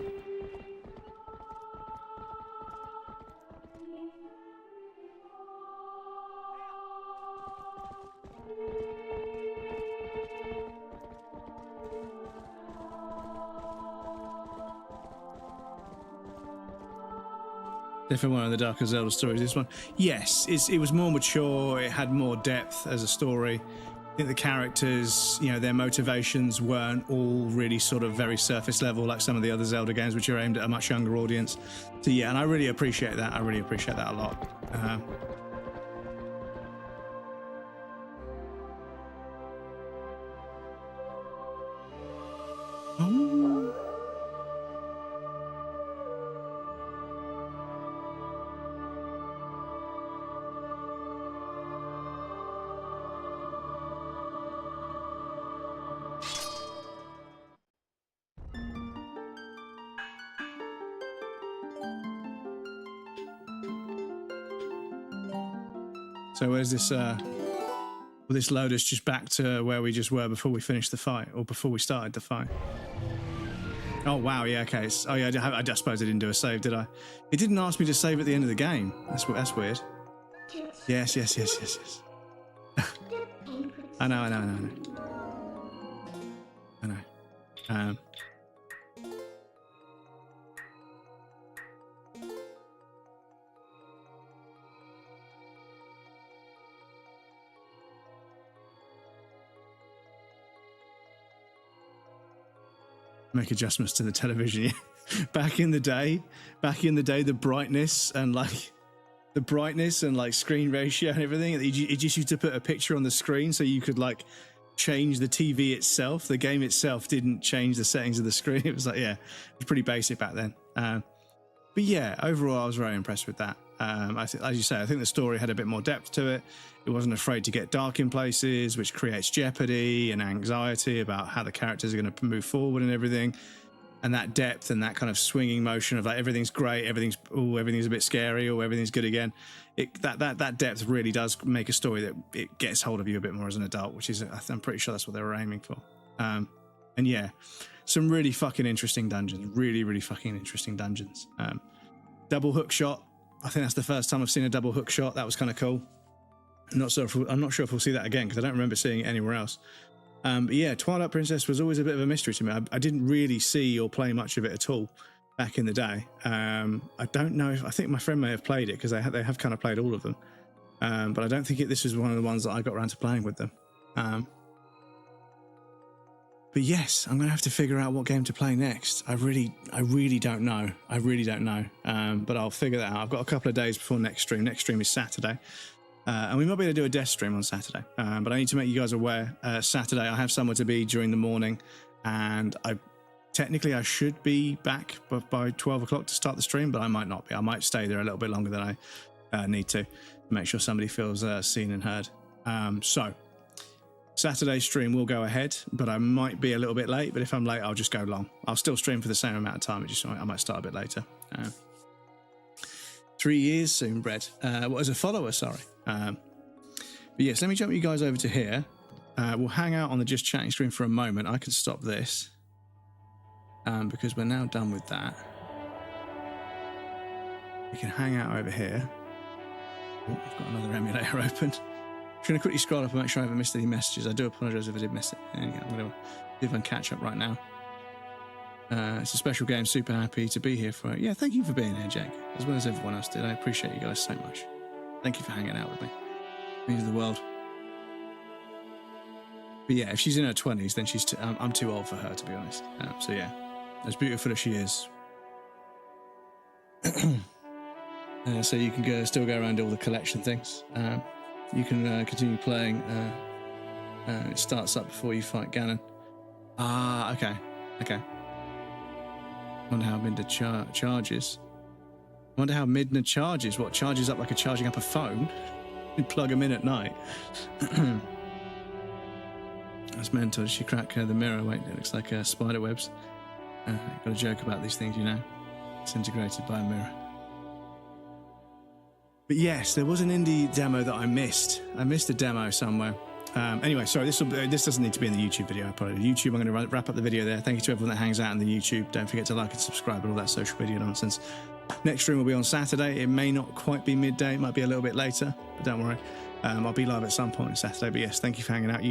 Definitely one of the darker Zelda stories, this one. Yes, it was more mature, it had more depth as a story. I think the characters, you know, their motivations weren't all really sort of very surface level like some of the other Zelda games, which are aimed at a much younger audience. So yeah, and I really appreciate that. I really appreciate that a lot. So where's this, will this load us just back to where we just were before we finished the fight, or before we started the fight? Oh, wow, yeah, okay. Oh, yeah, I suppose I didn't do a save, did I? It didn't ask me to save at the end of the game. That's weird. Yes. I know. Make adjustments to the television. Back in the day, the brightness and like screen ratio and everything, it just used to put a picture on the screen so you could like change the TV itself. The game itself didn't change the settings of the screen. It was like, yeah, it was pretty basic back then. But yeah, overall, I was very impressed with that. As you say, I think the story had a bit more depth to it. It wasn't afraid to get dark in places, which creates jeopardy and anxiety about how the characters are going to move forward and everything. and that depth and that kind of swinging motion of like everything's great, everything's a bit scary, or everything's good again. That depth really does make a story that it gets hold of you a bit more as an adult, which is, I'm pretty sure that's what they were aiming for. And yeah, some really fucking interesting dungeons, really fucking interesting dungeons. Double hook shot. I think that's the first time I've seen a double hook shot. That was kind of cool. I'm not sure if we'll see that again, because I don't remember seeing it anywhere else. But yeah, Twilight Princess was always a bit of a mystery to me. I didn't really see or play much of it at all back in the day. I don't know I think my friend may have played it, because they have kind of played all of them. But I don't think this was one of the ones that I got around to playing with them. But yes, I'm going to have to figure out what game to play next. I really don't know. But I'll figure that out. I've got a couple of days before next stream. Next stream is Saturday. And we might be able to do a death stream on Saturday. But I need to make you guys aware, Saturday I have somewhere to be during the morning, and technically I should be back by 12 o'clock to start the stream, but I might not be. I might stay there a little bit longer than I need to make sure somebody feels seen and heard. So Saturday's stream will go ahead, but I might be a little bit late. But if I'm late, I'll just go long. I'll still stream for the same amount of time. I might start a bit later. 3 years soon, Brett. As a follower, sorry. But yes, let me jump you guys over to here. We'll hang out on the Just Chatting stream for a moment. I can stop this because we're now done with that. We can hang out over here. Oh, I've got another emulator open. I'm just going to quickly scroll up and make sure I haven't missed any messages. I do apologise if I did miss it. I'm going to see if I can catch up right now. It's a special game. Super happy to be here for it. Yeah, thank you for being here, Jake, as well as everyone else did. I appreciate you guys so much. Thank you for hanging out with me. It means the world. But yeah, if she's in her 20s, then I'm too old for her, to be honest. So yeah, as beautiful as she is. So you can still go around all the collection things. You can continue playing. It starts up before you fight Ganon. Ah, okay. Wonder how Midna charges. Wonder how Midna charges. What, charges up like charging up a phone? You plug them in at night. That's mental. Did she crack the mirror? Wait, it looks like spider webs. Got a joke about these things, you know. It's integrated by a mirror. But yes, there was an indie demo that I missed. I missed a demo somewhere. Anyway, sorry, this doesn't need to be in the YouTube video. I put it in YouTube. I'm going to wrap up the video there. Thank you to everyone that hangs out in the YouTube. Don't forget to like and subscribe and all that social media nonsense. Next stream will be on Saturday. It may not quite be midday. It might be a little bit later, but don't worry. I'll be live at some point on Saturday. But yes, thank you for hanging out.